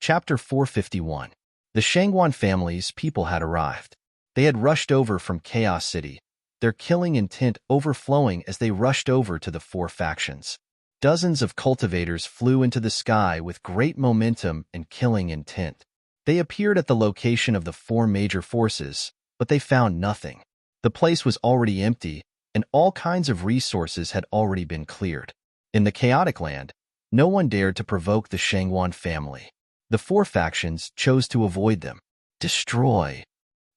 Chapter 451. The Shangguan family's people had arrived. They had rushed over from Chaos City, their killing intent overflowing as they rushed over to the four factions. Dozens of cultivators flew into the sky with great momentum and killing intent. They appeared at the location of the four major forces, but they found nothing. The place was already empty, and all kinds of resources had already been cleared. In the chaotic land, no one dared to provoke the Shangguan family. The four factions chose to avoid them. Destroy.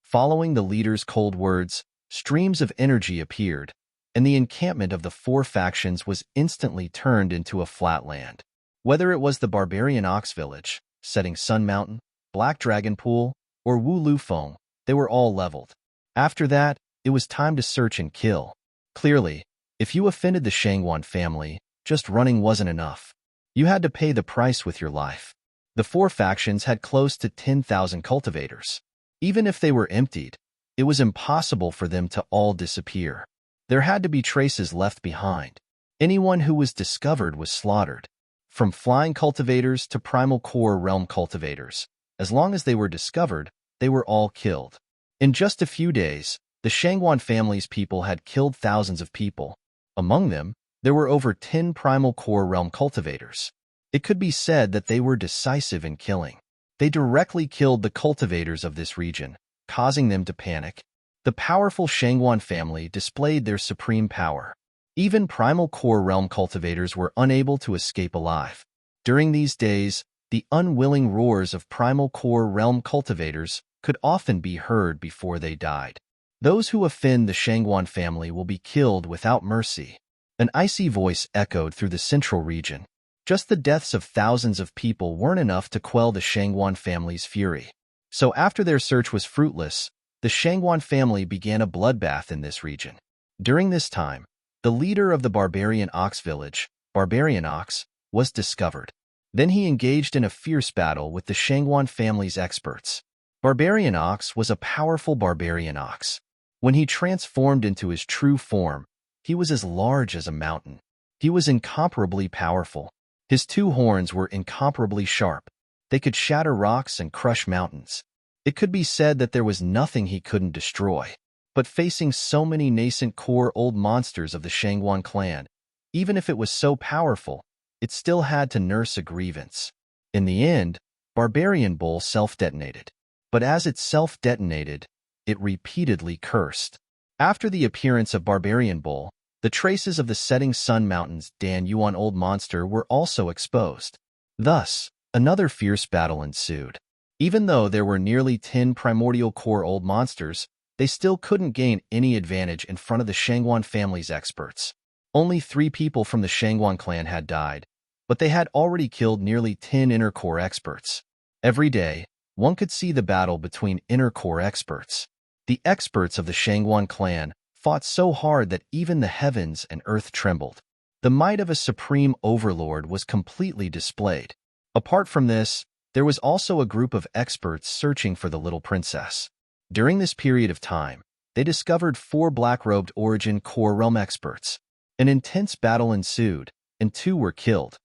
Following the leader's cold words, streams of energy appeared, and the encampment of the four factions was instantly turned into a flat land. Whether it was the barbarian Ox Village, Setting Sun Mountain, Black Dragon Pool, or Wu Lufeng, they were all leveled. After that, it was time to search and kill. Clearly, if you offended the Shangguan family, just running wasn't enough. You had to pay the price with your life. The four factions had close to 10,000 cultivators. Even if they were emptied, it was impossible for them to all disappear. There had to be traces left behind. Anyone who was discovered was slaughtered. From flying cultivators to primal core realm cultivators, as long as they were discovered, they were all killed. In just a few days, the Shangguan family's people had killed thousands of people. Among them, there were over 10 primal core realm cultivators. It could be said that they were decisive in killing. They directly killed the cultivators of this region, causing them to panic. The powerful Shangguan family displayed their supreme power. Even primal core realm cultivators were unable to escape alive. During these days, the unwilling roars of primal core realm cultivators could often be heard before they died. Those who offend the Shangguan family will be killed without mercy. An icy voice echoed through the central region. Just the deaths of thousands of people weren't enough to quell the Shangguan family's fury. So after their search was fruitless, the Shangguan family began a bloodbath in this region. During this time, the leader of the barbarian Ox Village, Barbarian Ox, was discovered. Then he engaged in a fierce battle with the Shangguan family's experts. Barbarian Ox was a powerful barbarian ox. When he transformed into his true form, he was as large as a mountain. He was incomparably powerful. His two horns were incomparably sharp. They could shatter rocks and crush mountains. It could be said that there was nothing he couldn't destroy. But facing so many nascent core old monsters of the Shangguan clan, even if it was so powerful, it still had to nurse a grievance. In the end, Barbarian Bull self-detonated. But as it self-detonated, it repeatedly cursed. After the appearance of Barbarian Bull, the traces of the Setting Sun Mountain's Dan Yuan old monster were also exposed. Thus, another fierce battle ensued. Even though there were nearly 10 primordial core old monsters, they still couldn't gain any advantage in front of the Shangguan family's experts. Only 3 people from the Shangguan clan had died, but they had already killed nearly 10 inner core experts. Every day, one could see the battle between inner core experts. The experts of the Shangguan clan fought so hard that even the heavens and earth trembled. The might of a supreme overlord was completely displayed. Apart from this, there was also a group of experts searching for the little princess. During this period of time, they discovered 4 black-robed origin core realm experts. An intense battle ensued, and 2 were killed,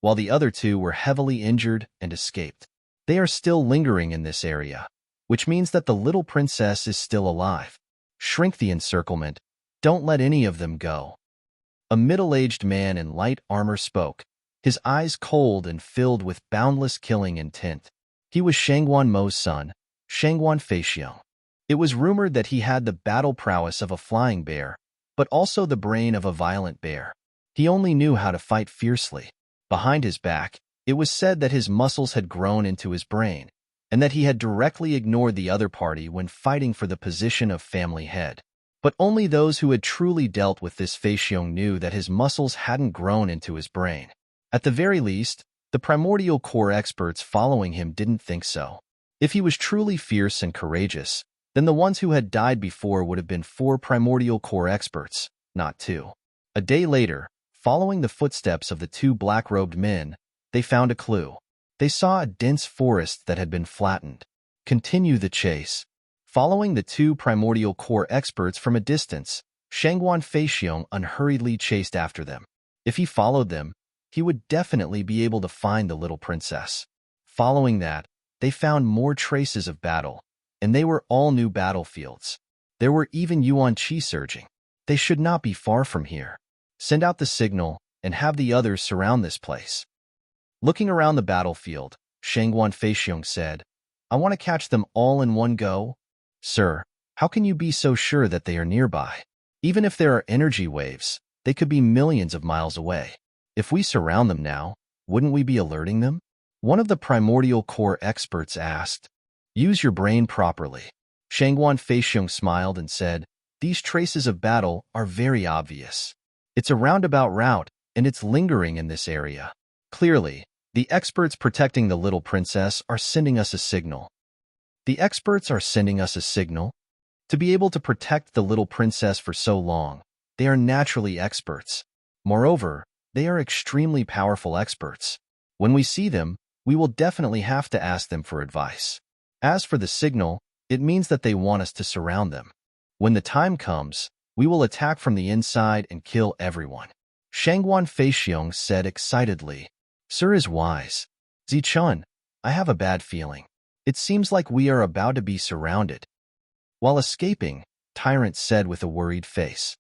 while the other 2 were heavily injured and escaped. They are still lingering in this area, which means that the little princess is still alive. Shrink the encirclement. Don't let any of them go. A middle-aged man in light armor spoke, his eyes cold and filled with boundless killing intent. He was Shangguan Mo's son, Shangguan Feixiong. It was rumored that he had the battle prowess of a flying bear, but also the brain of a violent bear. He only knew how to fight fiercely. Behind his back, it was said that his muscles had grown into his brain, and that he had directly ignored the other party when fighting for the position of family head. But only those who had truly dealt with this Feixiong knew that his muscles hadn't grown into his brain. At the very least, the primordial core experts following him didn't think so. If he was truly fierce and courageous, then the ones who had died before would have been 4 primordial core experts, not 2. A day later, following the footsteps of the 2 black-robed men, they found a clue. They saw a dense forest that had been flattened. Continue the chase. Following the 2 primordial core experts from a distance, Shangguan Feixiong unhurriedly chased after them. If he followed them, he would definitely be able to find the little princess. Following that, they found more traces of battle, and they were all new battlefields. There were even Yuan Qi surging. They should not be far from here. Send out the signal and have the others surround this place. Looking around the battlefield, Shangguan Feixiong said, I want to catch them all in one go. Sir, how can you be so sure that they are nearby? Even if there are energy waves, they could be millions of miles away. If we surround them now, wouldn't we be alerting them? One of the primordial core experts asked. Use your brain properly. Shangguan Feixiong smiled and said, these traces of battle are very obvious. It's a roundabout route, and it's lingering in this area. Clearly, the experts protecting the little princess are sending us a signal. The experts are sending us a signal? To be able to protect the little princess for so long, they are naturally experts. Moreover, they are extremely powerful experts. When we see them, we will definitely have to ask them for advice. As for the signal, it means that they want us to surround them. When the time comes, we will attack from the inside and kill everyone. Shangguan Feixiong said excitedly. Sir is wise. Zichun, I have a bad feeling. It seems like we are about to be surrounded. While escaping, Tyrant said with a worried face.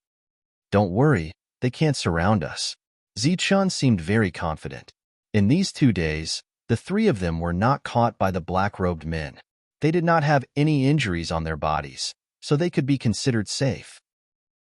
Don't worry, they can't surround us. Zichun seemed very confident. In these 2 days, the 3 of them were not caught by the black-robed men. They did not have any injuries on their bodies, so they could be considered safe.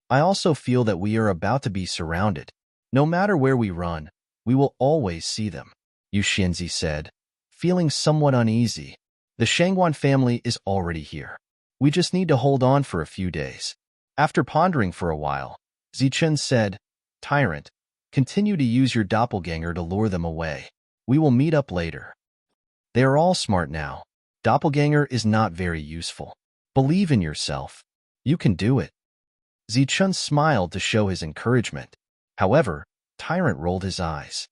I also feel that we are about to be surrounded. No matter where we run, we will always see them, Yu Xianzi said, feeling somewhat uneasy. The Shangguan family is already here. We just need to hold on for a few days. After pondering for a while, Zichun said, Tyrant, continue to use your doppelganger to lure them away. We will meet up later. They are all smart now. Doppelganger is not very useful. Believe in yourself. You can do it. Zichun smiled to show his encouragement. However, Tyrant rolled his eyes.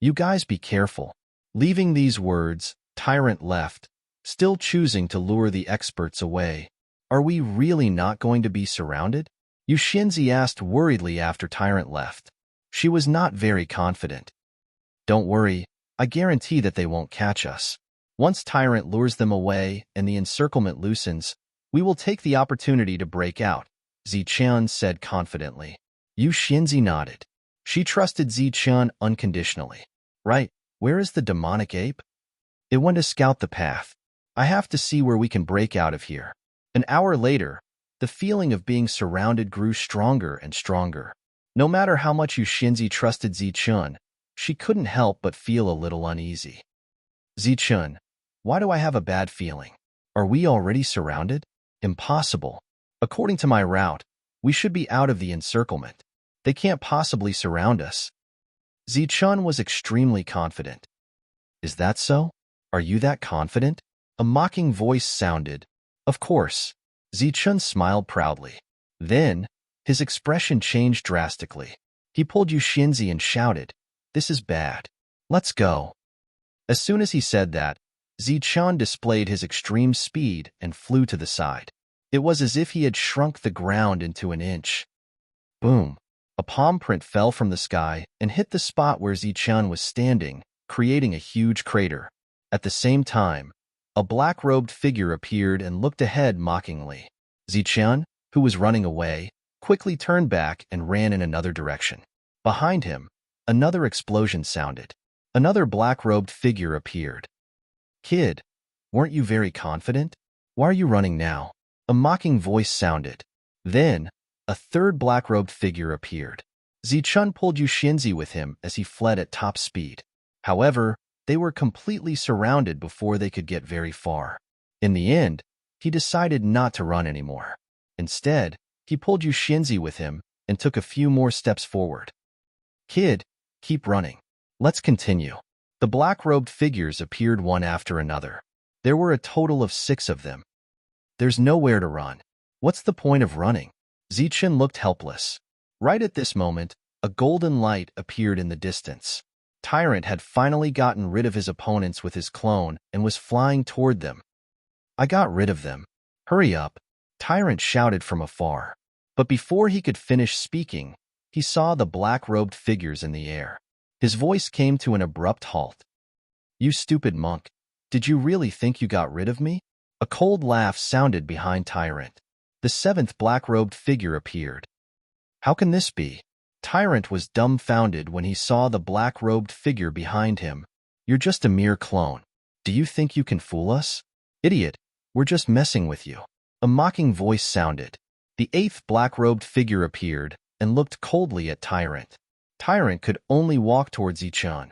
You guys be careful. Leaving these words, Tyrant left, still choosing to lure the experts away. Are we really not going to be surrounded? Yu Xianzi asked worriedly after Tyrant left. She was not very confident. Don't worry, I guarantee that they won't catch us. Once Tyrant lures them away and the encirclement loosens, we will take the opportunity to break out, Zichun said confidently. Yu Xianzi nodded. She trusted Zichun unconditionally. Right, where is the demonic ape? It went to scout the path. I have to see where we can break out of here. An hour later, the feeling of being surrounded grew stronger and stronger. No matter how much Yu Xianzi trusted Zichun, she couldn't help but feel a little uneasy. Zichun, why do I have a bad feeling? Are we already surrounded? Impossible. According to my route, we should be out of the encirclement. They can't possibly surround us. Zichun was extremely confident. Is that so? Are you that confident? A mocking voice sounded. Of course. Zichun smiled proudly. Then, his expression changed drastically. He pulled Yu Xianzi and shouted, This is bad. Let's go. As soon as he said that, Zichun displayed his extreme speed and flew to the side. It was as if he had shrunk the ground into an inch. Boom! A palm print fell from the sky and hit the spot where Zichun was standing, creating a huge crater. At the same time, a black-robed figure appeared and looked ahead mockingly. Zichun, who was running away, quickly turned back and ran in another direction. Behind him, another explosion sounded. Another black-robed figure appeared. Kid, weren't you very confident? Why are you running now? A mocking voice sounded. Then, a third black-robed figure appeared. Zichun pulled Yu Xianzi with him as he fled at top speed. However, they were completely surrounded before they could get very far. In the end, he decided not to run anymore. Instead, he pulled Yu Xianzi with him and took a few more steps forward. Kid, keep running. Let's continue. The black-robed figures appeared one after another. There were a total of 6 of them. There's nowhere to run. What's the point of running? Zichun looked helpless. Right at this moment, a golden light appeared in the distance. Tyrant had finally gotten rid of his opponents with his clone and was flying toward them. I got rid of them. Hurry up, Tyrant shouted from afar. But before he could finish speaking, he saw the black-robed figures in the air. His voice came to an abrupt halt. You stupid monk, Did you really think you got rid of me? A cold laugh sounded behind Tyrant. The seventh black-robed figure appeared. How can this be? Tyrant was dumbfounded when he saw the black-robed figure behind him. You're just a mere clone. Do you think you can fool us? Idiot, we're just messing with you. A mocking voice sounded. The eighth black-robed figure appeared and looked coldly at Tyrant. Tyrant could only walk towards Ichun.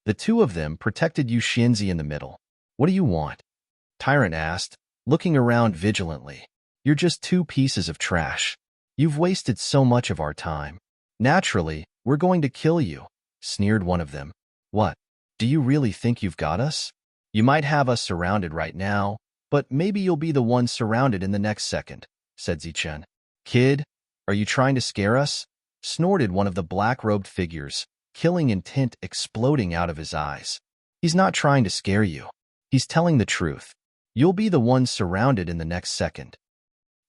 The two of them protected Yushinzi in the middle. What do you want? Tyrant asked, looking around vigilantly. You're just two pieces of trash. You've wasted so much of our time. Naturally, we're going to kill you, sneered one of them. What? Do you really think you've got us? You might have us surrounded right now, but maybe you'll be the one surrounded in the next second, said Zichen. Kid, are you trying to scare us? Snorted one of the black-robed figures, killing intent exploding out of his eyes. He's not trying to scare you. He's telling the truth. You'll be the one surrounded in the next second.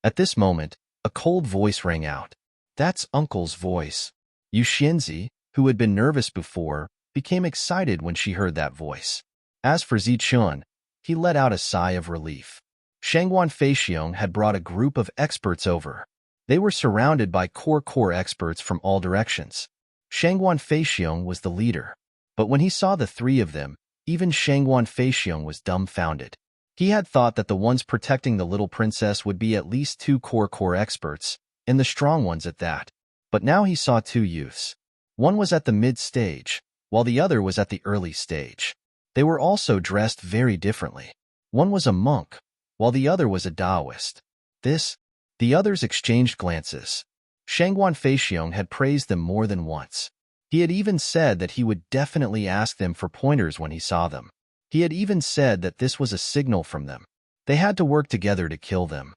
At this moment, a cold voice rang out. That's Uncle's voice. Yushinzi, who had been nervous before, became excited when she heard that voice. As for Zichun, he let out a sigh of relief. Shangguan Feixiong had brought a group of experts over. They were surrounded by core experts from all directions. Shangguan Feixiong was the leader. But when he saw the three of them, even Shangguan Feixiong was dumbfounded. He had thought that the ones protecting the little princess would be at least two core experts, and the strong ones at that. But now he saw two youths. One was at the mid-stage, while the other was at the early stage. They were also dressed very differently. One was a monk, while the other was a Taoist. The others exchanged glances. Shangguan Feixiong had praised them more than once. He had even said that he would definitely ask them for pointers when he saw them. He had even said that this was a signal from them. They had to work together to kill them.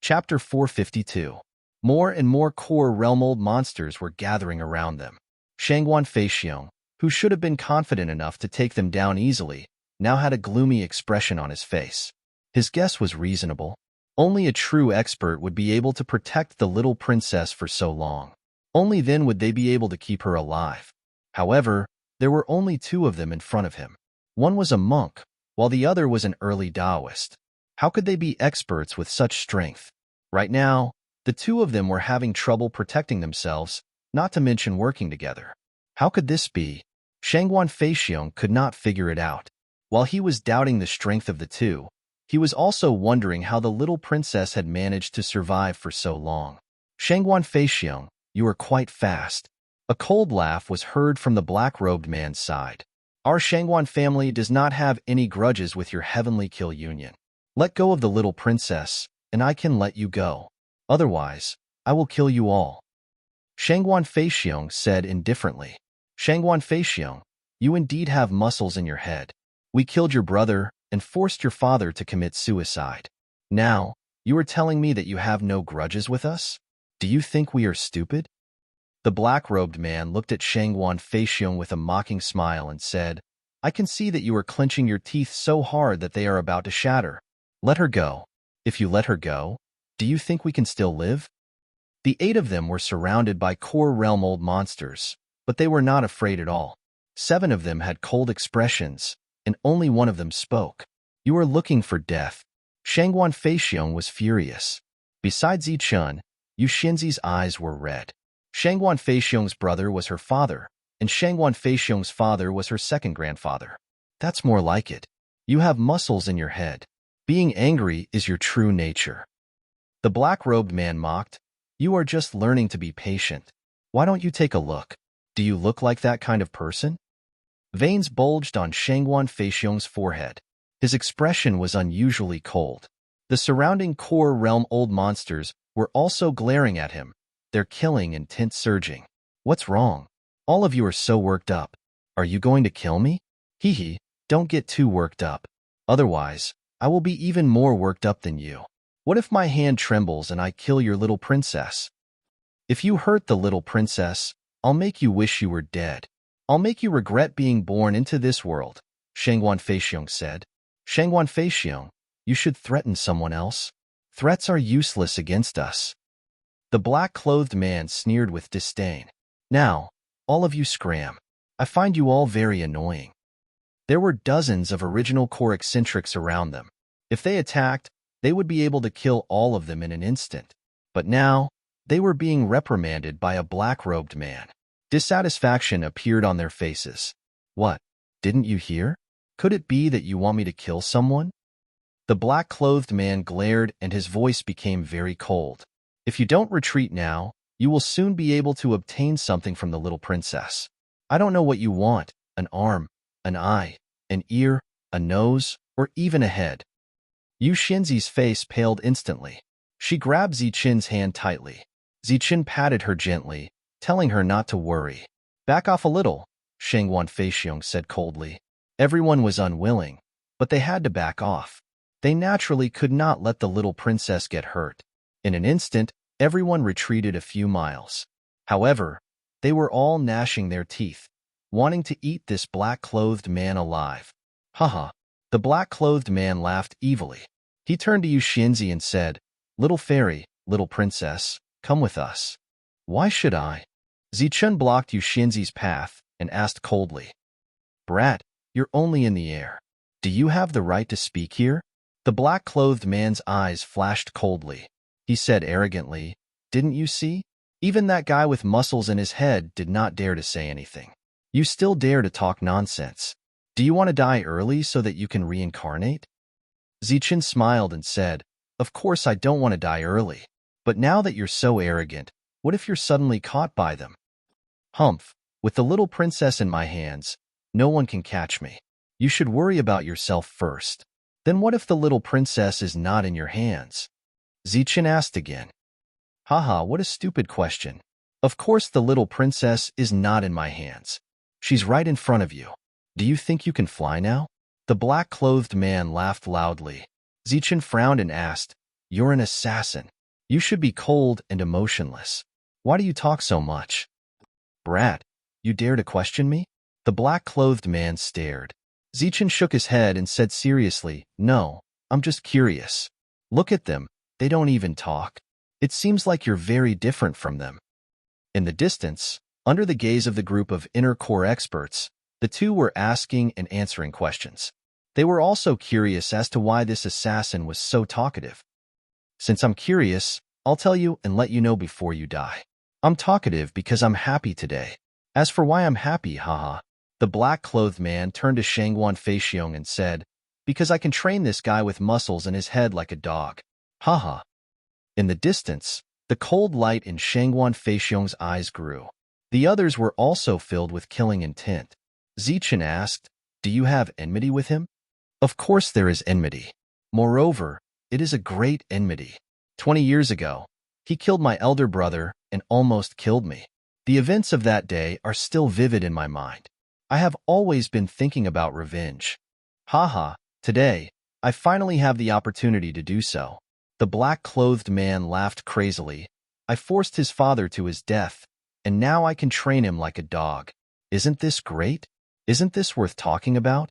Chapter 452. More and more core realm-old monsters were gathering around them. Shangguan Feixiong, who should have been confident enough to take them down easily, now had a gloomy expression on his face. His guess was reasonable. Only a true expert would be able to protect the little princess for so long. Only then would they be able to keep her alive. However, there were only two of them in front of him. One was a monk, while the other was an early Taoist. How could they be experts with such strength? Right now, the two of them were having trouble protecting themselves, not to mention working together. How could this be? Shangguan Feixiong could not figure it out. While he was doubting the strength of the two, he was also wondering how the little princess had managed to survive for so long. Shangguan Feixiong, you are quite fast. A cold laugh was heard from the black-robed man's side. Our Shangguan family does not have any grudges with your heavenly kill union. Let go of the little princess, and I can let you go. Otherwise, I will kill you all. Shangguan Feixiong said indifferently. Shangguan Feixiong, you indeed have muscles in your head. We killed your brother and forced your father to commit suicide. Now, you are telling me that you have no grudges with us? Do you think we are stupid? The black-robed man looked at Shangguan Feixiong with a mocking smile and said, I can see that you are clenching your teeth so hard that they are about to shatter. Let her go. If you let her go, do you think we can still live? The 8 of them were surrounded by core realm-old monsters, but they were not afraid at all. 7 of them had cold expressions, and only one of them spoke. You are looking for death. Shangguan Feixiong was furious. Besides Yichun, Yushinzi's eyes were red. Shangguan Feixiong's brother was her father, and Shangguan Feixiong's father was her second grandfather. That's more like it. You have muscles in your head. Being angry is your true nature. The black-robed man mocked. You are just learning to be patient. Why don't you take a look? Do you look like that kind of person? Veins bulged on Shangguan Feixiong's forehead. His expression was unusually cold. The surrounding core realm-old monsters were also glaring at him, their killing intent surging. What's wrong? All of you are so worked up. Are you going to kill me? Hee, don't get too worked up. Otherwise, I will be even more worked up than you. What if my hand trembles and I kill your little princess? If you hurt the little princess, I'll make you wish you were dead. I'll make you regret being born into this world, Shangguan Feixiong said. Shangguan Feixiong, you should threaten someone else. Threats are useless against us. The black-clothed man sneered with disdain. Now, all of you scram. I find you all very annoying. There were dozens of original core eccentrics around them. If they attacked, they would be able to kill all of them in an instant. But now, they were being reprimanded by a black-robed man. Dissatisfaction appeared on their faces. What? Didn't you hear? Could it be that you want me to kill someone? The black-clothed man glared and his voice became very cold. If you don't retreat now, you will soon be able to obtain something from the little princess. I don't know what you want, an arm, an eye, an ear, a nose, or even a head. Yu Xinzi's face paled instantly. She grabbed Zichen's hand tightly. Zichen patted her gently, telling her not to worry. Back off a little, Shangguan Feixiong said coldly. Everyone was unwilling, but they had to back off. They naturally could not let the little princess get hurt. In an instant, everyone retreated a few miles. However, they were all gnashing their teeth, wanting to eat this black-clothed man alive. Haha. The black-clothed man laughed evilly. He turned to Yu Xinzi and said, Little fairy, little princess, come with us. Why should I? Zichen blocked Yu Xinzi's path and asked coldly. Brat, you're only in the air. Do you have the right to speak here? The black-clothed man's eyes flashed coldly. He said arrogantly, Didn't you see? Even that guy with muscles in his head did not dare to say anything. You still dare to talk nonsense. Do you want to die early so that you can reincarnate? Zichen smiled and said, Of course I don't want to die early. But now that you're so arrogant, what if you're suddenly caught by them? Humph, with the little princess in my hands, no one can catch me. You should worry about yourself first. Then what if the little princess is not in your hands? Zichen asked again. Haha, what a stupid question. Of course the little princess is not in my hands. She's right in front of you. Do you think you can fly now? The black-clothed man laughed loudly. Zichen frowned and asked, You're an assassin. You should be cold and emotionless. Why do you talk so much? Brat, you dare to question me? The black-clothed man stared. Zichen shook his head and said seriously, No, I'm just curious. Look at them, they don't even talk. It seems like you're very different from them. In the distance, under the gaze of the group of inner core experts, the two were asking and answering questions. They were also curious as to why this assassin was so talkative. Since I'm curious, I'll tell you and let you know before you die. I'm talkative because I'm happy today. As for why I'm happy, haha. The black-clothed man turned to Shangguan Feixiong and said, Because I can train this guy with muscles in his head like a dog. Haha. In the distance, the cold light in Shangguan Feixiong's eyes grew. The others were also filled with killing intent. Zichen asked, Do you have enmity with him? Of course there is enmity. Moreover, it is a great enmity. 20 years ago, he killed my elder brother and almost killed me. The events of that day are still vivid in my mind. I have always been thinking about revenge. Haha, today, I finally have the opportunity to do so. The black-clothed man laughed crazily. I forced his father to his death, and now I can train him like a dog. Isn't this great? Isn't this worth talking about?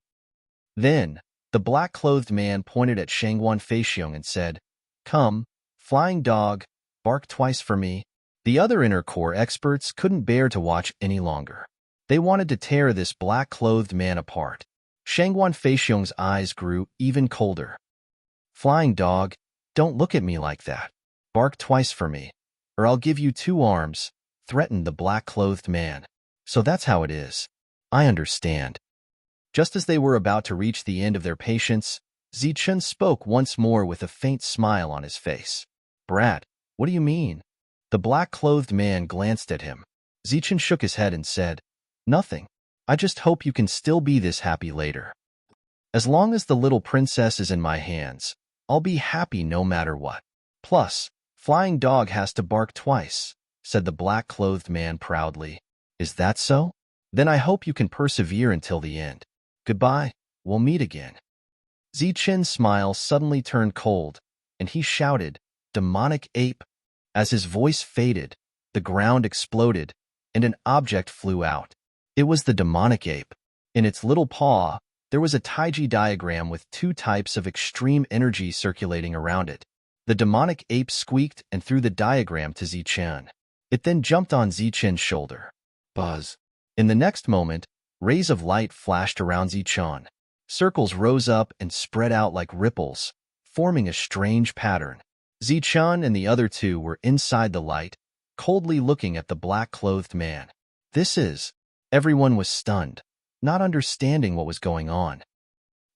Then, the black-clothed man pointed at Shangguan Feixiong and said, Come, flying dog, bark twice for me. The other inner core experts couldn't bear to watch any longer. They wanted to tear this black-clothed man apart. Shangguan Feixiong's eyes grew even colder. Flying dog, don't look at me like that. Bark twice for me, or I'll give you 2 arms, threatened the black-clothed man. So that's how it is. I understand. Just as they were about to reach the end of their patience, Zichen spoke once more with a faint smile on his face. Brat, what do you mean? The black-clothed man glanced at him. Zichen shook his head and said, Nothing. I just hope you can still be this happy later. As long as the little princess is in my hands, I'll be happy no matter what. Plus, flying dog has to bark twice, said the black-clothed man proudly. Is that so? Then I hope you can persevere until the end. Goodbye, we'll meet again. Zichen's smile suddenly turned cold, and he shouted, Demonic ape! As his voice faded, the ground exploded, and an object flew out. It was the demonic ape. In its little paw, there was a Taiji diagram with 2 types of extreme energy circulating around it. The demonic ape squeaked and threw the diagram to Zichen. It then jumped on Zichen's shoulder. Buzz. In the next moment, Rays of light flashed around Zichun. Circles rose up and spread out like ripples, forming a strange pattern. Zichun and the other two were inside the light, coldly looking at the black-clothed man. This is... Everyone was stunned, not understanding what was going on.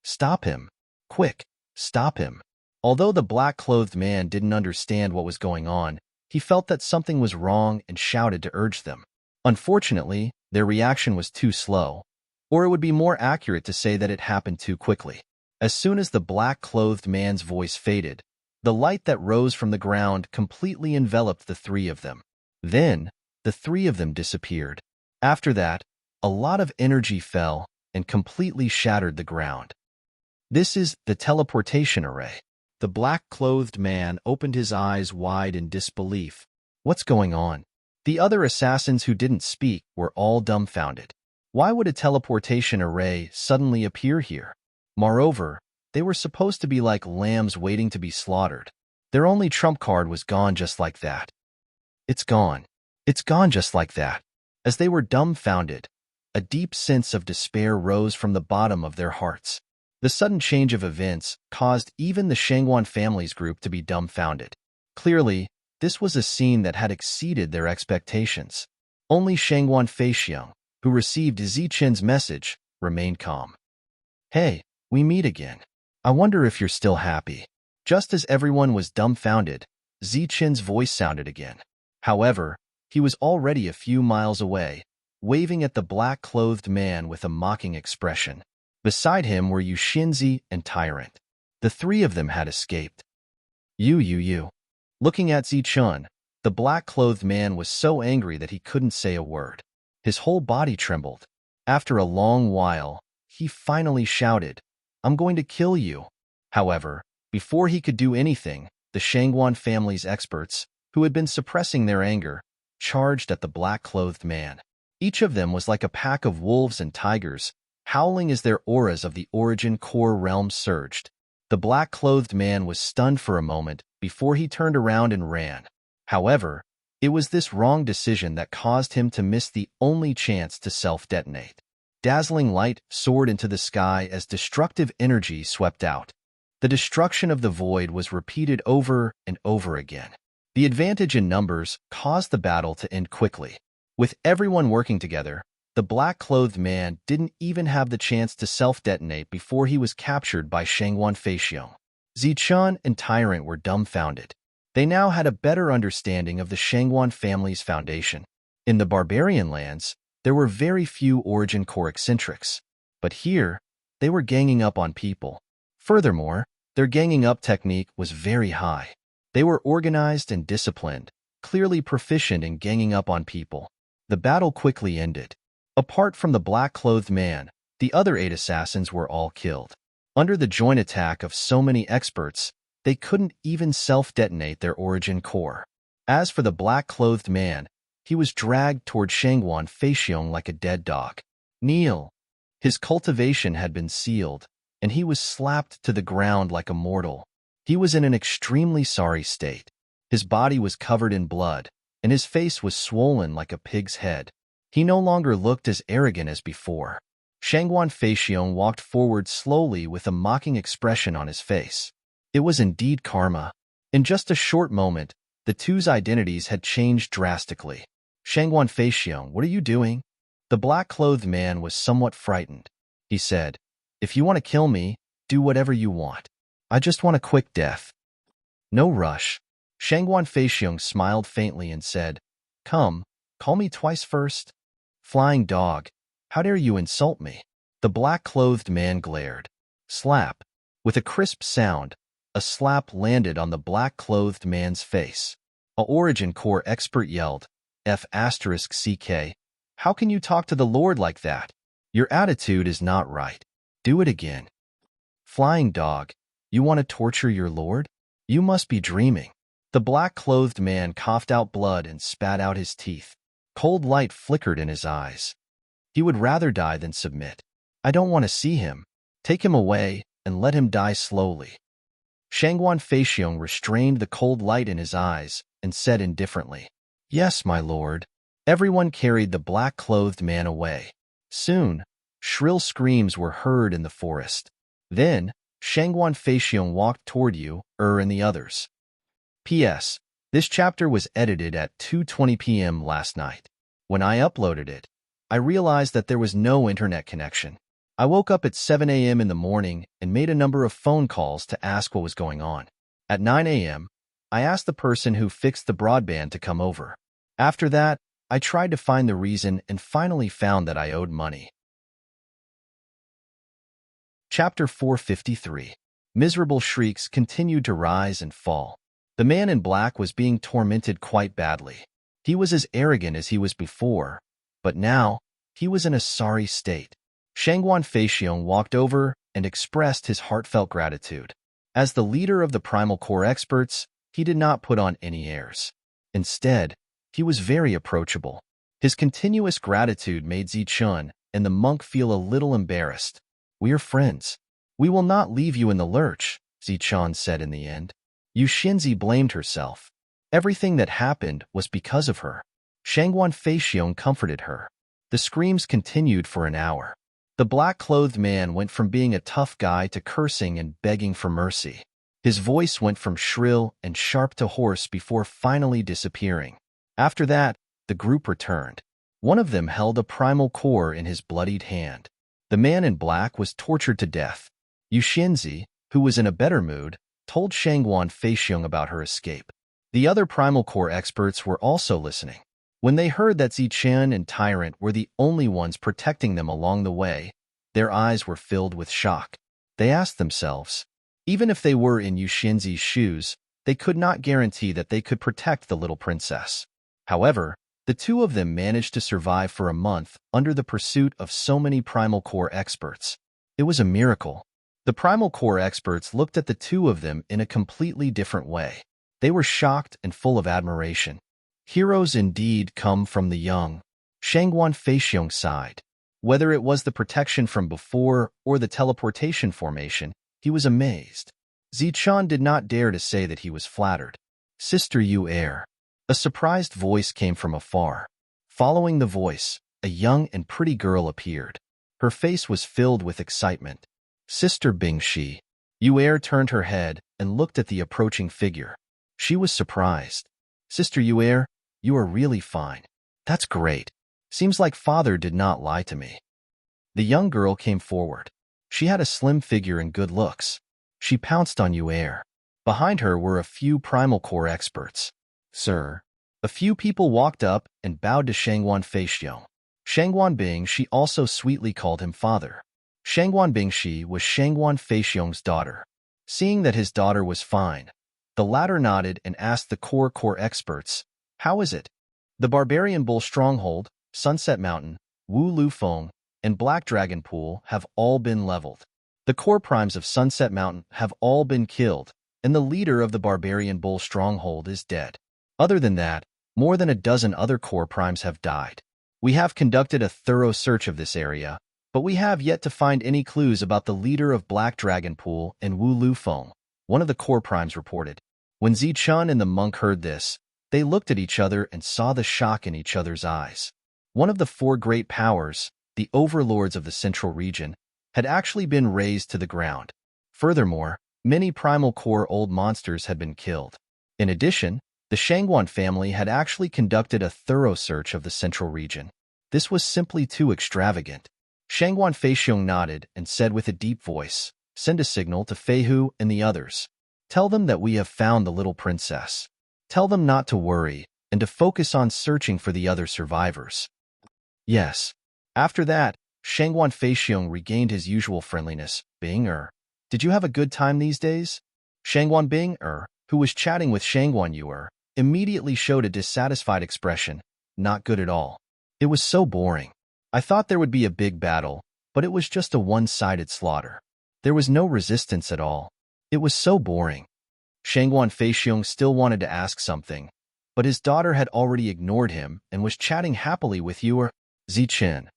Stop him. Quick, stop him. Although the black-clothed man didn't understand what was going on, he felt that something was wrong and shouted to urge them. Unfortunately, their reaction was too slow, or it would be more accurate to say that it happened too quickly. As soon as the black-clothed man's voice faded, the light that rose from the ground completely enveloped the three of them. Then, the three of them disappeared. After that, a lot of energy fell and completely shattered the ground. This is the teleportation array. The black-clothed man opened his eyes wide in disbelief. What's going on? The other assassins who didn't speak were all dumbfounded. Why would a teleportation array suddenly appear here? Moreover, they were supposed to be like lambs waiting to be slaughtered. Their only trump card was gone just like that. It's gone. It's gone just like that. As they were dumbfounded, a deep sense of despair rose from the bottom of their hearts. The sudden change of events caused even the Shangwan family's group to be dumbfounded. Clearly, this was a scene that had exceeded their expectations. Only Shangwan Feixiong, who received Zichun's message, remained calm. Hey, we meet again. I wonder if you're still happy. Just as everyone was dumbfounded, Zichun's voice sounded again. However, he was already a few miles away, waving at the black-clothed man with a mocking expression. Beside him were Yuxinzi and Tyrant. The three of them had escaped. You. Looking at Zichun, the black-clothed man was so angry that he couldn't say a word. His whole body trembled. After a long while, he finally shouted, "I'm going to kill you." However, before he could do anything, the Shangwan family's experts, who had been suppressing their anger, charged at the black-clothed man. Each of them was like a pack of wolves and tigers, howling as their auras of the origin core realm surged. The black-clothed man was stunned for a moment before he turned around and ran. However, it was this wrong decision that caused him to miss the only chance to self-detonate. Dazzling light soared into the sky as destructive energy swept out. The destruction of the void was repeated over and over again. The advantage in numbers caused the battle to end quickly. With everyone working together, the black-clothed man didn't even have the chance to self-detonate before he was captured by Shangwan Feixiong. Zichun and Tyrant were dumbfounded. They now had a better understanding of the Shangwan family's foundation. In the barbarian lands, there were very few origin core eccentrics, but here, they were ganging up on people. Furthermore, their ganging up technique was very high. They were organized and disciplined, clearly proficient in ganging up on people. The battle quickly ended. Apart from the black-clothed man, the other 8 assassins were all killed. Under the joint attack of so many experts, they couldn't even self-detonate their origin core. As for the black-clothed man, he was dragged toward Shangwan Feixiong like a dead dog. Kneel. His cultivation had been sealed, and he was slapped to the ground like a mortal. He was in an extremely sorry state. His body was covered in blood, and his face was swollen like a pig's head. He no longer looked as arrogant as before. Shangwan Feixiong walked forward slowly with a mocking expression on his face. It was indeed karma. In just a short moment, the two's identities had changed drastically. Shangwan Feixiong, what are you doing? The black-clothed man was somewhat frightened. He said, "If you want to kill me, do whatever you want. I just want a quick death." No rush. Shangwan Feixiong smiled faintly and said, "Come, call me twice first." "Flying dog, how dare you insult me?" The black-clothed man glared. Slap. With a crisp sound, a slap landed on the black-clothed man's face. A origin core expert yelled, F***CK, how can you talk to the Lord like that? Your attitude is not right. Do it again. Flying dog, you want to torture your Lord? You must be dreaming. The black-clothed man coughed out blood and spat out his teeth. Cold light flickered in his eyes. He would rather die than submit. I don't want to see him. Take him away and let him die slowly. Shangwan Feixiong restrained the cold light in his eyes and said indifferently, "Yes, my lord." Everyone carried the black-clothed man away. Soon, Shrill screams were heard in the forest. Then, Shangguan Feixiong walked toward you, and the others. P.S. This chapter was edited at 2:20 p.m. last night. When I uploaded it, I realized that there was no internet connection. I woke up at 7 a.m. in the morning and made a number of phone calls to ask what was going on. At 9 a.m., I asked the person who fixed the broadband to come over. After that, I tried to find the reason and finally found that I owed money. Chapter 453. Miserable shrieks continued to rise and fall. The man in black was being tormented quite badly. He was as arrogant as he was before, but now he was in a sorry state. Shangguan Feixiong walked over and expressed his heartfelt gratitude. As the leader of the Primal Core experts, he did not put on any airs. Instead, he was very approachable. His continuous gratitude made Zichun and the monk feel a little embarrassed. "We are friends. We will not leave you in the lurch," Zichun said in the end. Yuxinzi blamed herself. Everything that happened was because of her. Shangguan Feixiong comforted her. The screams continued for an hour. The black-clothed man went from being a tough guy to cursing and begging for mercy. His voice went from shrill and sharp to hoarse before finally disappearing. After that, the group returned. One of them held a primal core in his bloodied hand. The man in black was tortured to death. Yuxinzi, who was in a better mood, told Shangguan Feixiong about her escape. The other primal core experts were also listening. When they heard that Zichun and Tyrant were the only ones protecting them along the way, their eyes were filled with shock. They asked themselves, even if they were in Yuxinzi's shoes, they could not guarantee that they could protect the little princess. However, the two of them managed to survive for a month under the pursuit of so many primal core experts. It was a miracle. The primal core experts looked at the two of them in a completely different way. They were shocked and full of admiration. Heroes indeed come from the young. Shangguan Feixiong sighed. Whether it was the protection from before or the teleportation formation, he was amazed. Zichun did not dare to say that he was flattered. "Sister Yu Er." A surprised voice came from afar. Following the voice, a young and pretty girl appeared. Her face was filled with excitement. "Sister Bingshi." Yu Er turned her head and looked at the approaching figure. She was surprised. "Sister Yu Er, you are really fine. That's great. Seems like father did not lie to me." The young girl came forward. She had a slim figure and good looks. She pounced on Yu Er. Behind her were a few primal core experts. "Sir." A few people walked up and bowed to Shangguan Feixiong. Shangguan Bingshi also sweetly called him father. Shangguan Bingshi was Shangguan Feixiong's daughter. Seeing that his daughter was fine, the latter nodded and asked the core experts, "How is it?" The Barbarian Bull Stronghold, Sunset Mountain, Wu Lu Feng, and Black Dragon Pool have all been leveled. The core primes of Sunset Mountain have all been killed, and the leader of the Barbarian Bull Stronghold is dead. Other than that, more than a dozen other core primes have died. We have conducted a thorough search of this area, but we have yet to find any clues about the leader of Black Dragon Pool and Wu Lu Feng, one of the core primes reported. When Zichun and the monk heard this, they looked at each other and saw the shock in each other's eyes. One of the four great powers, the overlords of the central region, had actually been razed to the ground. Furthermore, many primal core old monsters had been killed. In addition, the Shangguan family had actually conducted a thorough search of the central region. This was simply too extravagant. Shangguan Feixiong nodded and said with a deep voice, "Send a signal to Feihu and the others. Tell them that we have found the little princess. Tell them not to worry and to focus on searching for the other survivors." Yes. After that, Shangguan Feixiong regained his usual friendliness. "Bing did you have a good time these days?" Shangguan Bing who was chatting with Shangguan Yu immediately showed a dissatisfied expression. "Not good at all. It was so boring. I thought there would be a big battle, but it was just a one-sided slaughter. There was no resistance at all. It was so boring." Shangguan Feixiong still wanted to ask something, but his daughter had already ignored him and was chatting happily with Zichun,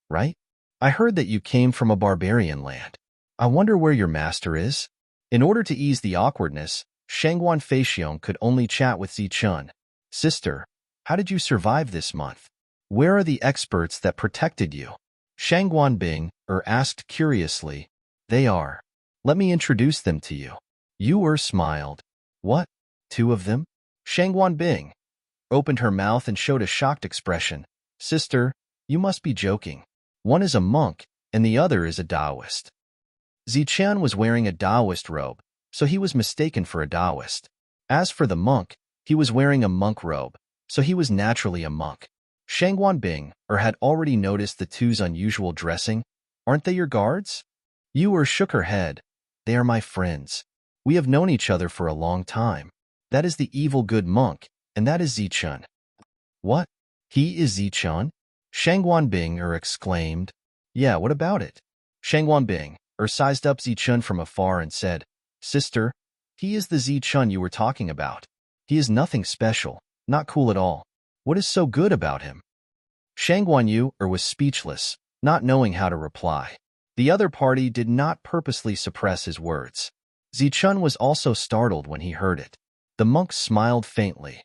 right? "I heard that you came from a barbarian land. I wonder where your master is?" In order to ease the awkwardness, Shangguan Feixiong could only chat with Zichun. "Sister, how did you survive this month? Where are the experts that protected you?" Shangguan asked curiously. They are. Let me introduce them to you. Yu smiled. What? Two of them? Shangguan opened her mouth and showed a shocked expression. Sister, you must be joking. One is a monk, and the other is a Taoist. Zichen was wearing a Taoist robe, so he was mistaken for a Taoist. As for the monk, he was wearing a monk robe, so he was naturally a monk. Shangguan had already noticed the two's unusual dressing. Aren't they your guards? Yu shook her head. They are my friends. We have known each other for a long time. That is the evil good monk, and that is Zichen. What? He is Zichen? Shangguan exclaimed. Yeah, what about it? Shangguan sized up Zichen from afar and said, Sister, he is the Zichen you were talking about. He is nothing special, not cool at all. What is so good about him? Shangguan was speechless, not knowing how to reply. The other party did not purposely suppress his words. Zichen was also startled when he heard it. The monk smiled faintly.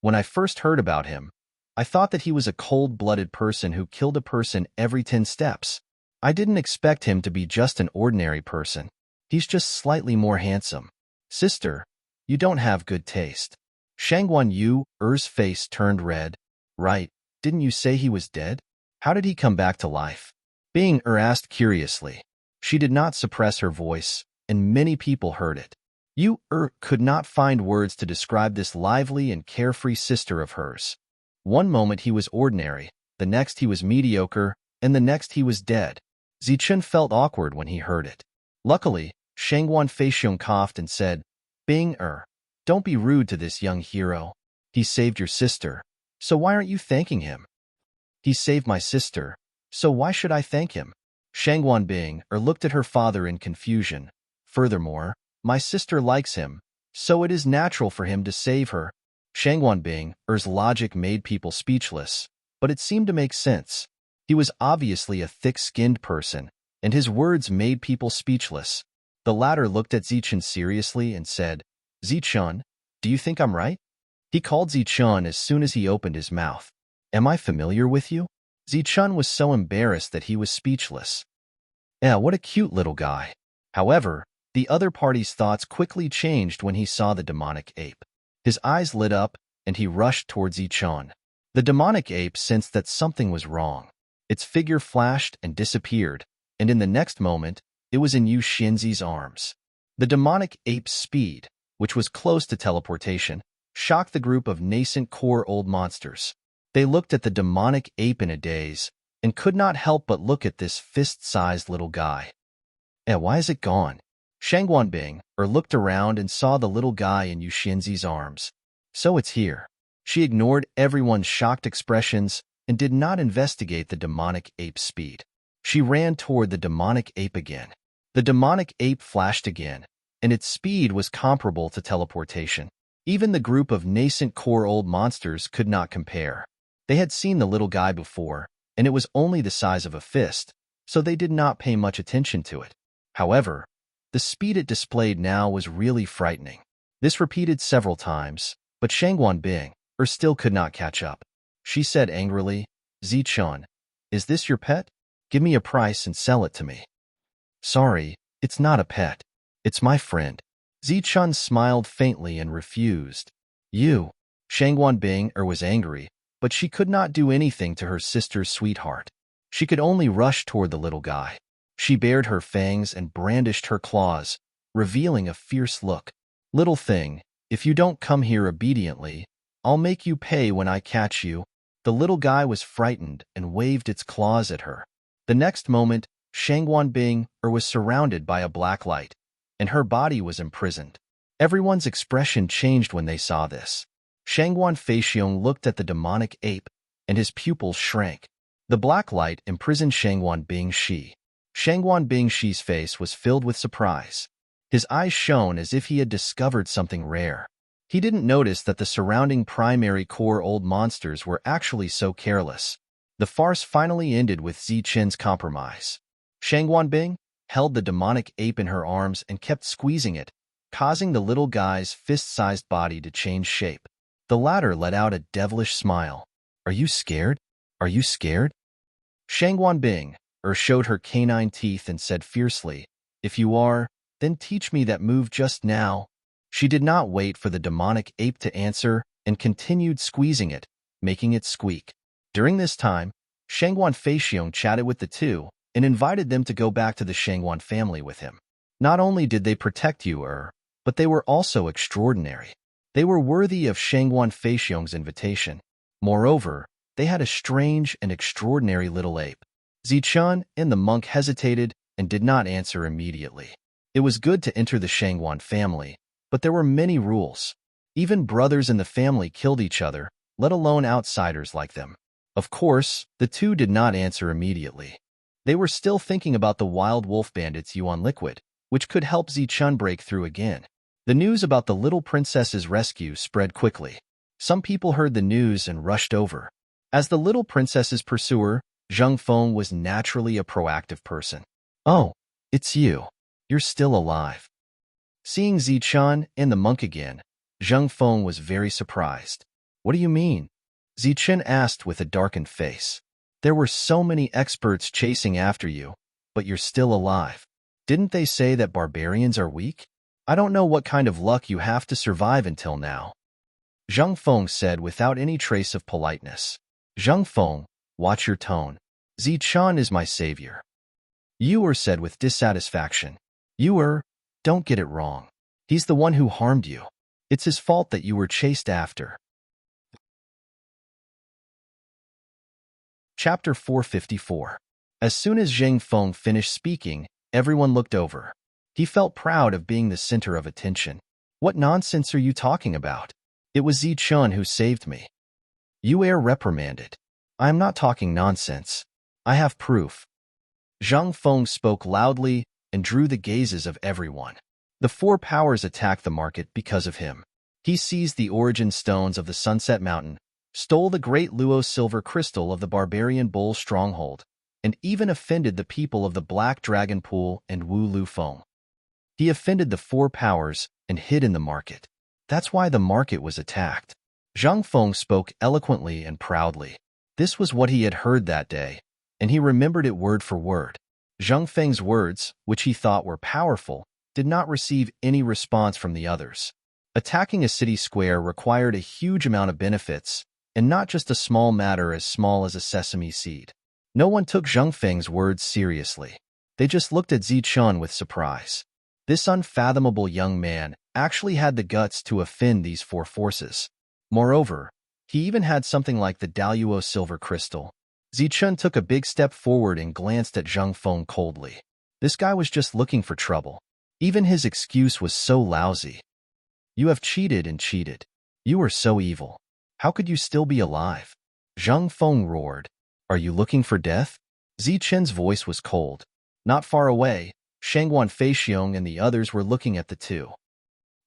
When I first heard about him, I thought that he was a cold-blooded person who killed a person every 10 steps. I didn't expect him to be just an ordinary person. He's just slightly more handsome. Sister, you don't have good taste. Shangguan face turned red. Right, didn't you say he was dead? How did he come back to life? Bing asked curiously. She did not suppress her voice, and many people heard it. Yu could not find words to describe this lively and carefree sister of hers. One moment he was ordinary, the next he was mediocre, and the next he was dead. Zichen felt awkward when he heard it. Luckily, Shangguan coughed and said, Bing don't be rude to this young hero. He saved your sister, so why aren't you thanking him? He saved my sister, so why should I thank him? Shangguan looked at her father in confusion. Furthermore, my sister likes him, so it is natural for him to save her. Shangguan logic made people speechless, but it seemed to make sense. He was obviously a thick-skinned person, and his words made people speechless. The latter looked at Zichen seriously and said, Zichen, do you think I'm right? He called Zichen as soon as he opened his mouth. Am I familiar with you? Zichen was so embarrassed that he was speechless. Yeah, what a cute little guy. However, the other party's thoughts quickly changed when he saw the demonic ape. His eyes lit up, and he rushed towards Zichen. The demonic ape sensed that something was wrong. Its figure flashed and disappeared, and in the next moment, it was in Yu Xianzi's arms. The demonic ape's speed, which was close to teleportation, shocked the group of nascent core old monsters. They looked at the demonic ape in a daze, and could not help but look at this fist-sized little guy. Why is it gone? Shangguan looked around and saw the little guy in Yu Xianzi's arms. So it's here. She ignored everyone's shocked expressions and did not investigate the demonic ape's speed. She ran toward the demonic ape again. The demonic ape flashed again, and its speed was comparable to teleportation. Even the group of nascent core old monsters could not compare. They had seen the little guy before, and it was only the size of a fist, so they did not pay much attention to it. However, the speed it displayed now was really frightening. This repeated several times, but Shangguan still could not catch up. She said angrily, Zichen, is this your pet? Give me a price and sell it to me. Sorry, it's not a pet. It's my friend. Zichen smiled faintly and refused. You. Shangguan was angry, but she could not do anything to her sister's sweetheart. She could only rush toward the little guy. She bared her fangs and brandished her claws, revealing a fierce look. Little thing, if you don't come here obediently, I'll make you pay when I catch you. The little guy was frightened and waved its claws at her. The next moment, Shangguan was surrounded by a black light, and her body was imprisoned. Everyone's expression changed when they saw this. Shangguan looked at the demonic ape, and his pupils shrank. The black light imprisoned Shangguan Shi. Shangguan Shi's face was filled with surprise. His eyes shone as if he had discovered something rare. He didn't notice that the surrounding primary core old monsters were actually so careless. The farce finally ended with Zichen's compromise. Shangguan held the demonic ape in her arms and kept squeezing it, causing the little guy's fist-sized body to change shape. The latter let out a devilish smile. Are you scared? Are you scared? Shangguan Bing showed her canine teeth and said fiercely, "If you are, then teach me that move just now." She did not wait for the demonic ape to answer and continued squeezing it, making it squeak. During this time, Shangguan Feixiong chatted with the two and invited them to go back to the Shangguan family with him. Not only did they protect you, but they were also extraordinary. They were worthy of Shangguan Feixiong's invitation. Moreover, they had a strange and extraordinary little ape. Zichun and the monk hesitated and did not answer immediately. It was good to enter the Shangguan family, but there were many rules. Even brothers in the family killed each other, let alone outsiders like them. Of course, the two did not answer immediately. They were still thinking about the wild wolf bandits Yuan Liquid, which could help Zichun break through again. The news about the little princess's rescue spread quickly. Some people heard the news and rushed over. As the little princess's pursuer, Zheng Feng was naturally a proactive person. "Oh, it's you. You're still alive." Seeing Zichun and the monk again, Zheng Feng was very surprised. "What do you mean?" Zichun asked with a darkened face. "There were so many experts chasing after you, but you're still alive. Didn't they say that barbarians are weak? I don't know what kind of luck you have to survive until now." Zheng Feng said without any trace of politeness. "Zheng Feng, watch your tone. Zichun is my savior." Yu said with dissatisfaction. "Yu, don't get it wrong. He's the one who harmed you. It's his fault that you were chased after." Chapter 454. As soon as Zheng Feng finished speaking, everyone looked over. He felt proud of being the center of attention. "What nonsense are you talking about? It was Zichun who saved me." Yu reprimanded. "I am not talking nonsense. I have proof." Zheng Feng spoke loudly and drew the gazes of everyone. The four powers attacked the market because of him. He seized the origin stones of the Sunset Mountain, stole the great Luo silver crystal of the barbarian bull's stronghold, and even offended the people of the Black Dragon Pool and Wu Lu Feng. He offended the four powers and hid in the market. That's why the market was attacked. Zheng Feng spoke eloquently and proudly. This was what he had heard that day, and he remembered it word for word. Zheng Feng's words, which he thought were powerful, did not receive any response from the others. Attacking a city square required a huge amount of benefits, and not just a small matter as small as a sesame seed. No one took Zheng Feng's words seriously. They just looked at Zichun with surprise. This unfathomable young man actually had the guts to offend these four forces. Moreover, he even had something like the Daluo silver crystal. Zichun took a big step forward and glanced at Zheng Feng coldly. This guy was just looking for trouble. Even his excuse was so lousy. "You have cheated and cheated. You are so evil. How could you still be alive?" Zheng Feng roared. "Are you looking for death?" Zichun's voice was cold. Not far away, Shangguan Feixiong and the others were looking at the two.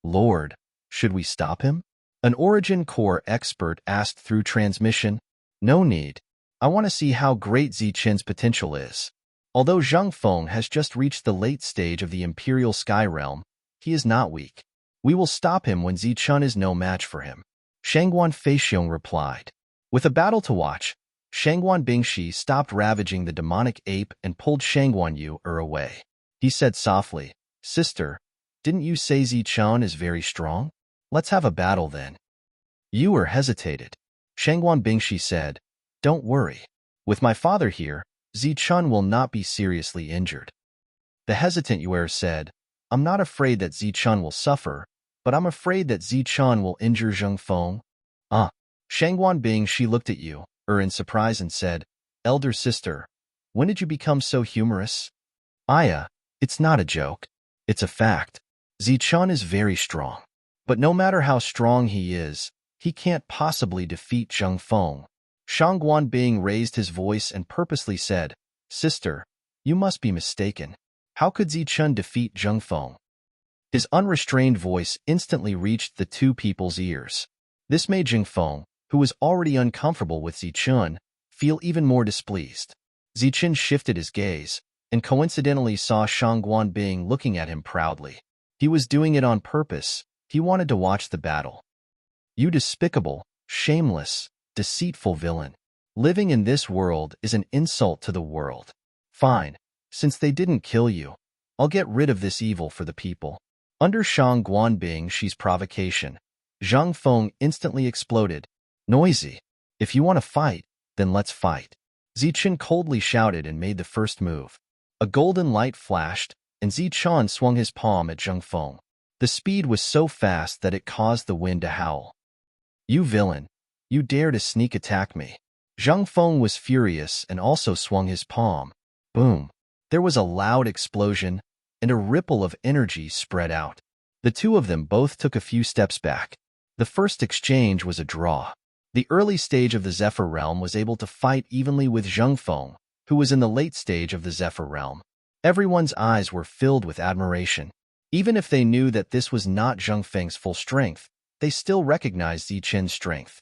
"Lord, should we stop him?" An Origin Core expert asked through transmission. "No need. I want to see how great Zichun's potential is. Although Zheng Feng has just reached the late stage of the Imperial Sky Realm, he is not weak. We will stop him when Zichun is no match for him." Shangguan Feixiong replied. With a battle to watch, Shangguan Bingshi stopped ravaging the demonic ape and pulled Shangguan Yu away. He said softly, "Sister, didn't you say Zichun is very strong? Let's have a battle then." Yu hesitated. Shangguan Bingshi said, "Don't worry. With my father here, Zichun will not be seriously injured." The hesitant Yu said, "I'm not afraid that Zichun will suffer, but I'm afraid that Zichun will injure Zheng Feng." Shangguan Bingshi looked at Yu in surprise and said, "Elder sister, when did you become so humorous?" "Aya, it's not a joke. It's a fact. Zichun is very strong. But no matter how strong he is, he can't possibly defeat Zheng Feng." Shangguan Bing raised his voice and purposely said, "Sister, you must be mistaken. How could Zichun defeat Zheng Feng?" His unrestrained voice instantly reached the two people's ears. This made Zheng Feng, who was already uncomfortable with Zichun, feel even more displeased. Zichun shifted his gaze, and coincidentally saw Shangguan Bing looking at him proudly. He was doing it on purpose. He wanted to watch the battle. "You despicable, shameless, deceitful villain. Living in this world is an insult to the world. Fine. Since they didn't kill you, I'll get rid of this evil for the people. Under Shang Guanbing's provocation, Zhang Feng instantly exploded. Noisy. If you want to fight, then let's fight. Zichen coldly shouted and made the first move. A golden light flashed, and Zichen swung his palm at Zhang Feng. The speed was so fast that it caused the wind to howl. You villain! You dare to sneak attack me! Zhang Feng was furious and also swung his palm. Boom! There was a loud explosion, and a ripple of energy spread out. The two of them both took a few steps back. The first exchange was a draw. The early stage of the Zephyr Realm was able to fight evenly with Zhang Feng, who was in the late stage of the Zephyr Realm. Everyone's eyes were filled with admiration. Even if they knew that this was not Zhang Feng's full strength, they still recognized Zichen's strength.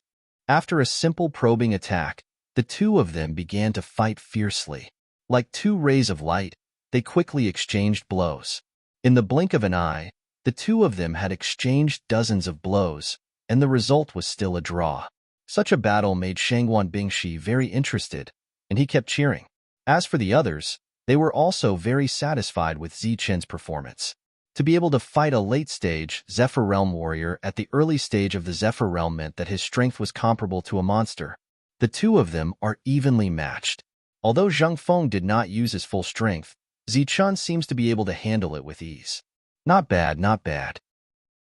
After a simple probing attack, the two of them began to fight fiercely. Like two rays of light, they quickly exchanged blows. In the blink of an eye, the two of them had exchanged dozens of blows, and the result was still a draw. Such a battle made Shangguan Bingshi very interested, and he kept cheering. As for the others, they were also very satisfied with Zichen's performance. To be able to fight a late-stage Zephyr Realm warrior at the early stage of the Zephyr Realm meant that his strength was comparable to a monster. The two of them are evenly matched. Although Zhang Feng did not use his full strength, Zichen seems to be able to handle it with ease. Not bad, not bad.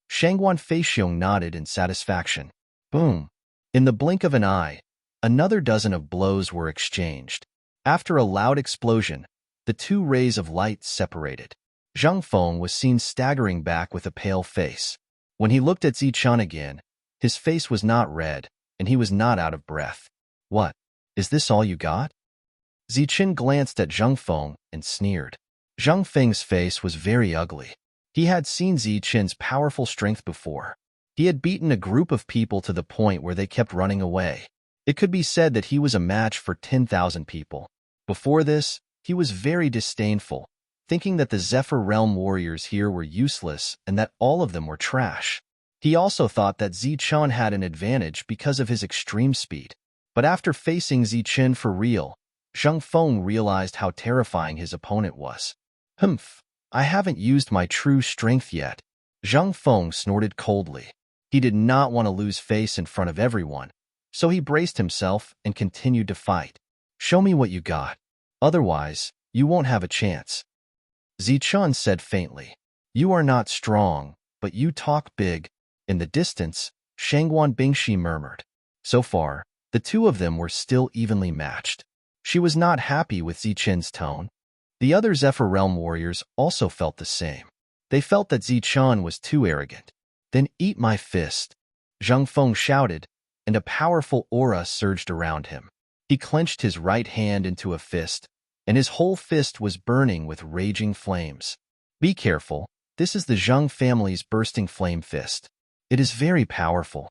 Shangguan Feixiong nodded in satisfaction. Boom! In the blink of an eye, another dozen of blows were exchanged. After a loud explosion, the two rays of light separated. Zhang Feng was seen staggering back with a pale face. When he looked at Zichen again, his face was not red, and he was not out of breath. What? Is this all you got? Zichen glanced at Zhang Feng and sneered. Zhang Feng's face was very ugly. He had seen Zichen's powerful strength before. He had beaten a group of people to the point where they kept running away. It could be said that he was a match for 10,000 people. Before this, he was very disdainful, thinking that the Zephyr Realm warriors here were useless and that all of them were trash. He also thought that Zichen had an advantage because of his extreme speed. But after facing Zichen for real, Zhang Feng realized how terrifying his opponent was. Humph, I haven't used my true strength yet. Zhang Feng snorted coldly. He did not want to lose face in front of everyone, so he braced himself and continued to fight. Show me what you got. Otherwise, you won't have a chance. Zichen said faintly. You are not strong, but you talk big. In the distance, Shangguan Bingshi murmured. So far, the two of them were still evenly matched. She was not happy with Zichen's tone. The other Zephyr Realm warriors also felt the same. They felt that Zichen was too arrogant. Then eat my fist, Zhang Feng shouted, and a powerful aura surged around him. He clenched his right hand into a fist, and his whole fist was burning with raging flames. Be careful, this is the Zhang family's bursting flame fist. It is very powerful.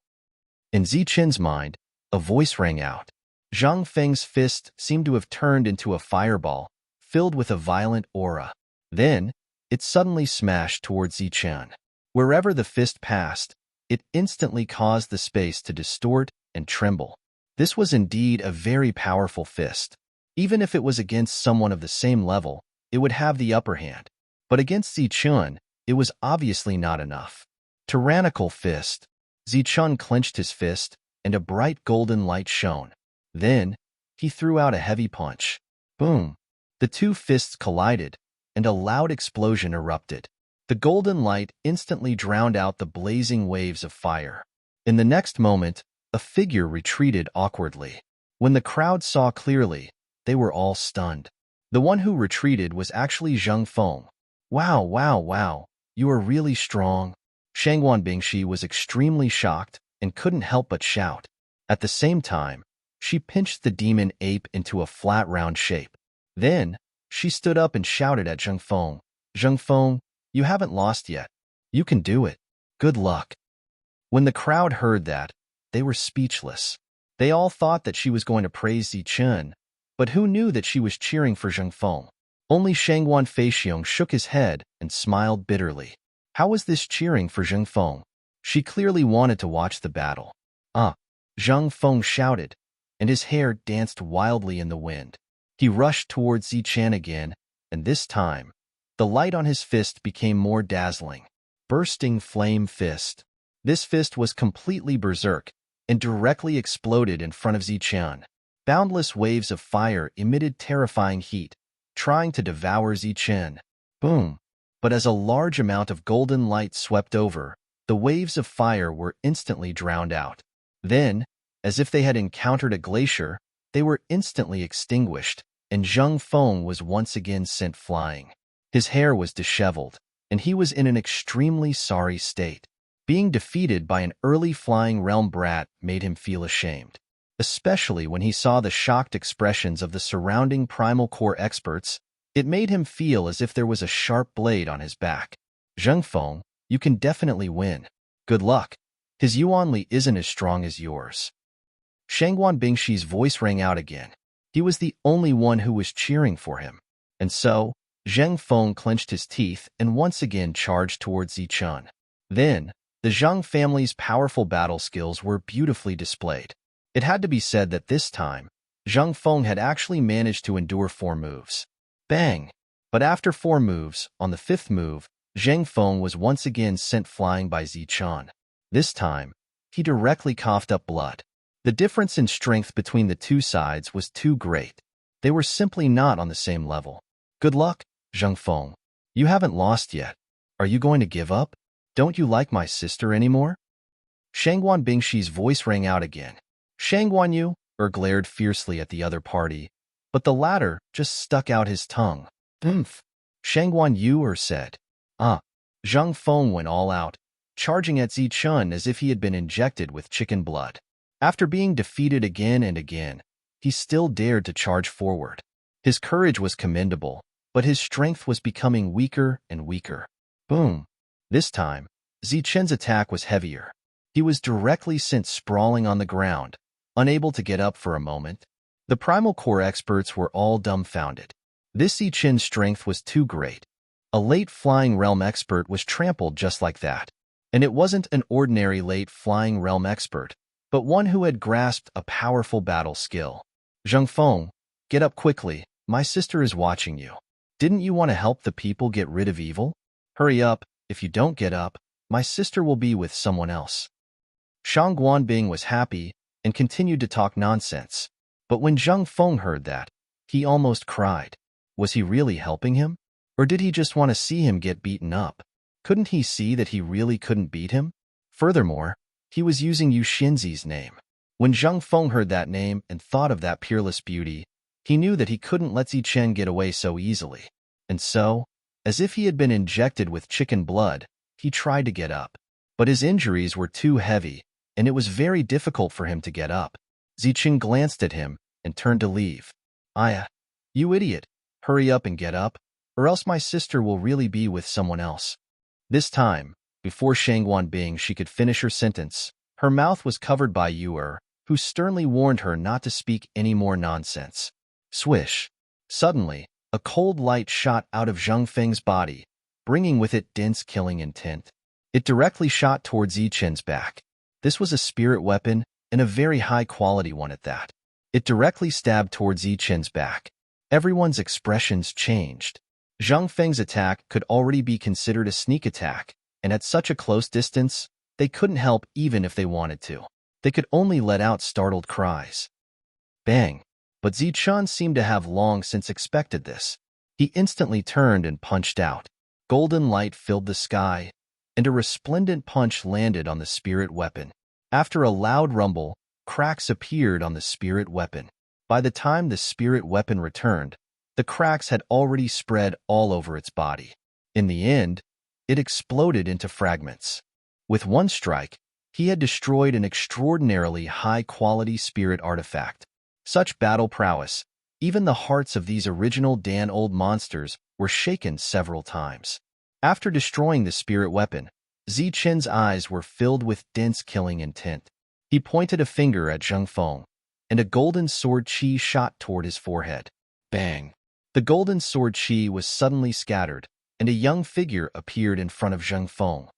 In Zichen's mind, a voice rang out. Zhang Feng's fist seemed to have turned into a fireball, filled with a violent aura. Then, it suddenly smashed towards Zichen. Wherever the fist passed, it instantly caused the space to distort and tremble. This was indeed a very powerful fist. Even if it was against someone of the same level, it would have the upper hand. But against Zichen, it was obviously not enough. Tyrannical fist. Zichen clenched his fist, and a bright golden light shone. Then, he threw out a heavy punch. Boom! The two fists collided, and a loud explosion erupted. The golden light instantly drowned out the blazing waves of fire. In the next moment, a figure retreated awkwardly. When the crowd saw clearly, they were all stunned. The one who retreated was actually Zhang Feng. Wow, wow, wow, you are really strong. Shangguan Bingshi was extremely shocked and couldn't help but shout. At the same time, she pinched the demon ape into a flat round shape. Then, she stood up and shouted at Zhang Feng. Zhang Feng, you haven't lost yet. You can do it. Good luck. When the crowd heard that, they were speechless. They all thought that she was going to praise Zichen, but who knew that she was cheering for Zhang Feng? Only Shangguan Feixiong shook his head and smiled bitterly. How was this cheering for Zhang Feng? She clearly wanted to watch the battle. Ah! Zhang Feng shouted, and his hair danced wildly in the wind. He rushed towards Zichen again, and this time, the light on his fist became more dazzling. Bursting flame fist. This fist was completely berserk and directly exploded in front of Zichen. Boundless waves of fire emitted terrifying heat, trying to devour Zichen. Boom! But as a large amount of golden light swept over, the waves of fire were instantly drowned out. Then, as if they had encountered a glacier, they were instantly extinguished, and Zheng Feng was once again sent flying. His hair was disheveled, and he was in an extremely sorry state. Being defeated by an early flying realm brat made him feel ashamed, especially when he saw the shocked expressions of the surrounding primal core experts. It made him feel as if there was a sharp blade on his back. Zheng Feng, you can definitely win. Good luck. His Yuanli isn't as strong as yours. Shangguan Bingshi's voice rang out again. He was the only one who was cheering for him. And so, Zheng Feng clenched his teeth and once again charged towards Zichen. Then, the Zhang family's powerful battle skills were beautifully displayed. It had to be said that this time, Zheng Feng had actually managed to endure 4 moves. Bang! But after 4 moves, on the 5th move, Zheng Feng was once again sent flying by Zichen. This time, he directly coughed up blood. The difference in strength between the two sides was too great. They were simply not on the same level. Good luck, Zheng Feng. You haven't lost yet. Are you going to give up? Don't you like my sister anymore? Shangguan Bingshi's voice rang out again. Shangguan Yu glared fiercely at the other party, but the latter just stuck out his tongue. Shangguan Yu said. Zheng Feng went all out, charging at Zichen as if he had been injected with chicken blood. After being defeated again and again, he still dared to charge forward. His courage was commendable, but his strength was becoming weaker and weaker. Boom! This time, Zichen's attack was heavier. He was directly sent sprawling on the ground, unable to get up for a moment. The primal core experts were all dumbfounded. This Zichen's strength was too great. A late flying realm expert was trampled just like that. And it wasn't an ordinary late flying realm expert, but one who had grasped a powerful battle skill. Zheng Feng, get up quickly. My sister is watching you. Didn't you want to help the people get rid of evil? Hurry up. If you don't get up, my sister will be with someone else. Shang Guanbing was happy and continued to talk nonsense. But when Zheng Feng heard that, he almost cried. Was he really helping him? Or did he just want to see him get beaten up? Couldn't he see that he really couldn't beat him? Furthermore, he was using Yu Xinzi's name. When Zheng Feng heard that name and thought of that peerless beauty, he knew that he couldn't let Zichen get away so easily. And so, as if he had been injected with chicken blood, he tried to get up. But his injuries were too heavy, and it was very difficult for him to get up. Zichen glanced at him and turned to leave. Aya, you idiot, hurry up and get up, or else my sister will really be with someone else. This time, before Shangguan Bing she could finish her sentence, her mouth was covered by Yu who sternly warned her not to speak any more nonsense. Swish! Suddenly, a cold light shot out of Zheng Feng's body, bringing with it dense killing intent. It directly shot towards Zichen's back. This was a spirit weapon, and a very high-quality one at that. It directly stabbed towards Zichen's back. Everyone's expressions changed. Zheng Feng's attack could already be considered a sneak attack, and at such a close distance, they couldn't help even if they wanted to. They could only let out startled cries. Bang! But Zichen seemed to have long since expected this. He instantly turned and punched out. Golden light filled the sky, and a resplendent punch landed on the spirit weapon. After a loud rumble, cracks appeared on the spirit weapon. By the time the spirit weapon returned, the cracks had already spread all over its body. In the end, it exploded into fragments. With one strike, he had destroyed an extraordinarily high-quality spirit artifact. Such battle prowess, even the hearts of these original Dan-old monsters were shaken several times. After destroying the spirit weapon, Zichen's eyes were filled with dense killing intent. He pointed a finger at Zheng Feng, and a golden sword chi shot toward his forehead. Bang! The golden sword chi was suddenly scattered, and a young figure appeared in front of Zheng Feng.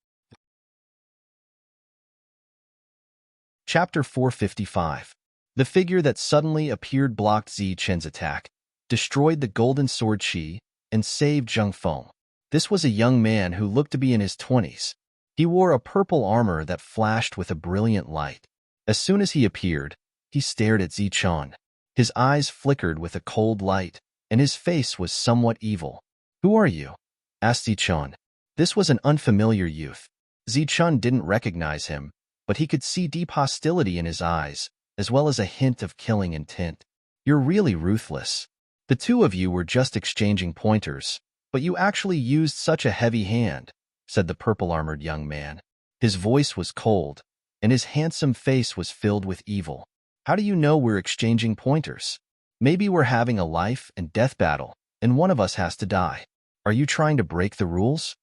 Chapter 455. The figure that suddenly appeared blocked Zichen's attack, destroyed the golden sword Qi, and saved Zheng Feng. This was a young man who looked to be in his 20s. He wore a purple armor that flashed with a brilliant light. As soon as he appeared, he stared at Zichen. His eyes flickered with a cold light, and his face was somewhat evil. "Who are you?" asked Zichen. This was an unfamiliar youth. Zichen didn't recognize him, but he could see deep hostility in his eyes, as well as a hint of killing intent. "You're really ruthless. The two of you were just exchanging pointers, but you actually used such a heavy hand," said the purple-armored young man. His voice was cold, and his handsome face was filled with evil. "How do you know we're exchanging pointers? Maybe we're having a life and death battle, and one of us has to die. Are you trying to break the rules?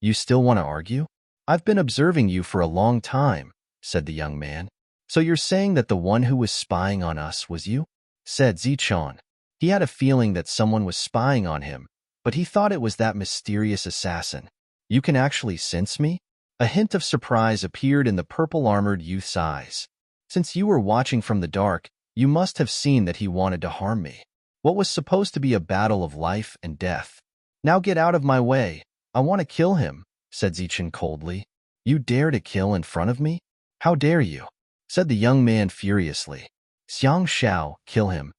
You still want to argue? I've been observing you for a long time," said the young man. "So you're saying that the one who was spying on us was you?" said Zichen. He had a feeling that someone was spying on him, but he thought it was that mysterious assassin. "You can actually sense me?" A hint of surprise appeared in the purple-armored youth's eyes. "Since you were watching from the dark, you must have seen that he wanted to harm me. What was supposed to be a battle of life and death. Now get out of my way. I want to kill him," said Zichen coldly. "You dare to kill in front of me? How dare you?" said the young man furiously. "Xiang Shao, kill him."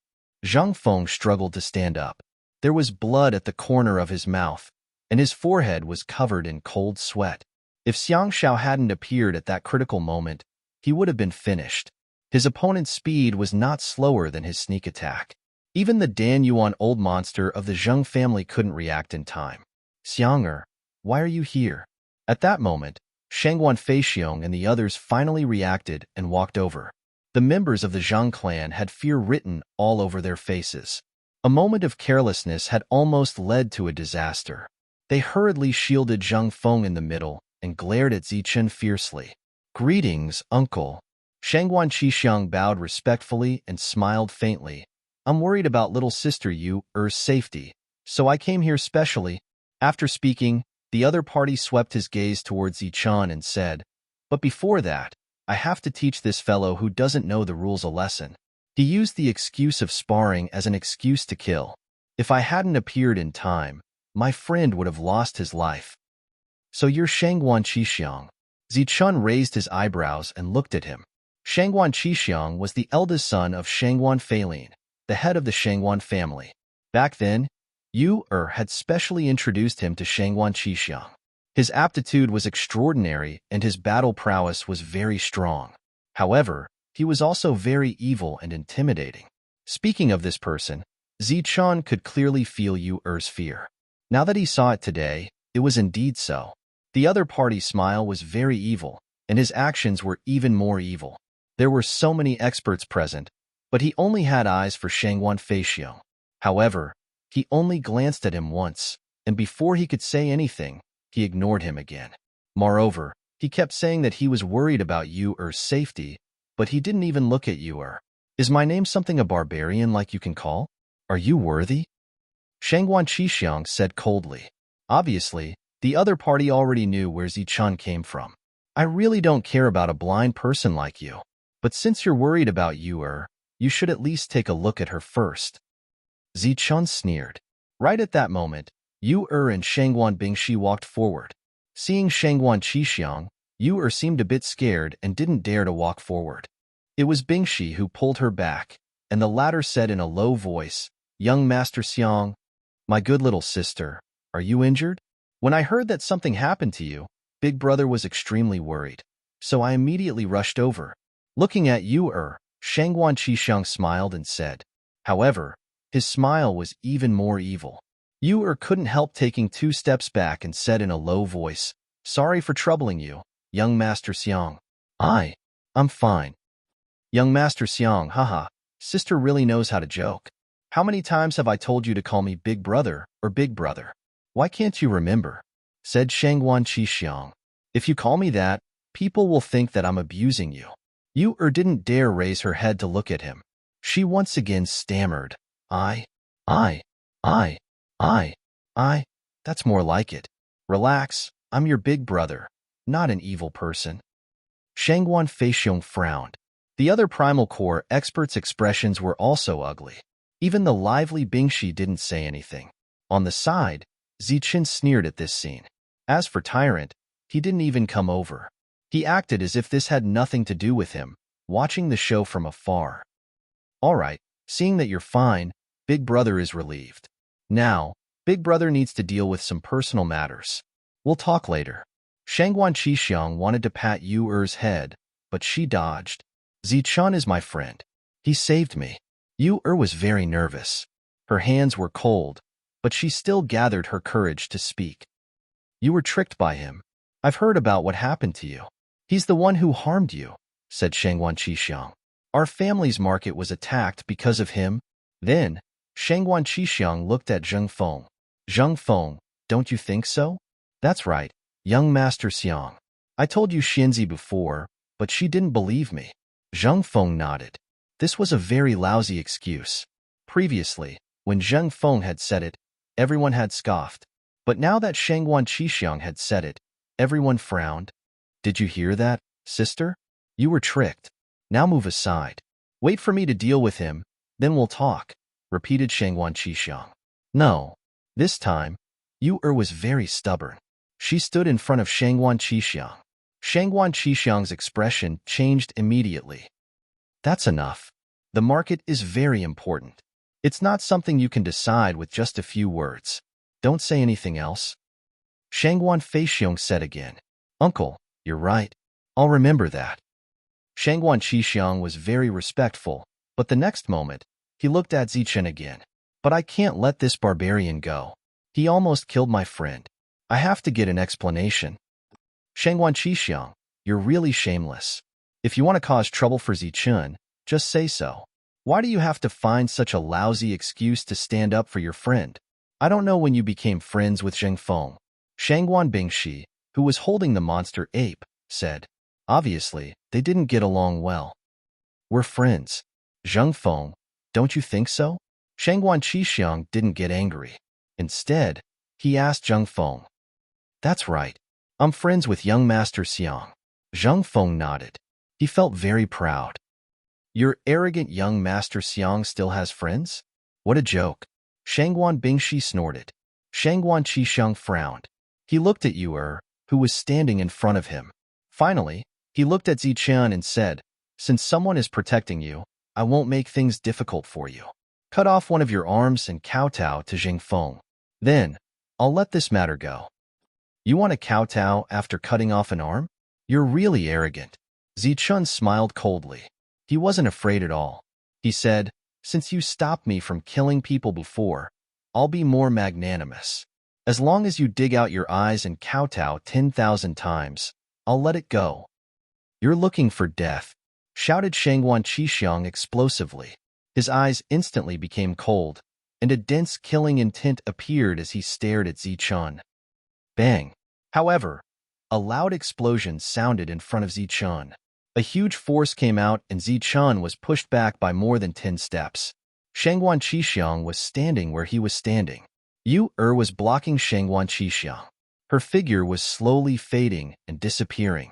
Zhang Feng struggled to stand up. There was blood at the corner of his mouth, and his forehead was covered in cold sweat. If Xiang Shao hadn't appeared at that critical moment, he would have been finished. His opponent's speed was not slower than his sneak attack. Even the Dan Yuan old monster of the Zheng family couldn't react in time. "Xiang why are you here?" At that moment, Shangguan Feixiong and the others finally reacted and walked over. The members of the Zhang clan had fear written all over their faces. A moment of carelessness had almost led to a disaster. They hurriedly shielded Zheng Feng in the middle and glared at Zichen fiercely. "Greetings, uncle." Shangguan Qixiang bowed respectfully and smiled faintly. "I'm worried about little sister Yu Er's safety, so I came here specially." After speaking, the other party swept his gaze towards Zichen and said, "But before that, I have to teach this fellow who doesn't know the rules a lesson." He used the excuse of sparring as an excuse to kill. "If I hadn't appeared in time, my friend would have lost his life." "So you're Shangguan Qixiang?" Zichen raised his eyebrows and looked at him. Shangguan Qixiang was the eldest son of Shangguan Feilin, the head of the Shangguan family. Back then, Yu had specially introduced him to Shangguan Qixiang. His aptitude was extraordinary and his battle prowess was very strong. However, he was also very evil and intimidating. Speaking of this person, Zichen could clearly feel Yu Er's fear. Now that he saw it today, it was indeed so. The other party's smile was very evil, and his actions were even more evil. There were so many experts present, but he only had eyes for Shangguan Feixiong. However, he only glanced at him once, and before he could say anything, he ignored him again. Moreover, he kept saying that he was worried about Yu Er's safety, but he didn't even look at Yu Er. "Is my name something a barbarian like you can call? Are you worthy?" Shangguan Qixiang said coldly. Obviously, the other party already knew where Zichen came from. "I really don't care about a blind person like you. But since you're worried about Yu Er, you should at least take a look at her first." Zichen sneered. Right at that moment, Yu and Shangguan Bingxi walked forward. Seeing Shangguan Qixiang, Yu seemed a bit scared and didn't dare to walk forward. It was Bingxi who pulled her back, and the latter said in a low voice, "Young Master Xiang, my good little sister, are you injured? When I heard that something happened to you, Big Brother was extremely worried, so I immediately rushed over." Looking at Yu Shangguan Qixiang smiled and said. However, his smile was even more evil. Yu couldn't help taking 2 steps back and said in a low voice, "Sorry for troubling you, young Master Xiang." I'm fine." "Young Master Xiang, haha, sister really knows how to joke. How many times have I told you to call me Big Brother or Big Brother? Why can't you remember?" said Shangguan Qixiang. "If you call me that, people will think that I'm abusing you." Yu didn't dare raise her head to look at him. She once again stammered, I, I. That's more like it. Relax, I'm your big brother, not an evil person." Shangguan Feixiong frowned. The other Primal Core experts' expressions were also ugly. Even the lively Bingshi didn't say anything. On the side, Zichen sneered at this scene. As for Tyrant, he didn't even come over. He acted as if this had nothing to do with him, watching the show from afar. All right, seeing that you're fine, Big Brother is relieved. Now, Big Brother needs to deal with some personal matters. We'll talk later. Shangguan Qixiang wanted to pat Yu Er's head, but she dodged. Zichun is my friend. He saved me. Yu Er was very nervous. Her hands were cold, but she still gathered her courage to speak. You were tricked by him. I've heard about what happened to you. He's the one who harmed you, said Shangguan Qixiang. Our family's market was attacked because of him. Then, Shangguan Qixiang looked at Zheng Feng. Zheng Feng, don't you think so? That's right, young Master Xiang. I told you Xianzi before, but she didn't believe me. Zheng Feng nodded. This was a very lousy excuse. Previously, when Zheng Feng had said it, everyone had scoffed. But now that Shangguan Qixiang had said it, everyone frowned. Did you hear that, sister? You were tricked. Now move aside. Wait for me to deal with him, then we'll talk, repeated Shangguan Qixiang. No. This time, Yu Er was very stubborn. She stood in front of Shangguan Qixiang. Shangguan Qixiang's expression changed immediately. That's enough. The market is very important. It's not something you can decide with just a few words. Don't say anything else. Shangguan Feixiong said again. Uncle, you're right. I'll remember that. Shangguan Qixiang was very respectful, but the next moment, he looked at Zichen again. But I can't let this barbarian go. He almost killed my friend. I have to get an explanation. Shangguan Qixiang, you're really shameless. If you want to cause trouble for Zichen, just say so. Why do you have to find such a lousy excuse to stand up for your friend? I don't know when you became friends with Zheng Feng. Shangguan Bingshi, who was holding the monster ape, said. Obviously, they didn't get along well. We're friends. Zheng Feng, don't you think so? Shangguan Qixiang didn't get angry. Instead, he asked Zheng Feng. That's right. I'm friends with young Master Xiang. Zheng Feng nodded. He felt very proud. Your arrogant young Master Xiang still has friends? What a joke. Shangguan Bingshi snorted. Shangguan Qixiang frowned. He looked at Yu Er, who was standing in front of him. Finally, he looked at Zichen and said, Since someone is protecting you, I won't make things difficult for you. Cut off one of your arms and kowtow to Zheng Feng. Then, I'll let this matter go. You want to kowtow after cutting off an arm? You're really arrogant. Zichen smiled coldly. He wasn't afraid at all. He said, Since you stopped me from killing people before, I'll be more magnanimous. As long as you dig out your eyes and kowtow 10,000 times, I'll let it go. You're looking for death, shouted Shangguan Qixiang explosively. His eyes instantly became cold, and a dense killing intent appeared as he stared at Zichen. Bang! However, a loud explosion sounded in front of Zichen. A huge force came out and Zichen was pushed back by more than 10 steps. Shangguan Qixiang was standing where he was standing. Yu Er was blocking Shangguan Qixiang. Her figure was slowly fading and disappearing.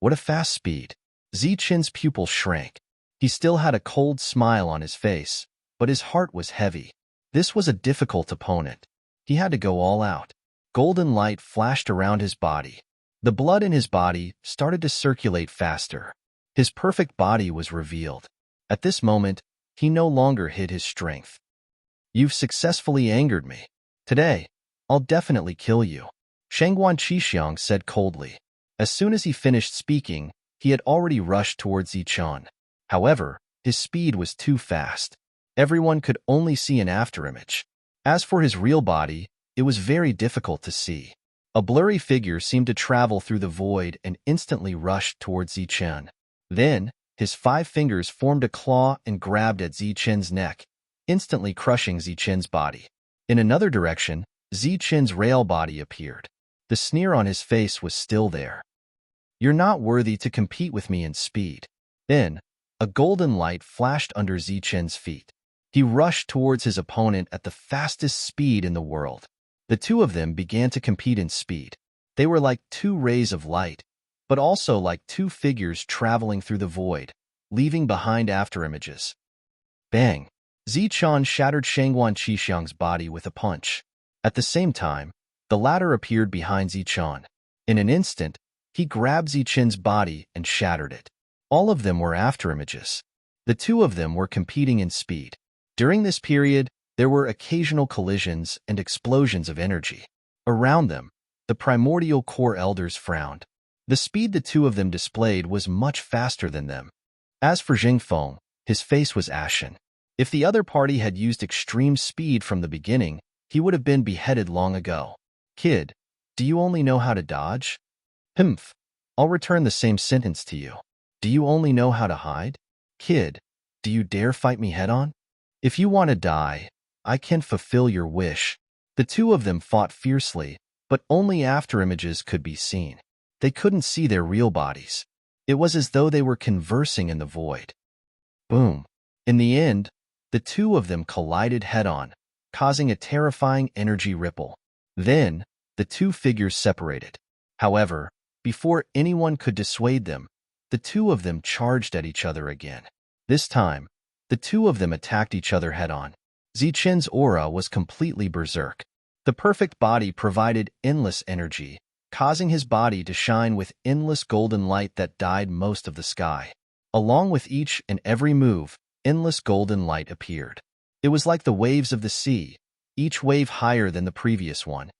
What a fast speed. Zichen's pupil shrank. He still had a cold smile on his face, but his heart was heavy. This was a difficult opponent. He had to go all out. Golden light flashed around his body. The blood in his body started to circulate faster. His perfect body was revealed. At this moment, he no longer hid his strength. You've successfully angered me. Today, I'll definitely kill you, Shangguan Qixiang said coldly. As soon as he finished speaking, he had already rushed towards Zichen. However, his speed was too fast. Everyone could only see an afterimage. As for his real body, it was very difficult to see. A blurry figure seemed to travel through the void and instantly rushed towards Zichen. Then, his 5 fingers formed a claw and grabbed at Zichen's neck, instantly crushing Zichen's body. In another direction, Zichen's rail body appeared. The sneer on his face was still there. You're not worthy to compete with me in speed. Then, a golden light flashed under Zichen's feet. He rushed towards his opponent at the fastest speed in the world. The two of them began to compete in speed. They were like 2 rays of light, but also like 2 figures traveling through the void. leaving behind afterimages. Bang! Zichun shattered Shangguan Qixing's body with a punch. At the same time, the latter appeared behind Zichun. In an instant, he grabbed Zichun's body and shattered it. All of them were afterimages. The two of them were competing in speed. During this period, there were occasional collisions and explosions of energy. Around them, the primordial core elders frowned. The speed the two of them displayed was much faster than them. As for Jingfeng, his face was ashen. If the other party had used extreme speed from the beginning, he would have been beheaded long ago. Kid, do you only know how to dodge? Humph. I'll return the same sentence to you. Do you only know how to hide? Kid, do you dare fight me head-on? If you want to die, I can fulfill your wish. The two of them fought fiercely, but only afterimages could be seen. They couldn't see their real bodies. It was as though they were conversing in the void. Boom. In the end, the two of them collided head-on, causing a terrifying energy ripple. Then, the two figures separated. However, before anyone could dissuade them, the two of them charged at each other again. This time, the two of them attacked each other head-on. Zichun's aura was completely berserk. The perfect body provided endless energy, causing his body to shine with endless golden light that dyed most of the sky. Along with each and every move, endless golden light appeared. It was like the waves of the sea, each wave higher than the previous one.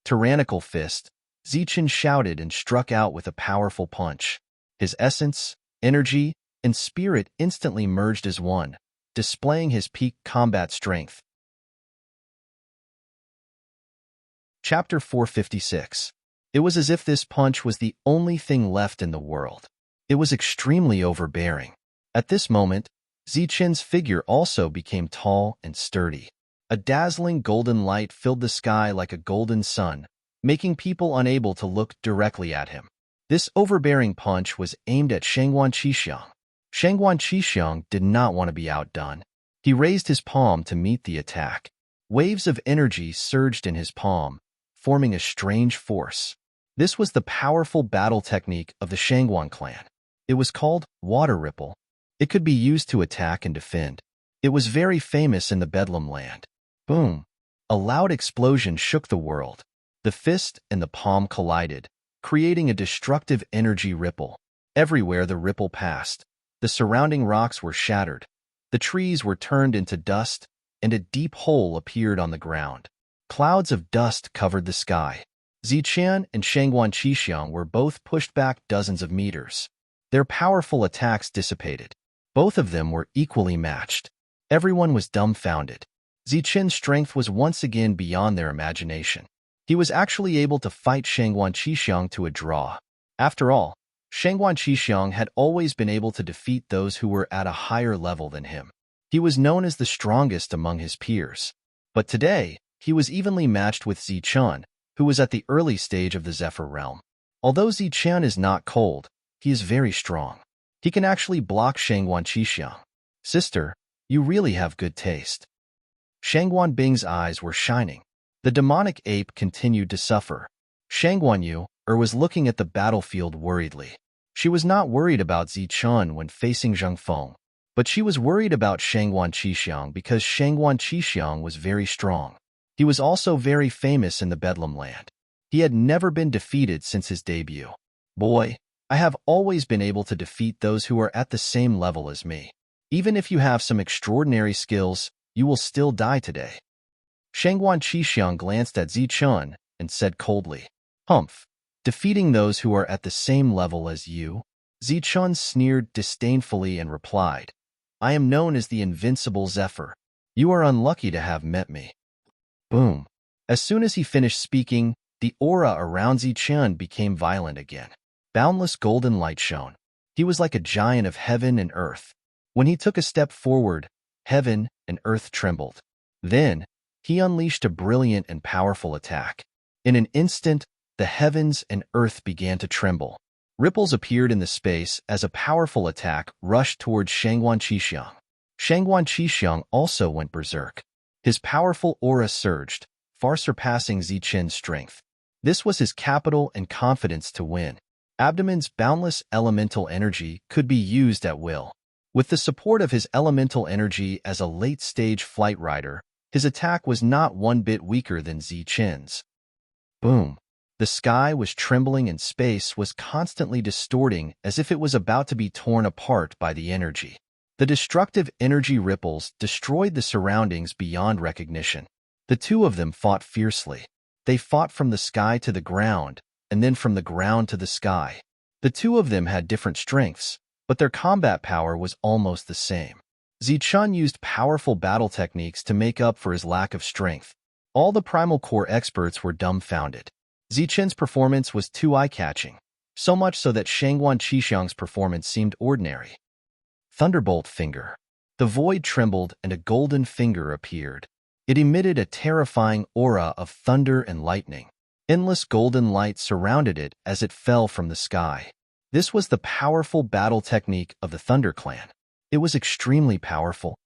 Tyrannical fist, Zichun shouted and struck out with a powerful punch. His essence, energy, and spirit instantly merged as one, displaying his peak combat strength. Chapter 456. It was as if this punch was the only thing left in the world. It was extremely overbearing. At this moment, Zichun's figure also became tall and sturdy. A dazzling golden light filled the sky like a golden sun, making people unable to look directly at him. This overbearing punch was aimed at Shangguan Qixing. Shangguan Qixing did not want to be outdone. He raised his palm to meet the attack. Waves of energy surged in his palm, forming a strange force. This was the powerful battle technique of the Shangguan clan. It was called water ripple. It could be used to attack and defend. It was very famous in the Bedlam land. Boom! A loud explosion shook the world. The fist and the palm collided, creating a destructive energy ripple. Everywhere the ripple passed, the surrounding rocks were shattered. The trees were turned into dust, and a deep hole appeared on the ground. Clouds of dust covered the sky. Zichun and Shangguan Qixing were both pushed back dozens of meters. Their powerful attacks dissipated. Both of them were equally matched. Everyone was dumbfounded. Zichun's strength was once again beyond their imagination. He was actually able to fight Shangguan Qixing to a draw. After all, Shangguan Qixing had always been able to defeat those who were at a higher level than him. He was known as the strongest among his peers. But today, he was evenly matched with Zichun, who was at the early stage of the Zephyr realm. Although Zichun is not cold, he is very strong. He can actually block Shangguan Qixing. Sister, you really have good taste. Shangguan Bing's eyes were shining. The demonic ape continued to suffer. Shangguan Yu was looking at the battlefield worriedly. She was not worried about Zichun when facing Zheng Feng, but she was worried about Shangguan Qixing because Shangguan Qixing was very strong. He was also very famous in the Bedlam land. He had never been defeated since his debut. Boy, I have always been able to defeat those who are at the same level as me. Even if you have some extraordinary skills, you will still die today. Shangguan Qixing glanced at Zichun and said coldly, Humph, defeating those who are at the same level as you? Zichun sneered disdainfully and replied, I am known as the invincible Zephyr. You are unlucky to have met me. Boom. As soon as he finished speaking, the aura around Zichun became violent again. Boundless golden light shone. He was like a giant of heaven and earth. When he took a step forward, heaven and earth trembled. Then, he unleashed a brilliant and powerful attack. In an instant, the heavens and earth began to tremble. Ripples appeared in the space as a powerful attack rushed towards Shangguan Qixing. Shangguan Qixing also went berserk. His powerful aura surged, far surpassing Zichun's strength. This was his capital and confidence to win. Abdomen's boundless elemental energy could be used at will. With the support of his elemental energy as a late-stage flight rider, his attack was not one bit weaker than Zichen's. Boom! The sky was trembling and space was constantly distorting as if it was about to be torn apart by the energy. The destructive energy ripples destroyed the surroundings beyond recognition. The two of them fought fiercely. They fought from the sky to the ground, and then from the ground to the sky. The two of them had different strengths, but their combat power was almost the same. Zichun used powerful battle techniques to make up for his lack of strength. All the Primal Core experts were dumbfounded. Zichen's performance was too eye-catching, so much so that Shangguan Qixiang's performance seemed ordinary. Thunderbolt Finger. The void trembled and a golden finger appeared. It emitted a terrifying aura of thunder and lightning. Endless golden light surrounded it as it fell from the sky. This was the powerful battle technique of the Thunder Clan. It was extremely powerful.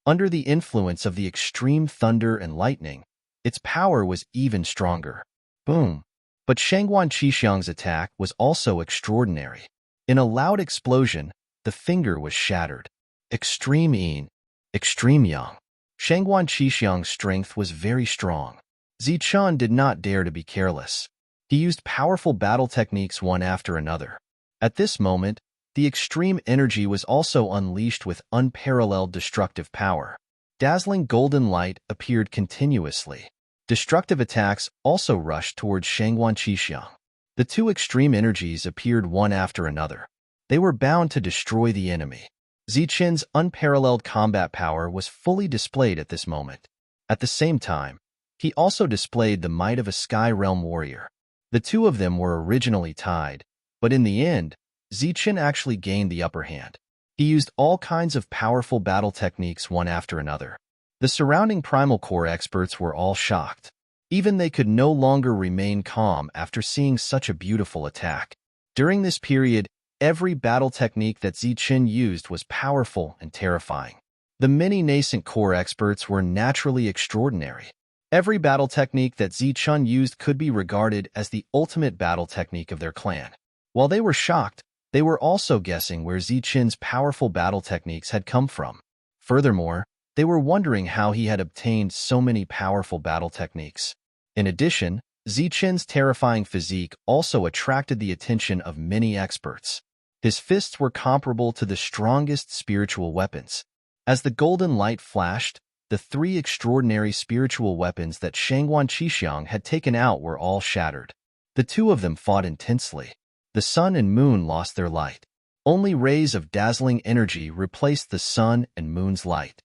Under the influence of the extreme thunder and lightning, its power was even stronger. Boom! But Shangguan Qixiang's attack was also extraordinary. In a loud explosion, the finger was shattered. Extreme Yin, Extreme Yang. Shangguan Qixiang's strength was very strong. Zichun did not dare to be careless. He used powerful battle techniques one after another. At this moment, the extreme energy was also unleashed with unparalleled destructive power. Dazzling golden light appeared continuously. Destructive attacks also rushed towards Shangguan Qixiang. The two extreme energies appeared one after another. They were bound to destroy the enemy. Zichen's unparalleled combat power was fully displayed at this moment. At the same time, he also displayed the might of a Sky Realm warrior. The two of them were originally tied, but in the end, Zichen actually gained the upper hand. He used all kinds of powerful battle techniques one after another. The surrounding Primal Core experts were all shocked. Even they could no longer remain calm after seeing such a beautiful attack. During this period, every battle technique that Zichen used was powerful and terrifying. The many nascent core experts were naturally extraordinary. Every battle technique that Zichen used could be regarded as the ultimate battle technique of their clan. While they were shocked, they were also guessing where Zichen's powerful battle techniques had come from. Furthermore, they were wondering how he had obtained so many powerful battle techniques. In addition, Zichen's terrifying physique also attracted the attention of many experts. His fists were comparable to the strongest spiritual weapons. As the golden light flashed, the three extraordinary spiritual weapons that Shangguan Qixiang had taken out were all shattered. The two of them fought intensely. The sun and moon lost their light. Only rays of dazzling energy replaced the sun and moon's light.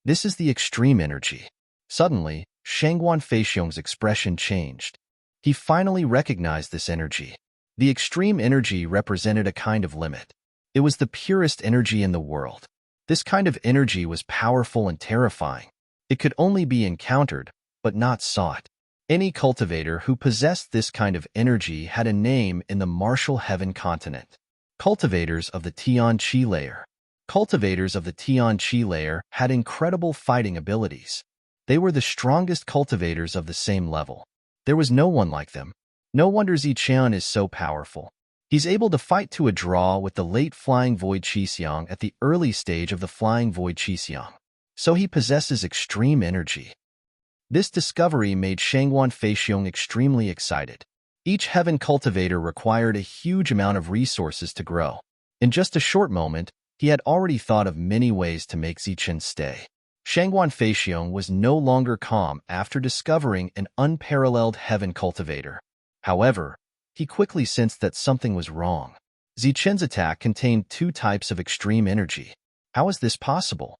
This is the extreme energy. Suddenly, Shangguan Feixiong's expression changed. He finally recognized this energy. The extreme energy represented a kind of limit. It was the purest energy in the world. This kind of energy was powerful and terrifying. It could only be encountered, but not sought. Any cultivator who possessed this kind of energy had a name in the martial heaven continent. Cultivators of the Tian Qi layer. Cultivators of the Tian Qi layer had incredible fighting abilities. They were the strongest cultivators of the same level. There was no one like them. No wonder Zichen is so powerful. He's able to fight to a draw with the late Flying Void Qixiang at the early stage of the Flying Void Qixiang. So he possesses extreme energy. This discovery made Shangguan Feixiong extremely excited. Each heaven cultivator required a huge amount of resources to grow. In just a short moment, he had already thought of many ways to make Zichen stay. Shangguan Feixiong was no longer calm after discovering an unparalleled heaven cultivator. However, he quickly sensed that something was wrong. Zichen's attack contained two types of extreme energy. How is this possible?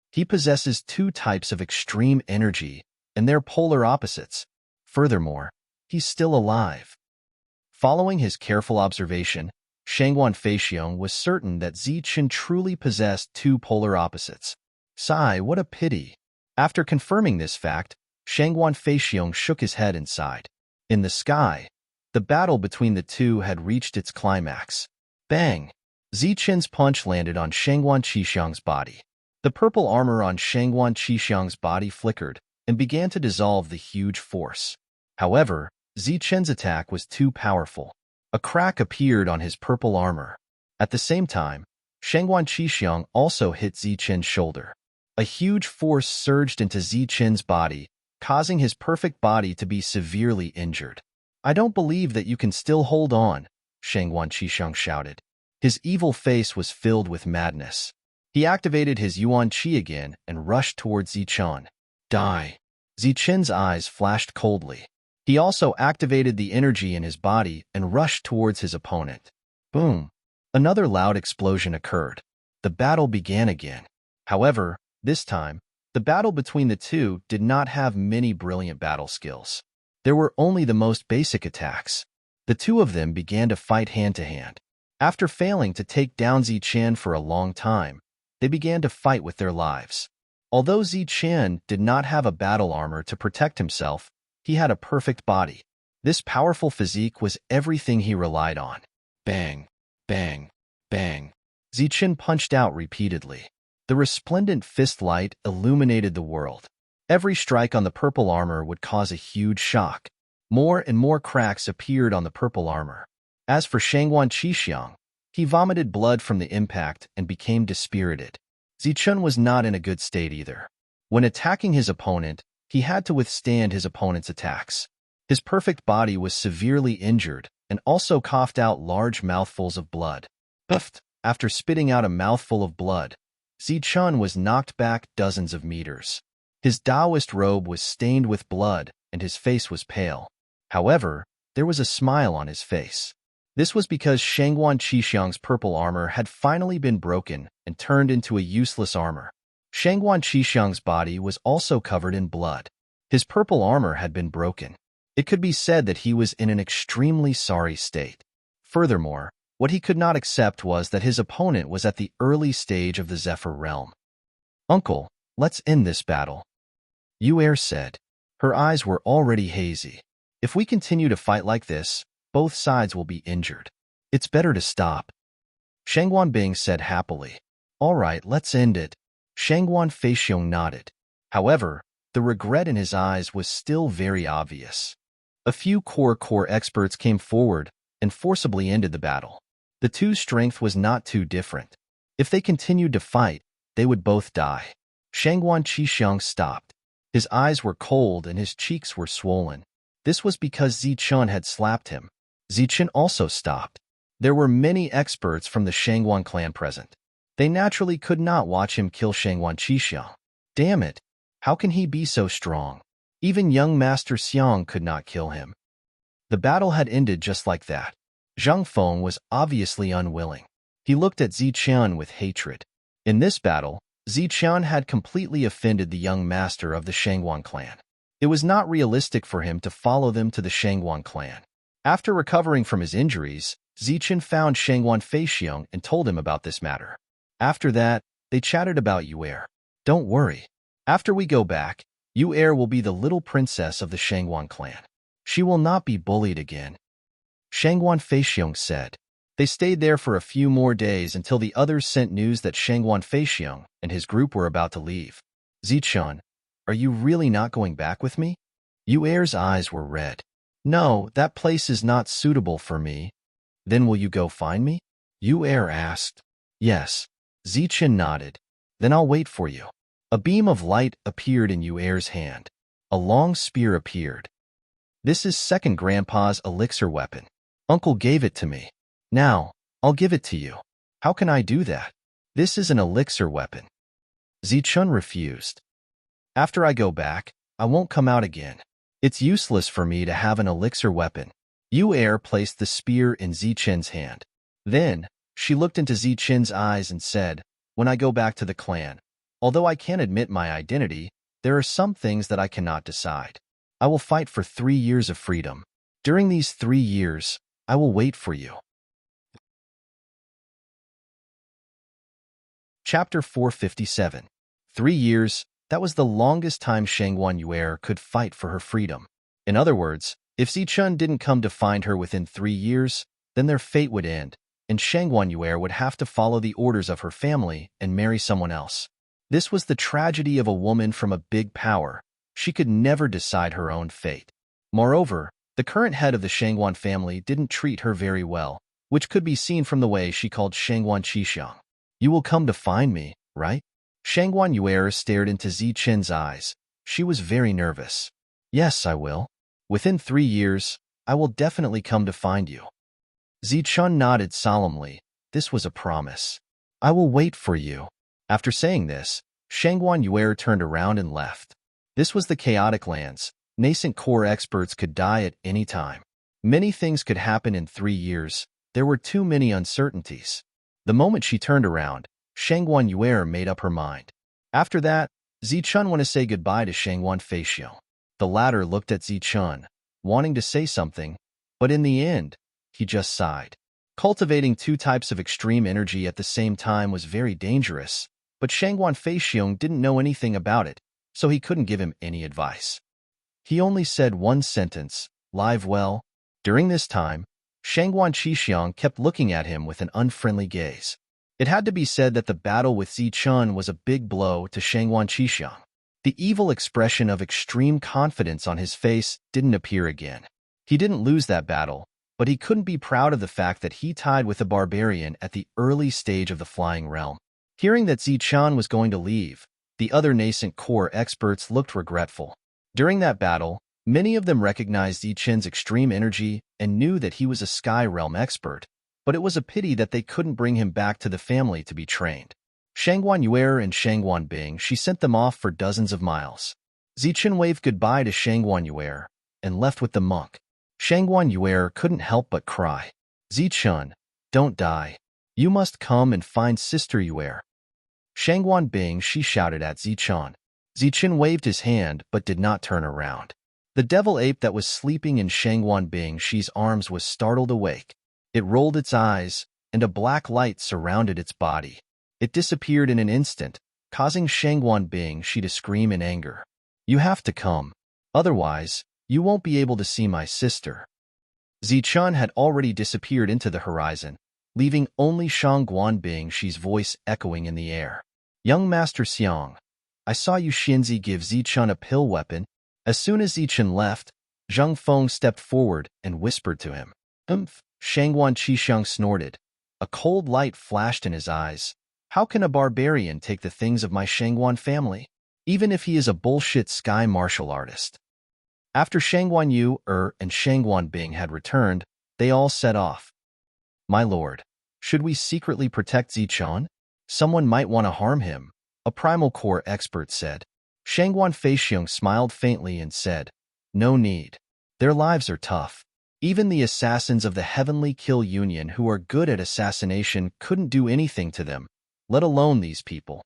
He possesses two types of extreme energy, and they're polar opposites. Furthermore, he's still alive. Following his careful observation, Shangguan Feixiong was certain that Zichen truly possessed two polar opposites. Sigh, what a pity. After confirming this fact, Shangguan Feixiong shook his head and sighed. In the sky, the battle between the two had reached its climax. Bang! Zichen's punch landed on Shangguan Qixiang's body. The purple armor on Shangguan Qixiang's body flickered and began to dissolve the huge force. However, Zichen's attack was too powerful. A crack appeared on his purple armor. At the same time, Shangguan Qixiang also hit Zichen's shoulder. A huge force surged into Zichen's body, causing his perfect body to be severely injured. "I don't believe that you can still hold on," Shangguan Qixiang shouted. His evil face was filled with madness. He activated his Yuan Qi again and rushed towards Zichen. "Die!" Zichen's eyes flashed coldly. He also activated the energy in his body and rushed towards his opponent. Boom! Another loud explosion occurred. The battle began again. However, this time, the battle between the two did not have many brilliant battle skills. There were only the most basic attacks. The two of them began to fight hand-to-hand. After failing to take down Zichen for a long time, they began to fight with their lives. Although Zichen did not have a battle armor to protect himself, he had a perfect body. This powerful physique was everything he relied on. Bang, bang, bang. Zichen punched out repeatedly. The resplendent fist light illuminated the world. Every strike on the purple armor would cause a huge shock. More and more cracks appeared on the purple armor. As for Shangguan Qixiang, he vomited blood from the impact and became dispirited. Zichen was not in a good state either. When attacking his opponent, he had to withstand his opponent's attacks. His perfect body was severely injured and also coughed out large mouthfuls of blood. Puffed. After spitting out a mouthful of blood, Zichen was knocked back dozens of meters. His Taoist robe was stained with blood and his face was pale. However, there was a smile on his face. This was because Shangguan Qixiang's purple armor had finally been broken and turned into a useless armor. Shangguan Qixiang's body was also covered in blood. His purple armor had been broken. It could be said that he was in an extremely sorry state. Furthermore, what he could not accept was that his opponent was at the early stage of the Zephyr realm. "Uncle, let's end this battle," Yu said. Her eyes were already hazy. "If we continue to fight like this, both sides will be injured. It's better to stop." Shangguan Bing said happily. "All right, let's end it." Shangguan Feixiong nodded. However, the regret in his eyes was still very obvious. A few core experts came forward and forcibly ended the battle. The two's strength was not too different. If they continued to fight, they would both die. Shangguan Qixiang stopped. His eyes were cold and his cheeks were swollen. This was because Zichen had slapped him. Zichen also stopped. There were many experts from the Shangguan clan present. They naturally could not watch him kill Shangguan Qixiang. Damn it! How can he be so strong? Even young Master Xiang could not kill him. The battle had ended just like that. Zhang Feng was obviously unwilling. He looked at Zichen with hatred. In this battle, Zichen had completely offended the young master of the Shangguan clan. It was not realistic for him to follow them to the Shangguan clan. After recovering from his injuries, Zichen found Shangguan Feixiong and told him about this matter. After that, they chatted about Yu'er. "Don't worry. After we go back, Yu'er will be the little princess of the Shangguan clan. She will not be bullied again," Shangguan Feixiong said. They stayed there for a few more days until the others sent news that Shangguan Feixiong and his group were about to leave. "Zichen, are you really not going back with me?" Yu'er's eyes were red. "No, that place is not suitable for me." "Then will you go find me?" Yu'er asked. "Yes." Zichen nodded. "Then I'll wait for you." A beam of light appeared in Yu'er's hand. A long spear appeared. "This is second grandpa's elixir weapon. Uncle gave it to me. Now, I'll give it to you." "How can I do that?" "This is an elixir weapon." Zichen refused. "After I go back, I won't come out again. It's useless for me to have an elixir weapon." Yu'er placed the spear in Zichen's hand. Then, she looked into Zichen's eyes and said, "When I go back to the clan, although I can admit my identity, there are some things that I cannot decide. I will fight for 3 years of freedom. During these 3 years, I will wait for you." Chapter 457. 3 years, that was the longest time Shangguan Yu'er could fight for her freedom. In other words, if Zichen didn't come to find her within 3 years, then their fate would end, and Shangguan Yu'er would have to follow the orders of her family and marry someone else. This was the tragedy of a woman from a big power. She could never decide her own fate. Moreover, the current head of the Shangguan family didn't treat her very well, which could be seen from the way she called Shangguan Qixiang. You will come to find me, right? Shangguan Yuer stared into Zichen's eyes. She was very nervous. Yes, I will. Within 3 years, I will definitely come to find you. Zichen nodded solemnly. This was a promise. I will wait for you. After saying this, Shangguan Yuer turned around and left. This was the chaotic lands. Nascent core experts could die at any time. Many things could happen in 3 years. There were too many uncertainties. The moment she turned around, Shangguan Yuer made up her mind. After that, Zichun went to say goodbye to Shangguan Feixiong. The latter looked at Zichun, wanting to say something, but in the end, he just sighed. Cultivating 2 types of extreme energy at the same time was very dangerous, but Shangguan Feixiong didn't know anything about it, so he couldn't give him any advice. He only said one sentence, "Live well." During this time, Shangguan Qixiang kept looking at him with an unfriendly gaze. It had to be said that the battle with Zichun was a big blow to Shangguan Qixiang. The evil expression of extreme confidence on his face didn't appear again. He didn't lose that battle, but he couldn't be proud of the fact that he tied with a barbarian at the early stage of the flying realm. Hearing that Zichun was going to leave, the other nascent core experts looked regretful. During that battle, many of them recognized Zichen's extreme energy and knew that he was a Sky Realm expert, but it was a pity that they couldn't bring him back to the family to be trained. Shangguan Yuer and Shangguan Bing, she sent them off for dozens of miles. Zichen waved goodbye to Shangguan Yuer and left with the monk. Shangguan Yuer couldn't help but cry. Zichen, don't die. You must come and find Sister Yuer. Shangguan Bing, she shouted at Zichen. Zichen waved his hand but did not turn around. The devil ape that was sleeping in Shangguan Bing, she's arms was startled awake. It rolled its eyes, and a black light surrounded its body. It disappeared in an instant, causing Shangguan Bing she to scream in anger. You have to come. Otherwise, you won't be able to see my sister. Zichen had already disappeared into the horizon, leaving only Shangguan Bing she's voice echoing in the air. Young Master Xiang, I saw you Xinzi give Zichen a pill weapon. As soon as Zichen left, Zhang Feng stepped forward and whispered to him. Shangguan Qixiang snorted. A cold light flashed in his eyes. How can a barbarian take the things of my Shangguan family, even if he is a bullshit sky martial artist? After Shangguan Yuer and Shangguan Bing had returned, they all set off. My lord, should we secretly protect Zichen? Someone might want to harm him, a primal core expert said. Shangguan Feixiong smiled faintly and said, no need. Their lives are tough. Even the assassins of the Heavenly Kill Union who are good at assassination couldn't do anything to them, let alone these people.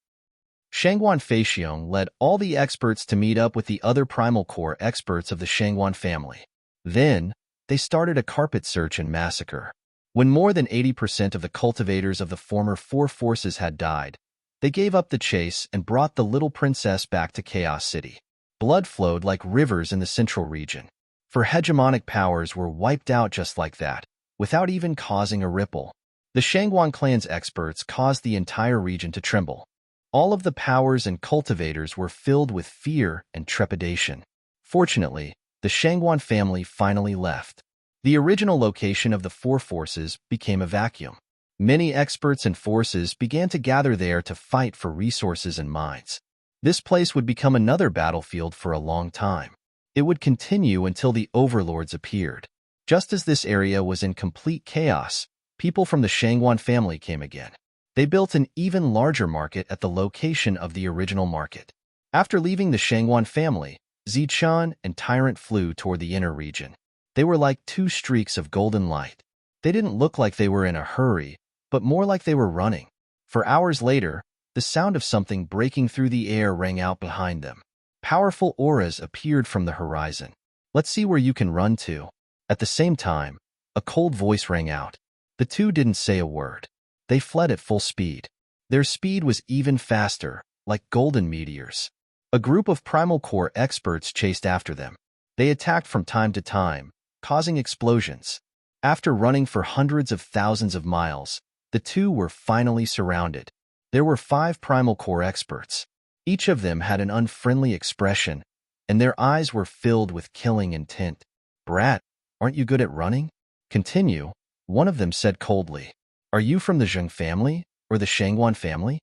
Shangguan Feixiong led all the experts to meet up with the other primal core experts of the Shangguan family. Then, they started a carpet search and massacre. When more than 80% of the cultivators of the former 4 forces had died, they gave up the chase and brought the little princess back to Chaos City. Blood flowed like rivers in the central region. For hegemonic powers were wiped out just like that, without even causing a ripple. The Shangguan clan's experts caused the entire region to tremble. All of the powers and cultivators were filled with fear and trepidation. Fortunately, the Shangguan family finally left. The original location of the 4 forces became a vacuum. Many experts and forces began to gather there to fight for resources and mines. This place would become another battlefield for a long time. It would continue until the overlords appeared. Just as this area was in complete chaos, people from the Shangguan family came again. They built an even larger market at the location of the original market. After leaving the Shangguan family, Zichen and Tyrant flew toward the inner region. They were like 2 streaks of golden light. They didn't look like they were in a hurry, but more like they were running. For hours later, the sound of something breaking through the air rang out behind them. Powerful auras appeared from the horizon. Let's see where you can run to. At the same time, a cold voice rang out. The 2 didn't say a word. They fled at full speed. Their speed was even faster, like golden meteors. A group of primal core experts chased after them. They attacked from time to time, causing explosions. After running for hundreds of thousands of miles, the 2 were finally surrounded. There were 5 primal core experts. Each of them had an unfriendly expression, and their eyes were filled with killing intent. Brat, aren't you good at running? Continue, one of them said coldly. Are you from the Zheng family, or the Shangwan family?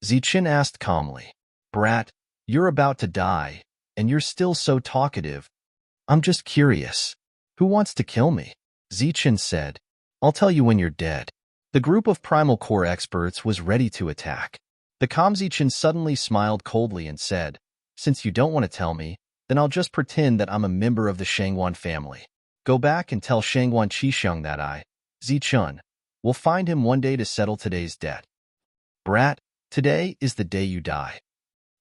Zichen asked calmly. Brat, you're about to die, and you're still so talkative. I'm just curious. Who wants to kill me? Zichen said. I'll tell you when you're dead. The group of primal core experts was ready to attack. The calm Zichen suddenly smiled coldly and said, Since you don't want to tell me, then I'll just pretend that I'm a member of the Shangwan family. Go back and tell Shangwan Qisheng that Zichun, will find him one day to settle today's debt. Brat, today is the day you die.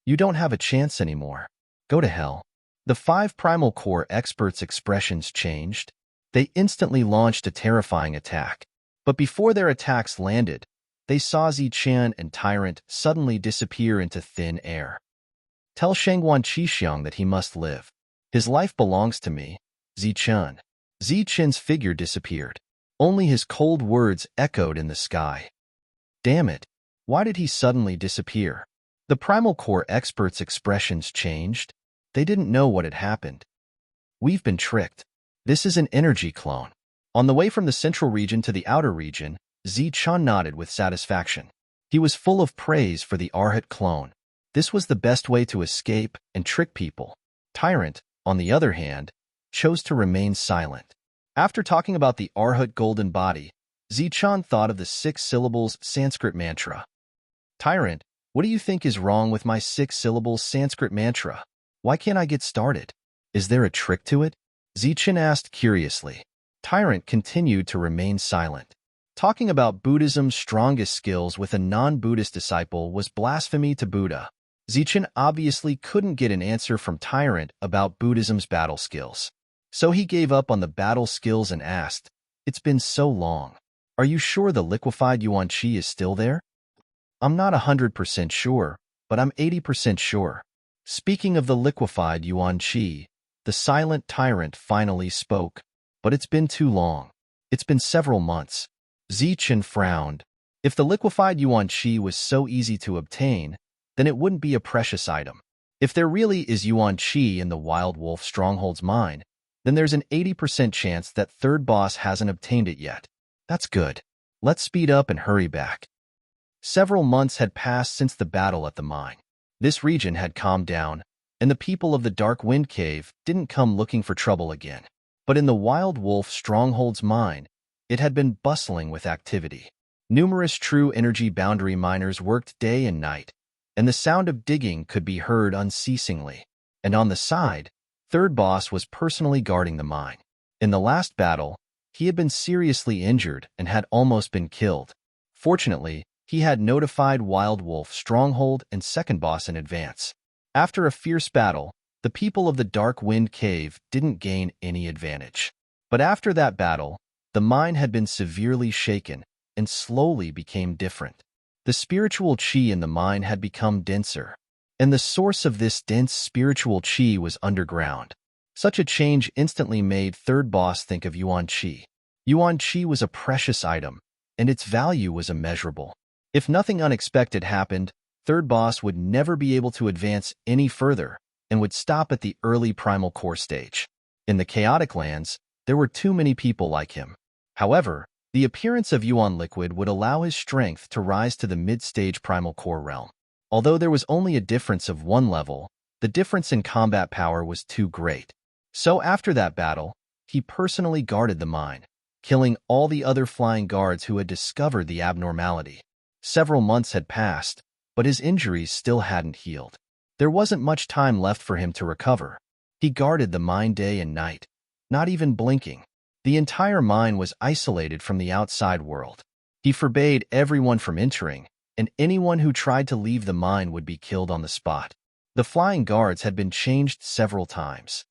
You don't have a chance anymore. Go to hell. The 5 primal core experts' expressions changed. They instantly launched a terrifying attack. But before their attacks landed, they saw Zichen and Tyrant suddenly disappear into thin air. Tell Shangwan Qisheng that he must live. His life belongs to me, Zichen. Zichen's figure disappeared. Only his cold words echoed in the sky. Damn it. Why did he suddenly disappear? The primal core experts' expressions changed. They didn't know what had happened. We've been tricked. This is an energy clone. On the way from the central region to the outer region, Zichen nodded with satisfaction. He was full of praise for the Arhat clone. This was the best way to escape and trick people. Tyrant, on the other hand, chose to remain silent. After talking about the Arhat golden body, Zichen thought of the 6 syllables Sanskrit mantra. Tyrant, what do you think is wrong with my 6 syllables Sanskrit mantra? Why can't I get started? Is there a trick to it? Zichen asked curiously. Tyrant continued to remain silent. Talking about Buddhism's strongest skills with a non-Buddhist disciple was blasphemy to Buddha. Zichen obviously couldn't get an answer from Tyrant about Buddhism's battle skills. So he gave up on the battle skills and asked, It's been so long. Are you sure the liquefied Yuan Qi is still there? I'm not 100% sure, but I'm 80% sure. Speaking of the liquefied Yuan Qi, the silent Tyrant finally spoke. But it's been too long. It's been several months. Zichen frowned. If the liquefied Yuan Qi was so easy to obtain, then it wouldn't be a precious item. If there really is Yuan Qi in the Wild Wolf Stronghold's mine, then there's an 80% chance that third boss hasn't obtained it yet. That's good. Let's speed up and hurry back. Several months had passed since the battle at the mine. This region had calmed down, and the people of the Dark Wind Cave didn't come looking for trouble again. But in the Wild Wolf Stronghold's mine, it had been bustling with activity. Numerous true energy boundary miners worked day and night, and the sound of digging could be heard unceasingly. And on the side, Third Boss was personally guarding the mine. In the last battle, he had been seriously injured and had almost been killed. Fortunately, he had notified Wild Wolf Stronghold and Second Boss in advance. After a fierce battle, the people of the Dark Wind Cave didn't gain any advantage. But after that battle, the mine had been severely shaken and slowly became different. The spiritual qi in the mine had become denser, and the source of this dense spiritual qi was underground. Such a change instantly made Third Boss think of Yuan Qi. Yuan Qi was a precious item, and its value was immeasurable. If nothing unexpected happened, Third Boss would never be able to advance any further and would stop at the early primal core stage. In the chaotic lands, there were too many people like him. However, the appearance of Yuan Liquid would allow his strength to rise to the mid-stage primal core realm. Although there was only a difference of 1 level, the difference in combat power was too great. So after that battle, he personally guarded the mine, killing all the other flying guards who had discovered the abnormality. Several months had passed, but his injuries still hadn't healed. There wasn't much time left for him to recover. He guarded the mine day and night, not even blinking. The entire mine was isolated from the outside world. He forbade everyone from entering, and anyone who tried to leave the mine would be killed on the spot. The flying guards had been changed several times.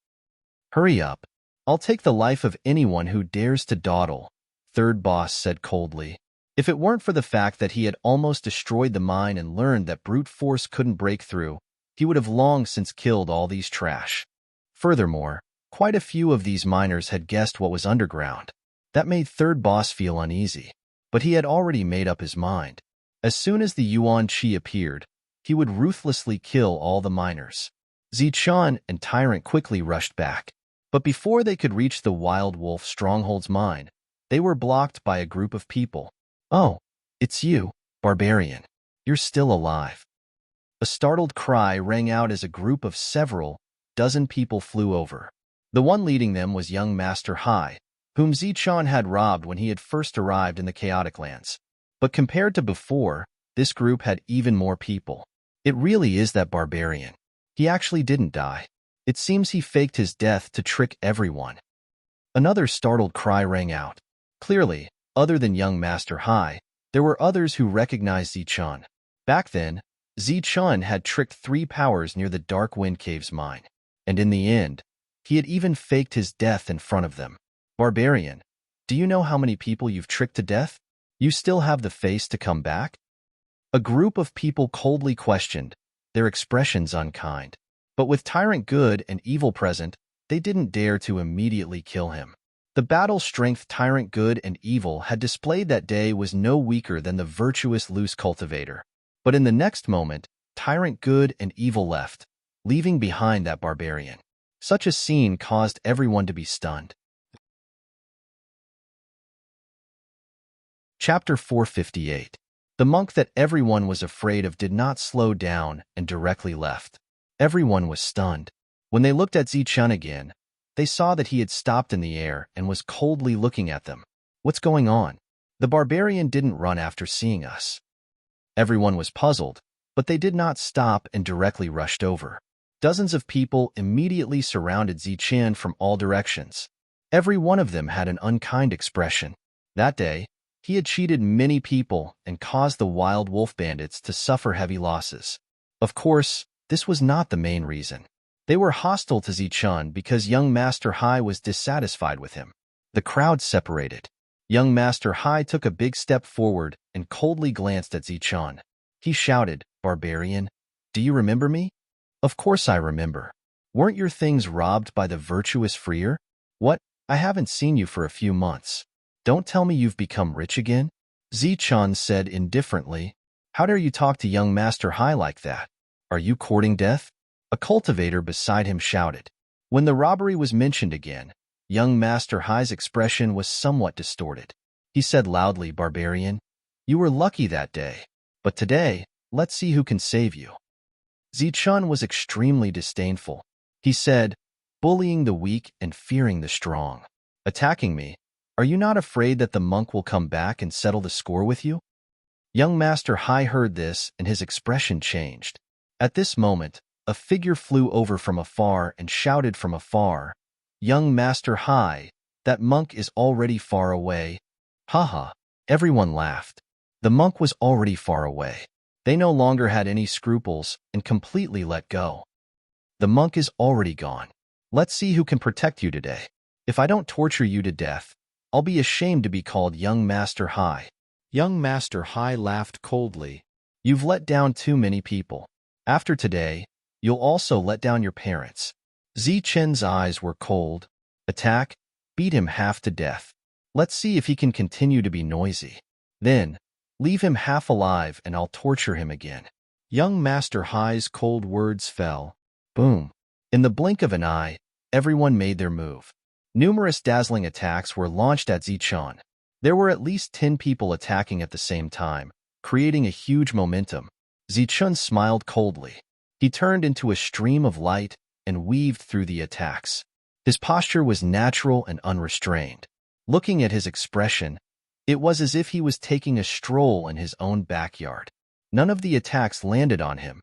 Hurry up. I'll take the life of anyone who dares to dawdle, Third Boss said coldly. If it weren't for the fact that he had almost destroyed the mine and learned that brute force couldn't break through, he would have long since killed all these trash. Furthermore, quite a few of these miners had guessed what was underground. That made Third Boss feel uneasy, but he had already made up his mind. As soon as the Yuan Qi appeared, he would ruthlessly kill all the miners. Zichen and Tyrant quickly rushed back, but before they could reach the Wild Wolf Stronghold's mine, they were blocked by a group of people. Oh, it's you, Barbarian, you're still alive. A startled cry rang out as a group of several dozen people flew over. The one leading them was young Master Hai, whom Zichun had robbed when he had first arrived in the Chaotic Lands. But compared to before, this group had even more people. It really is that barbarian. He actually didn't die. It seems he faked his death to trick everyone. Another startled cry rang out. Clearly, other than young Master Hai, there were others who recognized Zichun. Back then, Zichun had tricked 3 powers near the Dark Wind Cave's mine, and in the end, he had even faked his death in front of them. Barbarian, do you know how many people you've tricked to death? You still have the face to come back? A group of people coldly questioned, their expressions unkind. But with Tyrant Good and Evil present, they didn't dare to immediately kill him. The battle strength Tyrant Good and Evil had displayed that day was no weaker than the virtuous Loose Cultivator. But in the next moment, Tyrant Good and Evil left, leaving behind that barbarian. Such a scene caused everyone to be stunned. Chapter 458. The monk that everyone was afraid of did not slow down and directly left. Everyone was stunned. When they looked at Zichun again, they saw that he had stopped in the air and was coldly looking at them. What's going on? The barbarian didn't run after seeing us. Everyone was puzzled, but they did not stop and directly rushed over. Dozens of people immediately surrounded Zichun from all directions. Every one of them had an unkind expression. That day, he had cheated many people and caused the wild wolf bandits to suffer heavy losses. Of course, this was not the main reason. They were hostile to Zichun because young Master Hai was dissatisfied with him. The crowd separated. Young Master Hai took a big step forward and coldly glanced at Zichun. He shouted, "Barbarian, do you remember me?" "Of course I remember. Weren't your things robbed by the virtuous Freer?" "What? I haven't seen you for a few months. Don't tell me you've become rich again?" Zichun said indifferently. "How dare you talk to young Master Hai like that? Are you courting death?" A cultivator beside him shouted. When the robbery was mentioned again, young Master Hai's expression was somewhat distorted. He said loudly, "Barbarian, you were lucky that day, but today, let's see who can save you." Zichun was extremely disdainful. He said, "Bullying the weak and fearing the strong. Attacking me, are you not afraid that the monk will come back and settle the score with you?" Young Master Hai heard this and his expression changed. At this moment, a figure flew over from afar and shouted from afar, "Young Master Hai, that monk is already far away." Haha, everyone laughed. The monk was already far away. They no longer had any scruples and completely let go. "The monk is already gone. Let's see who can protect you today. If I don't torture you to death, I'll be ashamed to be called Young Master Hai." Young Master Hai laughed coldly. "You've let down too many people. After today, you'll also let down your parents." Zichun's eyes were cold. "Attack, beat him half to death. Let's see if he can continue to be noisy. Then, leave him half alive and I'll torture him again." Young Master Hai's cold words fell. Boom. In the blink of an eye, everyone made their move. Numerous dazzling attacks were launched at Zichun. There were at least 10 people attacking at the same time, creating a huge momentum. Zichun smiled coldly. He turned into a stream of light and weaved through the attacks. His posture was natural and unrestrained. Looking at his expression, it was as if he was taking a stroll in his own backyard. None of the attacks landed on him.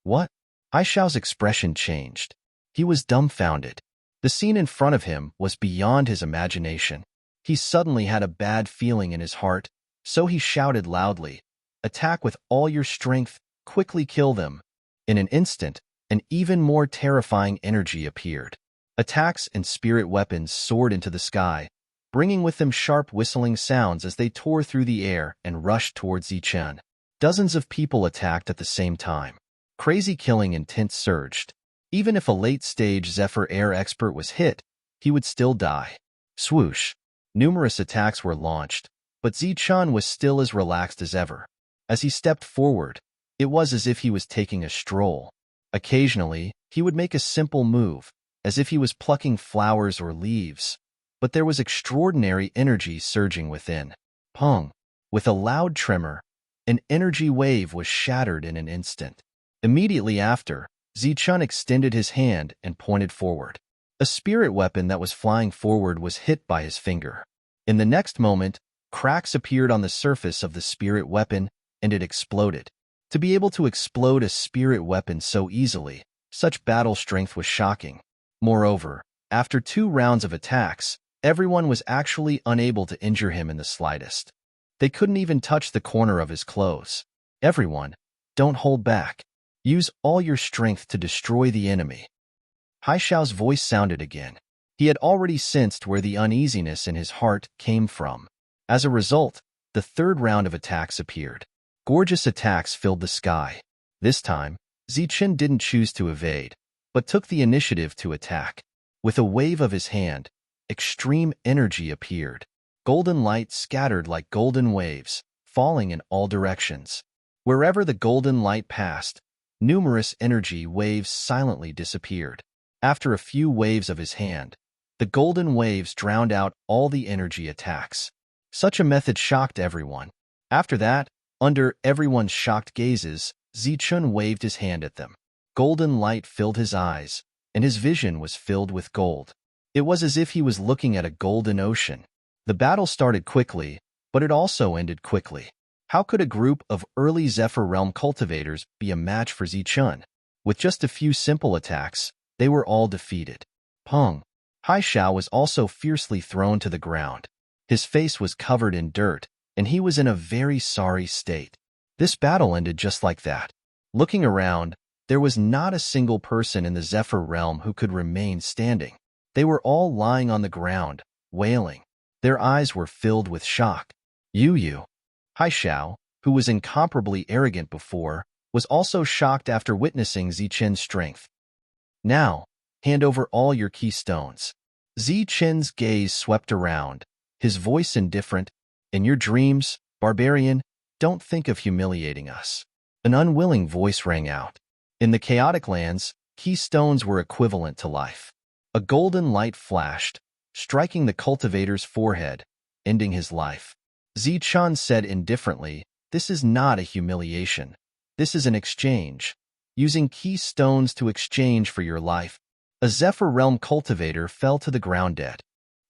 What? Aishao's expression changed. He was dumbfounded. The scene in front of him was beyond his imagination. He suddenly had a bad feeling in his heart, so he shouted loudly, "Attack with all your strength, quickly kill them." In an instant, an even more terrifying energy appeared. Attacks and spirit weapons soared into the sky, bringing with them sharp whistling sounds as they tore through the air and rushed towards Zichun. Dozens of people attacked at the same time. Crazy killing intent surged. Even if a late-stage Zephyr Air expert was hit, he would still die. Swoosh. Numerous attacks were launched, but Zichun was still as relaxed as ever. As he stepped forward, it was as if he was taking a stroll. Occasionally, he would make a simple move, as if he was plucking flowers or leaves, but there was extraordinary energy surging within. Pong! With a loud tremor, An energy wave was shattered in an instant. Immediately after, Zichun extended his hand and pointed forward. A spirit weapon that was flying forward was hit by his finger. In the next moment, cracks appeared on the surface of the spirit weapon, and it exploded. To be able to explode a spirit weapon so easily, such battle strength was shocking. Moreover, after 2 rounds of attacks, everyone was actually unable to injure him in the slightest. They couldn't even touch the corner of his clothes. Everyone, don't hold back. Use all your strength to destroy the enemy. Hai Xiao's voice sounded again. He had already sensed where the uneasiness in his heart came from. As a result, the 3rd round of attacks appeared. Gorgeous attacks filled the sky. This time, Zichun didn't choose to evade, but took the initiative to attack. With a wave of his hand, extreme energy appeared. Golden light scattered like golden waves, falling in all directions. Wherever the golden light passed, numerous energy waves silently disappeared. After a few waves of his hand, the golden waves drowned out all the energy attacks. Such a method shocked everyone. After that, under everyone's shocked gazes, Zichun waved his hand at them. Golden light filled his eyes, and his vision was filled with gold. It was as if he was looking at a golden ocean. The battle started quickly, but it also ended quickly. How could a group of early Zephyr Realm cultivators be a match for Zichun? With just a few simple attacks, they were all defeated. Peng. Hai Xiao was also fiercely thrown to the ground. His face was covered in dirt, and he was in a very sorry state. This battle ended just like that. Looking around, there was not a single person in the Zephyr Realm who could remain standing. They were all lying on the ground, wailing. Their eyes were filled with shock. Yu. Hai Xiao, who was incomparably arrogant before, was also shocked after witnessing Zichun's strength. Now, hand over all your keystones. Zichun's gaze swept around, his voice indifferent. In your dreams, barbarian, don't think of humiliating us. An unwilling voice rang out. In the chaotic lands, keystones were equivalent to life. A golden light flashed, striking the cultivator's forehead, ending his life. Zichun said indifferently, "This is not a humiliation. This is an exchange. Using keystones to exchange for your life." A Zephyr Realm cultivator fell to the ground dead.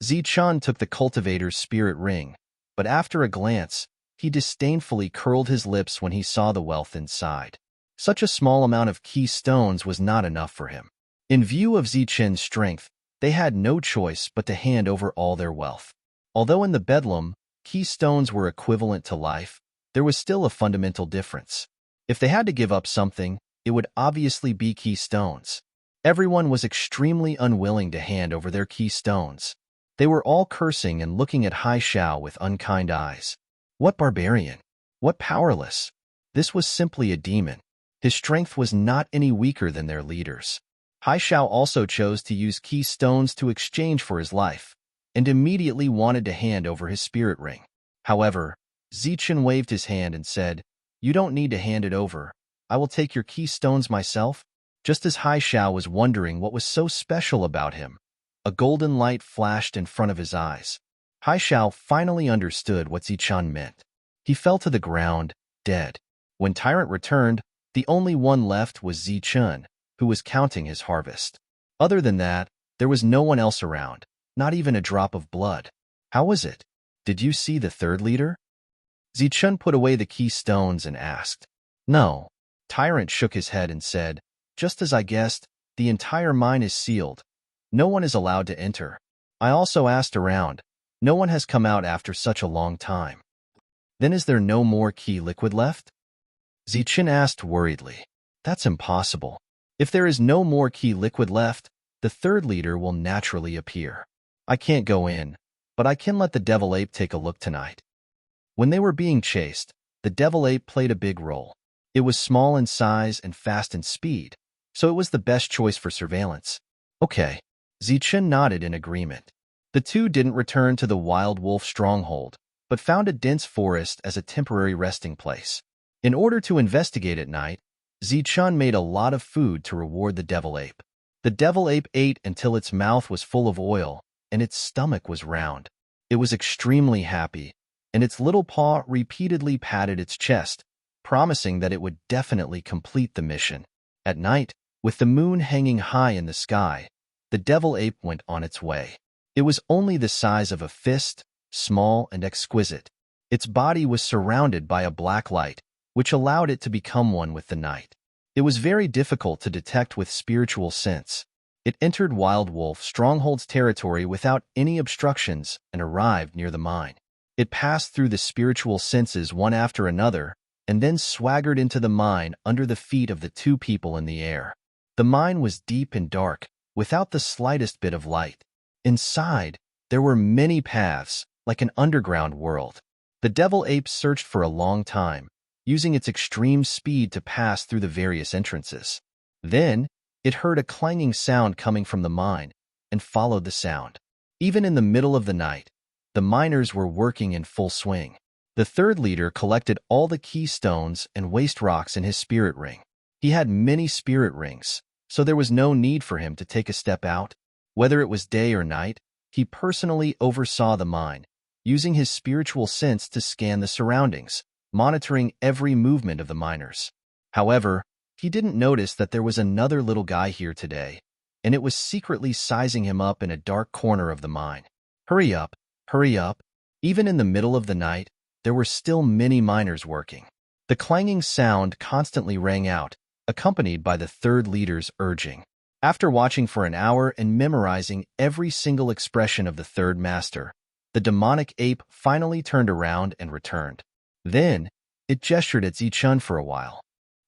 Zichun took the cultivator's spirit ring, but after a glance, he disdainfully curled his lips when he saw the wealth inside. Such a small amount of keystones was not enough for him. In view of Zichun's strength, they had no choice but to hand over all their wealth. Although in the Bedlam, keystones were equivalent to life, there was still a fundamental difference. If they had to give up something, it would obviously be keystones. Everyone was extremely unwilling to hand over their keystones. They were all cursing and looking at Hai Xiao with unkind eyes. What barbarian! What powerless! This was simply a demon. His strength was not any weaker than their leaders. Hai Xiao also chose to use keystones to exchange for his life, and immediately wanted to hand over his spirit ring. However, Zichun waved his hand and said, "You don't need to hand it over. I will take your keystones myself." Just as Hai Xiao was wondering what was so special about him, a golden light flashed in front of his eyes. Hai Xiao finally understood what Zichun meant. He fell to the ground, dead. When Tyrant returned, the only one left was Zichun, who was counting his harvest. Other than that, there was no one else around, not even a drop of blood. How was it? Did you see the 3rd leader? Zichun put away the keystones and asked. No. Tyrant shook his head and said, "Just as I guessed, the entire mine is sealed. No one is allowed to enter. I also asked around. No one has come out after such a long time." Then is there no more key liquid left? Zichun asked worriedly. That's impossible. If there is no more key liquid left, the 3rd leader will naturally appear. I can't go in, but I can let the devil ape take a look tonight. When they were being chased, the devil ape played a big role. It was small in size and fast in speed, so it was the best choice for surveillance. Okay. Zichun nodded in agreement. The two didn't return to the wild wolf stronghold, but found a dense forest as a temporary resting place. In order to investigate at night, Zichun made a lot of food to reward the devil ape. The devil ape ate until its mouth was full of oil and its stomach was round. It was extremely happy, and its little paw repeatedly patted its chest, promising that it would definitely complete the mission. At night, with the moon hanging high in the sky, the devil ape went on its way. It was only the size of a fist, small and exquisite. Its body was surrounded by a black light, which allowed it to become one with the night. It was very difficult to detect with spiritual sense. It entered Wild Wolf Stronghold's territory without any obstructions and arrived near the mine. It passed through the spiritual senses one after another, and then swaggered into the mine under the feet of the two people in the air. The mine was deep and dark, without the slightest bit of light. Inside, there were many paths, like an underground world. The devil ape searched for a long time, using its extreme speed to pass through the various entrances. Then, it heard a clanging sound coming from the mine, and followed the sound. Even in the middle of the night, the miners were working in full swing. The third leader collected all the keystones and waste rocks in his spirit ring. He had many spirit rings, so there was no need for him to take a step out. Whether it was day or night, he personally oversaw the mine, using his spiritual sense to scan the surroundings, monitoring every movement of the miners. However, he didn't notice that there was another little guy here today, and it was secretly sizing him up in a dark corner of the mine. Hurry up, hurry up. Even in the middle of the night, there were still many miners working. The clanging sound constantly rang out, accompanied by the third leader's urging. After watching for an hour and memorizing every single expression of the third master, the demonic ape finally turned around and returned. Then, it gestured at Zichun for a while.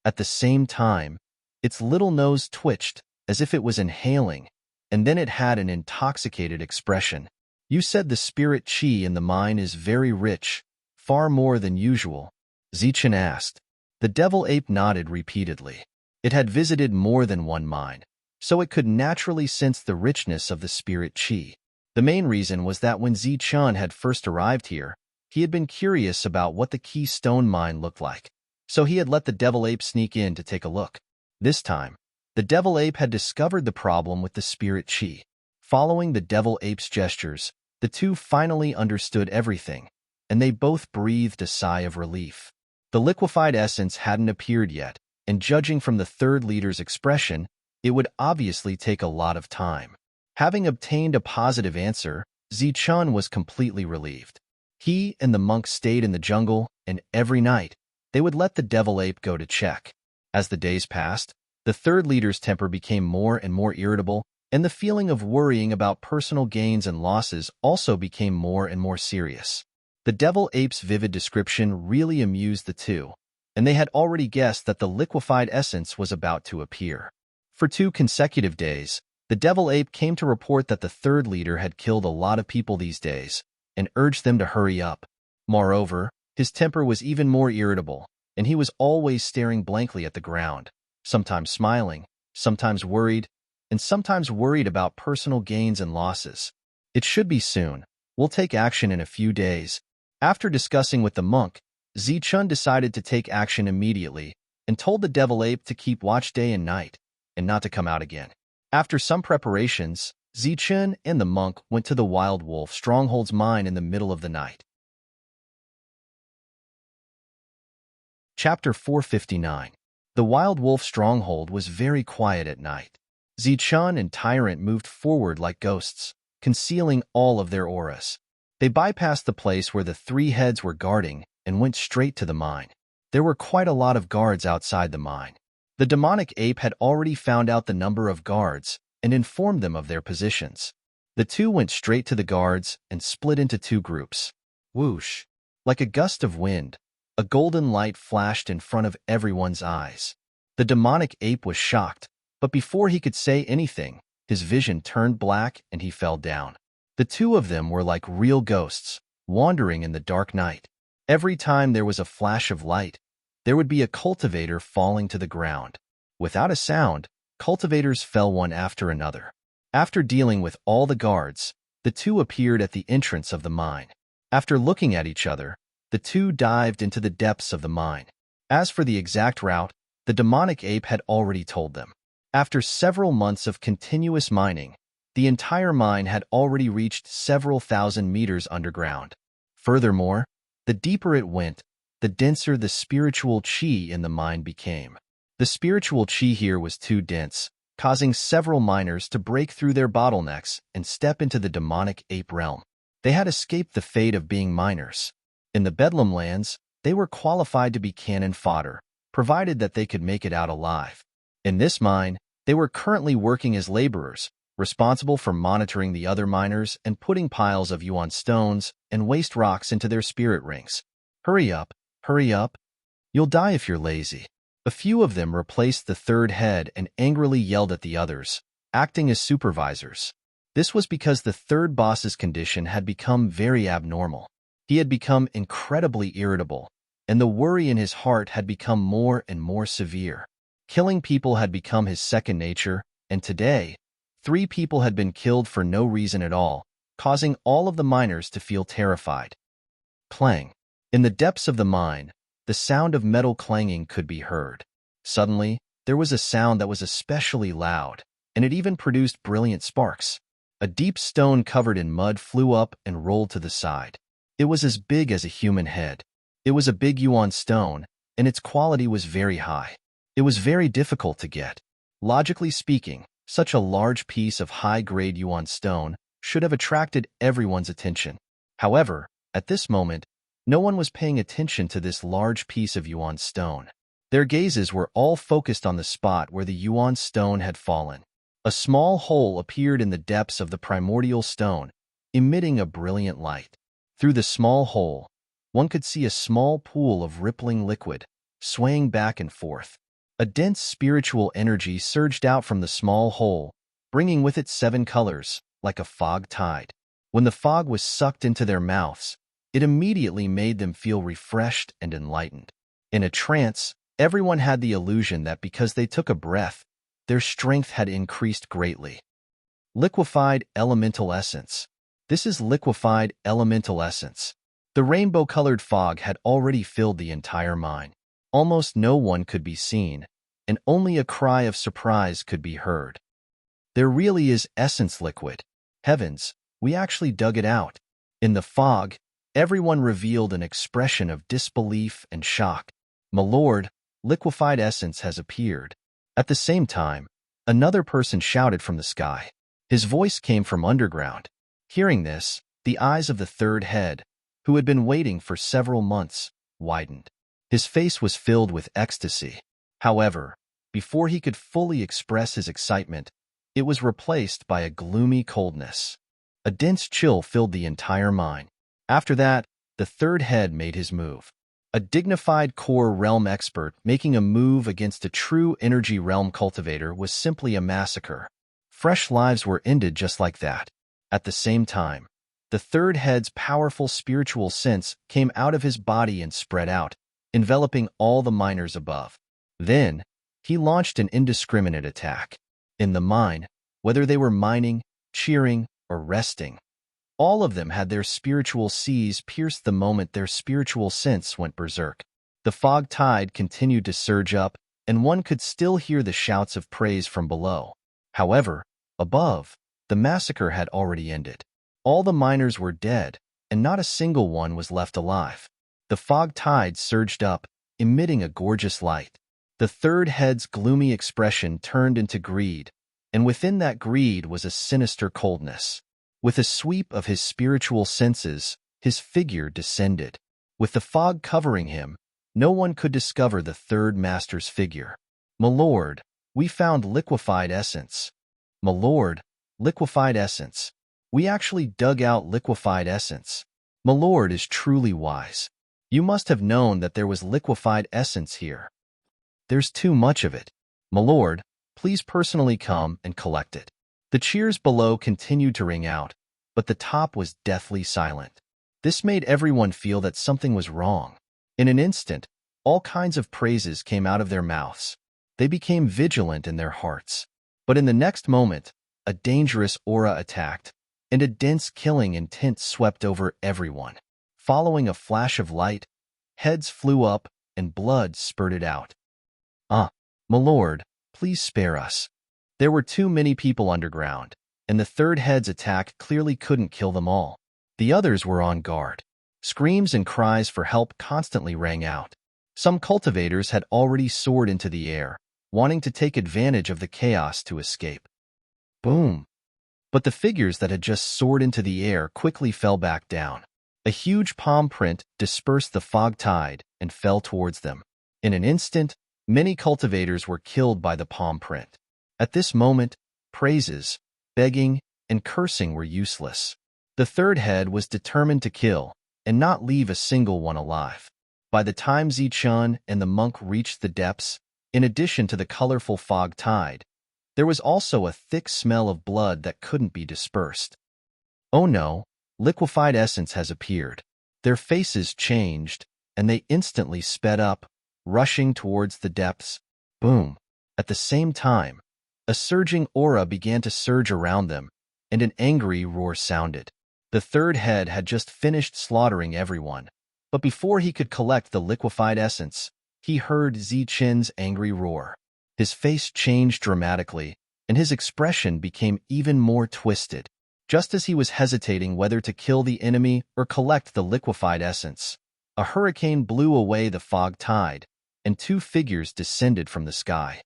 At the same time, its little nose twitched as if it was inhaling, and then it had an intoxicated expression. You said the spirit chi in the mine is very rich, far more than usual, Zichun asked. The devil ape nodded repeatedly. It had visited more than one mine, so it could naturally sense the richness of the spirit chi. The main reason was that when Zichun had first arrived here, he had been curious about what the keystone mine looked like, so he had let the devil ape sneak in to take a look. This time, the devil ape had discovered the problem with the spirit chi. Following the devil ape's gestures, the two finally understood everything, and they both breathed a sigh of relief. The liquefied essence hadn't appeared yet, and judging from the third leader's expression, it would obviously take a lot of time. Having obtained a positive answer, Zichun was completely relieved. He and the monk stayed in the jungle, and every night, they would let the devil ape go to check. As the days passed, the third leader's temper became more and more irritable, and the feeling of worrying about personal gains and losses also became more and more serious. The devil ape's vivid description really amused the two, and they had already guessed that the liquefied essence was about to appear. For 2 consecutive days, the devil ape came to report that the third leader had killed a lot of people these days, and urged them to hurry up. Moreover, his temper was even more irritable, and he was always staring blankly at the ground, sometimes smiling, sometimes worried, and sometimes worried about personal gains and losses. It should be soon. We'll take action in a few days. After discussing with the monk, Zichun decided to take action immediately and told the devil ape to keep watch day and night, and not to come out again. After some preparations, Zichun and the monk went to the Wild Wolf Stronghold's mine in the middle of the night. Chapter 459. The Wild Wolf Stronghold was very quiet at night. Zichun and Tyrant moved forward like ghosts, concealing all of their auras. They bypassed the place where the 3 heads were guarding and went straight to the mine. There were quite a lot of guards outside the mine. The demonic ape had already found out the number of guards and informed them of their positions. The two went straight to the guards and split into 2 groups. Whoosh! Like a gust of wind, a golden light flashed in front of everyone's eyes. The demonic ape was shocked, but before he could say anything, his vision turned black and he fell down. The 2 of them were like real ghosts, wandering in the dark night. Every time there was a flash of light, there would be a cultivator falling to the ground. Without a sound, cultivators fell one after another. After dealing with all the guards, the 2 appeared at the entrance of the mine. After looking at each other, the 2 dived into the depths of the mine. As for the exact route, the demonic ape had already told them. After several months of continuous mining, the entire mine had already reached several thousand meters underground. Furthermore, The deeper it went, the denser the spiritual chi in the mind became. The spiritual chi here was too dense, causing several miners to break through their bottlenecks and step into the demonic ape realm. They had escaped the fate of being miners. In the Bedlam lands, they were qualified to be cannon fodder, provided that they could make it out alive. In this mine, they were currently working as laborers, responsible for monitoring the other miners and putting piles of yuan stones and waste rocks into their spirit rings. Hurry up, hurry up. You'll die if you're lazy. A few of them replaced the third head and angrily yelled at the others, acting as supervisors. This was because the third boss's condition had become very abnormal. He had become incredibly irritable, and the worry in his heart had become more and more severe. Killing people had become his second nature, and today, 3 people had been killed for no reason at all, causing all of the miners to feel terrified. Clang. In the depths of the mine, the sound of metal clanging could be heard. Suddenly, there was a sound that was especially loud, and it even produced brilliant sparks. A deep stone covered in mud flew up and rolled to the side. It was as big as a human head. It was a big yuan stone, and its quality was very high. It was very difficult to get. Logically speaking, such a large piece of high-grade yuan stone should have attracted everyone's attention. However, at this moment, no one was paying attention to this large piece of yuan stone. Their gazes were all focused on the spot where the yuan stone had fallen. A small hole appeared in the depths of the primordial stone, emitting a brilliant light. Through the small hole, one could see a small pool of rippling liquid, swaying back and forth. A dense spiritual energy surged out from the small hole, bringing with it 7 colors, like a fog tide. When the fog was sucked into their mouths, it immediately made them feel refreshed and enlightened. In a trance, everyone had the illusion that because they took a breath, their strength had increased greatly. Liquefied elemental essence. This is liquefied elemental essence. The rainbow-colored fog had already filled the entire mine. Almost no one could be seen, and only a cry of surprise could be heard. There really is essence liquid. Heavens, we actually dug it out. In the fog, everyone revealed an expression of disbelief and shock. My lord, liquefied essence has appeared. At the same time, another person shouted from the sky. His voice came from underground. Hearing this, the eyes of the third head, who had been waiting for several months, widened. His face was filled with ecstasy. However, before he could fully express his excitement, it was replaced by a gloomy coldness. A dense chill filled the entire mine. After that, the third head made his move. A dignified core realm expert making a move against a true energy realm cultivator was simply a massacre. Fresh lives were ended just like that. At the same time, the third head's powerful spiritual sense came out of his body and spread out, enveloping all the miners above. Then, he launched an indiscriminate attack. In the mine, whether they were mining, cheering, or resting, all of them had their spiritual seas pierced the moment their spiritual sense went berserk. The fog tide continued to surge up, and one could still hear the shouts of praise from below. However, above, the massacre had already ended. All the miners were dead, and not a single one was left alive. The fog tide surged up, emitting a gorgeous light. The third head's gloomy expression turned into greed, and within that greed was a sinister coldness. With a sweep of his spiritual senses, his figure descended. With the fog covering him, no one could discover the third master's figure. My lord, we found liquefied essence. My lord, liquefied essence. We actually dug out liquefied essence. My lord is truly wise. You must have known that there was liquefied essence here. There's too much of it. My lord, please personally come and collect it. The cheers below continued to ring out, but the top was deathly silent. This made everyone feel that something was wrong. In an instant, all kinds of praises came out of their mouths. They became vigilant in their hearts. But in the next moment, a dangerous aura attacked, and a dense killing intent swept over everyone. Following a flash of light, heads flew up and blood spurted out. My lord, please spare us. There were too many people underground, and the third head's attack clearly couldn't kill them all. The others were on guard. Screams and cries for help constantly rang out. Some cultivators had already soared into the air, wanting to take advantage of the chaos to escape. Boom! But the figures that had just soared into the air quickly fell back down. A huge palm print dispersed the fog tide and fell towards them. In an instant, many cultivators were killed by the palm print. At this moment, praises, begging, and cursing were useless. The third head was determined to kill and not leave a single one alive. By the time Zichun and the monk reached the depths, in addition to the colorful fog tide, there was also a thick smell of blood that couldn't be dispersed. Oh no, liquefied essence has appeared. Their faces changed, and they instantly sped up, rushing towards the depths. Boom! At the same time, a surging aura began to surge around them, and an angry roar sounded. The third head had just finished slaughtering everyone, but before he could collect the liquefied essence, he heard Zichun's angry roar. His face changed dramatically, and his expression became even more twisted. Just as he was hesitating whether to kill the enemy or collect the liquefied essence, a hurricane blew away the fog tide, and two figures descended from the sky.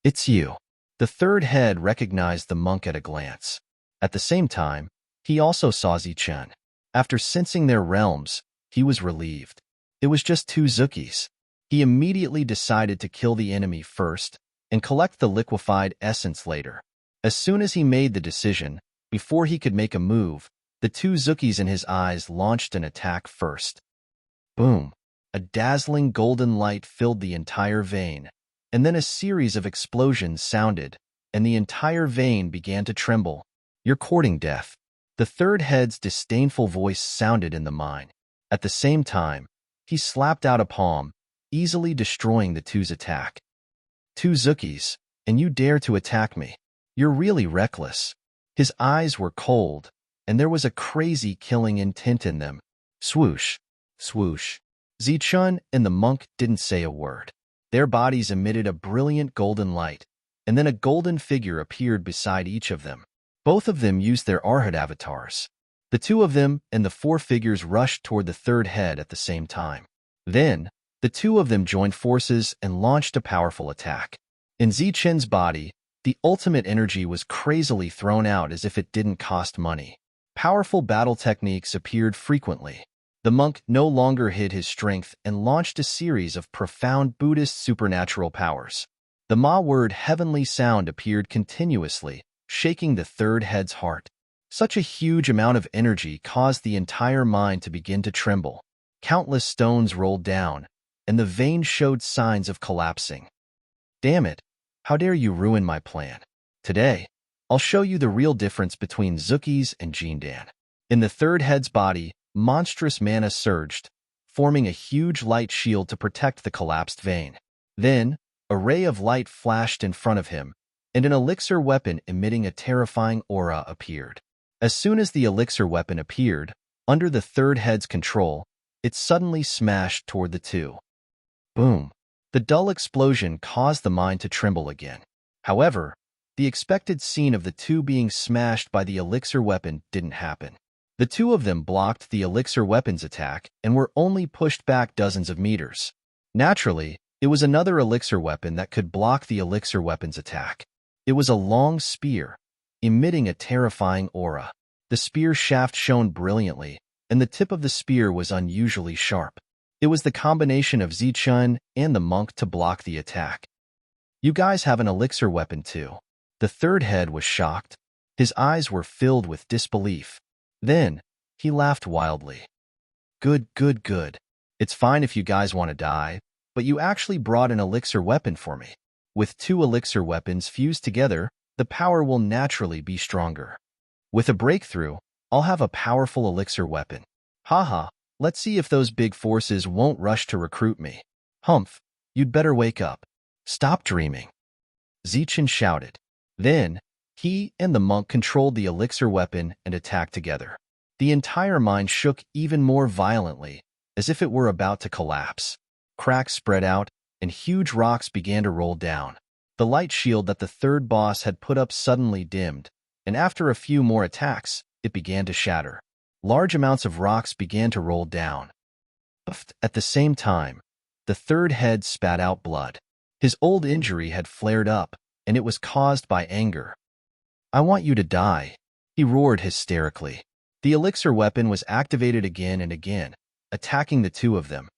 "It's you." The third head recognized the monk at a glance. At the same time, he also saw Zichun. After sensing their realms, he was relieved. It was just two Zukis. He immediately decided to kill the enemy first and collect the liquefied essence later. As soon as he made the decision, before he could make a move, the two Zukis in his eyes launched an attack first. Boom! A dazzling golden light filled the entire vein, and then a series of explosions sounded, and the entire vein began to tremble. "You're courting death." The third head's disdainful voice sounded in the mine. At the same time, he slapped out a palm, easily destroying the two's attack. "Two Zukis, and you dare to attack me? You're really reckless." His eyes were cold, and there was a crazy killing intent in them. Swoosh! Swoosh! Zichun and the monk didn't say a word. Their bodies emitted a brilliant golden light, and then a golden figure appeared beside each of them. Both of them used their Arhat avatars. The two of them and the four figures rushed toward the third head at the same time. Then, the two of them joined forces and launched a powerful attack. In Zichun's body, the ultimate energy was crazily thrown out as if it didn't cost money. Powerful battle techniques appeared frequently. The monk no longer hid his strength and launched a series of profound Buddhist supernatural powers. The Ma word heavenly sound appeared continuously, shaking the third head's heart. Such a huge amount of energy caused the entire mine to begin to tremble. Countless stones rolled down, and the vein showed signs of collapsing. "Damn it! How dare you ruin my plan? Today, I'll show you the real difference between Zukis and Jindan." In the third head's body, monstrous mana surged, forming a huge light shield to protect the collapsed vein. Then, a ray of light flashed in front of him, and an elixir weapon emitting a terrifying aura appeared. As soon as the elixir weapon appeared, under the third head's control, it suddenly smashed toward the two. Boom! The dull explosion caused the mine to tremble again. However, the expected scene of the two being smashed by the elixir weapon didn't happen. The two of them blocked the elixir weapon's attack and were only pushed back dozens of meters. Naturally, it was another elixir weapon that could block the elixir weapon's attack. It was a long spear, emitting a terrifying aura. The spear shaft shone brilliantly, and the tip of the spear was unusually sharp. It was the combination of Zichun and the monk to block the attack. "You guys have an elixir weapon too." The third head was shocked. His eyes were filled with disbelief. Then, he laughed wildly. Good. It's fine if you guys want to die, but you actually brought an elixir weapon for me. With two elixir weapons fused together, the power will naturally be stronger. With a breakthrough, I'll have a powerful elixir weapon. Haha, let's see if those big forces won't rush to recruit me. Humph, you'd better wake up. Stop dreaming. Zichun shouted. Then, he and the monk controlled the elixir weapon and attacked together. The entire mine shook even more violently, as if it were about to collapse. Cracks spread out, and huge rocks began to roll down. The light shield that the third boss had put up suddenly dimmed, and after a few more attacks, it began to shatter. Large amounts of rocks began to roll down. At the same time, the third head spat out blood. His old injury had flared up, and it was caused by anger. "I want you to die," he roared hysterically. The elixir weapon was activated again and again, attacking the two of them.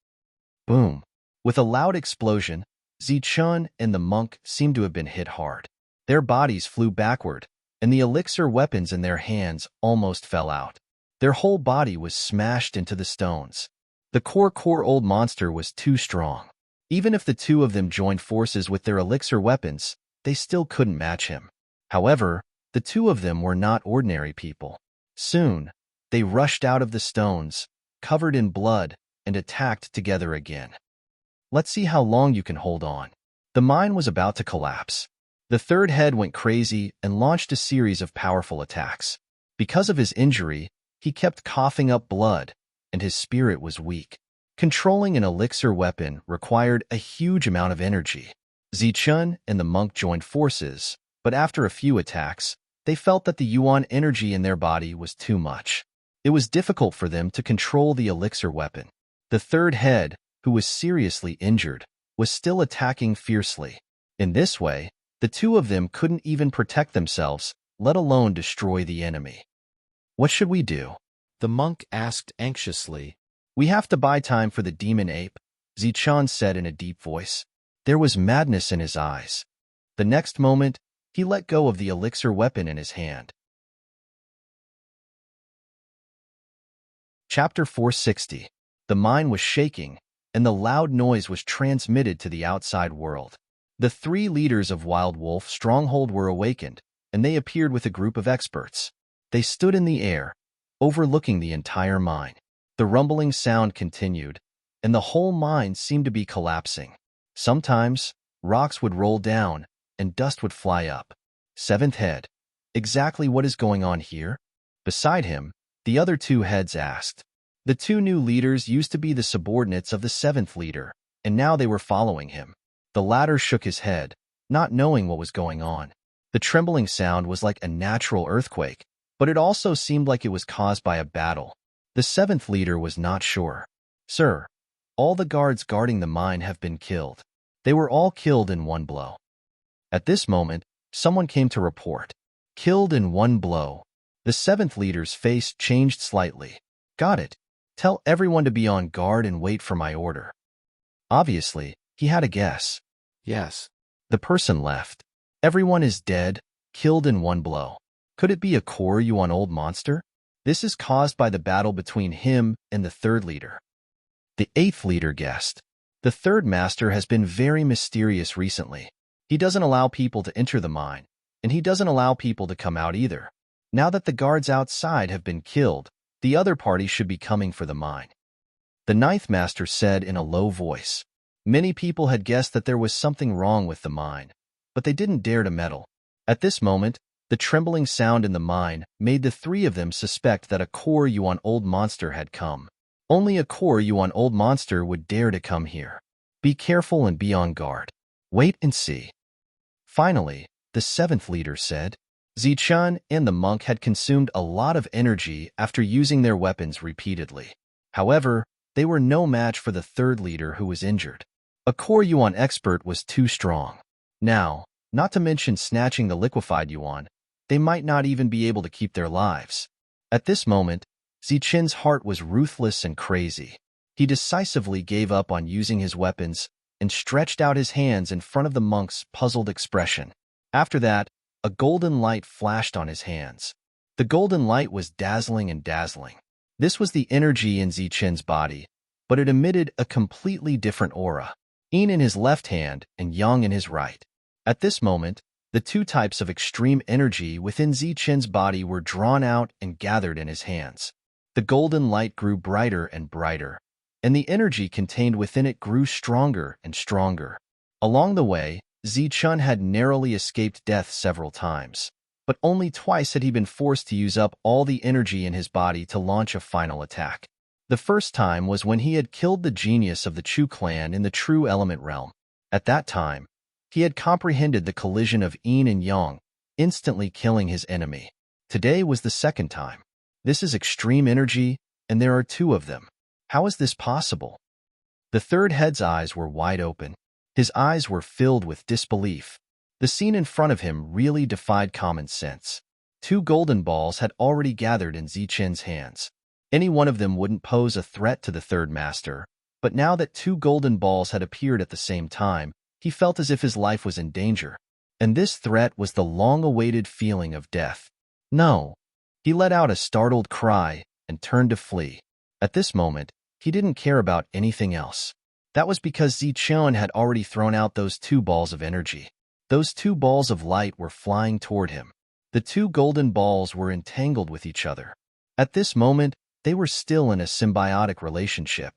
Boom! With a loud explosion, Zichun and the monk seemed to have been hit hard. Their bodies flew backward, and the elixir weapons in their hands almost fell out. Their whole body was smashed into the stones. The core old monster was too strong. Even if the two of them joined forces with their elixir weapons, they still couldn't match him. However, the two of them were not ordinary people. Soon, they rushed out of the stones, covered in blood, and attacked together again. "Let's see how long you can hold on." The mine was about to collapse. The third head went crazy and launched a series of powerful attacks. Because of his injury, he kept coughing up blood, and his spirit was weak. Controlling an elixir weapon required a huge amount of energy. Zichun and the monk joined forces, but after a few attacks, they felt that the yuan energy in their body was too much. It was difficult for them to control the elixir weapon. The third head, who was seriously injured, was still attacking fiercely. In this way, the two of them couldn't even protect themselves, let alone destroy the enemy. "What should we do?" the monk asked anxiously. "We have to buy time for the demon ape," Zichun said in a deep voice. There was madness in his eyes. The next moment, he let go of the elixir weapon in his hand. Chapter 460. The mine was shaking, and the loud noise was transmitted to the outside world. The three leaders of Wild Wolf Stronghold were awakened, and they appeared with a group of experts. They stood in the air, overlooking the entire mine. The rumbling sound continued, and the whole mine seemed to be collapsing. Sometimes, rocks would roll down, and dust would fly up. Seventh head. "Exactly what is going on here?" Beside him, the other two heads asked. The two new leaders used to be the subordinates of the seventh leader, and now they were following him. The latter shook his head, not knowing what was going on. The trembling sound was like a natural earthquake, but it also seemed like it was caused by a battle. The seventh leader was not sure. "Sir, all the guards guarding the mine have been killed. They were all killed in one blow." At this moment, someone came to report. "Killed in one blow." The seventh leader's face changed slightly. "Got it. Tell everyone to be on guard and wait for my order." Obviously, he had a guess. Yes. The person left. "Everyone is dead, killed in one blow. Could it be a core yuan old monster? This is caused by the battle between him and the third leader." The eighth leader guessed. "The third master has been very mysterious recently. He doesn't allow people to enter the mine, and he doesn't allow people to come out either. Now that the guards outside have been killed, the other party should be coming for the mine." The ninth master said in a low voice. Many people had guessed that there was something wrong with the mine, but they didn't dare to meddle. At this moment, the trembling sound in the mine made the three of them suspect that a core yuan old monster had come. Only a core yuan old monster would dare to come here. Be careful and be on guard. Wait and see. Finally, the seventh leader said. Zichun and the monk had consumed a lot of energy after using their weapons repeatedly. However, they were no match for the third leader who was injured. A core yuan expert was too strong. Now, not to mention snatching the liquefied yuan, they might not even be able to keep their lives. At this moment, Zichun's heart was ruthless and crazy. He decisively gave up on using his weapons and stretched out his hands in front of the monk's puzzled expression. After that, a golden light flashed on his hands. The golden light was dazzling and dazzling. This was the energy in Zichun's body, but it emitted a completely different aura. Yin in his left hand and Yang in his right. At this moment, the two types of extreme energy within Zichun's body were drawn out and gathered in his hands. The golden light grew brighter and brighter, and the energy contained within it grew stronger and stronger. Along the way, Zichun had narrowly escaped death several times, but only twice had he been forced to use up all the energy in his body to launch a final attack. The first time was when he had killed the genius of the Chu clan in the True Element realm. At that time, he had comprehended the collision of Yin and Yang, instantly killing his enemy. Today was the second time. This is extreme energy, and there are two of them. How is this possible? The third head's eyes were wide open. His eyes were filled with disbelief. The scene in front of him really defied common sense. Two golden balls had already gathered in Zichen's hands. Any one of them wouldn't pose a threat to the third master, but now that two golden balls had appeared at the same time, he felt as if his life was in danger. And this threat was the long-awaited feeling of death. No! He let out a startled cry and turned to flee. At this moment, he didn't care about anything else. That was because Zichen had already thrown out those two balls of energy. Those two balls of light were flying toward him. The two golden balls were entangled with each other. At this moment, they were still in a symbiotic relationship.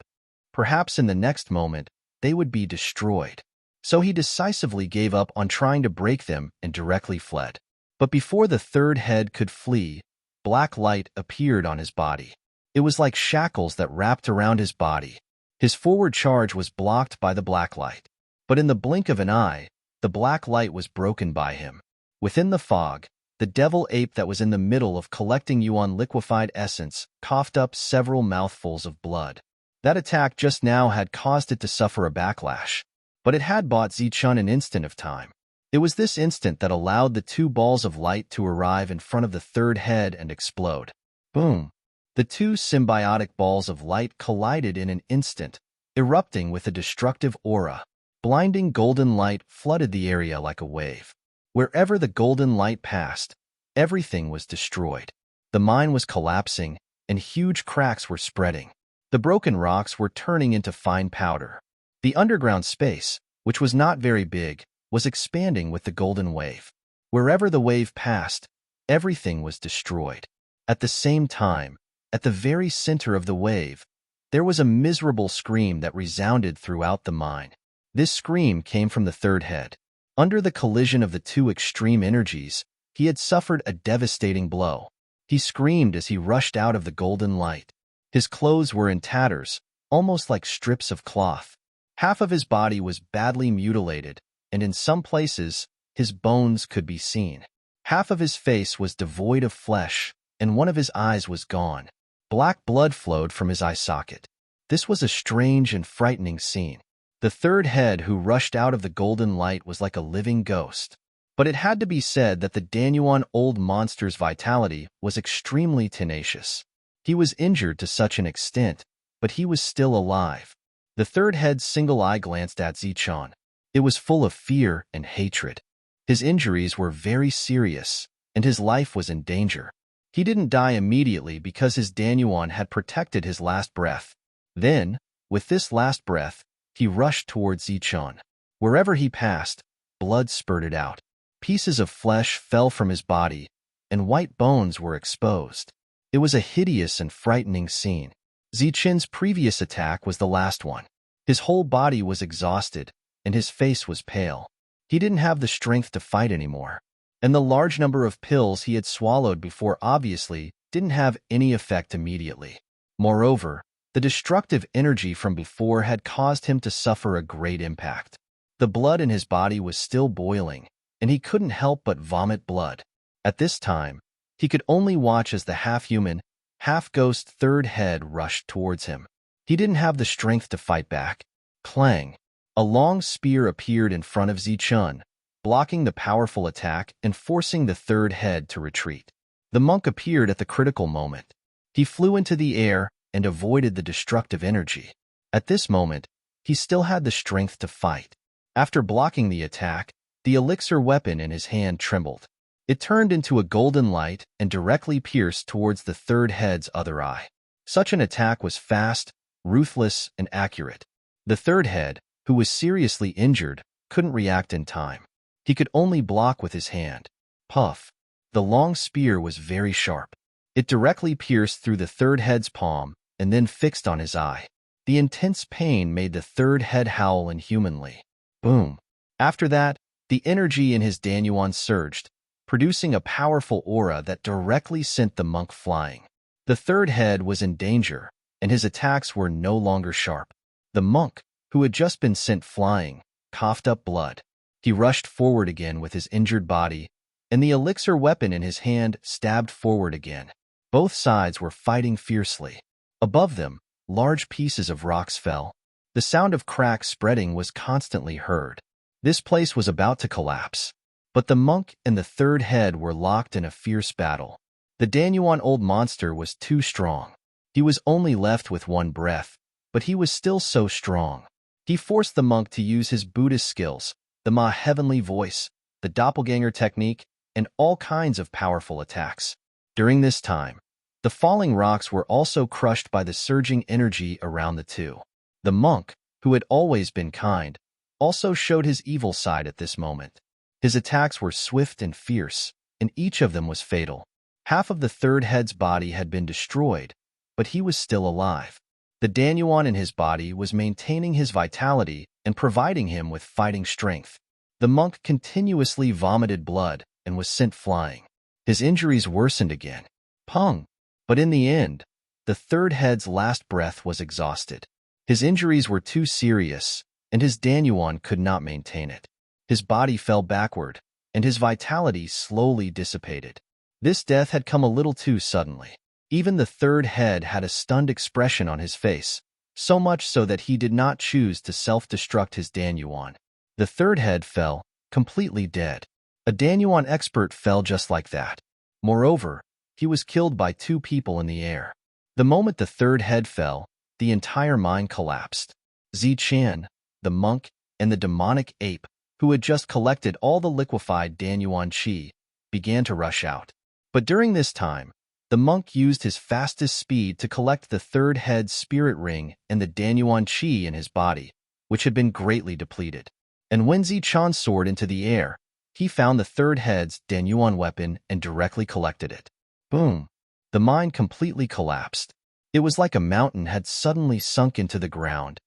Perhaps in the next moment, they would be destroyed. So he decisively gave up on trying to break them and directly fled. But before the third head could flee, black light appeared on his body. It was like shackles that wrapped around his body. His forward charge was blocked by the black light. But in the blink of an eye, the black light was broken by him. Within the fog, the devil ape that was in the middle of collecting Yuan liquefied essence coughed up several mouthfuls of blood. That attack just now had caused it to suffer a backlash, but it had bought Zichen an instant of time. It was this instant that allowed the two balls of light to arrive in front of the third head and explode. Boom! The two symbiotic balls of light collided in an instant, erupting with a destructive aura. Blinding golden light flooded the area like a wave. Wherever the golden light passed, everything was destroyed. The mine was collapsing, and huge cracks were spreading. The broken rocks were turning into fine powder. The underground space, which was not very big, was expanding with the golden wave. Wherever the wave passed, everything was destroyed. At the same time, at the very center of the wave, there was a miserable scream that resounded throughout the mine. This scream came from the third head. Under the collision of the two extreme energies, he had suffered a devastating blow. He screamed as he rushed out of the golden light. His clothes were in tatters, almost like strips of cloth. Half of his body was badly mutilated, and in some places, his bones could be seen. Half of his face was devoid of flesh, and one of his eyes was gone. Black blood flowed from his eye socket. This was a strange and frightening scene. The third head who rushed out of the golden light was like a living ghost. But it had to be said that the Danyuan old monster's vitality was extremely tenacious. He was injured to such an extent, but he was still alive. The third head's single eye glanced at Zichen. It was full of fear and hatred. His injuries were very serious, and his life was in danger. He didn't die immediately because his Danyuan had protected his last breath. Then, with this last breath, he rushed towards Zichen. Wherever he passed, blood spurted out. Pieces of flesh fell from his body, and white bones were exposed. It was a hideous and frightening scene. Zichen's previous attack was the last one. His whole body was exhausted, and his face was pale. He didn't have the strength to fight anymore. And the large number of pills he had swallowed before obviously didn't have any effect immediately. Moreover, the destructive energy from before had caused him to suffer a great impact. The blood in his body was still boiling, and he couldn't help but vomit blood. At this time, he could only watch as the half-human, half-ghost third head rushed towards him. He didn't have the strength to fight back. Clang! A long spear appeared in front of Zichen, blocking the powerful attack and forcing the third head to retreat. The monk appeared at the critical moment. He flew into the air and avoided the destructive energy. At this moment, he still had the strength to fight. After blocking the attack, the elixir weapon in his hand trembled. It turned into a golden light and directly pierced towards the third head's other eye. Such an attack was fast, ruthless, and accurate. The third head, who was seriously injured, couldn't react in time. He could only block with his hand. Puff! The long spear was very sharp. It directly pierced through the third head's palm and then fixed on his eye. The intense pain made the third head howl inhumanly. Boom! After that, the energy in his Danyuan surged, producing a powerful aura that directly sent the monk flying. The third head was in danger, and his attacks were no longer sharp. The monk, who had just been sent flying, coughed up blood. He rushed forward again with his injured body, and the elixir weapon in his hand stabbed forward again. Both sides were fighting fiercely. Above them, large pieces of rocks fell. The sound of cracks spreading was constantly heard. This place was about to collapse. But the monk and the third head were locked in a fierce battle. The Danyuan old monster was too strong. He was only left with one breath, but he was still so strong. He forced the monk to use his Buddhist skills, the Ma heavenly voice, the doppelganger technique, and all kinds of powerful attacks. During this time, the falling rocks were also crushed by the surging energy around the two. The monk, who had always been kind, also showed his evil side at this moment. His attacks were swift and fierce, and each of them was fatal. Half of the third head's body had been destroyed, but he was still alive. The Danyuan in his body was maintaining his vitality and providing him with fighting strength. The monk continuously vomited blood and was sent flying. His injuries worsened again. Pung! But in the end, the third head's last breath was exhausted. His injuries were too serious, and his Danyuan could not maintain it. His body fell backward, and his vitality slowly dissipated. This death had come a little too suddenly. Even the third head had a stunned expression on his face, so much so that he did not choose to self-destruct his Danyuan. The third head fell, completely dead. A Danyuan expert fell just like that. Moreover, he was killed by two people in the air. The moment the third head fell, the entire mine collapsed. Zi-Chan, the monk, and the demonic ape, who had just collected all the liquefied Danyuan qi, began to rush out. But during this time, the monk used his fastest speed to collect the third head's spirit ring and the Danyuan qi in his body, which had been greatly depleted. And when Zi-Chan soared into the air, he found the third head's Danyuan weapon and directly collected it. Boom! The mine completely collapsed. It was like a mountain had suddenly sunk into the ground.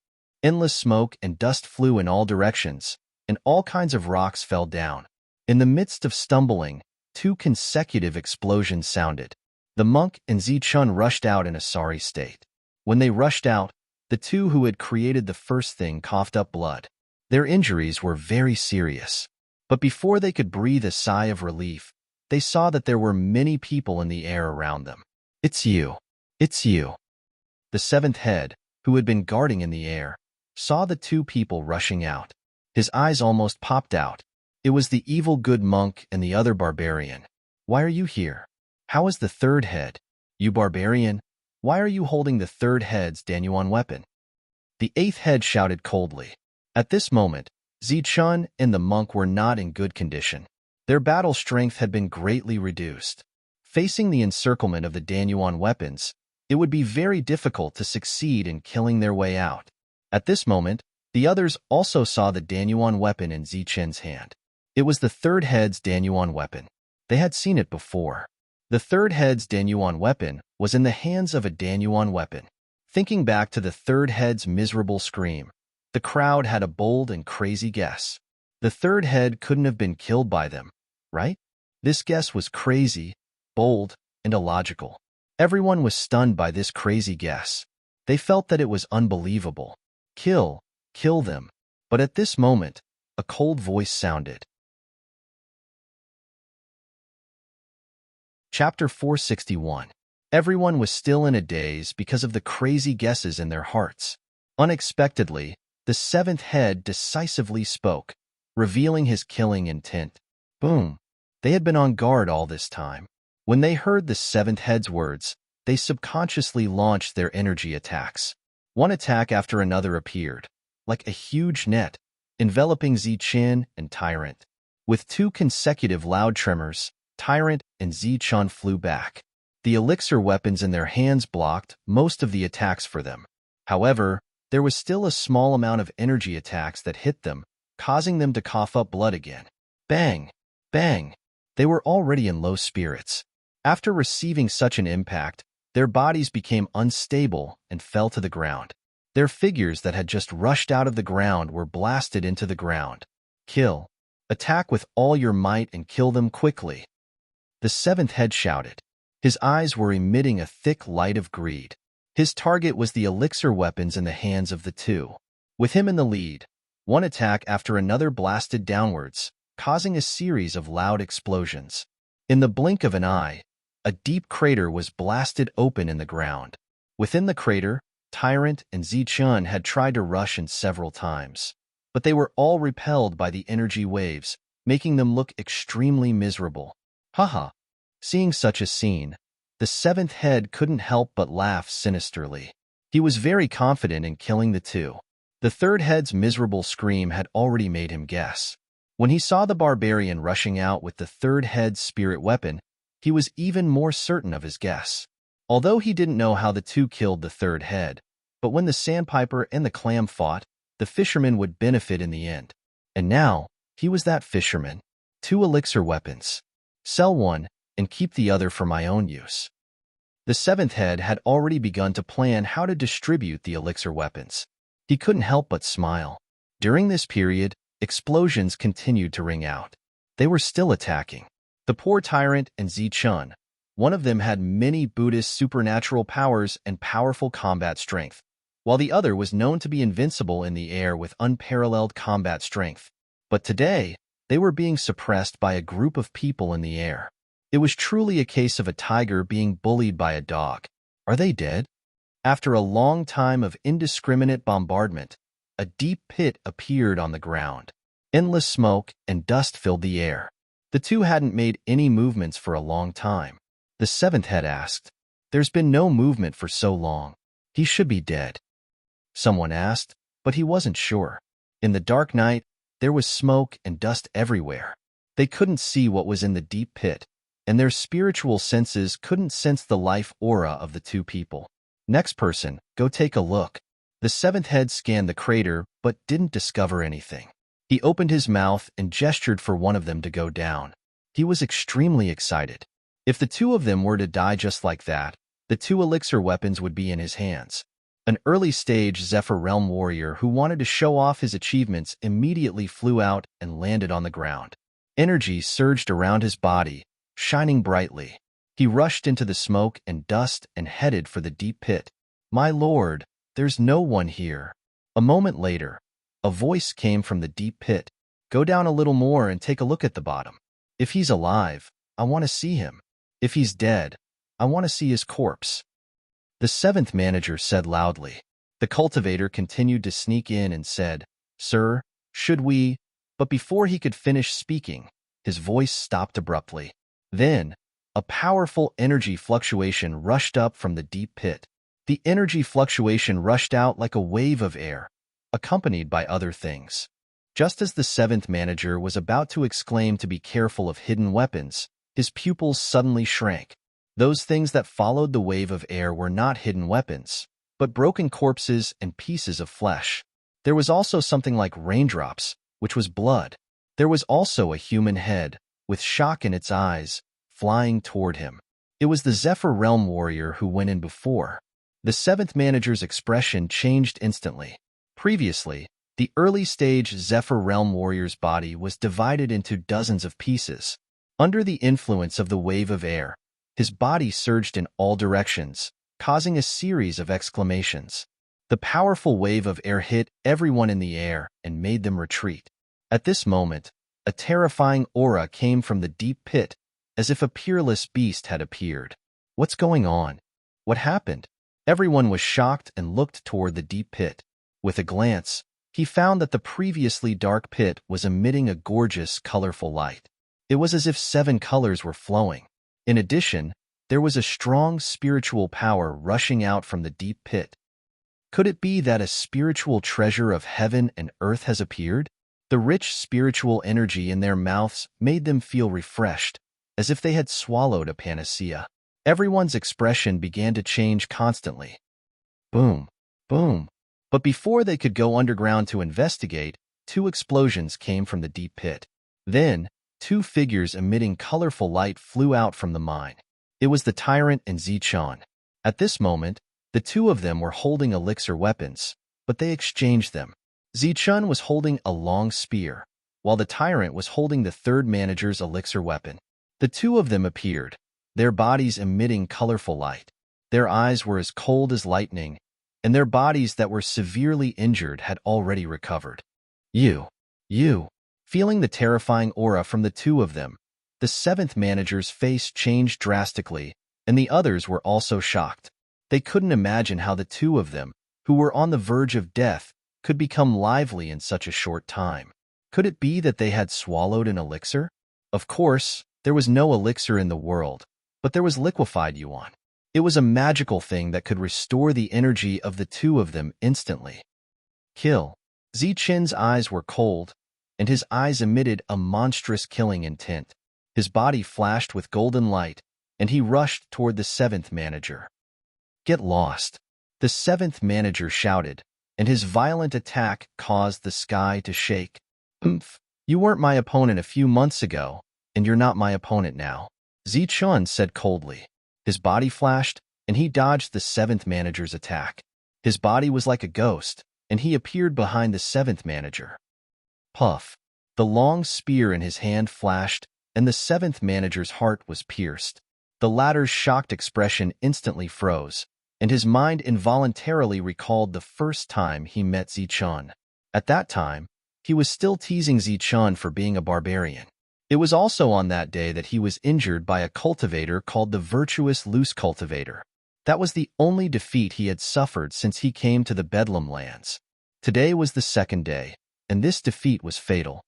Endless smoke and dust flew in all directions, and all kinds of rocks fell down. In the midst of stumbling, two consecutive explosions sounded. The monk and Zi-Chun rushed out in a sorry state. When they rushed out, the two who had created the first thing coughed up blood. Their injuries were very serious. But before they could breathe a sigh of relief, they saw that there were many people in the air around them. "It's you. It's you." The seventh head, who had been guarding in the air, saw the two people rushing out. His eyes almost popped out. It was the evil good monk and the other barbarian. "Why are you here? How is the third head? You barbarian, why are you holding the third head's Danyuan weapon?" The eighth head shouted coldly. At this moment, Zi-Chun and the monk were not in good condition. Their battle strength had been greatly reduced. Facing the encirclement of the Danyuan weapons, it would be very difficult to succeed in killing their way out. At this moment, the others also saw the Danyuan weapon in Zi-Chen's hand. It was the third head's Danyuan weapon. They had seen it before. The third head's Danyuan weapon was in the hands of a Danyuan weapon. Thinking back to the third head's miserable scream, the crowd had a bold and crazy guess. The third head couldn't have been killed by them, right? This guess was crazy, bold, and illogical. Everyone was stunned by this crazy guess. They felt that it was unbelievable. Kill them. But at this moment, a cold voice sounded. Chapter 461. Everyone was still in a daze because of the crazy guesses in their hearts. Unexpectedly, the seventh head decisively spoke, revealing his killing intent. Boom! They had been on guard all this time. When they heard the seventh head's words, they subconsciously launched their energy attacks. One attack after another appeared, like a huge net, enveloping Zi-Chan and Tyrant. With two consecutive loud tremors, Tyrant and Zi-Chan flew back. The elixir weapons in their hands blocked most of the attacks for them. However, there was still a small amount of energy attacks that hit them, causing them to cough up blood again. Bang! Bang! They were already in low spirits. After receiving such an impact, their bodies became unstable and fell to the ground. Their figures that had just rushed out of the ground were blasted into the ground. Kill. Attack with all your might and kill them quickly. The seventh head shouted. His eyes were emitting a thick light of greed. His target was the elixir weapons in the hands of the two. With him in the lead, one attack after another blasted downwards, causing a series of loud explosions. In the blink of an eye, A deep crater was blasted open in the ground. Within the crater, Tyrant and Zichun had tried to rush in several times, but they were all repelled by the energy waves, making them look extremely miserable. Haha. Seeing such a scene, the seventh head couldn't help but laugh sinisterly. He was very confident in killing the two. The third head's miserable scream had already made him guess. When he saw the barbarian rushing out with the third head's spirit weapon, he was even more certain of his guess. Although he didn't know how the two killed the third head, but when the sandpiper and the clam fought, the fisherman would benefit in the end. And now, he was that fisherman. 2 elixir weapons. Sell one, and keep the other for my own use. The seventh head had already begun to plan how to distribute the elixir weapons. He couldn't help but smile. During this period, explosions continued to ring out. They were still attacking. The poor Tyrant and Zichun. One of them had many Buddhist supernatural powers and powerful combat strength, while the other was known to be invincible in the air with unparalleled combat strength. But today, they were being suppressed by a group of people in the air. It was truly a case of a tiger being bullied by a dog. Are they dead? After a long time of indiscriminate bombardment, a deep pit appeared on the ground. Endless smoke and dust filled the air. The two hadn't made any movements for a long time. The seventh head asked, "There's been no movement for so long. He should be dead." Someone asked, but he wasn't sure. In the dark night, there was smoke and dust everywhere. They couldn't see what was in the deep pit, and their spiritual senses couldn't sense the life aura of the two people. Next person, go take a look. The seventh head scanned the crater but didn't discover anything. He opened his mouth and gestured for one of them to go down. He was extremely excited. If the two of them were to die just like that, the 2 elixir weapons would be in his hands. An early-stage Zephyr Realm warrior who wanted to show off his achievements immediately flew out and landed on the ground. Energy surged around his body, shining brightly. He rushed into the smoke and dust and headed for the deep pit. "My lord, there's no one here." A moment later, a voice came from the deep pit. "Go down a little more and take a look at the bottom. If he's alive, I want to see him. If he's dead, I want to see his corpse." The seventh manager said loudly. The cultivator continued to sneak in and said, "Sir, should we?" But before he could finish speaking, his voice stopped abruptly. Then, a powerful energy fluctuation rushed up from the deep pit. The energy fluctuation rushed out like a wave of air, accompanied by other things. Just as the seventh manager was about to exclaim to be careful of hidden weapons, his pupils suddenly shrank. Those things that followed the wave of air were not hidden weapons, but broken corpses and pieces of flesh. There was also something like raindrops, which was blood. There was also a human head, with shock in its eyes, flying toward him. It was the Zephyr Realm warrior who went in before. The seventh manager's expression changed instantly. Previously, the early-stage Zephyr Realm warrior's body was divided into dozens of pieces. Under the influence of the wave of air, his body surged in all directions, causing a series of exclamations. The powerful wave of air hit everyone in the air and made them retreat. At this moment, a terrifying aura came from the deep pit, as if a peerless beast had appeared. What's going on? What happened? Everyone was shocked and looked toward the deep pit. With a glance, he found that the previously dark pit was emitting a gorgeous, colorful light. It was as if 7 colors were flowing. In addition, there was a strong spiritual power rushing out from the deep pit. Could it be that a spiritual treasure of heaven and earth has appeared? The rich spiritual energy in their mouths made them feel refreshed, as if they had swallowed a panacea. Everyone's expression began to change constantly. Boom, boom. But before they could go underground to investigate, 2 explosions came from the deep pit. Then, 2 figures emitting colorful light flew out from the mine. It was the Tyrant and Zichun. At this moment, the 2 of them were holding elixir weapons, but they exchanged them. Zichun was holding a long spear, while the Tyrant was holding the third manager's elixir weapon. The 2 of them appeared, their bodies emitting colorful light. Their eyes were as cold as lightning, and their bodies that were severely injured had already recovered. You. Feeling the terrifying aura from the 2 of them, The seventh manager's face changed drastically, and the others were also shocked. They couldn't imagine how the two of them, who were on the verge of death, could become lively in such a short time. Could it be that they had swallowed an elixir? Of course, there was no elixir in the world, but there was liquefied yuan. It was a magical thing that could restore the energy of the two of them instantly. Kill. Zichen's eyes were cold, and his eyes emitted a monstrous killing intent. His body flashed with golden light, and he rushed toward the seventh manager. Get lost. The seventh manager shouted, and his violent attack caused the sky to shake. Humph! You weren't my opponent a few months ago, and you're not my opponent now, Zichun said coldly. His body flashed, and he dodged the seventh manager's attack. His body was like a ghost, and he appeared behind the seventh manager. Puff! The long spear in his hand flashed, and the seventh manager's heart was pierced. The latter's shocked expression instantly froze, and his mind involuntarily recalled the first time he met Zichun. At that time, he was still teasing Zichun for being a barbarian. It was also on that day that he was injured by a cultivator called the Virtuous Loose Cultivator. That was the only defeat he had suffered since he came to the Bedlam lands. Today was the second day, and this defeat was fatal.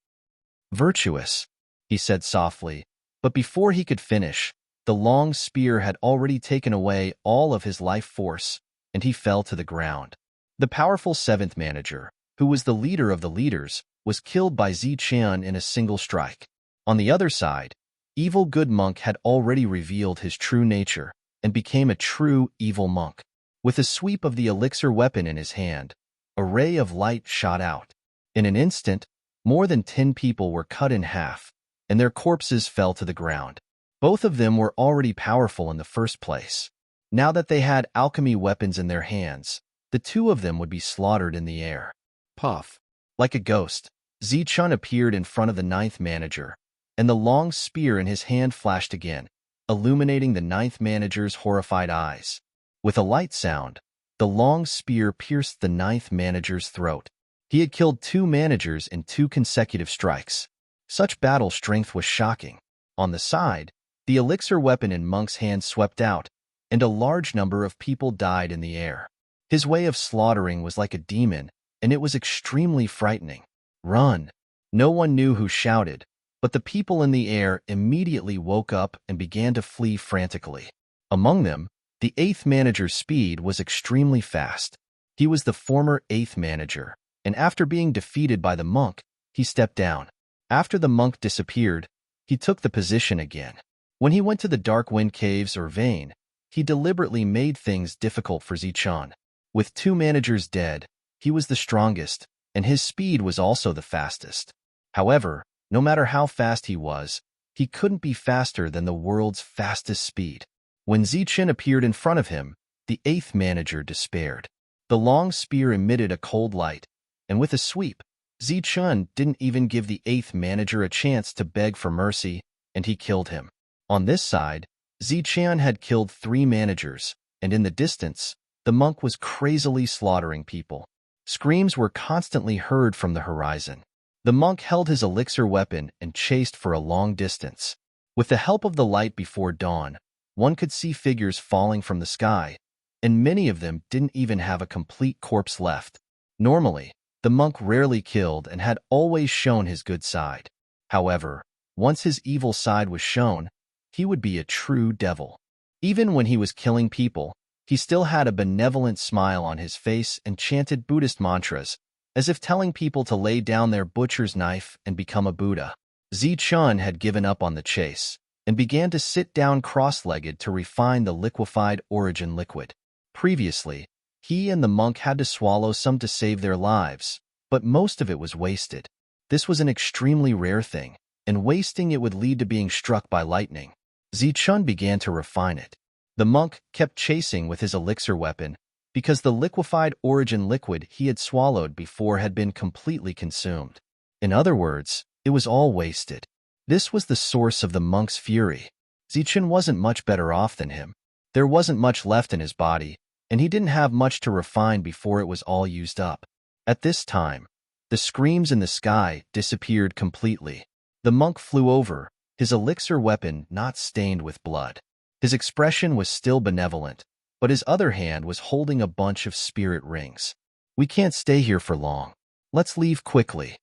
Virtuous, he said softly, but before he could finish, the long spear had already taken away all of his life force, and he fell to the ground. The powerful seventh manager, who was the leader of the leaders, was killed by Zichun in a single strike. On the other side, Evil Good Monk had already revealed his true nature and became a true evil monk. With a sweep of the elixir weapon in his hand, a ray of light shot out. In an instant, more than 10 people were cut in half, and their corpses fell to the ground. Both of them were already powerful in the first place. Now that they had alchemy weapons in their hands, the two of them would be slaughtered in the air. Puff! Like a ghost, Zichun appeared in front of the ninth manager, and the long spear in his hand flashed again, illuminating the ninth manager's horrified eyes. With a light sound, the long spear pierced the ninth manager's throat. He had killed 2 managers in 2 consecutive strikes. Such battle strength was shocking. On the side, the elixir weapon in Monk's hand swept out, and a large number of people died in the air. His way of slaughtering was like a demon, and it was extremely frightening. Run! No one knew who shouted, but the people in the air immediately woke up and began to flee frantically. Among them, the 8th manager's speed was extremely fast. He was the former 8th manager, and after being defeated by the monk, he stepped down. After the monk disappeared, he took the position again. When he went to the Dark Wind Caves or Vein, he deliberately made things difficult for Zichun. With 2 managers dead, he was the strongest, and his speed was also the fastest. However, no matter how fast he couldn't be faster than the world's fastest speed. When Zichun appeared in front of him, the 8th manager despaired. The long spear emitted a cold light, and with a sweep, Zichun didn't even give the 8th manager a chance to beg for mercy, and he killed him. On this side, Zichun had killed 3 managers, and in the distance, the monk was crazily slaughtering people. Screams were constantly heard from the horizon. The monk held his elixir weapon and chased for a long distance. With the help of the light before dawn, one could see figures falling from the sky, and many of them didn't even have a complete corpse left. Normally, the monk rarely killed and had always shown his good side. However, once his evil side was shown, he would be a true devil. Even when he was killing people, he still had a benevolent smile on his face and chanted Buddhist mantras, as if telling people to lay down their butcher's knife and become a Buddha. Zichun had given up on the chase and began to sit down cross-legged to refine the liquefied origin liquid. Previously, he and the monk had to swallow some to save their lives, but most of it was wasted. This was an extremely rare thing, and wasting it would lead to being struck by lightning. Zichun began to refine it. The monk kept chasing with his elixir weapon because the liquefied origin liquid he had swallowed before had been completely consumed. In other words, it was all wasted. This was the source of the monk's fury. Zichun wasn't much better off than him. There wasn't much left in his body, and he didn't have much to refine before it was all used up. At this time, the screams in the sky disappeared completely. The monk flew over, his elixir weapon not stained with blood. His expression was still benevolent, but his other hand was holding a bunch of spirit rings. We can't stay here for long. Let's leave quickly.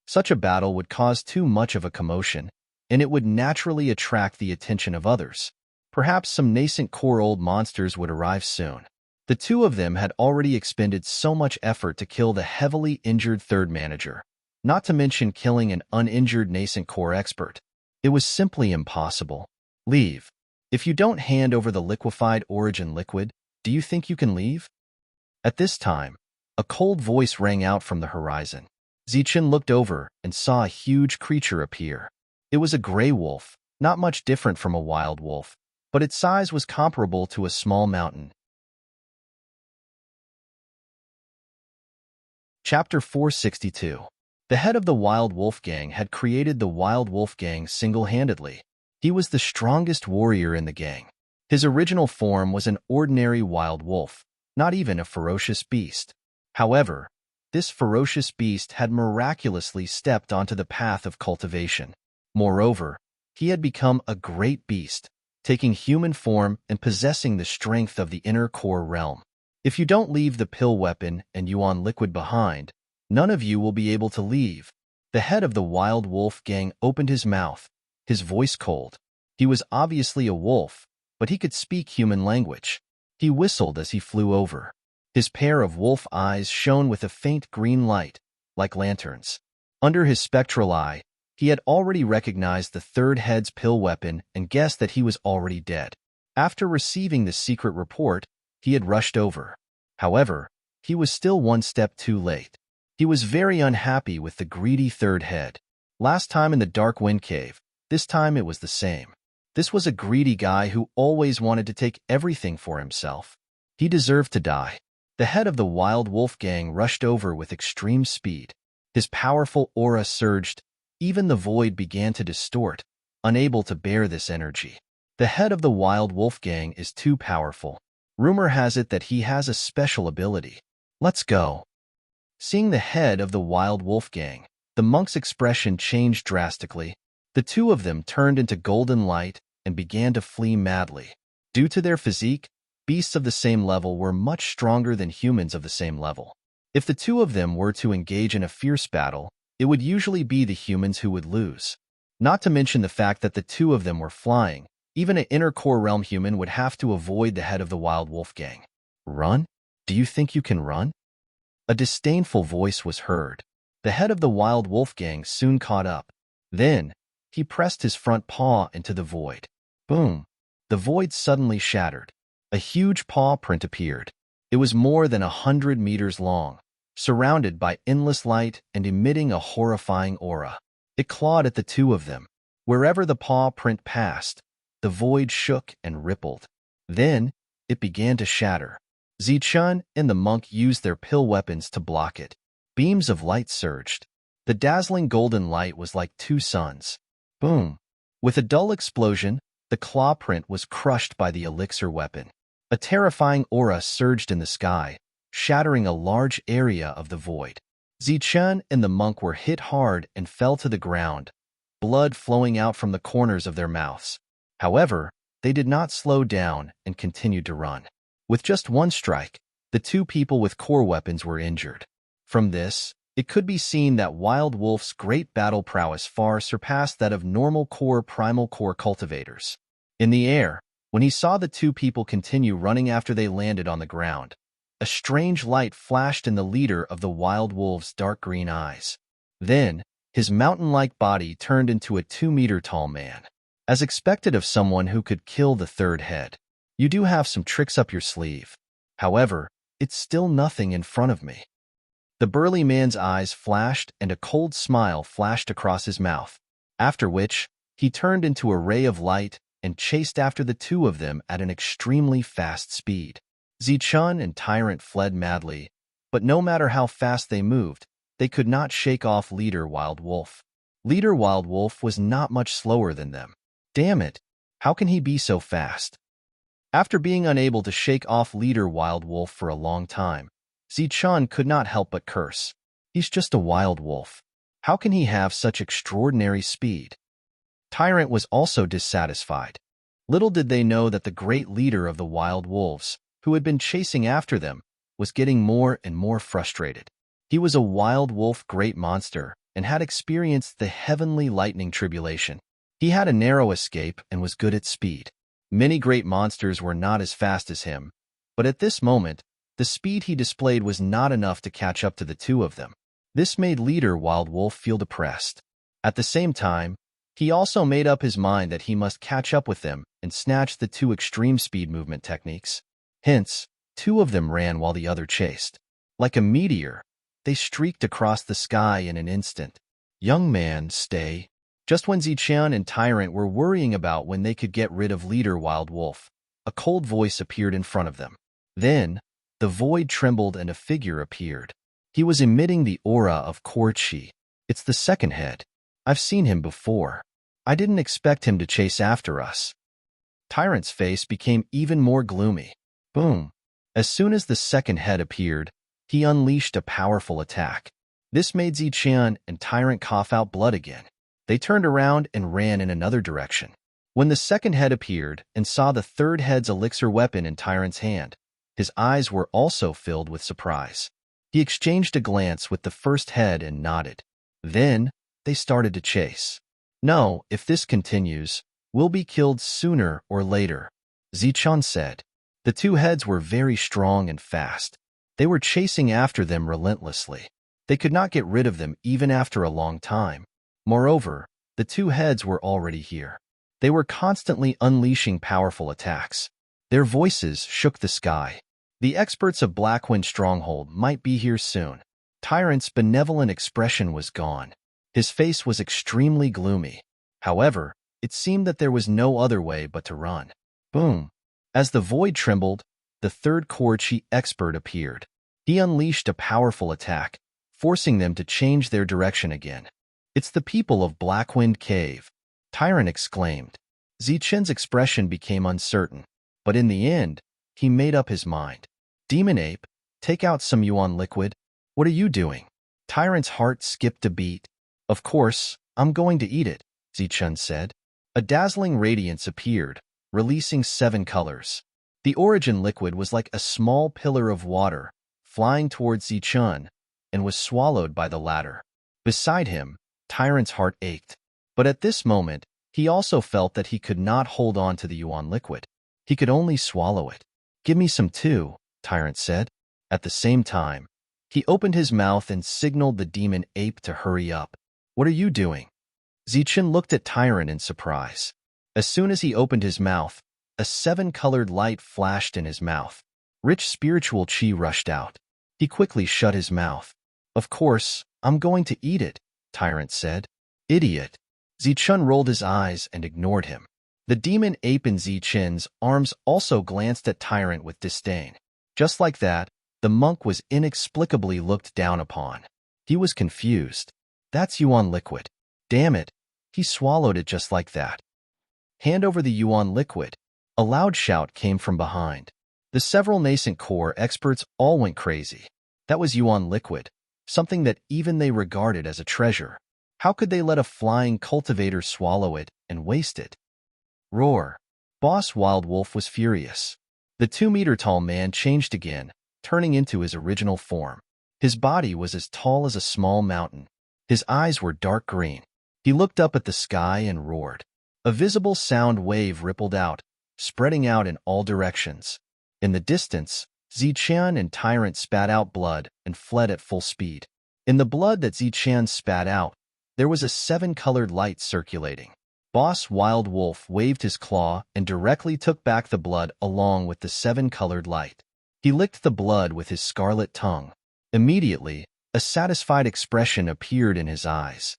Such a battle would cause too much of a commotion, and it would naturally attract the attention of others. Perhaps some nascent core old monsters would arrive soon. The two of them had already expended so much effort to kill the heavily injured third manager, not to mention killing an uninjured nascent core expert. It was simply impossible. Leave. If you don't hand over the liquefied origin liquid, do you think you can leave? At this time, a cold voice rang out from the horizon. Zichen looked over and saw a huge creature appear. It was a gray wolf, not much different from a wild wolf, but its size was comparable to a small mountain. Chapter 462. The head of the Wild Wolf Gang had created the Wild Wolf Gang single-handedly. He was the strongest warrior in the gang. His original form was an ordinary wild wolf, not even a ferocious beast. However, this ferocious beast had miraculously stepped onto the path of cultivation. Moreover, he had become a great beast, taking human form and possessing the strength of the inner core realm. If you don't leave the pill weapon and yuan liquid behind, none of you will be able to leave. The head of the Wild Wolf Gang opened his mouth, his voice cold. He was obviously a wolf, but he could speak human language. He whistled as he flew over. His pair of wolf eyes shone with a faint green light, like lanterns. Under his spectral eye, he had already recognized the third head's pill weapon and guessed that he was already dead. After receiving the secret report, he had rushed over. However, he was still one step too late. He was very unhappy with the greedy third head. Last time in the Dark Wind Cave, this time it was the same. This was a greedy guy who always wanted to take everything for himself. He deserved to die. The head of the Wild Wolf Gang rushed over with extreme speed. His powerful aura surged. Even the void began to distort, unable to bear this energy. The head of the Wild Wolf Gang is too powerful. Rumor has it that he has a special ability. Let's go. Seeing the head of the Wild Wolf Gang, the monk's expression changed drastically. The two of them turned into golden light and began to flee madly. Due to their physique, beasts of the same level were much stronger than humans of the same level. If the two of them were to engage in a fierce battle, it would usually be the humans who would lose. Not to mention the fact that the two of them were flying, even an inner core realm human would have to avoid the head of the Wild Wolf Gang. Run? Do you think you can run? A disdainful voice was heard. The head of the Wild Wolf Gang soon caught up. Then, he pressed his front paw into the void. Boom! The void suddenly shattered. A huge paw print appeared. It was more than 100 meters long, surrounded by endless light and emitting a horrifying aura. It clawed at the two of them. Wherever the paw print passed, the void shook and rippled. Then, it began to shatter. Zichun and the monk used their pill weapons to block it. Beams of light surged. The dazzling golden light was like two suns. Boom! With a dull explosion, the claw print was crushed by the elixir weapon. A terrifying aura surged in the sky, shattering a large area of the void. Zichun and the monk were hit hard and fell to the ground, blood flowing out from the corners of their mouths. However, they did not slow down and continued to run. With just one strike, the two people with core weapons were injured. From this, it could be seen that Wild Wolf's great battle prowess far surpassed that of normal core primal core cultivators. In the air, when he saw the two people continue running after they landed on the ground, a strange light flashed in the leader of the Wild Wolf's dark green eyes. Then, his mountain-like body turned into a 2-meter-tall man. As expected of someone who could kill the third head, you do have some tricks up your sleeve. However, it's still nothing in front of me. The burly man's eyes flashed and a cold smile flashed across his mouth, after which, he turned into a ray of light and chased after the two of them at an extremely fast speed. Zichun and Tyrant fled madly, but no matter how fast they moved, they could not shake off Leader Wild Wolf. Leader Wild Wolf was not much slower than them. Damn it! How can he be so fast? After being unable to shake off Leader Wild Wolf for a long time, Zichun could not help but curse. He's just a wild wolf. How can he have such extraordinary speed? Tyrant was also dissatisfied. Little did they know that the great leader of the wild wolves, who had been chasing after them, was getting more and more frustrated. He was a wild wolf great monster and had experienced the heavenly lightning tribulation. He had a narrow escape and was good at speed. Many great monsters were not as fast as him, but at this moment, the speed he displayed was not enough to catch up to the two of them. This made leader Wild Wolf feel depressed. At the same time, he also made up his mind that he must catch up with them and snatch the two extreme speed movement techniques. Hence, two of them ran while the other chased. Like a meteor, they streaked across the sky in an instant. Young man, stay. Just when Ziqian and Tyrant were worrying about when they could get rid of leader Wild Wolf, a cold voice appeared in front of them. Then, the void trembled and a figure appeared. He was emitting the aura of Qi. It's the second head. I've seen him before. I didn't expect him to chase after us. Tyrant's face became even more gloomy. Boom. As soon as the second head appeared, he unleashed a powerful attack. This made Ziqian and Tyrant cough out blood again. They turned around and ran in another direction. When the second head appeared and saw the third head's elixir weapon in Tyrant's hand, his eyes were also filled with surprise. He exchanged a glance with the first head and nodded. Then, they started to chase. No, if this continues, we'll be killed sooner or later, Ziqian said. The two heads were very strong and fast. They were chasing after them relentlessly. They could not get rid of them even after a long time. Moreover, the two heads were already here. They were constantly unleashing powerful attacks. Their voices shook the sky. The experts of Blackwind Stronghold might be here soon. Tyrant's benevolent expression was gone. His face was extremely gloomy. However, it seemed that there was no other way but to run. Boom. As the void trembled, the third Qi expert appeared. He unleashed a powerful attack, forcing them to change their direction again. It's the people of Blackwind Cave, Tyrant exclaimed. Ziqian's expression became uncertain, but in the end, he made up his mind. Demon Ape, take out some Yuan liquid. What are you doing? Tyrant's heart skipped a beat. Of course, I'm going to eat it, Ziqian said. A dazzling radiance appeared, releasing 7 colors. The origin liquid was like a small pillar of water, flying towards Ziqian, and was swallowed by the latter. Beside him, Tyrant's heart ached. But at this moment, he also felt that he could not hold on to the Yuan liquid. He could only swallow it. Give me some too, Tyrant said. At the same time, he opened his mouth and signaled the demon ape to hurry up. What are you doing? Ziqian looked at Tyrant in surprise. As soon as he opened his mouth, a 7-colored light flashed in his mouth. Rich spiritual qi rushed out. He quickly shut his mouth. Of course, I'm going to eat it, Tyrant said. Idiot. Ziqian rolled his eyes and ignored him. The demon ape in Ziqian's arms also glanced at Tyrant with disdain. Just like that, the monk was inexplicably looked down upon. He was confused. That's Yuan liquid. Damn it. He swallowed it just like that. Hand over the Yuan liquid. A loud shout came from behind. The several nascent core experts all went crazy. That was Yuan liquid, something that even they regarded as a treasure. How could they let a flying cultivator swallow it and waste it? Roar. Boss Wild Wolf was furious. The 2-meter-tall man changed again, turning into his original form. His body was as tall as a small mountain. His eyes were dark green. He looked up at the sky and roared. A visible sound wave rippled out, spreading out in all directions. In the distance, Ziqian and Tyrant spat out blood and fled at full speed. In the blood that Ziqian spat out, there was a 7-colored light circulating. Boss Wild Wolf waved his claw and directly took back the blood along with the 7-colored light. He licked the blood with his scarlet tongue. Immediately, a satisfied expression appeared in his eyes.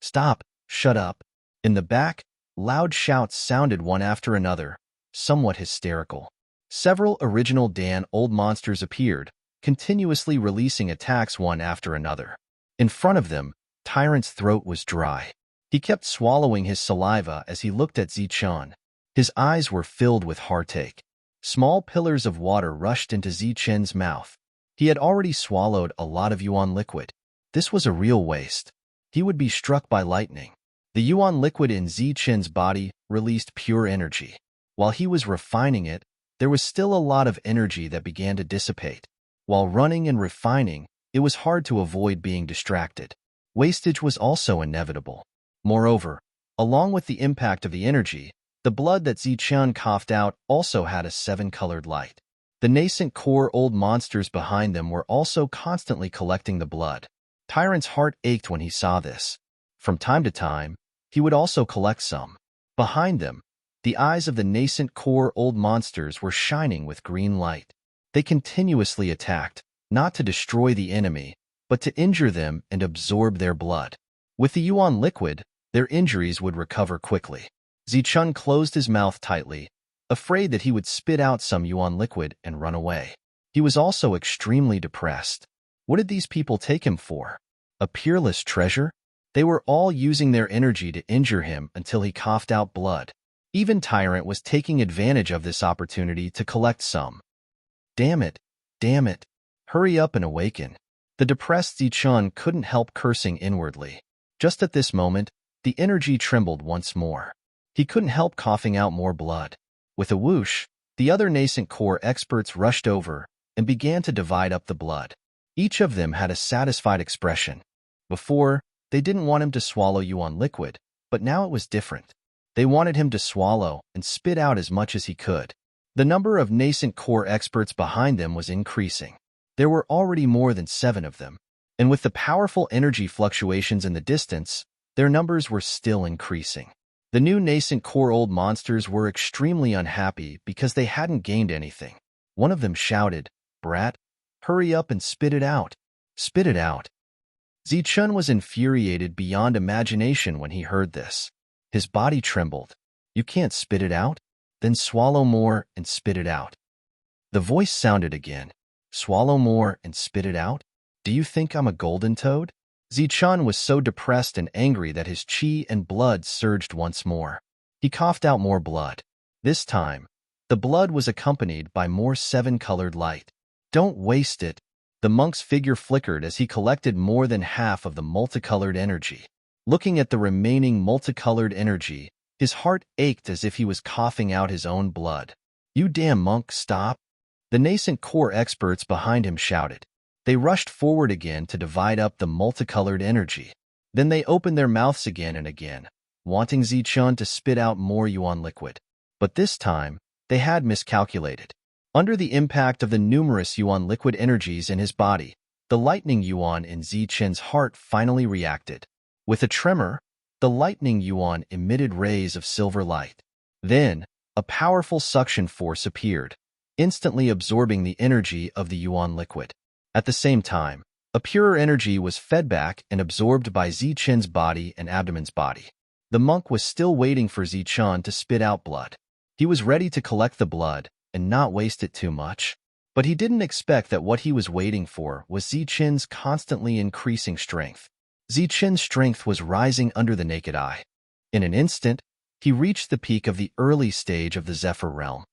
Stop, shut up. In the back, loud shouts sounded one after another, somewhat hysterical. Several original Dan old monsters appeared, continuously releasing attacks one after another. In front of them, Tyrant's throat was dry. He kept swallowing his saliva as he looked at Ziqian. His eyes were filled with heartache. Small pillars of water rushed into Ziqian's mouth. He had already swallowed a lot of Yuan liquid. This was a real waste. He would be struck by lightning. The yuan liquid in Zichen's body released pure energy. While he was refining it, there was still a lot of energy that began to dissipate. While running and refining, it was hard to avoid being distracted. Wastage was also inevitable. Moreover, along with the impact of the energy, the blood that Zichen coughed out also had a seven-colored light. The nascent core old monsters behind them were also constantly collecting the blood. Tyrant's heart ached when he saw this. From time to time, he would also collect some. Behind them, the eyes of the nascent core old monsters were shining with green light. They continuously attacked, not to destroy the enemy, but to injure them and absorb their blood. With the yuan liquid, their injuries would recover quickly. Zichen closed his mouth tightly, afraid that he would spit out some yuan liquid and run away. He was also extremely depressed. What did these people take him for? A peerless treasure? They were all using their energy to injure him until he coughed out blood. Even Tyrant was taking advantage of this opportunity to collect some. Damn it! Damn it! Hurry up and awaken. The depressed Zichen couldn't help cursing inwardly. Just at this moment, the energy trembled once more. He couldn't help coughing out more blood. With a whoosh, the other nascent core experts rushed over and began to divide up the blood. Each of them had a satisfied expression. Before, they didn't want him to swallow yuan liquid, but now it was different. They wanted him to swallow and spit out as much as he could. The number of nascent core experts behind them was increasing. There were already more than 7 of them, and with the powerful energy fluctuations in the distance, their numbers were still increasing. The new nascent core old monsters were extremely unhappy because they hadn't gained anything. One of them shouted, "Brat, hurry up and spit it out. Spit it out." Zichen was infuriated beyond imagination when he heard this. His body trembled. "You can't spit it out? Then swallow more and spit it out." The voice sounded again. "Swallow more and spit it out? Do you think I'm a golden toad?" Zichen was so depressed and angry that his chi and blood surged once more. He coughed out more blood. This time, the blood was accompanied by more 7-colored light. "Don't waste it." The monk's figure flickered as he collected more than half of the multicolored energy. Looking at the remaining multicolored energy, his heart ached as if he was coughing out his own blood. "You damn monk, stop!" The nascent core experts behind him shouted. They rushed forward again to divide up the multicolored energy. Then they opened their mouths again and again, wanting Zichen to spit out more yuan liquid. But this time, they had miscalculated. Under the impact of the numerous yuan liquid energies in his body, the lightning yuan in Zichen's heart finally reacted. With a tremor, the lightning yuan emitted rays of silver light. Then, a powerful suction force appeared, instantly absorbing the energy of the yuan liquid. At the same time, a purer energy was fed back and absorbed by Zichen's body and abdomen's body. The monk was still waiting for Zichen to spit out blood. He was ready to collect the blood and not waste it too much. But he didn't expect that what he was waiting for was Zichen's constantly increasing strength. Zichen's strength was rising under the naked eye. In an instant, he reached the peak of the early stage of the Zephyr realm.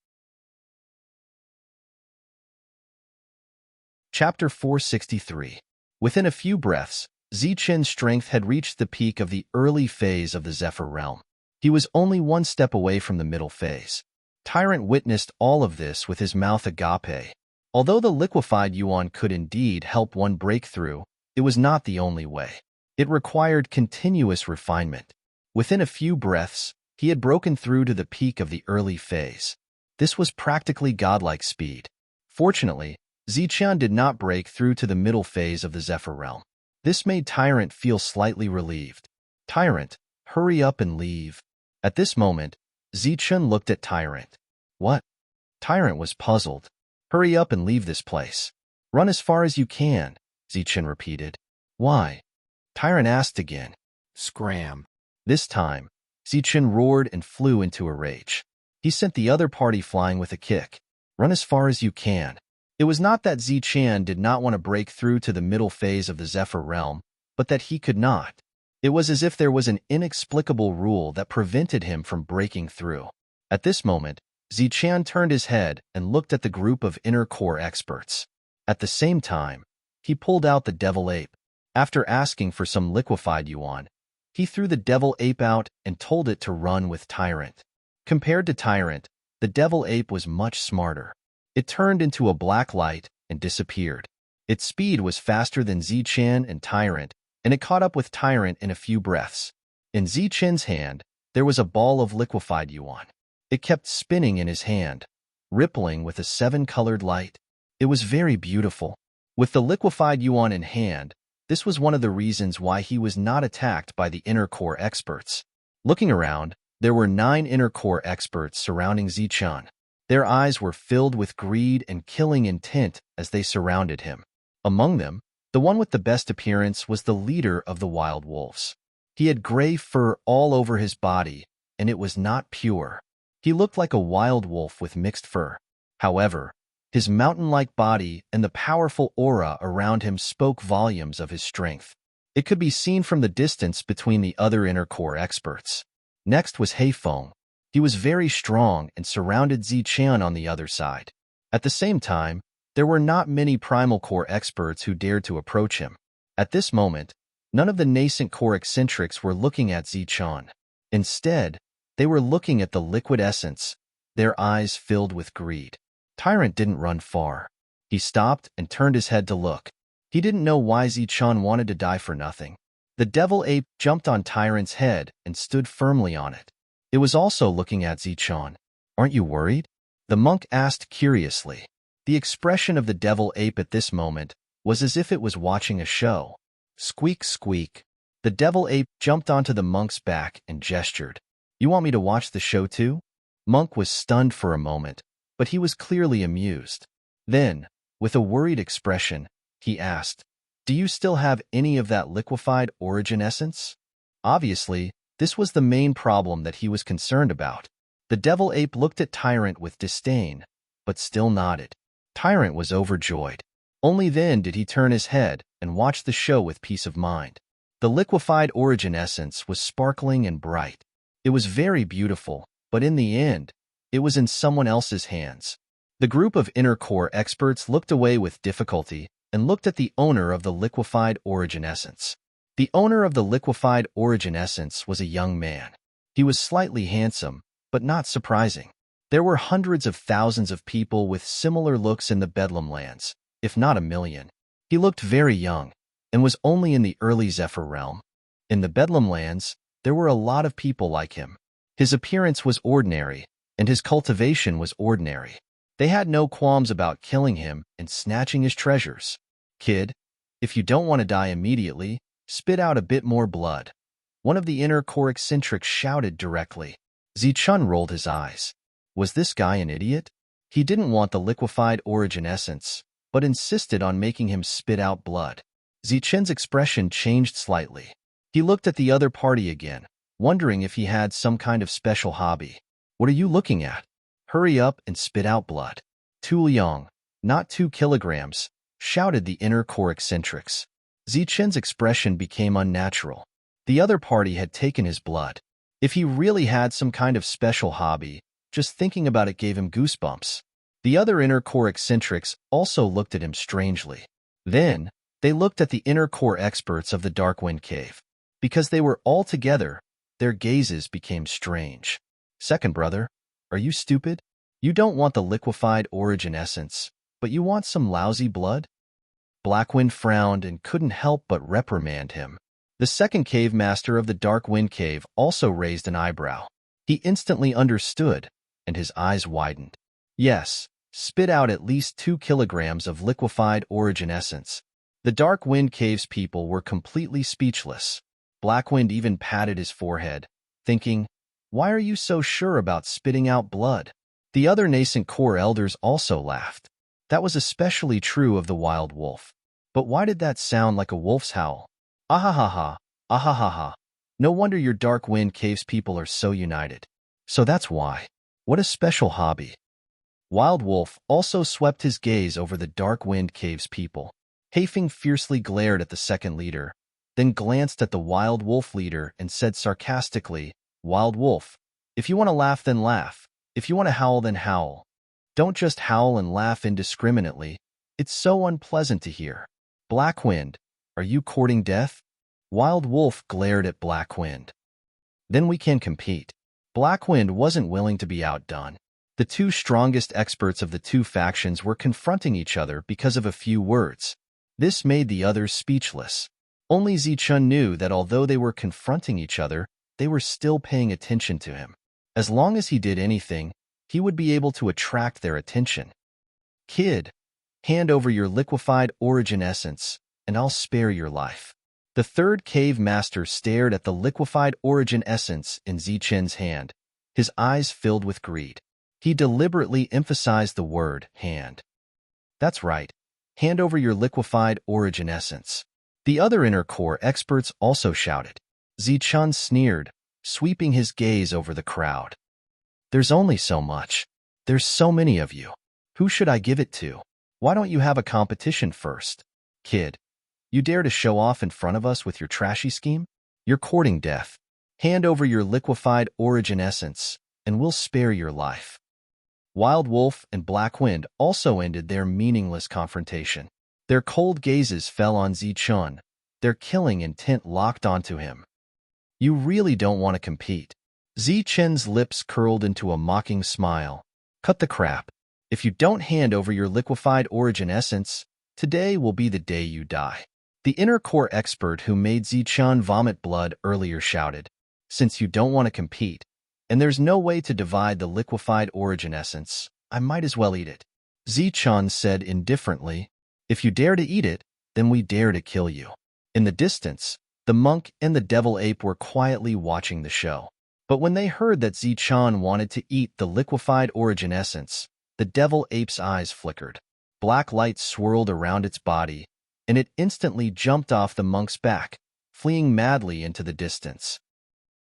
Chapter 463. Within a few breaths, Zichen's strength had reached the peak of the early phase of the Zephyr realm. He was only one step away from the middle phase. Tyrant witnessed all of this with his mouth agape. Although the liquefied yuan could indeed help one break through, it was not the only way. It required continuous refinement. Within a few breaths, he had broken through to the peak of the early phase. This was practically godlike speed. Fortunately, Zichen did not break through to the middle phase of the Zephyr realm. This made Tyrant feel slightly relieved. "Tyrant, hurry up and leave." At this moment, Zichen looked at Tyrant. "What?" Tyrant was puzzled. "Hurry up and leave this place. Run as far as you can," Zichen repeated. "Why?" Tyrant asked again. "Scram." This time, Zichen roared and flew into a rage. He sent the other party flying with a kick. "Run as far as you can." It was not that Zichen did not want to break through to the middle phase of the Zephyr realm, but that he could not. It was as if there was an inexplicable rule that prevented him from breaking through. At this moment, Zichen turned his head and looked at the group of inner core experts. At the same time, he pulled out the devil ape. After asking for some liquefied yuan, He threw the devil ape out and told it to run with Tyrant. Compared to Tyrant, the devil ape was much smarter. It turned into a black light and disappeared. Its speed was faster than Zichen and Tyrant, and it caught up with Tyrant in a few breaths. In Zichen's hand, there was a ball of liquefied yuan. It kept spinning in his hand, rippling with a 7-colored light. It was very beautiful. With the liquefied yuan in hand, this was one of the reasons why he was not attacked by the inner core experts. Looking around, there were 9 inner core experts surrounding Zichen. Their eyes were filled with greed and killing intent as they surrounded him. Among them, the one with the best appearance was the leader of the wild wolves. He had gray fur all over his body, and it was not pure. He looked like a wild wolf with mixed fur. However, his mountain-like body and the powerful aura around him spoke volumes of his strength. It could be seen from the distance between the other inner core experts. Next was Heifeng. He was very strong and surrounded Zichen on the other side. At the same time, there were not many primal core experts who dared to approach him. At this moment, none of the nascent core eccentrics were looking at Zichen. Instead, they were looking at the liquid essence, their eyes filled with greed. Tyrant didn't run far. He stopped and turned his head to look. He didn't know why Zichen wanted to die for nothing. The devil ape jumped on Tyrant's head and stood firmly on it. It was also looking at Zichen. "Aren't you worried?" the monk asked curiously. The expression of the devil ape at this moment was as if it was watching a show. Squeak, squeak. The devil ape jumped onto the monk's back and gestured. "You want me to watch the show too?" Monk was stunned for a moment, but he was clearly amused. Then, with a worried expression, he asked, "Do you still have any of that liquefied origin essence?" Obviously, this was the main problem that he was concerned about. The devil ape looked at Tyrant with disdain, but still nodded. Tyrant was overjoyed. Only then did he turn his head and watch the show with peace of mind. The liquefied origin essence was sparkling and bright. It was very beautiful, but in the end, it was in someone else's hands. The group of inner core experts looked away with difficulty and looked at the owner of the liquefied origin essence. The owner of the liquefied origin essence was a young man. He was slightly handsome, but not surprising. There were hundreds of thousands of people with similar looks in the Bedlam lands, if not a million. He looked very young, and was only in the early Zephyr realm. In the Bedlam lands, there were a lot of people like him. His appearance was ordinary, and his cultivation was ordinary. They had no qualms about killing him and snatching his treasures. "Kid, if you don't want to die immediately, spit out a bit more blood," one of the inner core eccentrics shouted directly. Zichen rolled his eyes. Was this guy an idiot? He didn't want the liquefied origin essence, but insisted on making him spit out blood. Zichen's expression changed slightly. He looked at the other party again, wondering if he had some kind of special hobby. "What are you looking at? Hurry up and spit out blood." "Tu Liang, not 2 kilograms," shouted the inner core eccentrics. Zichen's expression became unnatural. The other party had taken his blood. If he really had some kind of special hobby, just thinking about it gave him goosebumps. The other inner core eccentrics also looked at him strangely. Then, they looked at the inner core experts of the Dark Wind Cave. Because they were all together, their gazes became strange. "Second brother, are you stupid? You don't want the liquefied origin essence, but you want some lousy blood?" Blackwind frowned and couldn't help but reprimand him. The second cave master of the Dark Wind Cave also raised an eyebrow. He instantly understood, and his eyes widened. "Yes, spit out at least 2 kilograms of liquefied origin essence." The Dark Wind Cave's people were completely speechless. Blackwind even patted his forehead, thinking, "Why are you so sure about spitting out blood?" The other nascent core elders also laughed. That was especially true of the wild wolf. But why did that sound like a wolf's howl? "Ahahaha, ahahaha. No wonder your Dark Wind Cave's people are so united." So that's why. What a special hobby. Wild Wolf also swept his gaze over the Dark Wind Cave's people. Heifeng fiercely glared at the second leader, then glanced at the Wild Wolf leader and said sarcastically, "Wild Wolf, if you want to laugh, then laugh. If you want to howl, then howl. Don't just howl and laugh indiscriminately. It's so unpleasant to hear." "Blackwind, are you courting death?" Wild Wolf glared at Black Wind. Then we can compete. Black Wind wasn't willing to be outdone. The two strongest experts of the two factions were confronting each other because of a few words. This made the others speechless. Only Zichun knew that although they were confronting each other, they were still paying attention to him. As long as he did anything, he would be able to attract their attention. Kid, hand over your liquefied origin essence, and I'll spare your life. The third cave master stared at the liquefied origin essence in Zichun's hand, his eyes filled with greed. He deliberately emphasized the word hand. That's right. Hand over your liquefied origin essence. The other inner core experts also shouted. Zichun sneered, sweeping his gaze over the crowd. There's only so much. There's so many of you. Who should I give it to? Why don't you have a competition first? Kid, you dare to show off in front of us with your trashy scheme? You're courting death. Hand over your liquefied origin essence, and we'll spare your life. Wild Wolf and Black Wind also ended their meaningless confrontation. Their cold gazes fell on Zichun, their killing intent locked onto him. You really don't want to compete. Zichun's lips curled into a mocking smile. Cut the crap. If you don't hand over your liquefied origin essence, today will be the day you die. The inner core expert who made Zichun vomit blood earlier shouted, since you don't want to compete, and there's no way to divide the liquefied origin essence, I might as well eat it. Zichun said indifferently, if you dare to eat it, then we dare to kill you. In the distance, the monk and the devil ape were quietly watching the show. But when they heard that Zichun wanted to eat the liquefied origin essence, the devil ape's eyes flickered. Black light swirled around its body, and it instantly jumped off the monk's back, fleeing madly into the distance.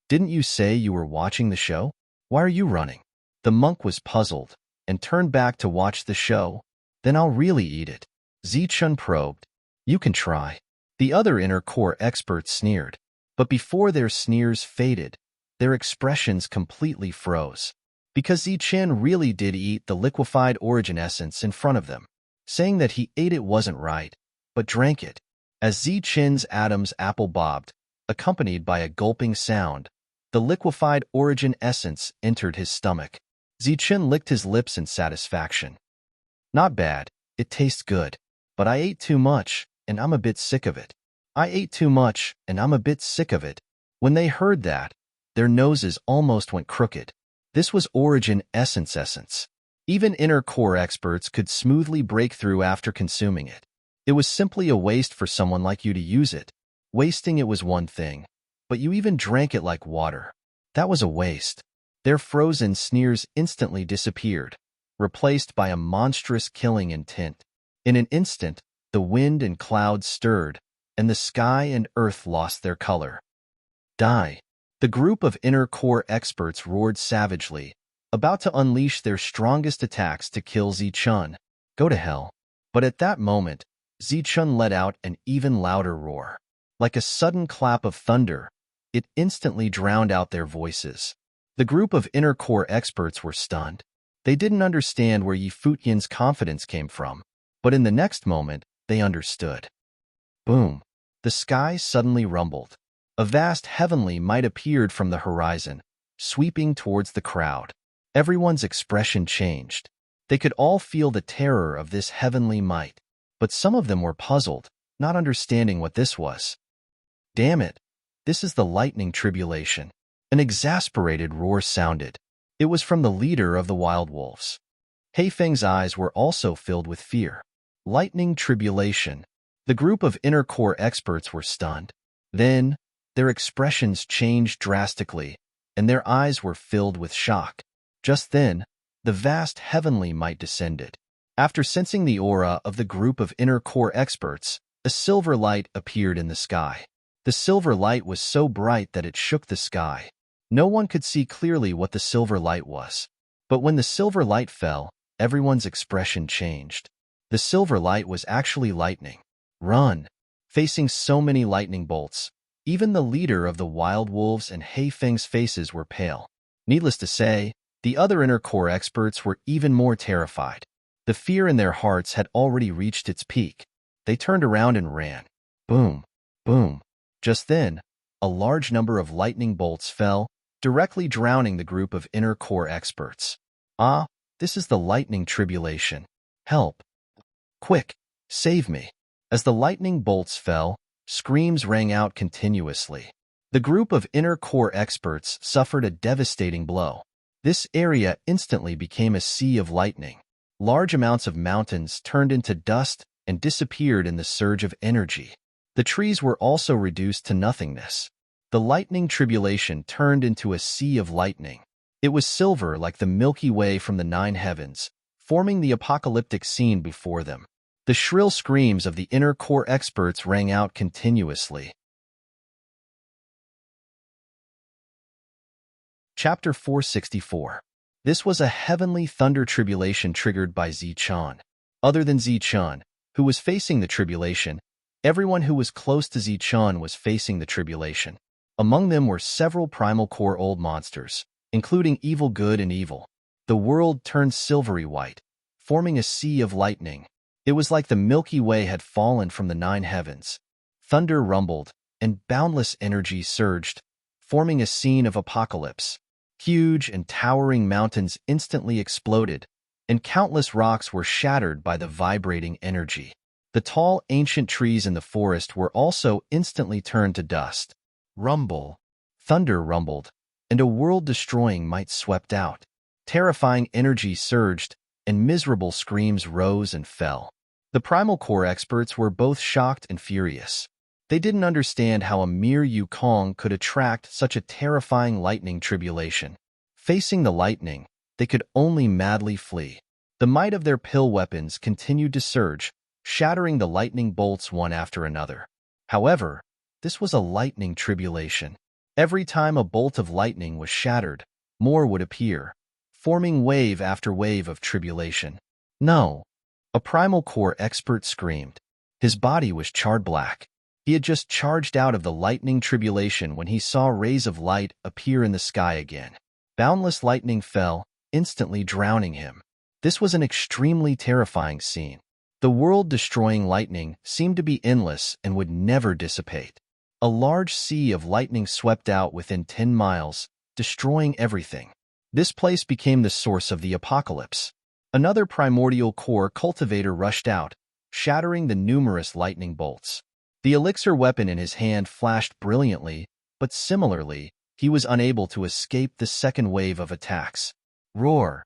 Didn't you say you were watching the show? Why are you running? The monk was puzzled, and turned back to watch the show. Then I'll really eat it. Zichun probed. You can try. The other inner core experts sneered. But before their sneers faded, their expressions completely froze. Because Zichun really did eat the liquefied origin essence in front of them. Saying that he ate it wasn't right, but drank it. As Zichun's Adam's apple bobbed, accompanied by a gulping sound, the liquefied origin essence entered his stomach. Zichun licked his lips in satisfaction. Not bad, it tastes good. But I ate too much, and I'm a bit sick of it. I ate too much, and I'm a bit sick of it. When they heard that, their noses almost went crooked. This was origin essence. Even inner core experts could smoothly break through after consuming it. It was simply a waste for someone like you to use it. Wasting it was one thing, but you even drank it like water. That was a waste. Their frozen sneers instantly disappeared, replaced by a monstrous killing intent. In an instant, the wind and clouds stirred, and the sky and earth lost their color. Die. The group of inner core experts roared savagely, about to unleash their strongest attacks to kill Zichun. Go to hell. But at that moment, Zichun let out an even louder roar. Like a sudden clap of thunder, it instantly drowned out their voices. The group of inner core experts were stunned. They didn't understand where Yifutyan's confidence came from, but in the next moment, they understood. Boom. The sky suddenly rumbled. A vast heavenly might appeared from the horizon, sweeping towards the crowd. Everyone's expression changed. They could all feel the terror of this heavenly might, but some of them were puzzled, not understanding what this was. Damn it, this is the lightning tribulation. An exasperated roar sounded. It was from the leader of the wild wolves. Heifeng's eyes were also filled with fear. Lightning tribulation. The group of inner core experts were stunned. Then, their expressions changed drastically, and their eyes were filled with shock. Just then, the vast heavenly might descended. After sensing the aura of the group of inner core experts, a silver light appeared in the sky. The silver light was so bright that it shook the sky. No one could see clearly what the silver light was. But when the silver light fell, everyone's expression changed. The silver light was actually lightning. Run! Facing so many lightning bolts, even the leader of the wild wolves and Heifeng's faces were pale. Needless to say, the other inner core experts were even more terrified. The fear in their hearts had already reached its peak. They turned around and ran. Boom! Boom! Just then, a large number of lightning bolts fell, directly drowning the group of inner core experts. Ah, this is the lightning tribulation. Help! Quick, save me! As the lightning bolts fell, screams rang out continuously. The group of inner core experts suffered a devastating blow. This area instantly became a sea of lightning. Large amounts of mountains turned into dust and disappeared in the surge of energy. The trees were also reduced to nothingness. The lightning tribulation turned into a sea of lightning. It was silver like the Milky Way from the 9 heavens, forming the apocalyptic scene before them. The shrill screams of the inner core experts rang out continuously. Chapter 464. This was a heavenly thunder tribulation triggered by Zi-chan. Other than Zi-chan, who was facing the tribulation, everyone who was close to Zi-chan was facing the tribulation. Among them were several primal core old monsters, including evil good and evil. The world turned silvery white, forming a sea of lightning. It was like the Milky Way had fallen from the 9 heavens. Thunder rumbled, and boundless energy surged, forming a scene of apocalypse. Huge and towering mountains instantly exploded, and countless rocks were shattered by the vibrating energy. The tall, ancient trees in the forest were also instantly turned to dust. Rumble. Thunder rumbled, and a world-destroying might swept out. Terrifying energy surged, and miserable screams rose and fell. The primal core experts were both shocked and furious. They didn't understand how a mere Yukong could attract such a terrifying lightning tribulation. Facing the lightning, they could only madly flee. The might of their pill weapons continued to surge, shattering the lightning bolts one after another. However, this was a lightning tribulation. Every time a bolt of lightning was shattered, more would appear, forming wave after wave of tribulation. No! A primal core expert screamed. His body was charred black. He had just charged out of the lightning tribulation when he saw rays of light appear in the sky again. Boundless lightning fell, instantly drowning him. This was an extremely terrifying scene. The world-destroying lightning seemed to be endless and would never dissipate. A large sea of lightning swept out within 10 miles, destroying everything. This place became the source of the apocalypse. Another primordial core cultivator rushed out, shattering the numerous lightning bolts. The elixir weapon in his hand flashed brilliantly, but similarly, he was unable to escape the second wave of attacks. Roar!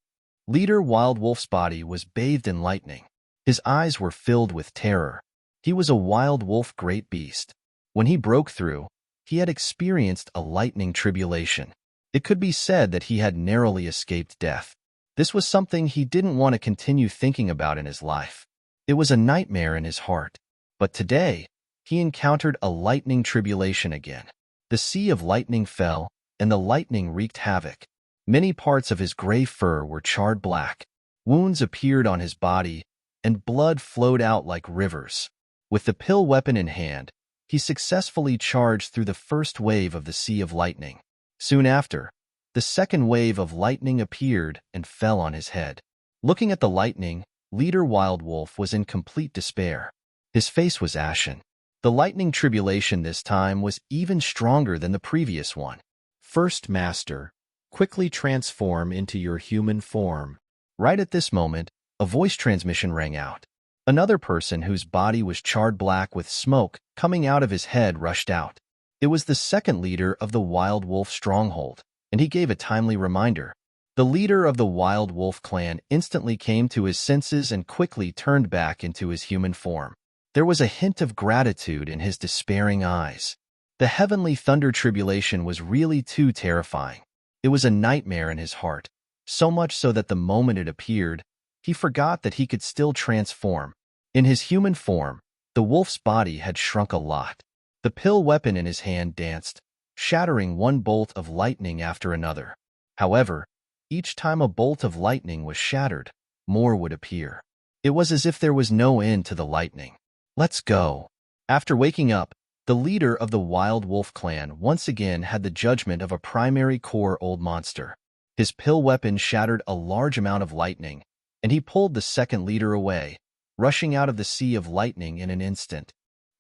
Leader Wild Wolf's body was bathed in lightning. His eyes were filled with terror. He was a wild wolf great beast. When he broke through, he had experienced a lightning tribulation. It could be said that he had narrowly escaped death. This was something he didn't want to continue thinking about in his life. It was a nightmare in his heart. But today, he encountered a lightning tribulation again. The sea of lightning fell, and the lightning wreaked havoc. Many parts of his gray fur were charred black. Wounds appeared on his body, and blood flowed out like rivers. With the pill weapon in hand, he successfully charged through the first wave of the sea of lightning. Soon after, the second wave of lightning appeared and fell on his head. Looking at the lightning, Leader Wild Wolf was in complete despair. His face was ashen. The lightning tribulation this time was even stronger than the previous one. First Master, quickly transform into your human form. Right at this moment, a voice transmission rang out. Another person whose body was charred black with smoke coming out of his head rushed out. It was the second leader of the Wild Wolf stronghold, and he gave a timely reminder. The leader of the Wild Wolf clan instantly came to his senses and quickly turned back into his human form. There was a hint of gratitude in his despairing eyes. The heavenly thunder tribulation was really too terrifying. It was a nightmare in his heart, so much so that the moment it appeared, he forgot that he could still transform. In his human form, the wolf's body had shrunk a lot. The pill weapon in his hand danced, shattering one bolt of lightning after another. However, each time a bolt of lightning was shattered, more would appear. It was as if there was no end to the lightning. Let's go. After waking up, the leader of the Wild Wolf clan once again had the judgment of a primary core old monster. His pill weapon shattered a large amount of lightning, and he pulled the second leader away, rushing out of the sea of lightning in an instant.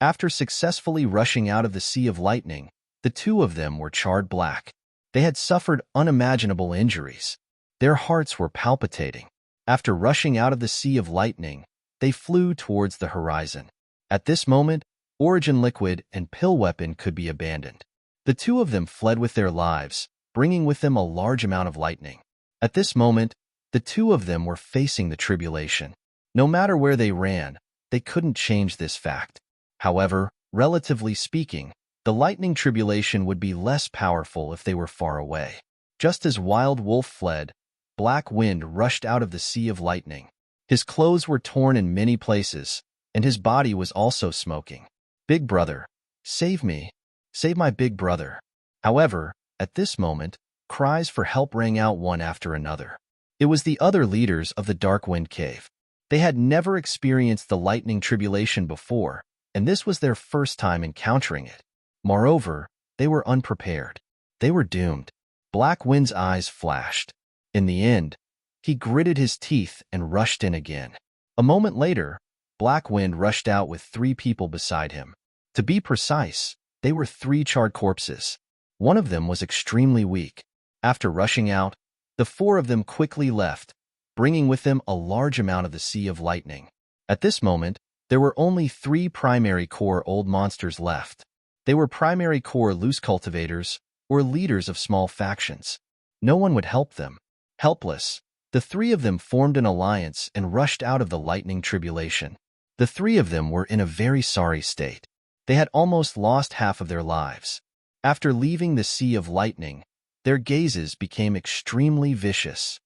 After successfully rushing out of the Sea of Lightning, the two of them were charred black. They had suffered unimaginable injuries. Their hearts were palpitating. After rushing out of the Sea of Lightning, they flew towards the horizon. At this moment, Origin Liquid and Pill Weapon could be abandoned. The two of them fled with their lives, bringing with them a large amount of lightning. At this moment, the two of them were facing the tribulation. No matter where they ran, they couldn't change this fact. However, relatively speaking, the lightning tribulation would be less powerful if they were far away. Just as Wild Wolf fled, Black Wind rushed out of the Sea of Lightning. His clothes were torn in many places, and his body was also smoking. "Big brother, save me. Save my big brother." However, at this moment, cries for help rang out one after another. It was the other leaders of the Dark Wind Cave. They had never experienced the lightning tribulation before, and this was their first time encountering it. Moreover, they were unprepared. They were doomed. Black Wind's eyes flashed. In the end, he gritted his teeth and rushed in again. A moment later, Black Wind rushed out with 3 people beside him. To be precise, they were 3 charred corpses. One of them was extremely weak. After rushing out, the 4 of them quickly left, bringing with them a large amount of the Sea of Lightning. At this moment, there were only 3 primary core old monsters left. They were primary core loose cultivators or leaders of small factions. No one would help them. Helpless, the 3 of them formed an alliance and rushed out of the lightning tribulation. The 3 of them were in a very sorry state. They had almost lost half of their lives. After leaving the Sea of Lightning, their gazes became extremely vicious.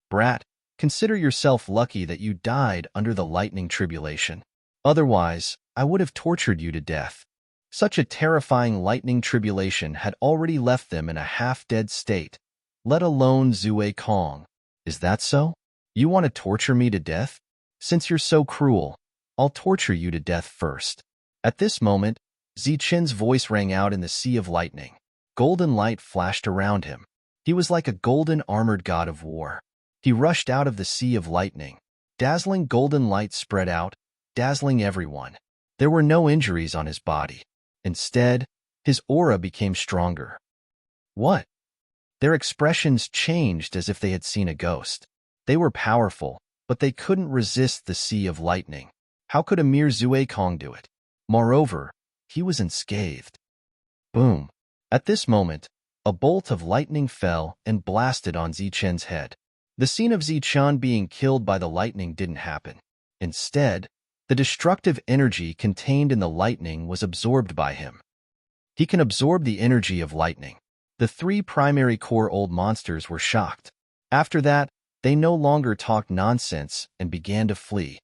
"Brat, consider yourself lucky that you died under the lightning tribulation. Otherwise, I would have tortured you to death." Such a terrifying lightning tribulation had already left them in a half-dead state, let alone Zue Kong. "Is that so? You want to torture me to death? Since you're so cruel, I'll torture you to death first." At this moment, Zichen's voice rang out in the Sea of Lightning. Golden light flashed around him. He was like a golden armored god of war. He rushed out of the Sea of Lightning. Dazzling golden light spread out, dazzling everyone. There were no injuries on his body. Instead, his aura became stronger. What? Their expressions changed as if they had seen a ghost. They were powerful, but they couldn't resist the Sea of Lightning. How could a mere Zue Kong do it? Moreover, he was unscathed. Boom! At this moment, a bolt of lightning fell and blasted on Zichen's head. The scene of Zichen being killed by the lightning didn't happen. Instead, the destructive energy contained in the lightning was absorbed by him. He can absorb the energy of lightning. The 3 primary core old monsters were shocked. After that, they no longer talked nonsense and began to flee.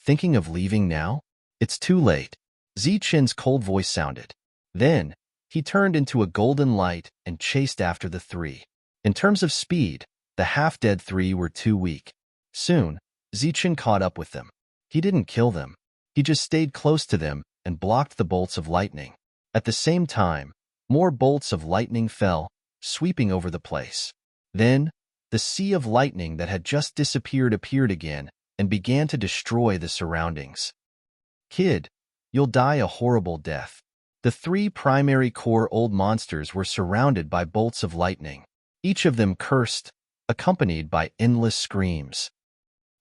"Thinking of leaving now? It's too late." Zichen's cold voice sounded. Then, he turned into a golden light and chased after the 3. In terms of speed, the half-dead 3 were too weak. Soon, Zichen caught up with them. He didn't kill them. He just stayed close to them and blocked the bolts of lightning. At the same time, more bolts of lightning fell, sweeping over the place. Then, the Sea of Lightning that had just disappeared appeared again and began to destroy the surroundings. "Kid, you'll die a horrible death." The 3 primary core old monsters were surrounded by bolts of lightning. Each of them cursed, accompanied by endless screams.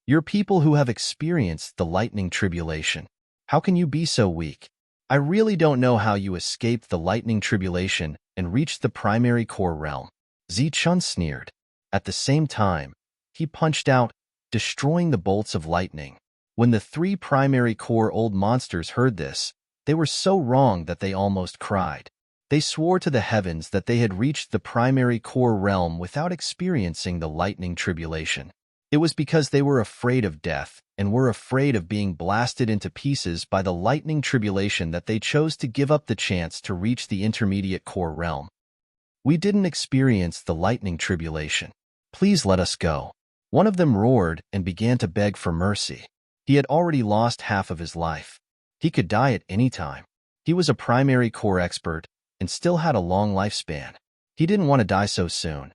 "You're people who have experienced the lightning tribulation. How can you be so weak? I really don't know how you escaped the lightning tribulation and reached the primary core realm." Zichen sneered. At the same time, he punched out, destroying the bolts of lightning. When the 3 primary core old monsters heard this, they were so wrong that they almost cried. They swore to the heavens that they had reached the primary core realm without experiencing the lightning tribulation. It was because they were afraid of death and were afraid of being blasted into pieces by the lightning tribulation that they chose to give up the chance to reach the intermediate core realm. "We didn't experience the lightning tribulation. Please let us go." One of them roared and began to beg for mercy. He had already lost half of his life. He could die at any time. He was a primary core expert and still had a long lifespan. He didn't want to die so soon.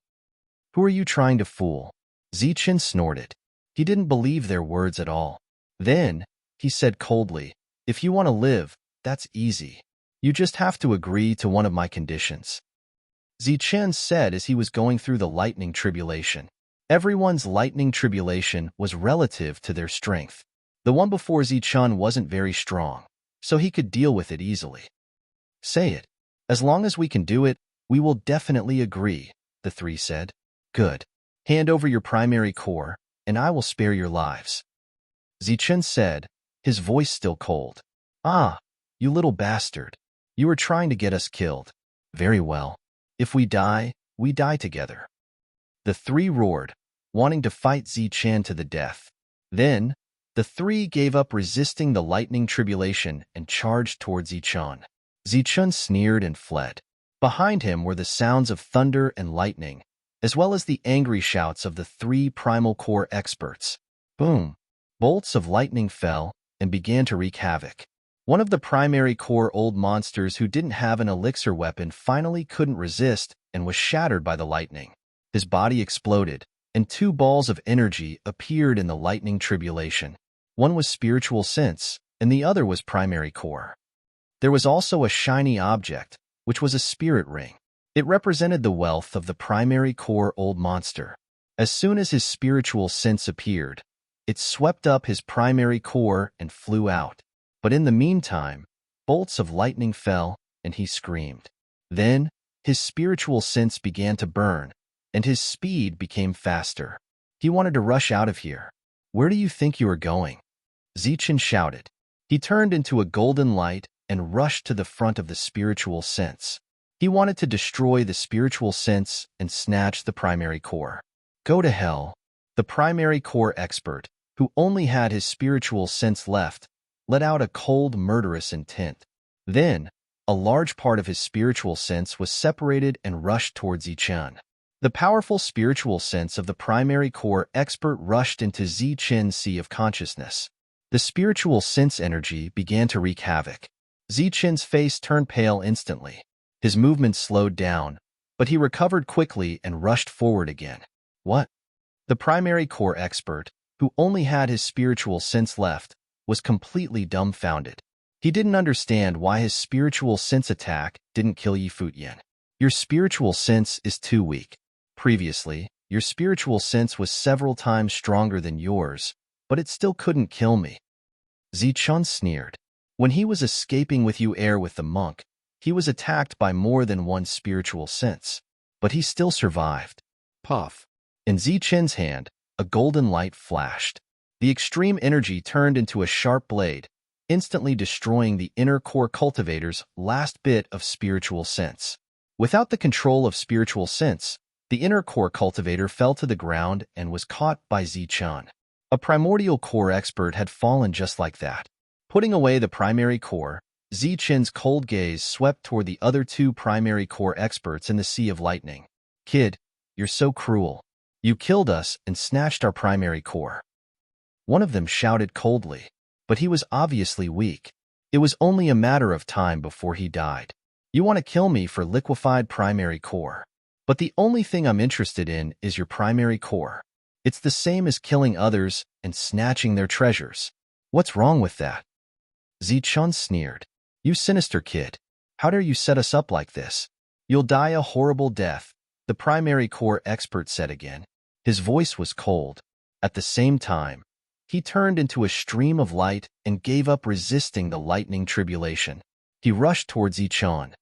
"Who are you trying to fool?" Zichen snorted. He didn't believe their words at all. Then, he said coldly, "If you want to live, that's easy. You just have to agree to one of my conditions. Zichen said as he was going through the lightning tribulation. Everyone's lightning tribulation was relative to their strength. The one before Zichen wasn't very strong, so he could deal with it easily. Say it. As long as we can do it, we will definitely agree, the three said. Good. Hand over your primary core, and I will spare your lives. Zichen said, his voice still cold. Ah, you little bastard. You were trying to get us killed. Very well. If we die together. The three roared, wanting to fight Zichen to the death. Then, the three gave up resisting the lightning tribulation and charged towards Zichen. Zichen sneered and fled. Behind him were the sounds of thunder and lightning, as well as the angry shouts of the three primal core experts. Boom! Bolts of lightning fell and began to wreak havoc. One of the primary core old monsters who didn't have an elixir weapon finally couldn't resist and was shattered by the lightning. His body exploded, and two balls of energy appeared in the lightning tribulation. One was spiritual sense, and the other was primary core. There was also a shiny object, which was a spirit ring. It represented the wealth of the primary core old monster. As soon as his spiritual sense appeared, it swept up his primary core and flew out. But in the meantime, bolts of lightning fell, and he screamed. Then, his spiritual sense began to burn, and his speed became faster. He wanted to rush out of here. Where do you think you are going? Zichen shouted. He turned into a golden light and rushed to the front of the spiritual sense. He wanted to destroy the spiritual sense and snatch the primary core. Go to hell. The primary core expert, who only had his spiritual sense left, let out a cold, murderous intent. Then, a large part of his spiritual sense was separated and rushed towards Zichen. The powerful spiritual sense of the primary core expert rushed into Zichen's sea of consciousness. The spiritual sense energy began to wreak havoc. Zichen's face turned pale instantly. His movements slowed down, but he recovered quickly and rushed forward again. What? The primary core expert, who only had his spiritual sense left, was completely dumbfounded. He didn't understand why his spiritual sense attack didn't kill Yifutyan. Your spiritual sense is too weak. Previously, your spiritual sense was several times stronger than yours, but it still couldn't kill me. Zichen sneered. When he was escaping with you air with the monk, he was attacked by more than one spiritual sense, but he still survived. Puff. In Zichen's hand, a golden light flashed. The extreme energy turned into a sharp blade, instantly destroying the inner core cultivator's last bit of spiritual sense. Without the control of spiritual sense, the inner core cultivator fell to the ground and was caught by Zichen. A primordial core expert had fallen just like that. Putting away the primary core, Zichen's cold gaze swept toward the other two primary core experts in the sea of lightning. Kid, you're so cruel. You killed us and snatched our primary core. One of them shouted coldly, but he was obviously weak. It was only a matter of time before he died. You want to kill me for liquefied primary core. But the only thing I'm interested in is your primary core. It's the same as killing others and snatching their treasures. What's wrong with that? Zichen sneered. You sinister kid. How dare you set us up like this? You'll die a horrible death, the primary core expert said again. His voice was cold. At the same time, he turned into a stream of light and gave up resisting the lightning tribulation. He rushed towards Zichen.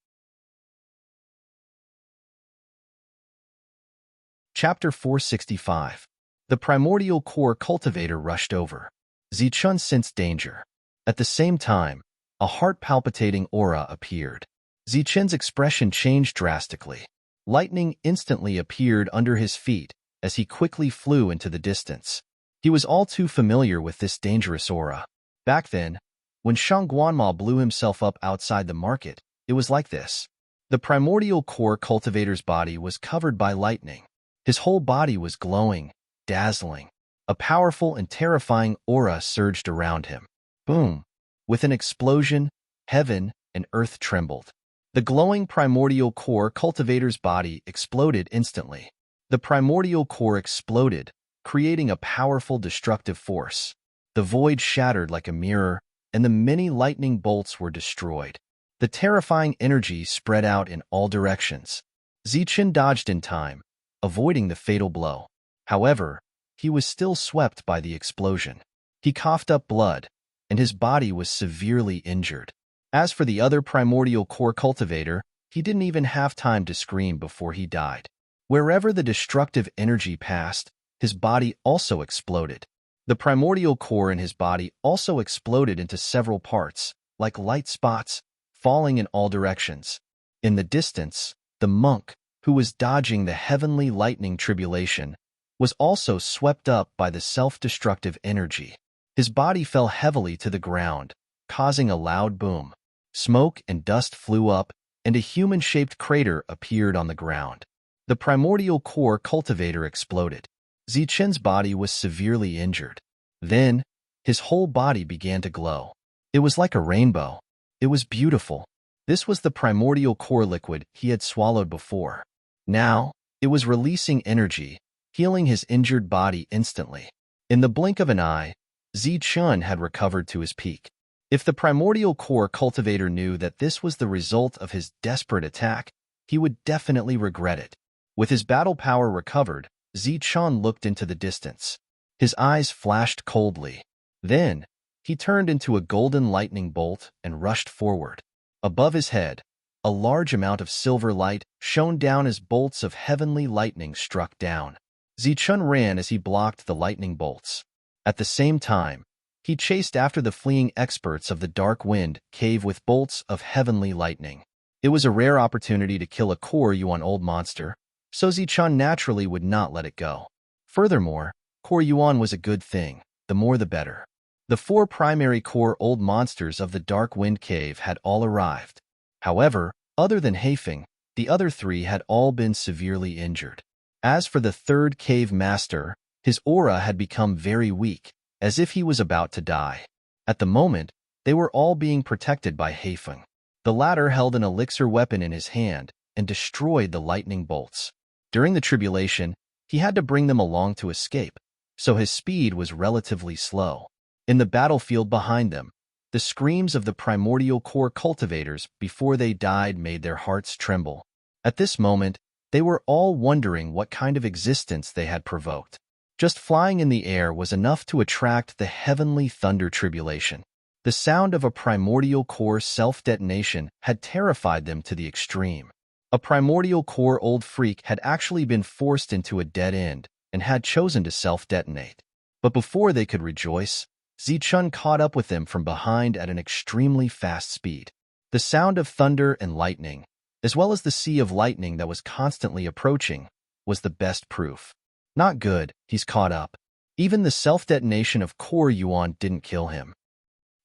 Chapter 465. The primordial core cultivator rushed over. Zichen sensed danger. At the same time, a heart-palpitating aura appeared. Zichen's expression changed drastically. Lightning instantly appeared under his feet as he quickly flew into the distance. He was all too familiar with this dangerous aura. Back then, when Shangguanma blew himself up outside the market, it was like this. The primordial core cultivator's body was covered by lightning. His whole body was glowing, dazzling. A powerful and terrifying aura surged around him. Boom! With an explosion, heaven and earth trembled. The glowing primordial core cultivator's body exploded instantly. The primordial core exploded, creating a powerful destructive force. The void shattered like a mirror, and the many lightning bolts were destroyed. The terrifying energy spread out in all directions. Zichen dodged in time, avoiding the fatal blow. However, he was still swept by the explosion. He coughed up blood, and his body was severely injured. As for the other primordial core cultivator, he didn't even have time to scream before he died. Wherever the destructive energy passed, his body also exploded. The primordial core in his body also exploded into several parts, like light spots, falling in all directions. In the distance, the monk, who was dodging the heavenly lightning tribulation, was also swept up by the self-destructive energy. His body fell heavily to the ground, causing a loud boom. Smoke and dust flew up, and a human-shaped crater appeared on the ground. The primordial core cultivator exploded. Zichen's body was severely injured. Then, his whole body began to glow. It was like a rainbow. It was beautiful. This was the primordial core liquid he had swallowed before. Now, it was releasing energy, healing his injured body instantly. In the blink of an eye, Zichen had recovered to his peak. If the primordial core cultivator knew that this was the result of his desperate attack, he would definitely regret it. With his battle power recovered, Zichen looked into the distance. His eyes flashed coldly. Then, he turned into a golden lightning bolt and rushed forward. Above his head, a large amount of silver light shone down as bolts of heavenly lightning struck down. Zichen ran as he blocked the lightning bolts. At the same time, he chased after the fleeing experts of the Dark Wind cave with bolts of heavenly lightning. It was a rare opportunity to kill a core Yuan old monster, so Zichen naturally would not let it go. Furthermore, core Yuan was a good thing, the more the better. The 4 primary core old monsters of the Dark Wind cave had all arrived. However, other than Haifeng, the other 3 had all been severely injured. As for the 3rd cave master, his aura had become very weak, as if he was about to die. At the moment, they were all being protected by Haifeng. The latter held an elixir weapon in his hand and destroyed the lightning bolts. During the tribulation, he had to bring them along to escape, so his speed was relatively slow. In the battlefield behind them, the screams of the primordial core cultivators before they died made their hearts tremble. At this moment, they were all wondering what kind of existence they had provoked. Just flying in the air was enough to attract the heavenly thunder tribulation. The sound of a primordial core self-detonation had terrified them to the extreme. A primordial core old freak had actually been forced into a dead end and had chosen to self-detonate. But before they could rejoice, Zichen caught up with them from behind at an extremely fast speed. The sound of thunder and lightning, as well as the sea of lightning that was constantly approaching, was the best proof. Not good, he's caught up. Even the self-detonation of core Yuan didn't kill him.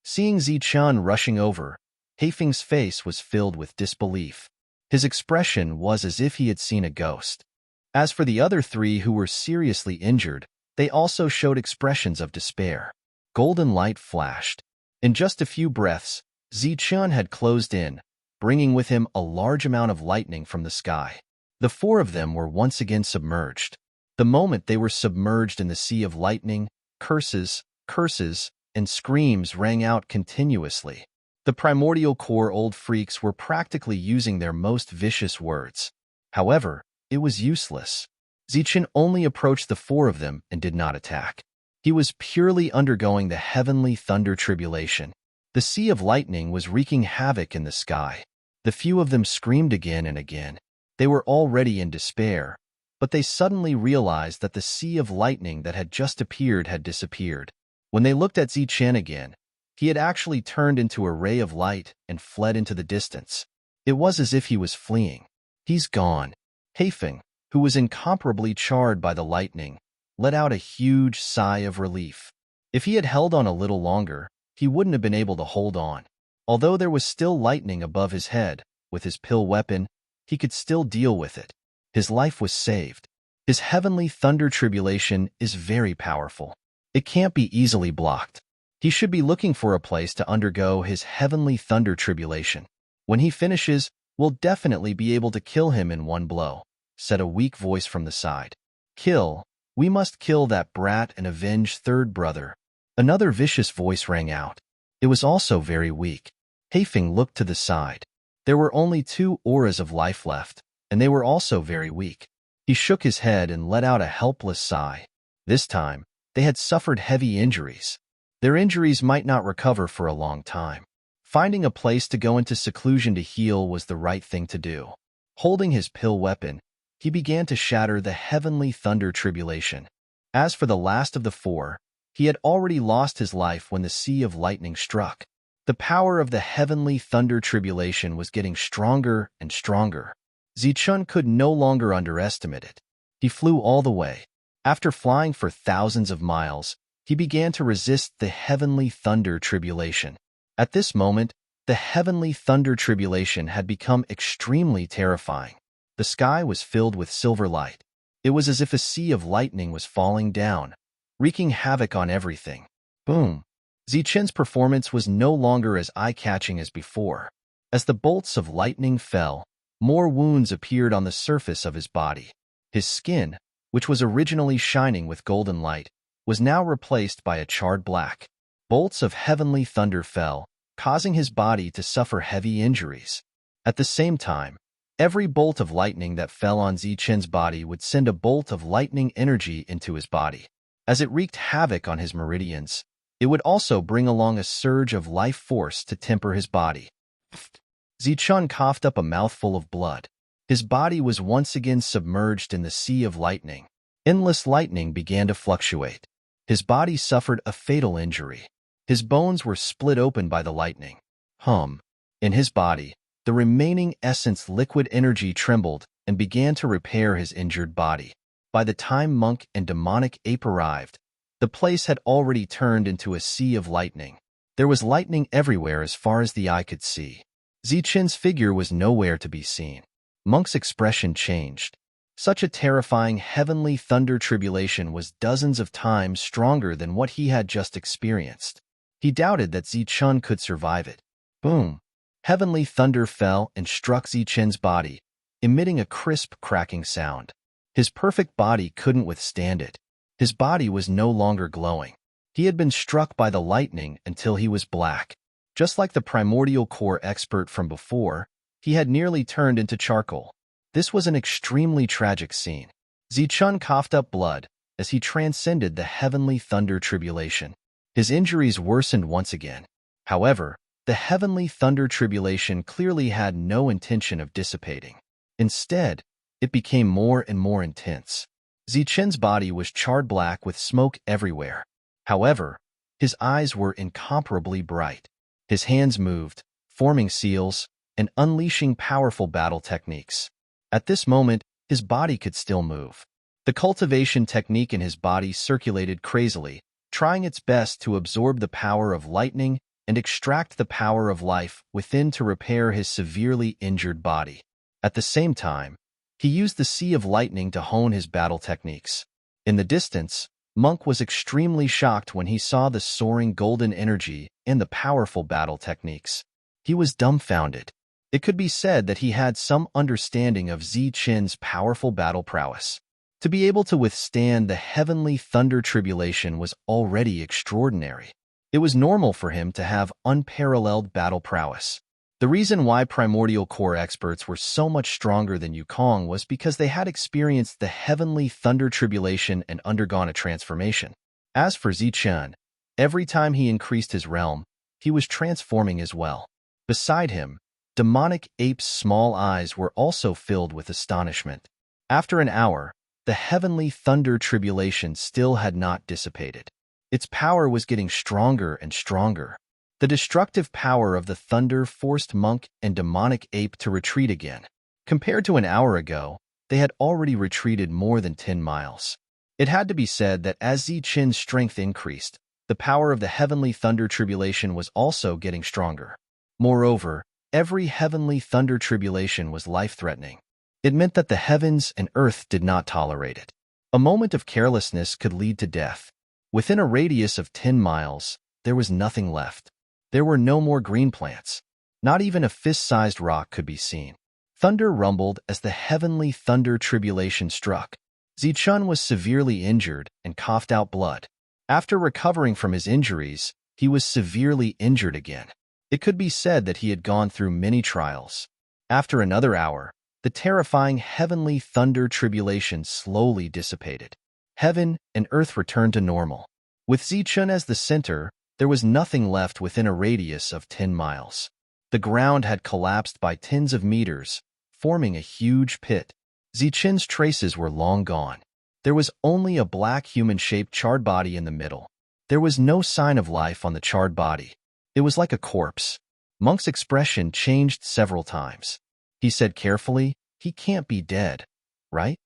Seeing Zichen rushing over, Haifeng's face was filled with disbelief. His expression was as if he had seen a ghost. As for the other 3 who were seriously injured, they also showed expressions of despair. Golden light flashed. In just a few breaths, Zichen had closed in, bringing with him a large amount of lightning from the sky. The 4 of them were once again submerged. The moment they were submerged in the sea of lightning, curses, and screams rang out continuously. The primordial core old freaks were practically using their most vicious words. However, it was useless. Zichen only approached the 4 of them and did not attack. He was purely undergoing the heavenly thunder tribulation. The sea of lightning was wreaking havoc in the sky. The few of them screamed again and again. They were already in despair, but they suddenly realized that the sea of lightning that had just appeared had disappeared. When they looked at Zichen again, he had actually turned into a ray of light and fled into the distance. It was as if he was fleeing. He's gone. Haifeng, who was incomparably charred by the lightning, let out a huge sigh of relief. If he had held on a little longer, he wouldn't have been able to hold on. Although there was still lightning above his head, with his pill weapon, he could still deal with it. His life was saved. His heavenly thunder tribulation is very powerful. It can't be easily blocked. He should be looking for a place to undergo his heavenly thunder tribulation. When he finishes, we'll definitely be able to kill him in one blow, said a weak voice from the side. Kill. We must kill that brat and avenge 3rd brother. Another vicious voice rang out. It was also very weak. Haifeng looked to the side. There were only 2 auras of life left, and they were also very weak. He shook his head and let out a helpless sigh. This time, they had suffered heavy injuries. Their injuries might not recover for a long time. Finding a place to go into seclusion to heal was the right thing to do. Holding his pill weapon, he began to shatter the heavenly thunder tribulation. As for the last of the 4, he had already lost his life when the sea of lightning struck. The power of the heavenly thunder tribulation was getting stronger and stronger. Zichun could no longer underestimate it. He flew all the way. After flying for thousands of miles, he began to resist the heavenly thunder tribulation. At this moment, the heavenly thunder tribulation had become extremely terrifying. The sky was filled with silver light. It was as if a sea of lightning was falling down, wreaking havoc on everything. Boom! Zichun's performance was no longer as eye-catching as before. As the bolts of lightning fell, more wounds appeared on the surface of his body. His skin, which was originally shining with golden light, was now replaced by a charred black. Bolts of heavenly thunder fell, causing his body to suffer heavy injuries. At the same time, every bolt of lightning that fell on Zichun's body would send a bolt of lightning energy into his body. As it wreaked havoc on his meridians, it would also bring along a surge of life force to temper his body. Zichun coughed up a mouthful of blood. His body was once again submerged in the sea of lightning. Endless lightning began to fluctuate. His body suffered a fatal injury. His bones were split open by the lightning. In his body, the remaining essence liquid energy trembled and began to repair his injured body. By the time monk and demonic ape arrived, the place had already turned into a sea of lightning. There was lightning everywhere as far as the eye could see. Zichun's figure was nowhere to be seen. Monk's expression changed. Such a terrifying heavenly thunder tribulation was dozens of times stronger than what he had just experienced. He doubted that Zichun could survive it. Boom! Heavenly thunder fell and struck Zichun's body, emitting a crisp, cracking sound. His perfect body couldn't withstand it. His body was no longer glowing. He had been struck by the lightning until he was black. Just like the primordial core expert from before, he had nearly turned into charcoal. This was an extremely tragic scene. Zichun coughed up blood as he transcended the heavenly thunder tribulation. His injuries worsened once again. However, the heavenly thunder tribulation clearly had no intention of dissipating. Instead, it became more and more intense. Zichun's body was charred black with smoke everywhere. However, his eyes were incomparably bright. His hands moved, forming seals and unleashing powerful battle techniques. At this moment, his body could still move. The cultivation technique in his body circulated crazily, trying its best to absorb the power of lightning and extract the power of life within to repair his severely injured body. At the same time, he used the sea of lightning to hone his battle techniques. In the distance, Monk was extremely shocked when he saw the soaring golden energy and the powerful battle techniques. He was dumbfounded. It could be said that he had some understanding of Zichun's powerful battle prowess. To be able to withstand the heavenly thunder tribulation was already extraordinary. It was normal for him to have unparalleled battle prowess. The reason why primordial core experts were so much stronger than Yukong was because they had experienced the heavenly thunder tribulation and undergone a transformation. As for Zichun, every time he increased his realm, he was transforming as well. Beside him, demonic ape's small eyes were also filled with astonishment. After an hour, the heavenly thunder tribulation still had not dissipated. Its power was getting stronger and stronger. The destructive power of the thunder forced monk and demonic ape to retreat again. Compared to an hour ago, they had already retreated more than 10 miles. It had to be said that as Zichun's strength increased, the power of the heavenly thunder tribulation was also getting stronger. Moreover, every heavenly thunder tribulation was life-threatening. It meant that the heavens and earth did not tolerate it. A moment of carelessness could lead to death. Within a radius of 10 miles, there was nothing left. There were no more green plants. Not even a fist-sized rock could be seen. Thunder rumbled as the heavenly thunder tribulation struck. Zichun was severely injured and coughed out blood. After recovering from his injuries, He was severely injured again. It could be said that he had gone through many trials. After another hour, the terrifying heavenly thunder tribulation slowly dissipated. Heaven and earth returned to normal. With Zichun as the center, there was nothing left within a radius of 10 miles. The ground had collapsed by tens of meters, forming a huge pit. Zichun's traces were long gone. There was only a black human-shaped charred body in the middle. There was no sign of life on the charred body. It was like a corpse. Monk's expression changed several times. He said carefully, "He can't be dead, right?"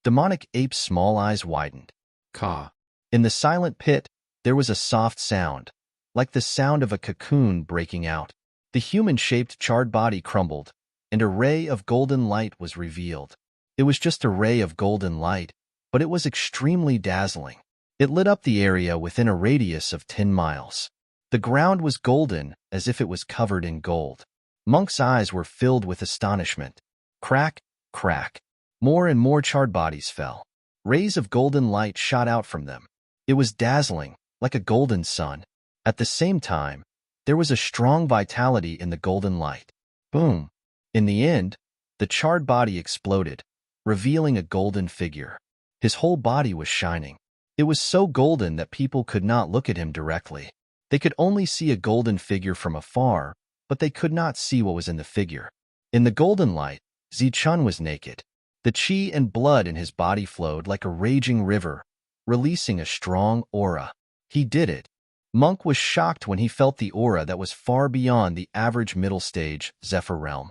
Demonic Ape's small eyes widened. Ka. In the silent pit, there was a soft sound, like the sound of a cocoon breaking out. The human-shaped charred body crumbled, and a ray of golden light was revealed. It was just a ray of golden light, but it was extremely dazzling. It lit up the area within a radius of 10 miles. The ground was golden, as if it was covered in gold. Monk's eyes were filled with astonishment. Crack, crack. More and more charred bodies fell. Rays of golden light shot out from them. It was dazzling, like a golden sun. At the same time, there was a strong vitality in the golden light. Boom. In the end, the charred body exploded, revealing a golden figure. His whole body was shining. It was so golden that people could not look at him directly. They could only see a golden figure from afar, but they could not see what was in the figure. In the golden light, Zichun was naked. The chi and blood in his body flowed like a raging river, releasing a strong aura. He did it. Monk was shocked when he felt the aura that was far beyond the average middle stage Zephyr realm.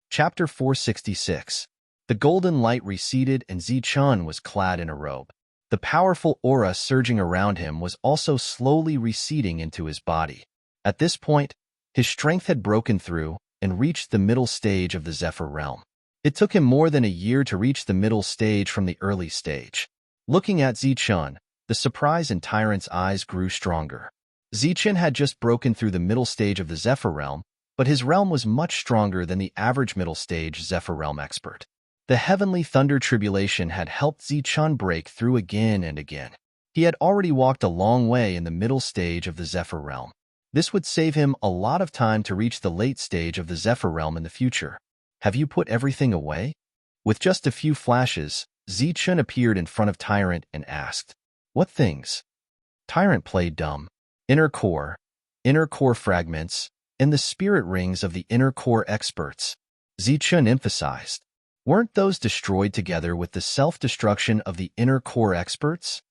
Chapter 466. The golden light receded and Zichun was clad in a robe. The powerful aura surging around him was also slowly receding into his body. At this point, his strength had broken through and reached the middle stage of the Zephyr realm. It took him more than a year to reach the middle stage from the early stage. Looking at Zichun, the surprise in Tyrant's eyes grew stronger. Zichun had just broken through the middle stage of the Zephyr realm, but his realm was much stronger than the average middle stage Zephyr realm expert. The heavenly thunder tribulation had helped Zichun break through again and again. He had already walked a long way in the middle stage of the Zephyr realm. This would save him a lot of time to reach the late stage of the Zephyr realm in the future. Have you put everything away? With just a few flashes, Zichun appeared in front of Tyrant and asked, "What things?" Tyrant played dumb. Inner core fragments, and the spirit rings of the inner core experts. Zichun emphasized. Weren't those destroyed together with the self-destruction of the inner core experts?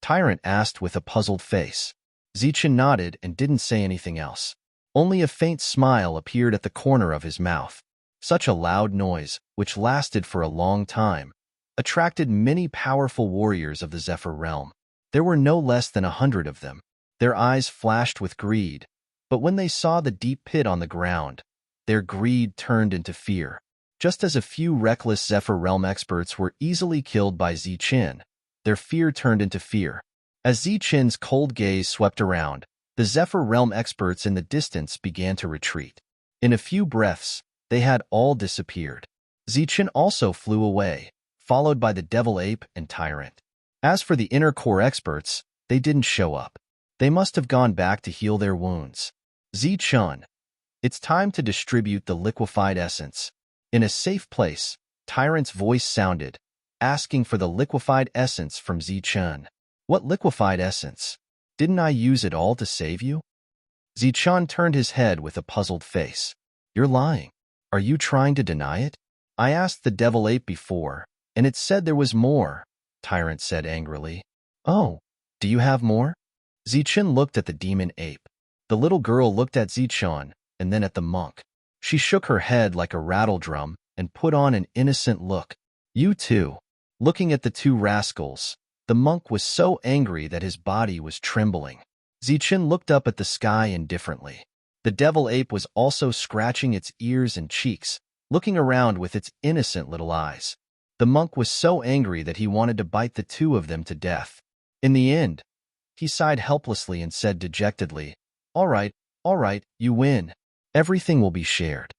Tyrant asked with a puzzled face. Zichun nodded and didn't say anything else. Only a faint smile appeared at the corner of his mouth. Such a loud noise, which lasted for a long time, attracted many powerful warriors of the Zephyr realm. There were no less than 100 of them. Their eyes flashed with greed, but when they saw the deep pit on the ground, their greed turned into fear. Just as a few reckless Zephyr realm experts were easily killed by Zichun, their fear turned into fear. As Zichun's cold gaze swept around, the Zephyr realm experts in the distance began to retreat. In a few breaths, they had all disappeared. Zichun also flew away, followed by the Devil Ape and Tyrant. As for the inner core experts, they didn't show up. They must have gone back to heal their wounds. Zichun, it's time to distribute the liquefied essence. In a safe place, Tyrant's voice sounded, asking for the liquefied essence from Zichun. What liquefied essence? Didn't I use it all to save you? Zichun turned his head with a puzzled face. You're lying. Are you trying to deny it? I asked the Devil Ape before, and it said there was more, Tyrant said angrily. Oh, do you have more? Zichun looked at the Demon Ape. The little girl looked at Zichun, and then at the monk. She shook her head like a rattle drum and put on an innocent look. You too. Looking at the two rascals, the monk was so angry that his body was trembling. Zichun looked up at the sky indifferently. The Devil Ape was also scratching its ears and cheeks, looking around with its innocent little eyes. The monk was so angry that he wanted to bite the two of them to death. In the end, he sighed helplessly and said dejectedly, all right, you win. Everything will be shared."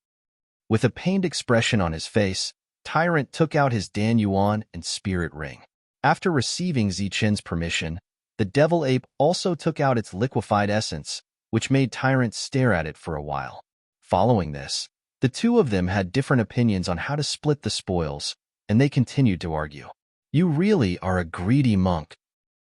With a pained expression on his face, Tyrant took out his Dan Yuan and spirit ring. After receiving Zichen's permission, the devil ape also took out its liquefied essence, which made Tyrant stare at it for a while. Following this, the two of them had different opinions on how to split the spoils, and they continued to argue. You really are a greedy monk.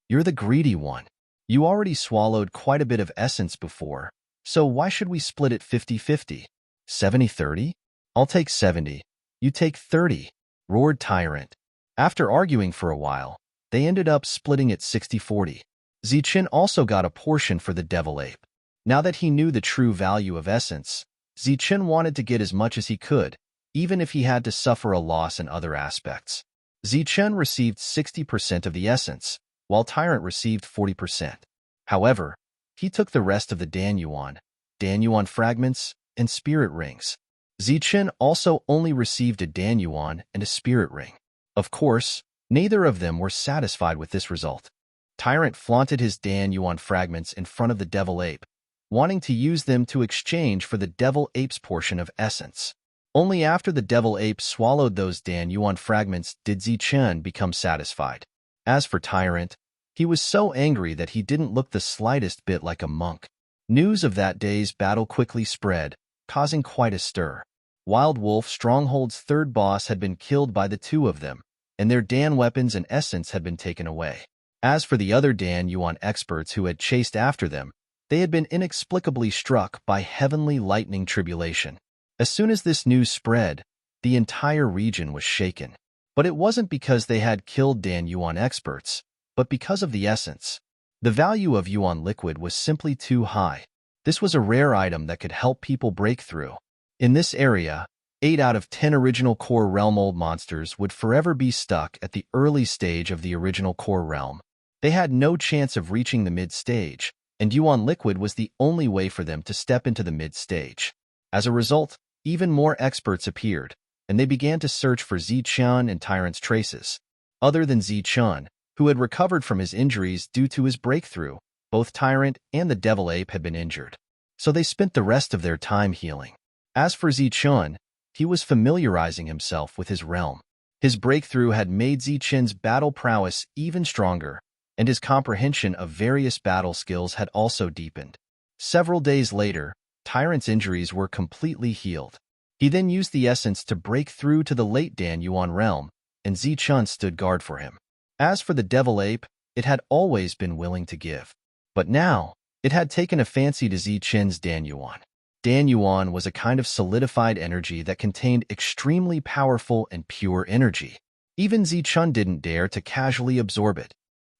You're the greedy one. You already swallowed quite a bit of essence before, so why should we split it 50-50? 70-30? I'll take 70. You take 30, roared Tyrant. After arguing for a while, they ended up splitting it 60-40. Zichen also got a portion for the devil ape. Now that he knew the true value of essence, Zichen wanted to get as much as he could, even if he had to suffer a loss in other aspects. Zichen received 60% of the essence, while Tyrant received 40%. However, he took the rest of the Danyuan fragments, and spirit rings. Zichen also only received a Danyuan and a spirit ring. Of course, neither of them were satisfied with this result. Tyrant flaunted his Danyuan fragments in front of the devil ape, wanting to use them to exchange for the devil ape's portion of essence. Only after the devil ape swallowed those Danyuan fragments did Zichen become satisfied. As for Tyrant, he was so angry that he didn't look the slightest bit like a monk. News of that day's battle quickly spread, causing quite a stir. Wild Wolf Stronghold's third boss had been killed by the two of them, and their Dan weapons and essence had been taken away. As for the other Danyuan experts who had chased after them, they had been inexplicably struck by heavenly lightning tribulation. As soon as this news spread, the entire region was shaken. But it wasn't because they had killed Danyuan experts, but because of the essence. The value of Yuan liquid was simply too high. This was a rare item that could help people break through. In this area, 8 out of 10 original core realm old monsters would forever be stuck at the early stage of the original core realm. They had no chance of reaching the mid-stage, and Yuan liquid was the only way for them to step into the mid-stage. As a result, even more experts appeared, and they began to search for Zichen and Tyrant's traces. Other than Zichen, who had recovered from his injuries due to his breakthrough, both Tyrant and the devil ape had been injured. So they spent the rest of their time healing. As for Zichen, he was familiarizing himself with his realm. His breakthrough had made Zichen's battle prowess even stronger, and his comprehension of various battle skills had also deepened. Several days later, Tyrant's injuries were completely healed. He then used the essence to break through to the late Danyuan realm, and Zichen stood guard for him. As for the devil ape, it had always been willing to give. But now, it had taken a fancy to Zichen's Danyuan. Danyuan was a kind of solidified energy that contained extremely powerful and pure energy. Even Zichen didn't dare to casually absorb it.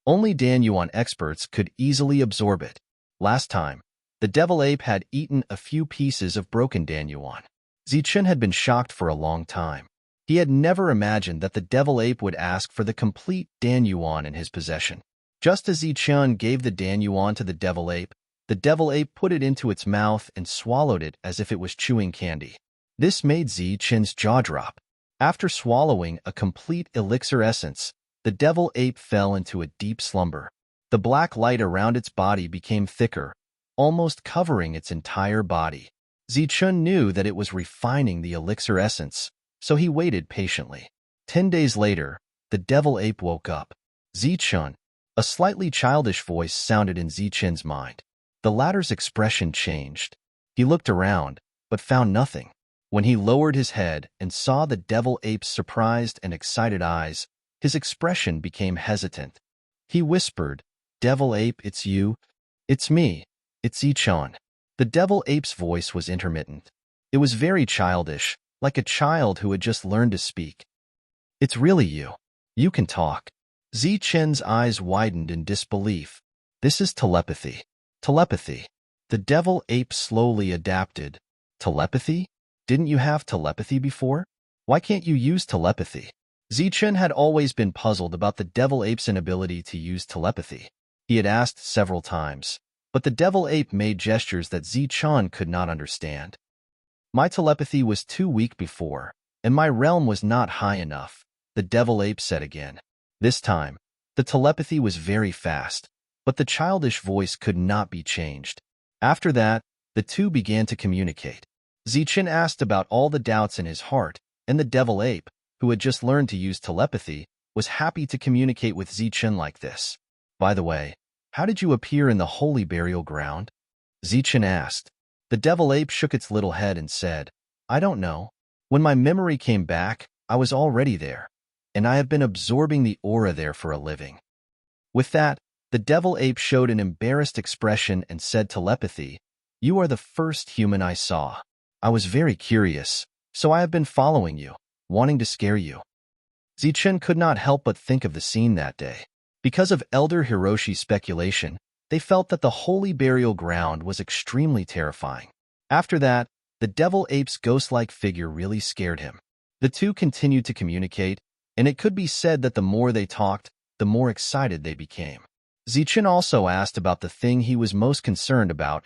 Only Danyuan experts could easily absorb it. Last time, the devil ape had eaten a few pieces of broken Danyuan. Zichen had been shocked for a long time. He had never imagined that the devil ape would ask for the complete Danyuan in his possession. Just as Zichen gave the Danyuan to the devil ape put it into its mouth and swallowed it as if it was chewing candy. This made Zichen's jaw drop. After swallowing a complete elixir essence, the devil ape fell into a deep slumber. The black light around its body became thicker, almost covering its entire body. Zichen knew that it was refining the elixir essence, so he waited patiently. 10 days later, the devil ape woke up. Zichen, a slightly childish voice sounded in Zichen's mind. The latter's expression changed. He looked around, but found nothing. When he lowered his head and saw the devil ape's surprised and excited eyes, his expression became hesitant. He whispered, "Devil ape, it's you?" "It's me. It's Zichen." The devil ape's voice was intermittent. It was very childish, like a child who had just learned to speak. "It's really you. You can talk." Zichen's eyes widened in disbelief. "This is telepathy." Telepathy. The devil ape slowly adapted. Telepathy? Didn't you have telepathy before? Why can't you use telepathy? Zichen had always been puzzled about the devil ape's inability to use telepathy. He had asked several times, but the devil ape made gestures that Zichen could not understand. "My telepathy was too weak before, and my realm was not high enough," the devil ape said again. This time, the telepathy was very fast, but the childish voice could not be changed. After that, the two began to communicate. Zichen asked about all the doubts in his heart, and the devil ape, who had just learned to use telepathy, was happy to communicate with Zichen like this. By the way, how did you appear in the holy burial ground? Zichen asked. The devil ape shook its little head and said, I don't know. When my memory came back, I was already there, and I have been absorbing the aura there for a living. With that, the devil ape showed an embarrassed expression and said telepathy, You are the first human I saw. I was very curious, so I have been following you, wanting to scare you. Zichen could not help but think of the scene that day. Because of Elder Hiroshi's speculation, they felt that the holy burial ground was extremely terrifying. After that, the devil ape's ghost-like figure really scared him. The two continued to communicate, and it could be said that the more they talked, the more excited they became. Zichen also asked about the thing he was most concerned about.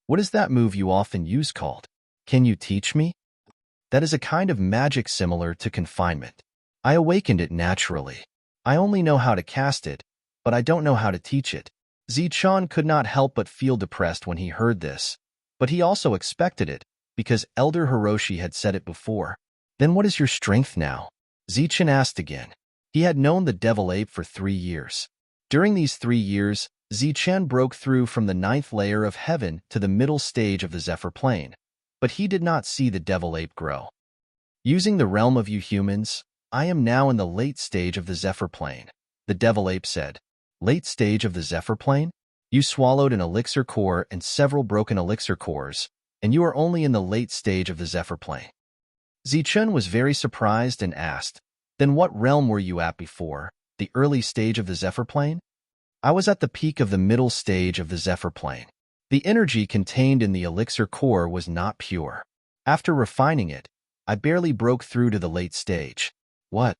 What is that move you often use called? Can you teach me? That is a kind of magic similar to confinement. I awakened it naturally. I only know how to cast it, but I don't know how to teach it. Zichen could not help but feel depressed when he heard this, but he also expected it, because Elder Hiroshi had said it before. Then what is your strength now? Zichen asked again. He had known the devil ape for 3 years. During these 3 years, Zichen broke through from the 9th layer of heaven to the middle stage of the Zephyr plane, but he did not see the devil ape grow. Using the realm of you humans, I am now in the late stage of the Zephyr plane, the devil ape said. Late stage of the Zephyr plane? You swallowed an elixir core and several broken elixir cores, and you are only in the late stage of the Zephyr plane. Zichen was very surprised and asked, Then what realm were you at before, the early stage of the Zephyr plane? I was at the peak of the middle stage of the Zephyr plane. The energy contained in the elixir core was not pure. After refining it, I barely broke through to the late stage. What?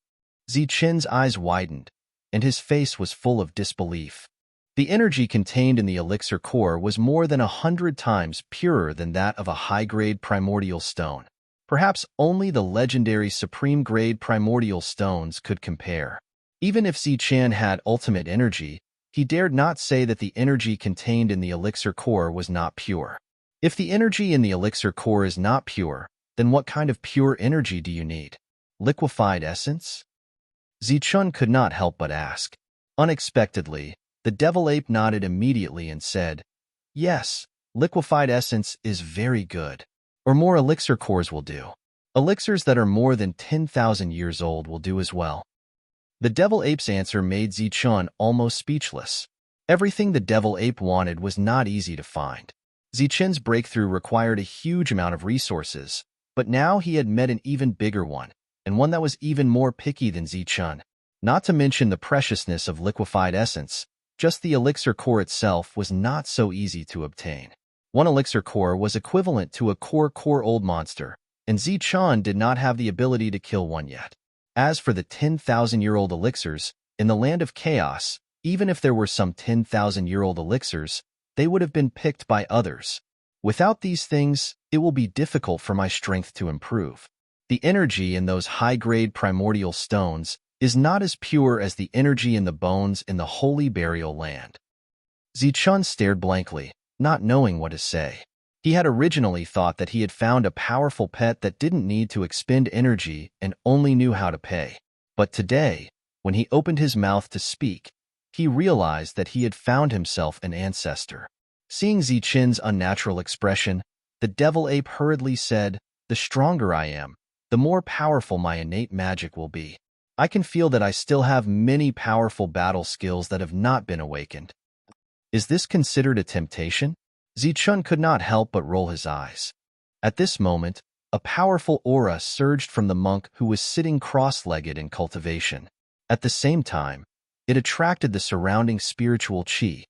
Zichen's eyes widened, and his face was full of disbelief. The energy contained in the elixir core was more than 100 times purer than that of a high-grade primordial stone. Perhaps only the legendary supreme-grade primordial stones could compare. Even if Zichen had ultimate energy, he dared not say that the energy contained in the elixir core was not pure. If the energy in the elixir core is not pure, then what kind of pure energy do you need? Liquefied essence? Zichen could not help but ask. Unexpectedly, the devil ape nodded immediately and said, Yes, liquefied essence is very good. Or more elixir cores will do. Elixirs that are more than 10,000 years old will do as well. The devil ape's answer made Zichen almost speechless. Everything the devil ape wanted was not easy to find. Zichen's breakthrough required a huge amount of resources, but now he had met an even bigger one, and one that was even more picky than Zichen. Not to mention the preciousness of liquefied essence, just the elixir core itself was not so easy to obtain. One elixir core was equivalent to a core old monster, and Zichen did not have the ability to kill one yet. As for the 10,000-year-old elixirs, in the land of chaos, even if there were some 10,000-year-old elixirs, they would have been picked by others. Without these things, it will be difficult for my strength to improve. The energy in those high-grade primordial stones is not as pure as the energy in the bones in the holy burial land. Zichen stared blankly, not knowing what to say. He had originally thought that he had found a powerful pet that didn't need to expend energy and only knew how to pay. But today, when he opened his mouth to speak, he realized that he had found himself an ancestor. Seeing Zichen's unnatural expression, the devil ape hurriedly said, The stronger I am, the more powerful my innate magic will be. I can feel that I still have many powerful battle skills that have not been awakened. Is this considered a temptation? Zichen could not help but roll his eyes. At this moment, a powerful aura surged from the monk who was sitting cross-legged in cultivation. At the same time, it attracted the surrounding spiritual chi.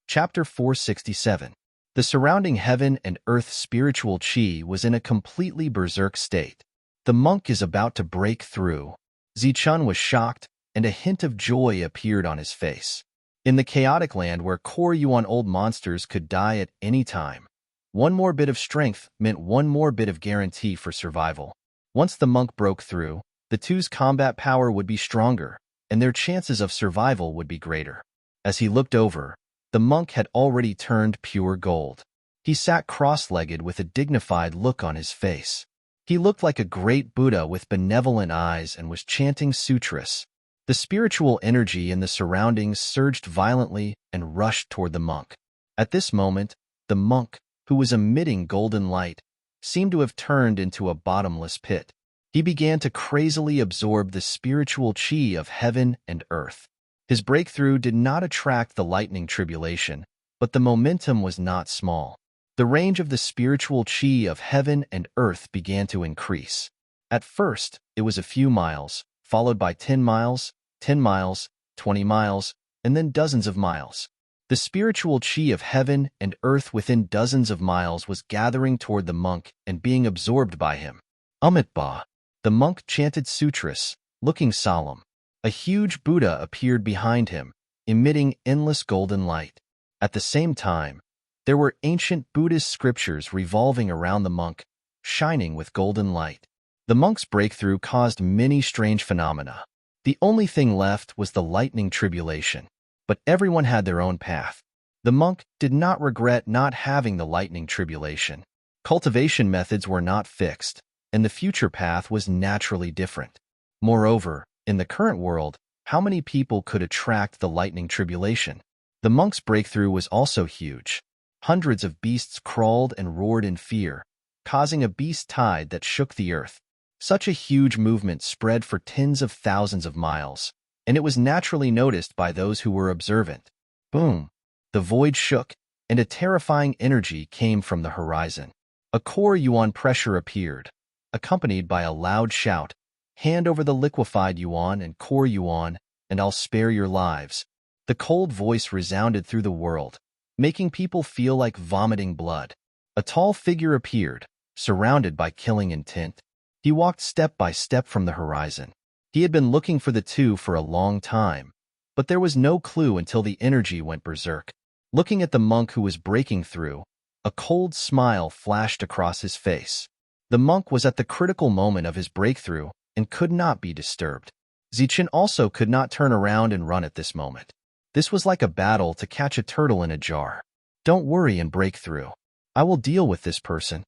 Chapter 467. The surrounding heaven and earth spiritual chi was in a completely berserk state. The monk is about to break through. Zichen was shocked, and a hint of joy appeared on his face. In the chaotic land where core yuan old monsters could die at any time, one more bit of strength meant one more bit of guarantee for survival. Once the monk broke through, the two's combat power would be stronger, and their chances of survival would be greater. As he looked over, the monk had already turned pure gold. He sat cross-legged with a dignified look on his face. He looked like a great Buddha with benevolent eyes and was chanting sutras. The spiritual energy in the surroundings surged violently and rushed toward the monk. At this moment, the monk, who was emitting golden light, seemed to have turned into a bottomless pit. He began to crazily absorb the spiritual chi of heaven and earth. His breakthrough did not attract the lightning tribulation, but the momentum was not small. The range of the spiritual chi of heaven and earth began to increase. At first, it was a few miles, followed by 10 miles, 10 miles, 20 miles, and then dozens of miles. The spiritual chi of heaven and earth within dozens of miles was gathering toward the monk and being absorbed by him. Amitabha. The monk chanted sutras, looking solemn. A huge Buddha appeared behind him, emitting endless golden light. At the same time, there were ancient Buddhist scriptures revolving around the monk, shining with golden light. The monk's breakthrough caused many strange phenomena. The only thing left was the lightning tribulation. But everyone had their own path. The monk did not regret not having the lightning tribulation. Cultivation methods were not fixed, and the future path was naturally different. Moreover, in the current world, how many people could attract the lightning tribulation? The monk's breakthrough was also huge. Hundreds of beasts crawled and roared in fear, causing a beast tide that shook the earth. Such a huge movement spread for tens of thousands of miles, and it was naturally noticed by those who were observant. Boom! The void shook, and a terrifying energy came from the horizon. A core yuan pressure appeared, accompanied by a loud shout, "Hand over the liquefied yuan and core yuan, and I'll spare your lives." The cold voice resounded through the world, making people feel like vomiting blood. A tall figure appeared, surrounded by killing intent. He walked step by step from the horizon. He had been looking for the two for a long time, but there was no clue until the energy went berserk. Looking at the monk who was breaking through, a cold smile flashed across his face. The monk was at the critical moment of his breakthrough and could not be disturbed. Zichen also could not turn around and run at this moment. This was like a battle to catch a turtle in a jar. Don't worry and break through. I will deal with this person.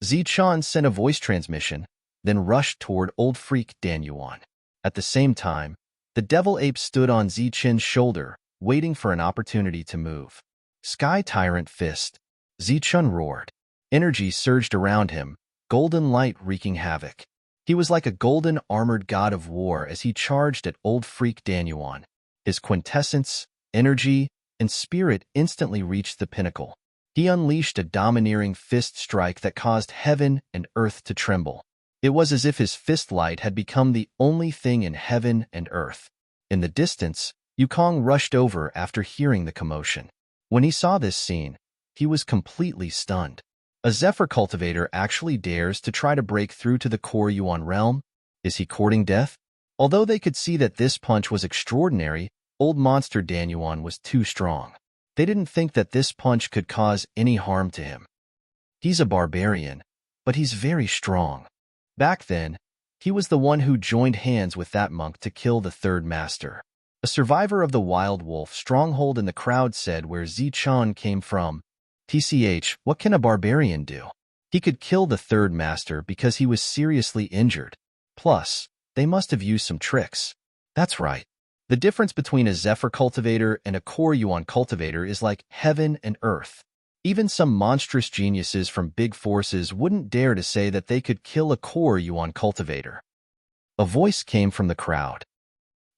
Zichen sent a voice transmission, then rushed toward old freak Dan Yuan. At the same time, the devil ape stood on Zichen's shoulder, waiting for an opportunity to move. Sky Tyrant Fist. Zichen roared. Energy surged around him, golden light wreaking havoc. He was like a golden armored god of war as he charged at old freak Dan Yuan. His quintessence, energy, and spirit instantly reached the pinnacle. He unleashed a domineering fist strike that caused heaven and earth to tremble. It was as if his fist light had become the only thing in heaven and earth. In the distance, Yukong rushed over after hearing the commotion. When he saw this scene, he was completely stunned. A Zephyr cultivator actually dares to try to break through to the core Yuan realm? Is he courting death? Although they could see that this punch was extraordinary, old monster Dan Yuan was too strong. They didn't think that this punch could cause any harm to him. He's a barbarian, but he's very strong. Back then, he was the one who joined hands with that monk to kill the third master. A survivor of the Wild Wolf stronghold in the crowd said where Zichen came from. TCH, what can a barbarian do? He could kill the third master because he was seriously injured. Plus, they must have used some tricks. That's right. The difference between a Zephyr cultivator and a core Yuan cultivator is like heaven and earth. Even some monstrous geniuses from big forces wouldn't dare to say that they could kill a core Yuan cultivator. A voice came from the crowd.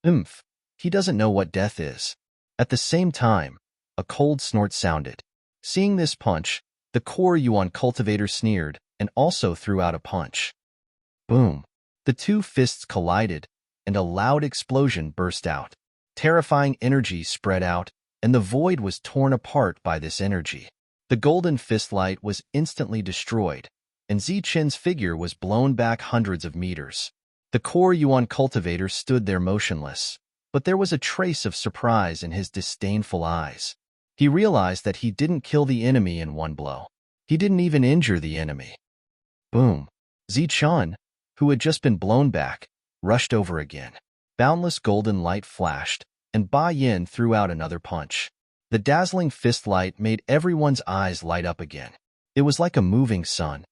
He doesn't know what death is. At the same time, a cold snort sounded. Seeing this punch, the core Yuan cultivator sneered and also threw out a punch. Boom! The two fists collided, and a loud explosion burst out. Terrifying energy spread out, and the void was torn apart by this energy. The golden fist light was instantly destroyed, and Zichen's figure was blown back hundreds of meters. The core Yuan cultivator stood there motionless, but there was a trace of surprise in his disdainful eyes. He realized that he didn't kill the enemy in one blow. He didn't even injure the enemy. Boom! Zichen, who had just been blown back, rushed over again. Boundless golden light flashed, and Ba Yin threw out another punch. The dazzling fist light made everyone's eyes light up again. It was like a moving sun.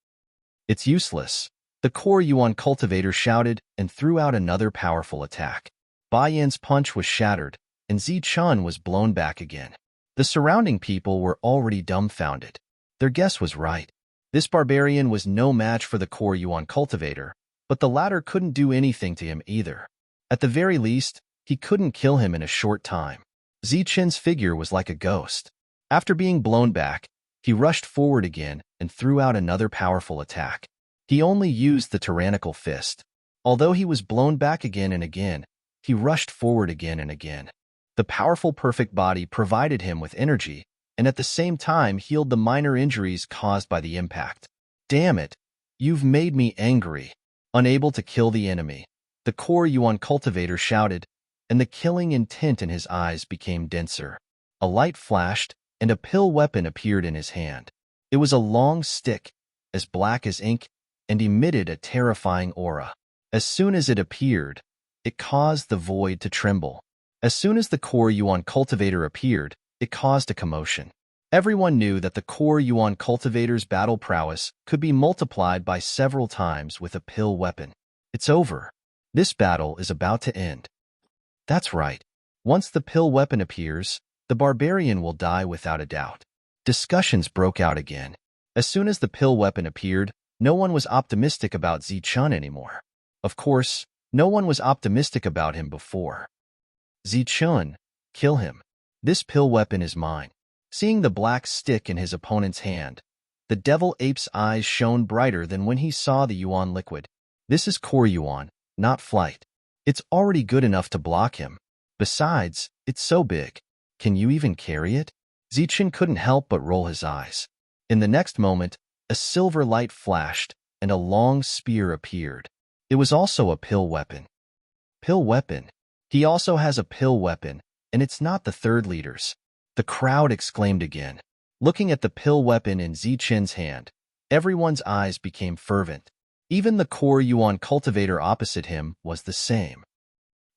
It's useless, the core Yuan cultivator shouted and threw out another powerful attack. Bai Yan's punch was shattered, and Zichun was blown back again. The surrounding people were already dumbfounded. Their guess was right. This barbarian was no match for the core Yuan cultivator, but the latter couldn't do anything to him either. At the very least, he couldn't kill him in a short time. Zichun's figure was like a ghost. After being blown back, he rushed forward again and threw out another powerful attack. He only used the tyrannical fist. Although he was blown back again and again, he rushed forward again and again. The powerful perfect body provided him with energy and at the same time healed the minor injuries caused by the impact. Damn it, you've made me angry. Unable to kill the enemy, the core Yuan cultivator shouted, and the killing intent in his eyes became denser. A light flashed, and a pill weapon appeared in his hand. It was a long stick, as black as ink, and emitted a terrifying aura. As soon as it appeared, it caused the void to tremble. As soon as the core Yuan cultivator appeared, it caused a commotion. Everyone knew that the core Yuan cultivator's battle prowess could be multiplied by several times with a pill weapon. It's over. This battle is about to end. That's right. Once the pill weapon appears, the barbarian will die without a doubt. Discussions broke out again. As soon as the pill weapon appeared, no one was optimistic about Zichun anymore. Of course, no one was optimistic about him before. Zichun, kill him. This pill weapon is mine. Seeing the black stick in his opponent's hand, the devil ape's eyes shone brighter than when he saw the Yuan liquid. This is core Yuan, not flight. It's already good enough to block him. Besides, it's so big. Can you even carry it? Zichun couldn't help but roll his eyes. In the next moment, a silver light flashed, and a long spear appeared. It was also a pill weapon. Pill weapon? He also has a pill weapon, and it's not the third leader's. The crowd exclaimed again. Looking at the pill weapon in Zichun's hand, everyone's eyes became fervent. Even the core Yuan cultivator opposite him was the same.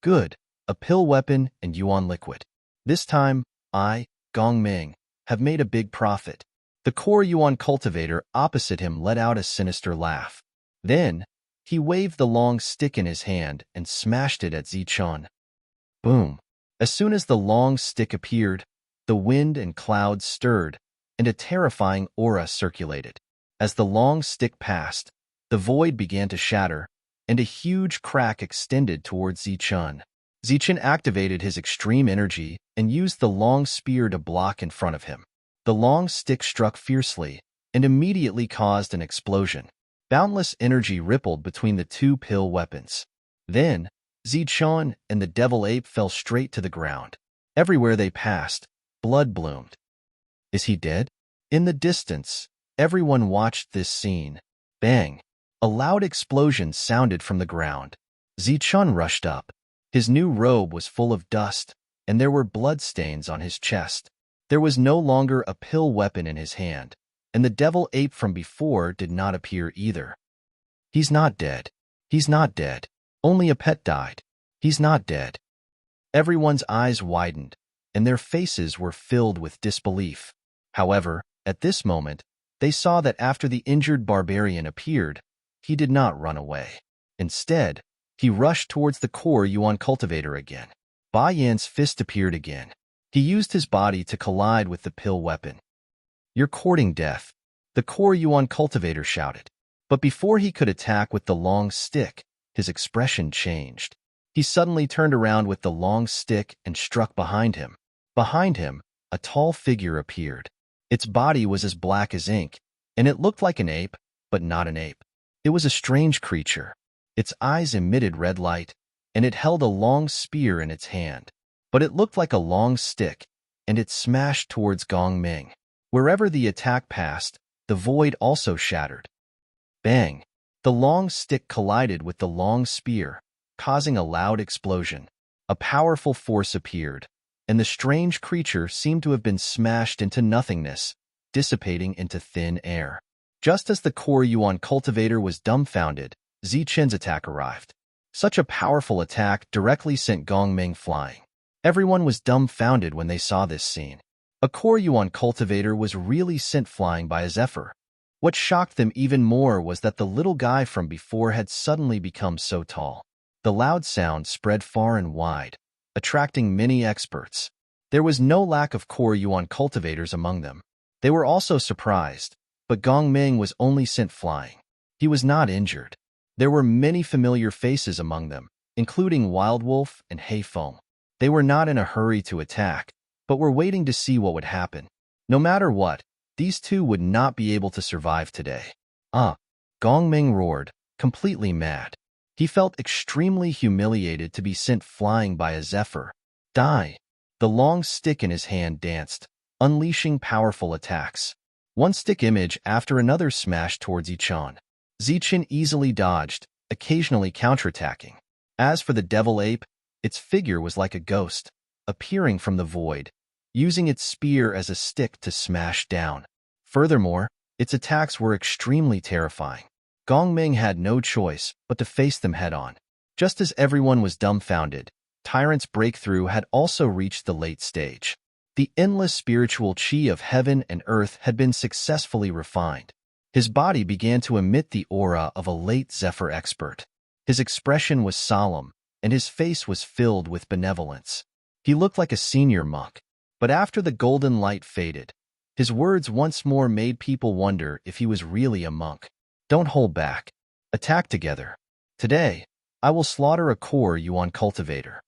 Good, a pill weapon and Yuan liquid. This time, I, Gong Ming, have made a big profit. The core Yuan cultivator opposite him let out a sinister laugh. Then, he waved the long stick in his hand and smashed it at Zichun. Boom. As soon as the long stick appeared, the wind and clouds stirred, and a terrifying aura circulated. As the long stick passed, the void began to shatter, and a huge crack extended towards Zichun. Zichun activated his extreme energy and used the long spear to block in front of him. The long stick struck fiercely and immediately caused an explosion. Boundless energy rippled between the two pill weapons. Then, Zichun and the devil ape fell straight to the ground. Everywhere they passed, blood bloomed. Is he dead? In the distance, everyone watched this scene. Bang! A loud explosion sounded from the ground. Zichun rushed up. His new robe was full of dust, and there were bloodstains on his chest. There was no longer a pill weapon in his hand, and the devil ape from before did not appear either. He's not dead. He's not dead. Only a pet died. He's not dead. Everyone's eyes widened, and their faces were filled with disbelief. However, at this moment, they saw that after the injured barbarian appeared, he did not run away. Instead, he rushed towards the core Yuan cultivator again. Bai Yan's fist appeared again. He used his body to collide with the pill weapon. You're courting death, the core Yuan cultivator shouted. But before he could attack with the long stick, his expression changed. He suddenly turned around with the long stick and struck behind him. Behind him, a tall figure appeared. Its body was as black as ink, and it looked like an ape, but not an ape. It was a strange creature. Its eyes emitted red light, and it held a long spear in its hand. But it looked like a long stick, and it smashed towards Gong Ming. Wherever the attack passed, the void also shattered. Bang! The long stick collided with the long spear, causing a loud explosion. A powerful force appeared, and the strange creature seemed to have been smashed into nothingness, dissipating into thin air. Just as the core Yuan cultivator was dumbfounded, Zichun's attack arrived. Such a powerful attack directly sent Gong Ming flying. Everyone was dumbfounded when they saw this scene. A Koryuan cultivator was really sent flying by a zephyr. What shocked them even more was that the little guy from before had suddenly become so tall. The loud sound spread far and wide, attracting many experts. There was no lack of Koryuan cultivators among them. They were also surprised, but Gongming was only sent flying. He was not injured. There were many familiar faces among them, including Wildwolf and Hayfoam. They were not in a hurry to attack, but were waiting to see what would happen. No matter what, these two would not be able to survive today. Gongming roared, completely mad. He felt extremely humiliated to be sent flying by a zephyr. Die! The long stick in his hand danced, unleashing powerful attacks. One stick image after another smashed towards Zichen. Zichen easily dodged, occasionally counterattacking. As for the devil ape, its figure was like a ghost, appearing from the void, using its spear as a stick to smash down. Furthermore, its attacks were extremely terrifying. Gongming had no choice but to face them head-on. Just as everyone was dumbfounded, Tyrant's breakthrough had also reached the late stage. The endless spiritual chi of heaven and earth had been successfully refined. His body began to emit the aura of a late Zephyr expert. His expression was solemn, and his face was filled with benevolence. He looked like a senior monk. But after the golden light faded, his words once more made people wonder if he was really a monk. Don't hold back. Attack together. Today, I will slaughter a Koryuan cultivator.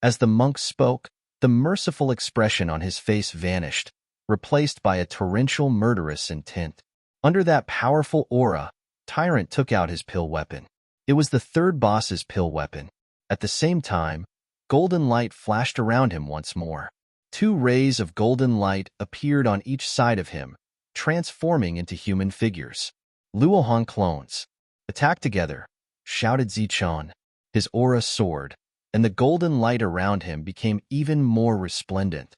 As the monk spoke, the merciful expression on his face vanished, replaced by a torrential murderous intent. Under that powerful aura, Tyrant took out his pill weapon. It was the third boss's pill weapon. At the same time, golden light flashed around him once more. Two rays of golden light appeared on each side of him, transforming into human figures. Luohan clones. Attack together, shouted Zichen. His aura soared, and the golden light around him became even more resplendent.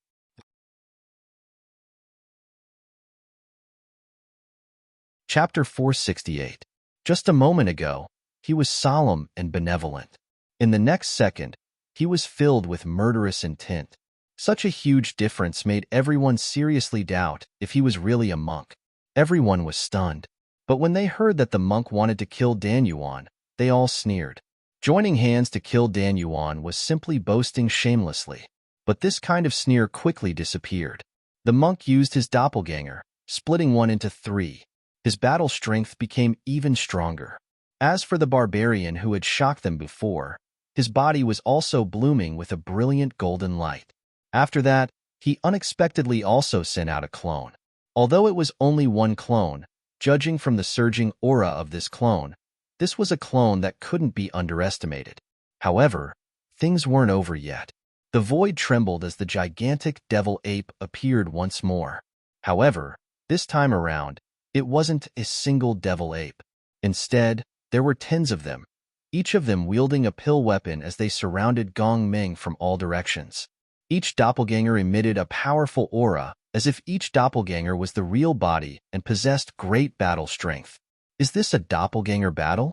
Chapter 468. Just a moment ago, he was solemn and benevolent. In the next second, he was filled with murderous intent. Such a huge difference made everyone seriously doubt if he was really a monk. Everyone was stunned. But when they heard that the monk wanted to kill Dan Yuan, they all sneered. Joining hands to kill Dan Yuan was simply boasting shamelessly. But this kind of sneer quickly disappeared. The monk used his doppelganger, splitting one into three. His battle strength became even stronger. As for the barbarian who had shocked them before, his body was also blooming with a brilliant golden light. After that, he unexpectedly also sent out a clone. Although it was only one clone, judging from the surging aura of this clone, this was a clone that couldn't be underestimated. However, things weren't over yet. The void trembled as the gigantic devil ape appeared once more. However, this time around, it wasn't a single devil ape. Instead, there were tens of them, each of them wielding a pill weapon as they surrounded Gongming from all directions. Each doppelganger emitted a powerful aura, as if each doppelganger was the real body and possessed great battle strength. Is this a doppelganger battle?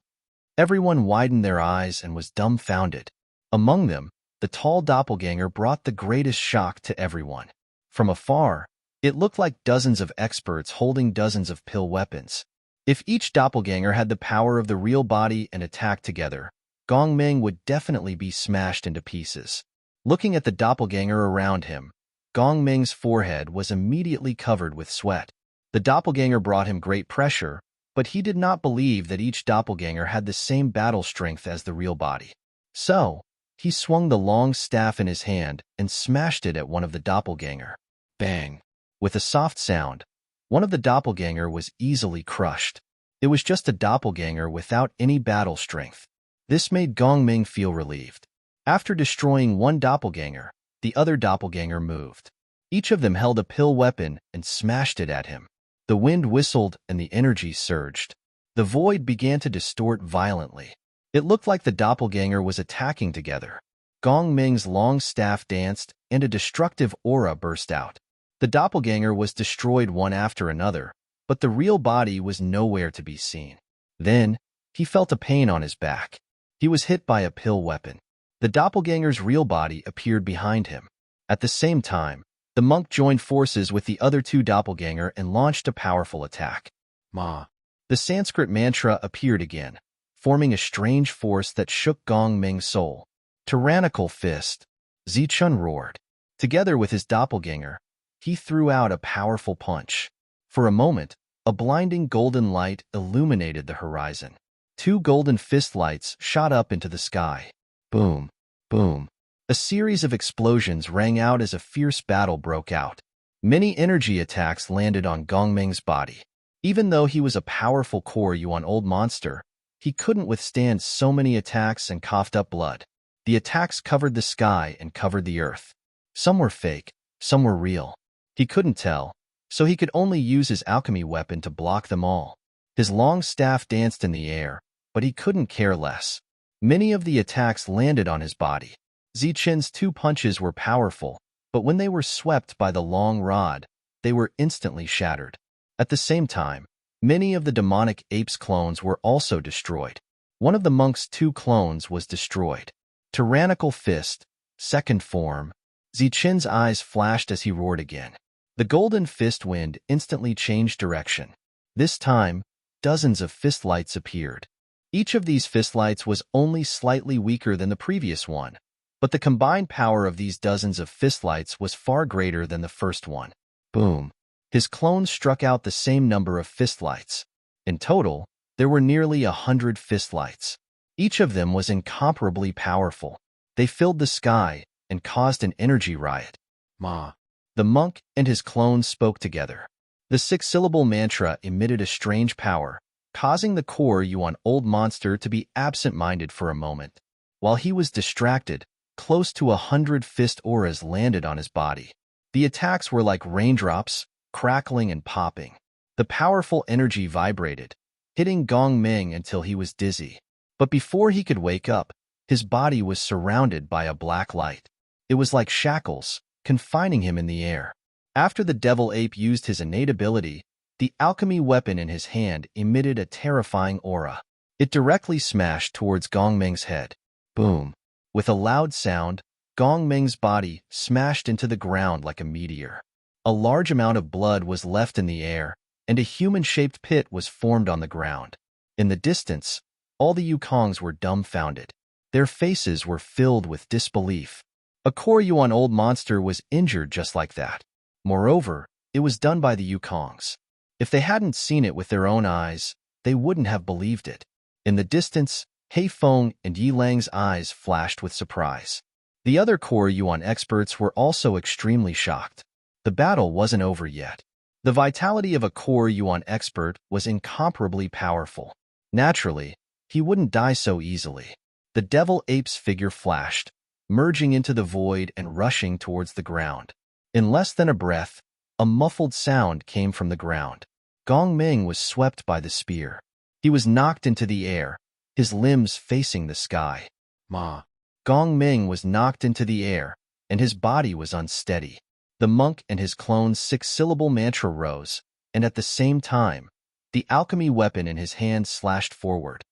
Everyone widened their eyes and was dumbfounded. Among them, the tall doppelganger brought the greatest shock to everyone. From afar, it looked like dozens of experts holding dozens of pill weapons. If each doppelganger had the power of the real body and attacked together, Gongming would definitely be smashed into pieces. Looking at the doppelganger around him, Gongming's forehead was immediately covered with sweat. The doppelganger brought him great pressure, but he did not believe that each doppelganger had the same battle strength as the real body. So, he swung the long staff in his hand and smashed it at one of the doppelganger. Bang! With a soft sound, one of the doppelganger was easily crushed. It was just a doppelganger without any battle strength. This made Gongming feel relieved. After destroying one doppelganger, the other doppelganger moved. Each of them held a pill weapon and smashed it at him. The wind whistled and the energy surged. The void began to distort violently. It looked like the doppelganger was attacking together. Gongming's long staff danced and a destructive aura burst out. The doppelganger was destroyed one after another, but the real body was nowhere to be seen. Then, he felt a pain on his back. He was hit by a pill weapon. The doppelganger's real body appeared behind him. At the same time, The monk joined forces with the other two doppelganger and launched a powerful attack. Ma. The Sanskrit mantra appeared again, forming a strange force that shook Gong Ming's soul. Tyrannical fist. Zichun roared. Together with his doppelganger, he threw out a powerful punch. For a moment, a blinding golden light illuminated the horizon. Two golden fist lights shot up into the sky. Boom, boom. A series of explosions rang out as a fierce battle broke out. Many energy attacks landed on Gong Ming's body. Even though he was a powerful core yuan old monster, he couldn't withstand so many attacks and coughed up blood. The attacks covered the sky and covered the earth. Some were fake, some were real. He couldn't tell, so he could only use his alchemy weapon to block them all. His long staff danced in the air, but he couldn't care less. Many of the attacks landed on his body. Zichen's two punches were powerful, but when they were swept by the long rod, they were instantly shattered. At the same time, many of the demonic ape's clones were also destroyed. One of the monk's two clones was destroyed. Tyrannical fist, second form. Zichen's eyes flashed as he roared again. The golden fist wind instantly changed direction. This time, dozens of fist lights appeared. Each of these fist lights was only slightly weaker than the previous one, but the combined power of these dozens of fist lights was far greater than the first one. Boom. His clones struck out the same number of fist lights. In total, there were nearly 100 fist lights. Each of them was incomparably powerful. They filled the sky and caused an energy riot. Ma. The monk and his clones spoke together. The six-syllable mantra emitted a strange power, causing the core yuan old monster to be absent-minded for a moment. While he was distracted, close to 100 fist auras landed on his body. The attacks were like raindrops, crackling and popping. The powerful energy vibrated, hitting Gong Ming until he was dizzy. But before he could wake up, his body was surrounded by a black light. It was like shackles, confining him in the air. After the devil ape used his innate ability, the alchemy weapon in his hand emitted a terrifying aura. It directly smashed towards Gong Ming's head. Boom. With a loud sound, Gong Ming's body smashed into the ground like a meteor. A large amount of blood was left in the air, and a human-shaped pit was formed on the ground. In the distance, all the Yukongs were dumbfounded. Their faces were filled with disbelief. A core yuan old monster was injured just like that. Moreover, it was done by the Yukongs. If they hadn't seen it with their own eyes, they wouldn't have believed it. In the distance, Hei Feng and Yi Lang's eyes flashed with surprise. The other core yuan experts were also extremely shocked. The battle wasn't over yet. The vitality of a core yuan expert was incomparably powerful. Naturally, he wouldn't die so easily. The devil ape's figure flashed, merging into the void and rushing towards the ground. In less than a breath, a muffled sound came from the ground. Gong Ming was swept by the spear. He was knocked into the air, his limbs facing the sky. Ma. Gong Ming was knocked into the air, and his body was unsteady. The monk and his clone's six-syllable mantra rose, and at the same time, the alchemy weapon in his hand slashed forward.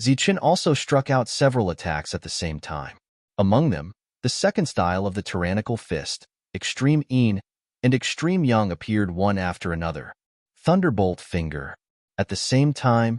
Zichen also struck out several attacks at the same time. Among them, the second style of the tyrannical fist, Extreme Yin, and Extreme Yang appeared one after another. Thunderbolt finger. At the same time,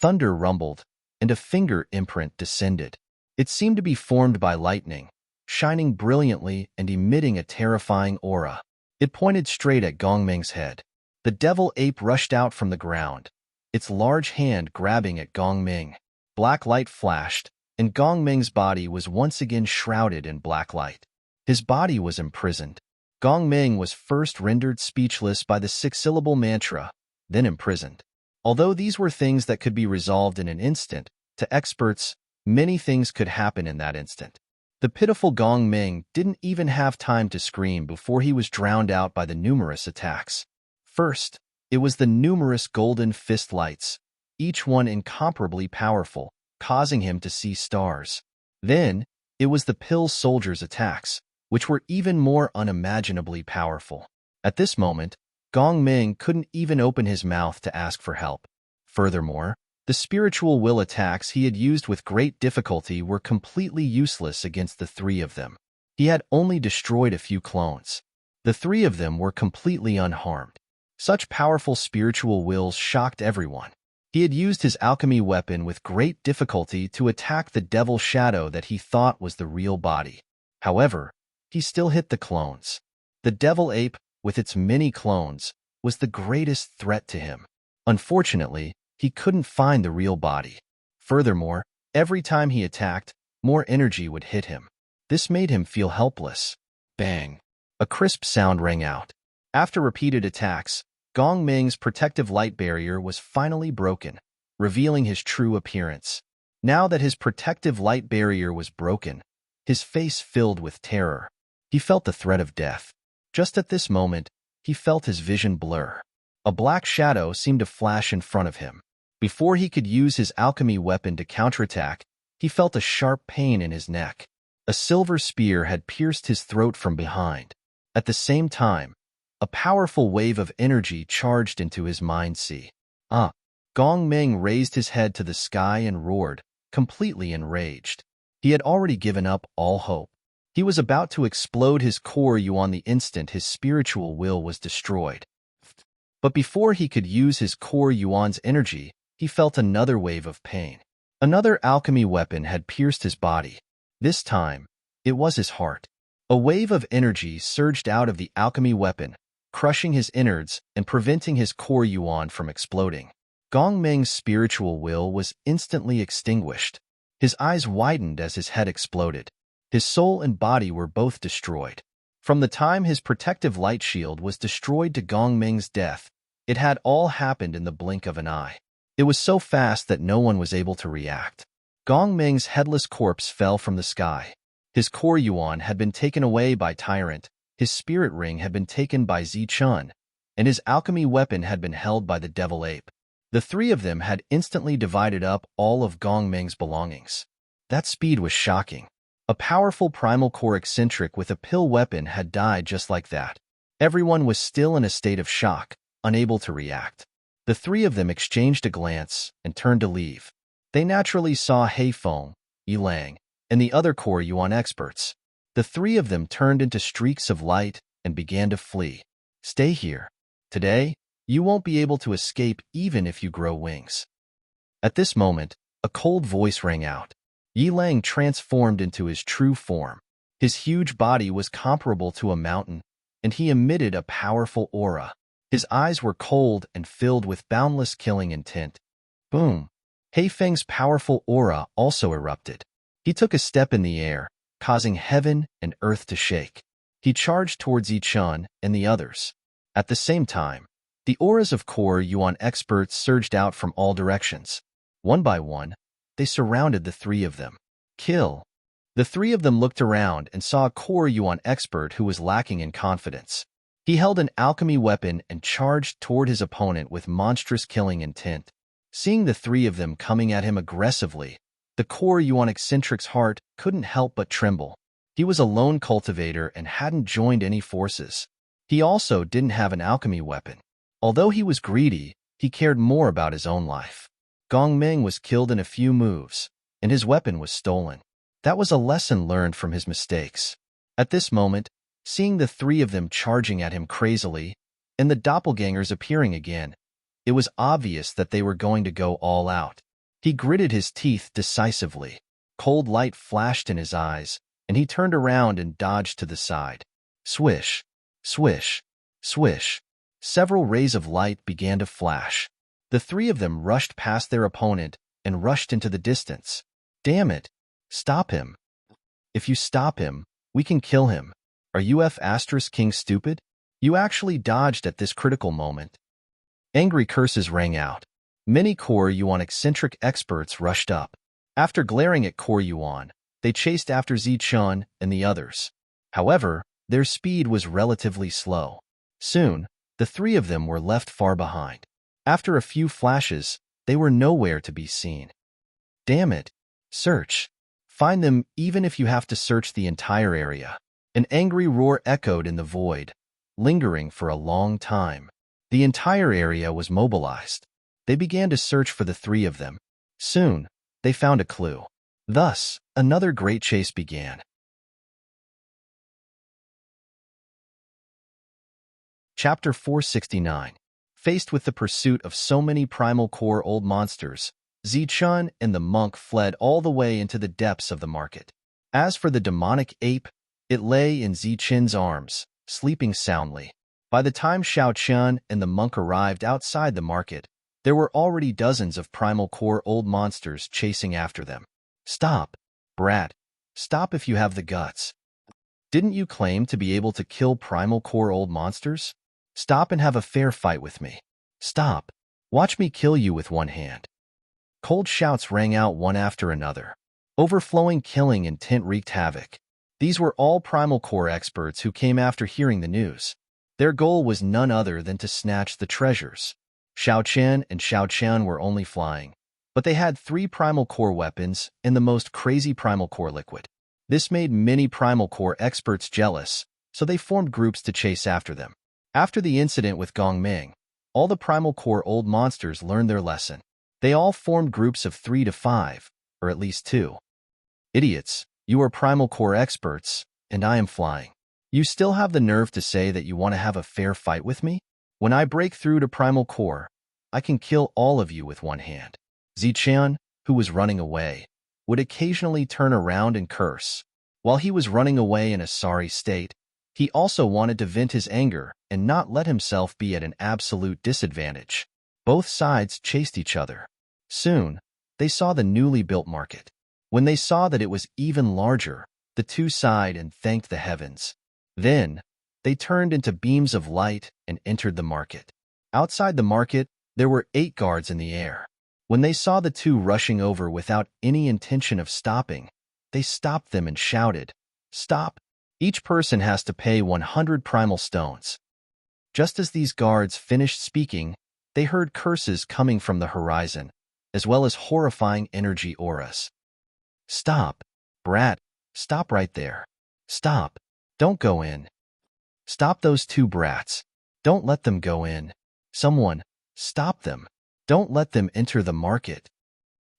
thunder rumbled, and a finger imprint descended. It seemed to be formed by lightning, shining brilliantly and emitting a terrifying aura. It pointed straight at Gong Ming's head. The devil ape rushed out from the ground, its large hand grabbing at Gong Ming. Black light flashed, and Gong Ming's body was once again shrouded in black light. His body was imprisoned. Gong Ming was first rendered speechless by the six-syllable mantra, then imprisoned. Although these were things that could be resolved in an instant, to experts, many things could happen in that instant. The pitiful Gong Ming didn't even have time to scream before he was drowned out by the numerous attacks. First, it was the numerous golden fist lights, each one incomparably powerful, causing him to see stars. Then, it was the pill soldier's attacks, which were even more unimaginably powerful. At this moment, Gong Ming couldn't even open his mouth to ask for help. Furthermore, the spiritual will attacks he had used with great difficulty were completely useless against the three of them. He had only destroyed a few clones. The three of them were completely unharmed. Such powerful spiritual wills shocked everyone. He had used his alchemy weapon with great difficulty to attack the devil shadow that he thought was the real body. However, he still hit the clones. The devil ape, with its many clones, was the greatest threat to him. Unfortunately, he couldn't find the real body. Furthermore, every time he attacked, more energy would hit him. This made him feel helpless. Bang! A crisp sound rang out. After repeated attacks, Gong Ming's protective light barrier was finally broken, revealing his true appearance. Now that his protective light barrier was broken, his face filled with terror. He felt the threat of death. Just at this moment, he felt his vision blur. A black shadow seemed to flash in front of him. Before he could use his alchemy weapon to counterattack, he felt a sharp pain in his neck. A silver spear had pierced his throat from behind. At the same time, a powerful wave of energy charged into his mind-sea. Gong Ming raised his head to the sky and roared, completely enraged. He had already given up all hope. He was about to explode his core on the instant his spiritual will was destroyed. But before he could use his core yuan's energy, he felt another wave of pain. Another alchemy weapon had pierced his body. This time, it was his heart. A wave of energy surged out of the alchemy weapon, crushing his innards and preventing his core yuan from exploding. Gong Ming's spiritual will was instantly extinguished. His eyes widened as his head exploded. His soul and body were both destroyed. From the time his protective light shield was destroyed to Gong Ming's death, it had all happened in the blink of an eye. It was so fast that no one was able to react. Gong Ming's headless corpse fell from the sky. His core yuan had been taken away by Tyrant, his spirit ring had been taken by Zichun, and his alchemy weapon had been held by the devil ape. The three of them had instantly divided up all of Gong Ming's belongings. That speed was shocking. A powerful primal core eccentric with a pill weapon had died just like that. Everyone was still in a state of shock, unable to react. The three of them exchanged a glance and turned to leave. They naturally saw Heifeng, Yilang, and the other core yuan experts. The three of them turned into streaks of light and began to flee. Stay here. Today, you won't be able to escape even if you grow wings. At this moment, a cold voice rang out. Yilang transformed into his true form. His huge body was comparable to a mountain, and he emitted a powerful aura. His eyes were cold and filled with boundless killing intent. Boom! Heifeng's powerful aura also erupted. He took a step in the air, causing heaven and earth to shake. He charged towards Yichun and the others. At the same time, the auras of core yuan experts surged out from all directions. One by one, they surrounded the three of them. Kill! The three of them looked around and saw a core yuan expert who was lacking in confidence. He held an alchemy weapon and charged toward his opponent with monstrous killing intent. Seeing the three of them coming at him aggressively, the core yuan eccentric's heart couldn't help but tremble. He was a lone cultivator and hadn't joined any forces. He also didn't have an alchemy weapon. Although he was greedy, he cared more about his own life. Gong Ming was killed in a few moves, and his weapon was stolen. That was a lesson learned from his mistakes. At this moment, seeing the three of them charging at him crazily, and the doppelgangers appearing again, it was obvious that they were going to go all out. He gritted his teeth decisively. Cold light flashed in his eyes, and he turned around and dodged to the side. Swish, swish, swish. Several rays of light began to flash. The three of them rushed past their opponent and rushed into the distance. Damn it! Stop him. If you stop him, we can kill him. Are you King stupid? You actually dodged at this critical moment. Angry curses rang out. Many core yuan eccentric experts rushed up. After glaring at core yuan, they chased after Zichun and the others. However, their speed was relatively slow. Soon, the three of them were left far behind. After a few flashes, they were nowhere to be seen. Damn it! Search. Find them even if you have to search the entire area. An angry roar echoed in the void, lingering for a long time. The entire area was mobilized. They began to search for the three of them. Soon, they found a clue. Thus, another great chase began. Chapter 469. Faced with the pursuit of so many primal core old monsters, Zichun and the monk fled all the way into the depths of the market. As for the demonic ape, it lay in Zichun's arms, sleeping soundly. By the time Xiaochun and the monk arrived outside the market, there were already dozens of primal core old monsters chasing after them. Stop, brat. Stop if you have the guts. Didn't you claim to be able to kill primal core old monsters? Stop and have a fair fight with me. Stop. Watch me kill you with one hand. Cold shouts rang out one after another. Overflowing killing intent wreaked havoc. These were all primal core experts who came after hearing the news. Their goal was none other than to snatch the treasures. Xiaochen and Xiaochen were only flying, but they had 3 primal core weapons and the most crazy primal core liquid. This made many primal core experts jealous, so they formed groups to chase after them. After the incident with Gongming, all the primal core old monsters learned their lesson. They all formed groups of 3 to 5, or at least 2. Idiots, you are primal core experts, and I am flying. You still have the nerve to say that you want to have a fair fight with me? When I break through to primal core, I can kill all of you with one hand. Zichun, who was running away, would occasionally turn around and curse. While he was running away in a sorry state, he also wanted to vent his anger and not let himself be at an absolute disadvantage. Both sides chased each other. Soon, they saw the newly built market. When they saw that it was even larger, the two sighed and thanked the heavens. Then, they turned into beams of light and entered the market. Outside the market, there were 8 guards in the air. When they saw the two rushing over without any intention of stopping, they stopped them and shouted, "Stop! Each person has to pay 100 primal stones." Just as these guards finished speaking, they heard curses coming from the horizon, as well as horrifying energy auras. "Stop, brat! Stop right there! Stop! Don't go in! Stop those 2 brats! Don't let them go in! Someone, stop them! Don't let them enter the market!"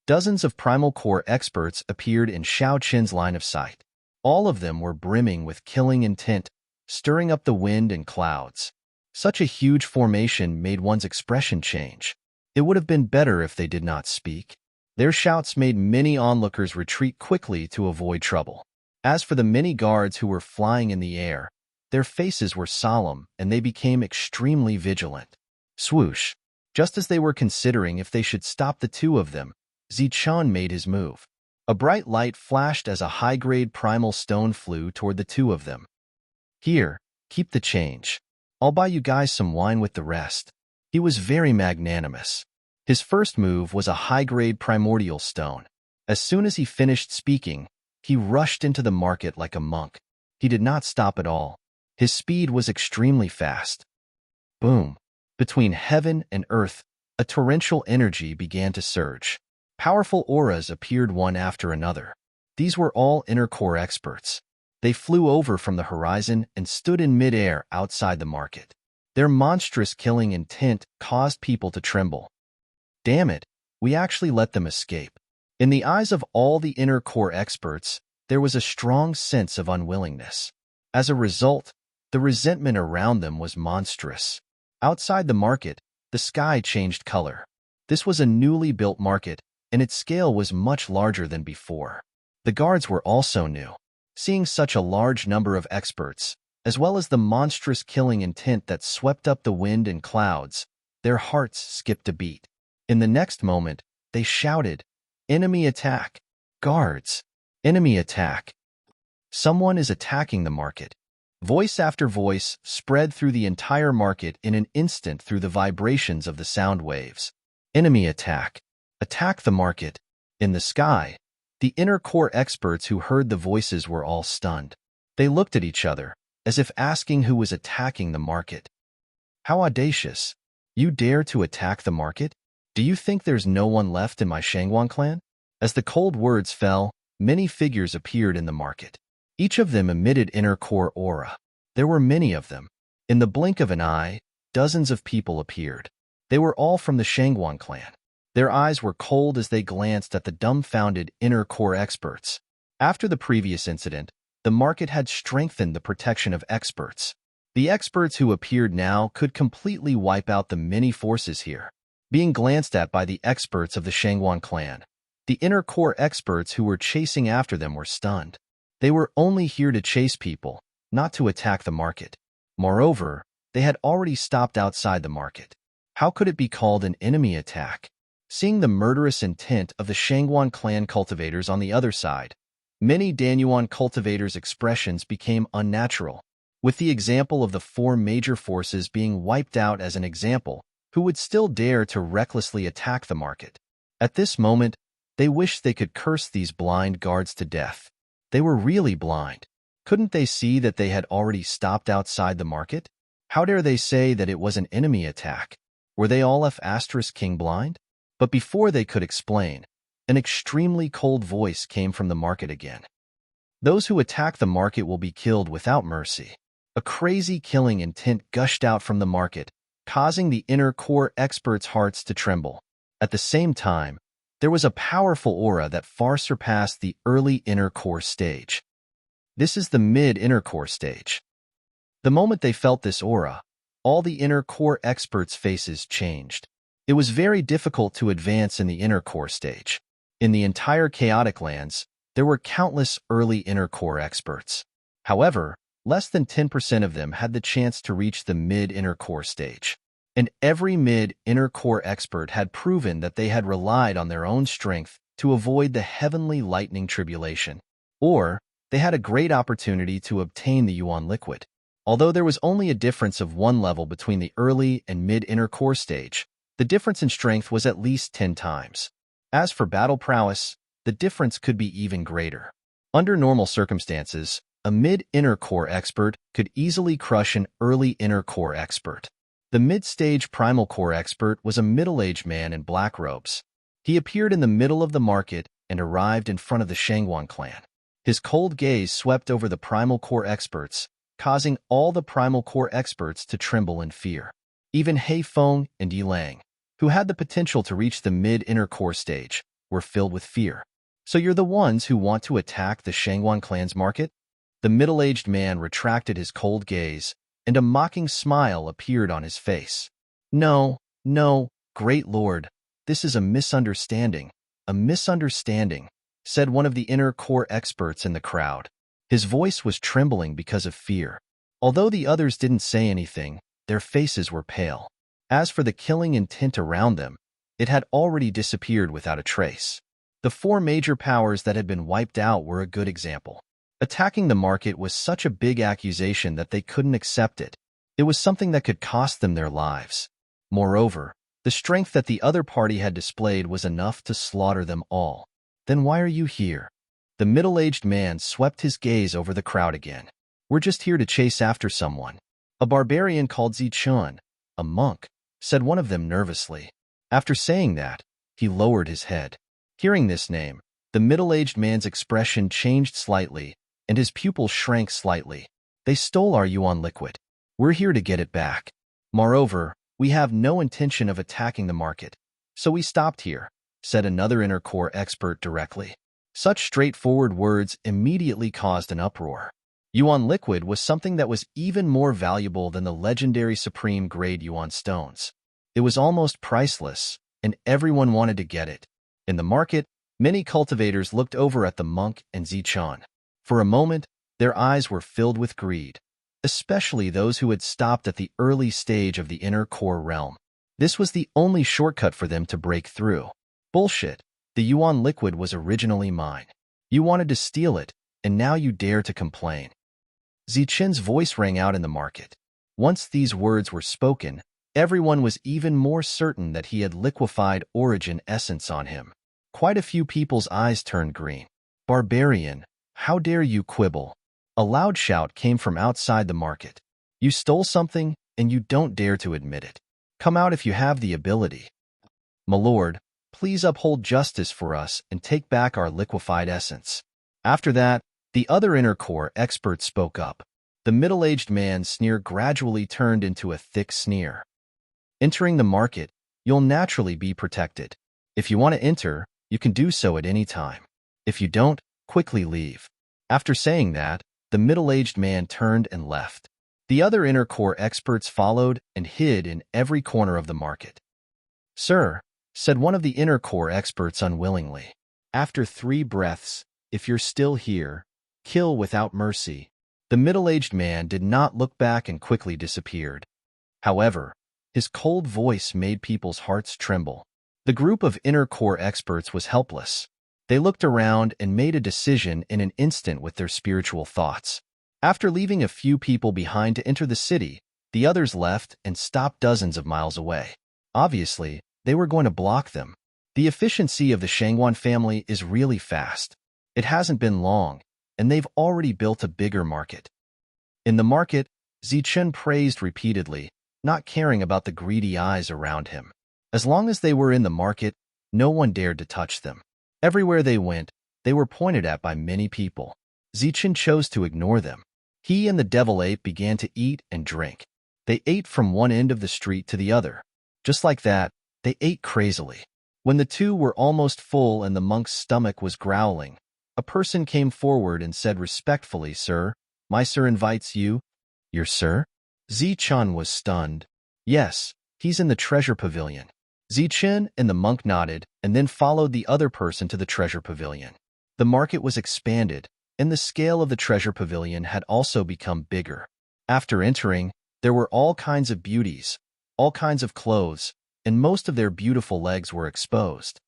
Dozens of primal core experts appeared in Xiaoqin's line of sight. All of them were brimming with killing intent, stirring up the wind and clouds. Such a huge formation made one's expression change. It would have been better if they did not speak. Their shouts made many onlookers retreat quickly to avoid trouble. As for the many guards who were flying in the air, their faces were solemn and they became extremely vigilant. Swoosh! Just as they were considering if they should stop the two of them, Zichun made his move. A bright light flashed as a high-grade primal stone flew toward the two of them. "Here, keep the change. I'll buy you guys some wine with the rest." He was very magnanimous. His first move was a high-grade primordial stone. As soon as he finished speaking, he rushed into the market like a monk. He did not stop at all. His speed was extremely fast. Boom! Between heaven and earth, a torrential energy began to surge. Powerful auras appeared one after another. These were all inner core experts. They flew over from the horizon and stood in mid-air outside the market. Their monstrous killing intent caused people to tremble. Damn it, we actually let them escape. In the eyes of all the inner core experts, there was a strong sense of unwillingness. As a result, the resentment around them was monstrous. Outside the market, the sky changed color. This was a newly built market, and its scale was much larger than before. The guards were also new. Seeing such a large number of experts, as well as the monstrous killing intent that swept up the wind and clouds, their hearts skipped a beat. In the next moment, they shouted, "Enemy attack! Guards! Enemy attack! Someone is attacking the market." Voice after voice spread through the entire market in an instant through the vibrations of the sound waves. "Enemy attack! Attack the market!" In the sky, the inner core experts who heard the voices were all stunned. They looked at each other, as if asking who was attacking the market. "How audacious! You dare to attack the market? Do you think there's no one left in my Shangguan clan?" As the cold words fell, many figures appeared in the market. Each of them emitted inner core aura. There were many of them. In the blink of an eye, dozens of people appeared. They were all from the Shangguan clan. Their eyes were cold as they glanced at the dumbfounded inner core experts. After the previous incident, the market had strengthened the protection of experts. The experts who appeared now could completely wipe out the many forces here. Being glanced at by the experts of the Shangguan clan, the inner core experts who were chasing after them were stunned. They were only here to chase people, not to attack the market. Moreover, they had already stopped outside the market. How could it be called an enemy attack? Seeing the murderous intent of the Shangguan clan cultivators on the other side, many Danyuan cultivators' expressions became unnatural. With the example of the four major forces being wiped out as an example, who would still dare to recklessly attack the market? At this moment, they wished they could curse these blind guards to death. They were really blind. Couldn't they see that they had already stopped outside the market? How dare they say that it was an enemy attack? Were they all King blind? But before they could explain, an extremely cold voice came from the market again. Those who attack the market will be killed without mercy. A crazy killing intent gushed out from the market, causing the inner core experts' hearts to tremble. At the same time, there was a powerful aura that far surpassed the early inner core stage. This is the mid-inner core stage. The moment they felt this aura, all the inner core experts' faces changed. It was very difficult to advance in the inner core stage. In the entire chaotic lands, there were countless early inner core experts. However, less than 10% of them had the chance to reach the mid-inner core stage. And every mid-inner core expert had proven that they had relied on their own strength to avoid the heavenly lightning tribulation. Or, they had a great opportunity to obtain the Yuan liquid. Although there was only a difference of 1 level between the early and mid-inner core stage, the difference in strength was at least 10 times. As for battle prowess, the difference could be even greater. Under normal circumstances, a mid-inner core expert could easily crush an early inner core expert. The mid-stage primal core expert was a middle-aged man in black robes. He appeared in the middle of the market and arrived in front of the Shangguan clan. His cold gaze swept over the primal core experts, causing all the primal core experts to tremble in fear. Even Hei Feng and Yi Lang, who had the potential to reach the mid-inner core stage, were filled with fear. So you're the ones who want to attack the Shangguan clan's market? The middle-aged man retracted his cold gaze, and a mocking smile appeared on his face. No, great lord, this is a misunderstanding, said one of the inner core experts in the crowd. His voice was trembling because of fear. Although the others didn't say anything, their faces were pale. As for the killing intent around them, it had already disappeared without a trace. The four major powers that had been wiped out were a good example. Attacking the market was such a big accusation that they couldn't accept it. It was something that could cost them their lives. Moreover, the strength that the other party had displayed was enough to slaughter them all. Then why are you here? The middle-aged man swept his gaze over the crowd again. We're just here to chase after someone. A barbarian called Zichun, a monk, said one of them nervously. After saying that, he lowered his head. Hearing this name, the middle-aged man's expression changed slightly, and his pupils shrank slightly. They stole our Yuan liquid. We're here to get it back. Moreover, we have no intention of attacking the market, so we stopped here, said another inner core expert directly. Such straightforward words immediately caused an uproar. Yuan liquid was something that was even more valuable than the legendary supreme grade Yuan stones. It was almost priceless, and everyone wanted to get it. In the market, many cultivators looked over at the monk and Zichun. For a moment, their eyes were filled with greed, especially those who had stopped at the early stage of the inner core realm. This was the only shortcut for them to break through. Bullshit. The Yuan liquid was originally mine. You wanted to steal it, and now you dare to complain. Zichun's voice rang out in the market. Once these words were spoken, everyone was even more certain that he had liquefied origin essence on him. Quite a few people's eyes turned green. Barbarian, how dare you quibble? A loud shout came from outside the market. You stole something, and you don't dare to admit it. Come out if you have the ability. My lord, please uphold justice for us and take back our liquefied essence. After that, the other inner core expert spoke up. The middle-aged man's sneer gradually turned into a thick sneer. Entering the market, you'll naturally be protected. If you want to enter, you can do so at any time. If you don't, quickly leave. After saying that, the middle-aged man turned and left. The other inner core experts followed and hid in every corner of the market. "Sir," said one of the inner core experts unwillingly, "after 3 breaths, if you're still here, kill without mercy." The middle-aged man did not look back and quickly disappeared. However, his cold voice made people's hearts tremble. The group of inner core experts was helpless. They looked around and made a decision in an instant with their spiritual thoughts. After leaving a few people behind to enter the city, the others left and stopped dozens of miles away. Obviously, they were going to block them. The efficiency of the Shangwan family is really fast. It hasn't been long, and they've already built a bigger market. In the market, Zichun praised repeatedly, not caring about the greedy eyes around him. As long as they were in the market, no one dared to touch them. Everywhere they went, they were pointed at by many people. Zichun chose to ignore them. He and the devil ape began to eat and drink. They ate from one end of the street to the other. Just like that, they ate crazily. When the two were almost full and the monk's stomach was growling, a person came forward and said respectfully, "Sir, my sir invites you." "Your sir?" Zichun was stunned. "Yes, he's in the treasure pavilion." Zichun and the monk nodded and then followed the other person to the treasure pavilion. The market was expanded, and the scale of the treasure pavilion had also become bigger. After entering, there were all kinds of beauties, all kinds of clothes, and most of their beautiful legs were exposed.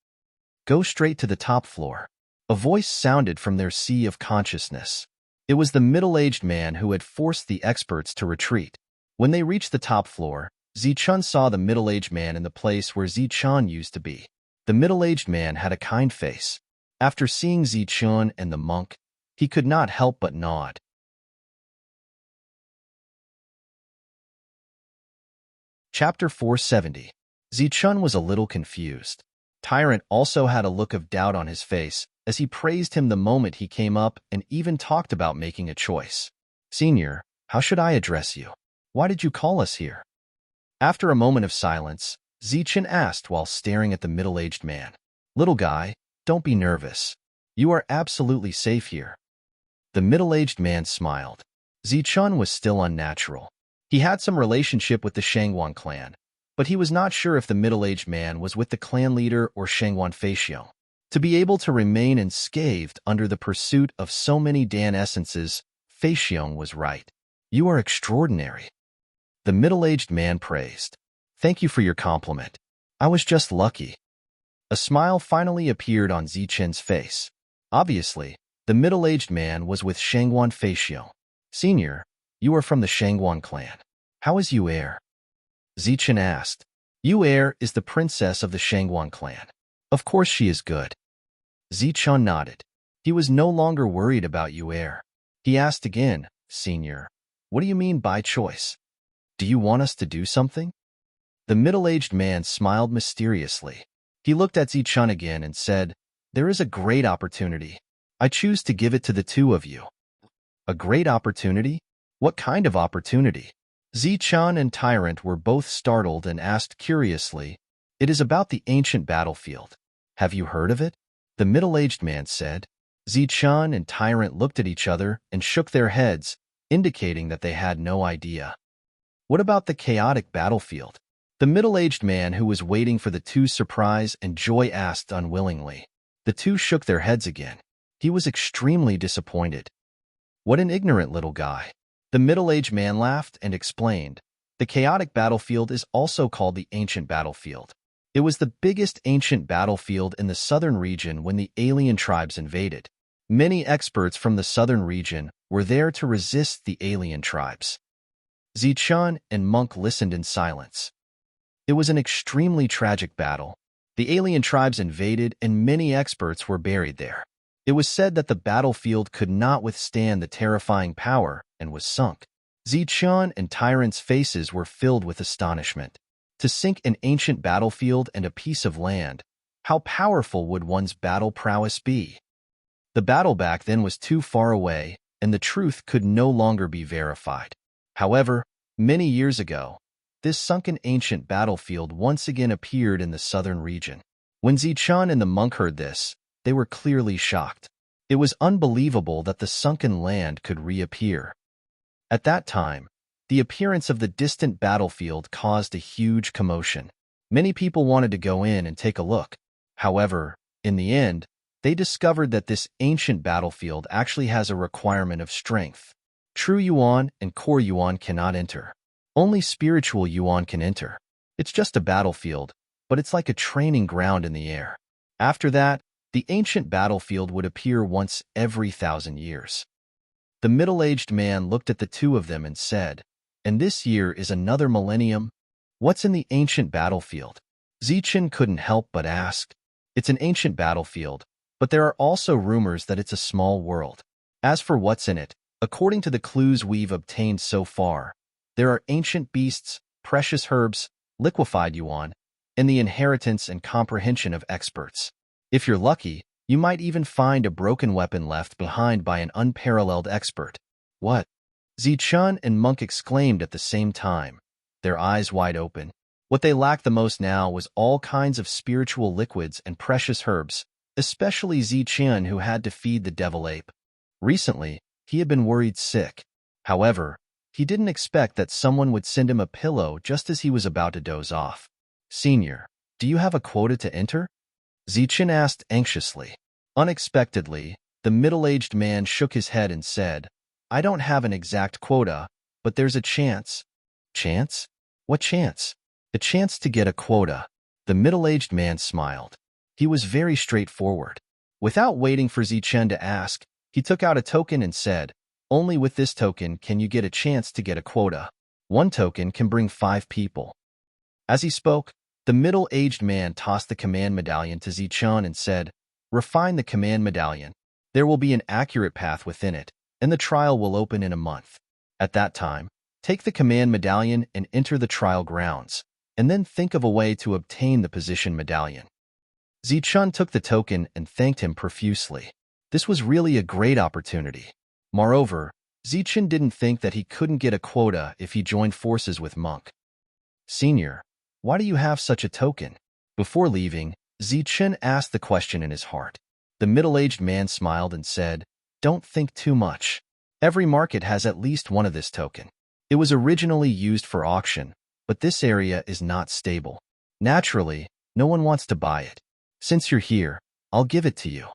"Go straight to the top floor." A voice sounded from their sea of consciousness. It was the middle-aged man who had forced the experts to retreat. When they reached the top floor, Zichun saw the middle-aged man in the place where Zichun used to be. The middle-aged man had a kind face. After seeing Zichun and the monk, he could not help but nod. Chapter 470. Zichun was a little confused. Tyrant also had a look of doubt on his face as he praised him the moment he came up and even talked about making a choice. "Senior, how should I address you? Why did you call us here?" After a moment of silence, Zichun asked while staring at the middle-aged man. "Little guy, don't be nervous. You are absolutely safe here." The middle-aged man smiled. Zichun was still unnatural. He had some relationship with the Shangwan clan, but he was not sure if the middle-aged man was with the clan leader or Shangwan Feixiong. To be able to remain unscathed under the pursuit of so many Dan essences, Feixiong was right. "You are extraordinary." The middle-aged man praised. "Thank you for your compliment. I was just lucky." A smile finally appeared on Zichun's face. Obviously, the middle-aged man was with Shangwan Feixiong. "Senior, you are from the Shangwan clan. How is Yu'er?" Zichun asked. "Yu'er is the princess of the Shangwan clan. Of course she is good." Zichun nodded. He was no longer worried about Yu'er. He asked again, "Senior, what do you mean by choice? Do you want us to do something?" The middle-aged man smiled mysteriously. He looked at Zichun again and said, "There is a great opportunity. I choose to give it to the two of you." "A great opportunity? What kind of opportunity?" Zichun and Tyrant were both startled and asked curiously, "It is about the ancient battlefield. Have you heard of it?" The middle-aged man said. Zichun and Tyrant looked at each other and shook their heads, indicating that they had no idea. "What about the chaotic battlefield?" The middle-aged man who was waiting for the two's surprise and joy asked unwillingly. The two shook their heads again. He was extremely disappointed. "What an ignorant little guy." The middle-aged man laughed and explained. The chaotic battlefield is also called the ancient battlefield. It was the biggest ancient battlefield in the southern region when the alien tribes invaded. Many experts from the southern region were there to resist the alien tribes. Zichun and Monk listened in silence. It was an extremely tragic battle. The alien tribes invaded and many experts were buried there. It was said that the battlefield could not withstand the terrifying power and was sunk. Zichun and Tyrant's faces were filled with astonishment. To sink an ancient battlefield and a piece of land, how powerful would one's battle prowess be? The battle back then was too far away, and the truth could no longer be verified. However, many years ago, this sunken ancient battlefield once again appeared in the southern region. When Zichun and the monk heard this, they were clearly shocked. It was unbelievable that the sunken land could reappear. At that time, The appearance of the distant battlefield caused a huge commotion. Many people wanted to go in and take a look. However, in the end, they discovered that this ancient battlefield actually has a requirement of strength. True Yuan and core Yuan cannot enter. Only spiritual Yuan can enter. It's just a battlefield, but it's like a training ground in the air. After that, the ancient battlefield would appear once every 1,000 years. The middle-aged man looked at the two of them and said, "And this year is another millennium? What's in the ancient battlefield?" Zichen couldn't help but ask. It's an ancient battlefield, but there are also rumors that it's a small world. As for what's in it, according to the clues we've obtained so far, there are ancient beasts, precious herbs, liquefied yuan, and the inheritance and comprehension of experts. If you're lucky, you might even find a broken weapon left behind by an unparalleled expert. What? Zichun and Monk exclaimed at the same time, their eyes wide open. What they lacked the most now was all kinds of spiritual liquids and precious herbs, especially Zichun, who had to feed the devil ape. Recently, he had been worried sick. However, he didn't expect that someone would send him a pillow just as he was about to doze off. "Senior, do you have a quota to enter?" Zichen asked anxiously. Unexpectedly, the middle-aged man shook his head and said, "I don't have an exact quota, but there's a chance." "Chance? What chance?" "A chance to get a quota." The middle-aged man smiled. He was very straightforward. Without waiting for Zichen to ask, he took out a token and said, "Only with this token can you get a chance to get a quota. One token can bring 5 people." As he spoke, the middle-aged man tossed the command medallion to Zichun and said, "Refine the command medallion. There will be an accurate path within it, and the trial will open in a month. At that time, take the command medallion and enter the trial grounds, and then think of a way to obtain the position medallion." Zichun took the token and thanked him profusely. This was really a great opportunity. Moreover, Zichun didn't think that he couldn't get a quota if he joined forces with Monk. "Senior, why do you have such a token?" Before leaving, Zichen asked the question in his heart. The middle-aged man smiled and said, "Don't think too much. Every market has at least one of this token. It was originally used for auction, but this area is not stable. Naturally, no one wants to buy it. Since you're here, I'll give it to you."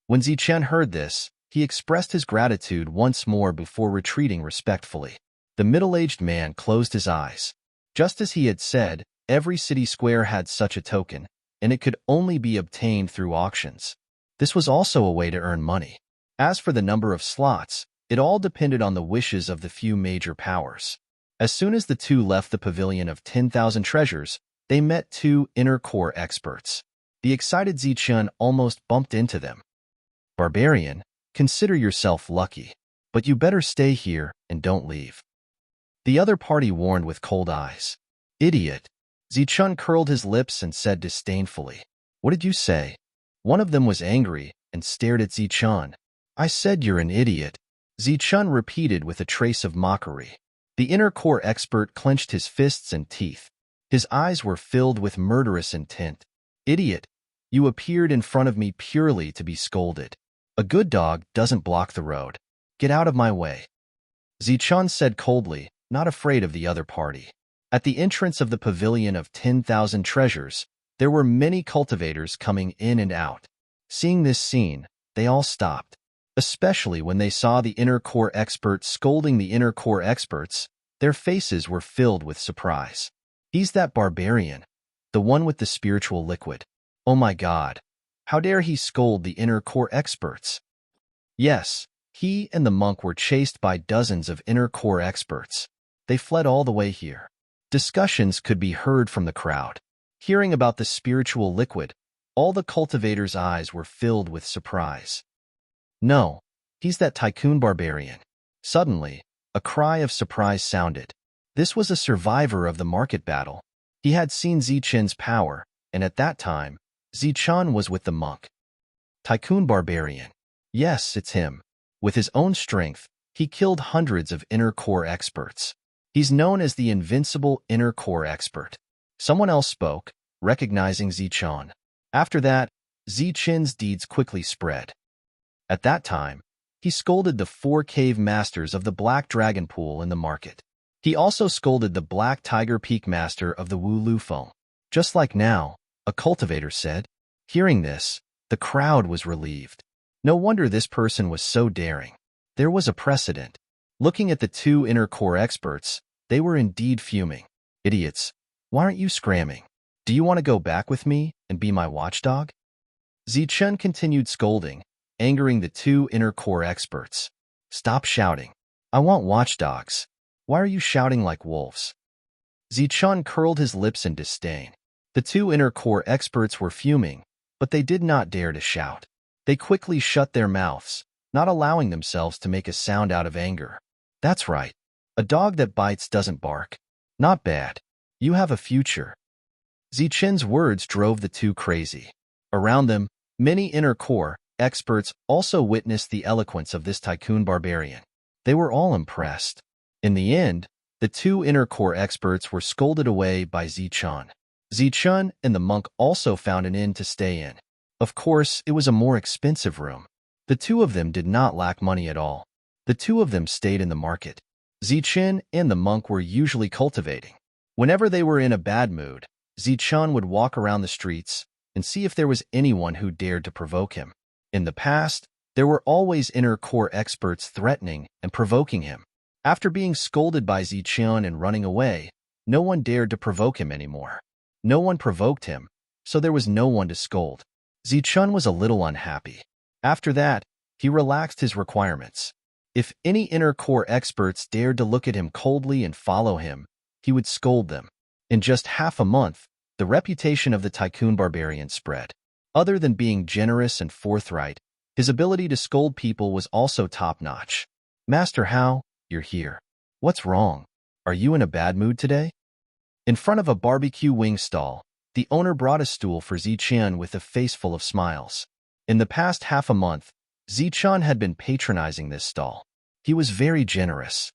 When Zichen heard this, he expressed his gratitude once more before retreating respectfully. The middle-aged man closed his eyes. Just as he had said, every city square had such a token, and it could only be obtained through auctions. This was also a way to earn money. As for the number of slots, it all depended on the wishes of the few major powers. As soon as the two left the pavilion of 10,000 treasures, they met 2 inner core experts. The excited Zichun almost bumped into them. "Barbarian, consider yourself lucky, but you better stay here and don't leave." The other party warned with cold eyes. "Idiot." Zichun curled his lips and said disdainfully, "What did you say?" One of them was angry and stared at Zichun. "I said you're an idiot," Zichun repeated with a trace of mockery. The inner core expert clenched his fists and teeth. His eyes were filled with murderous intent. "Idiot, you appeared in front of me purely to be scolded. A good dog doesn't block the road. Get out of my way." Zichun said coldly, not afraid of the other party. At the entrance of the pavilion of 10,000 treasures, there were many cultivators coming in and out. Seeing this scene, they all stopped, especially when they saw the inner core expert scolding the inner core experts. Their faces were filled with surprise. "He's that barbarian, the one with the spiritual liquid. Oh my God, how dare he scold the inner core experts?" Yes, he and the monk were chased by dozens of inner core experts. They fled all the way here. Discussions could be heard from the crowd. Hearing about the spiritual liquid, all the cultivators' eyes were filled with surprise. "No, he's that tycoon barbarian." Suddenly, a cry of surprise sounded. This was a survivor of the market battle. He had seen Zichen's power, and at that time, Zichen was with the monk. "Tycoon barbarian." Yes, it's him. With his own strength, he killed hundreds of inner core experts. He's known as the invincible inner core expert. Someone else spoke, recognizing Zichen. After that, Zichen's deeds quickly spread. At that time, he scolded the 4 cave masters of the Black Dragon Pool in the market. He also scolded the Black Tiger Peak master of the Wu Lu Feng. Just like now, a cultivator said. Hearing this, the crowd was relieved. No wonder this person was so daring. There was a precedent. Looking at the two inner core experts, they were indeed fuming. Idiots, why aren't you scramming? Do you want to go back with me and be my watchdog? Zichun continued scolding, angering the two inner core experts. Stop shouting. I want watchdogs. Why are you shouting like wolves? Zichun curled his lips in disdain. The two inner core experts were fuming, but they did not dare to shout. They quickly shut their mouths, not allowing themselves to make a sound out of anger. That's right. A dog that bites doesn't bark. Not bad. You have a future. Zichun's words drove the two crazy. Around them, many inner core experts also witnessed the eloquence of this tycoon barbarian. They were all impressed. In the end, the two inner core experts were scolded away by Zichun. Zichun and the monk also found an inn to stay in. Of course, it was a more expensive room. The two of them did not lack money at all. The two of them stayed in the market. Zichun and the monk were usually cultivating. Whenever they were in a bad mood, Zichun would walk around the streets and see if there was anyone who dared to provoke him. In the past, there were always inner core experts threatening and provoking him. After being scolded by Zichun and running away, no one dared to provoke him anymore. No one provoked him, so there was no one to scold. Zichun was a little unhappy. After that, he relaxed his requirements. If any inner core experts dared to look at him coldly and follow him, he would scold them. In just half a month, the reputation of the tycoon barbarian spread. Other than being generous and forthright, his ability to scold people was also top-notch. Master Hao, you're here. What's wrong? Are you in a bad mood today? In front of a barbecue wing stall, the owner brought a stool for Zichun with a face full of smiles. In the past half a month, Zichun had been patronizing this stall. He was very generous.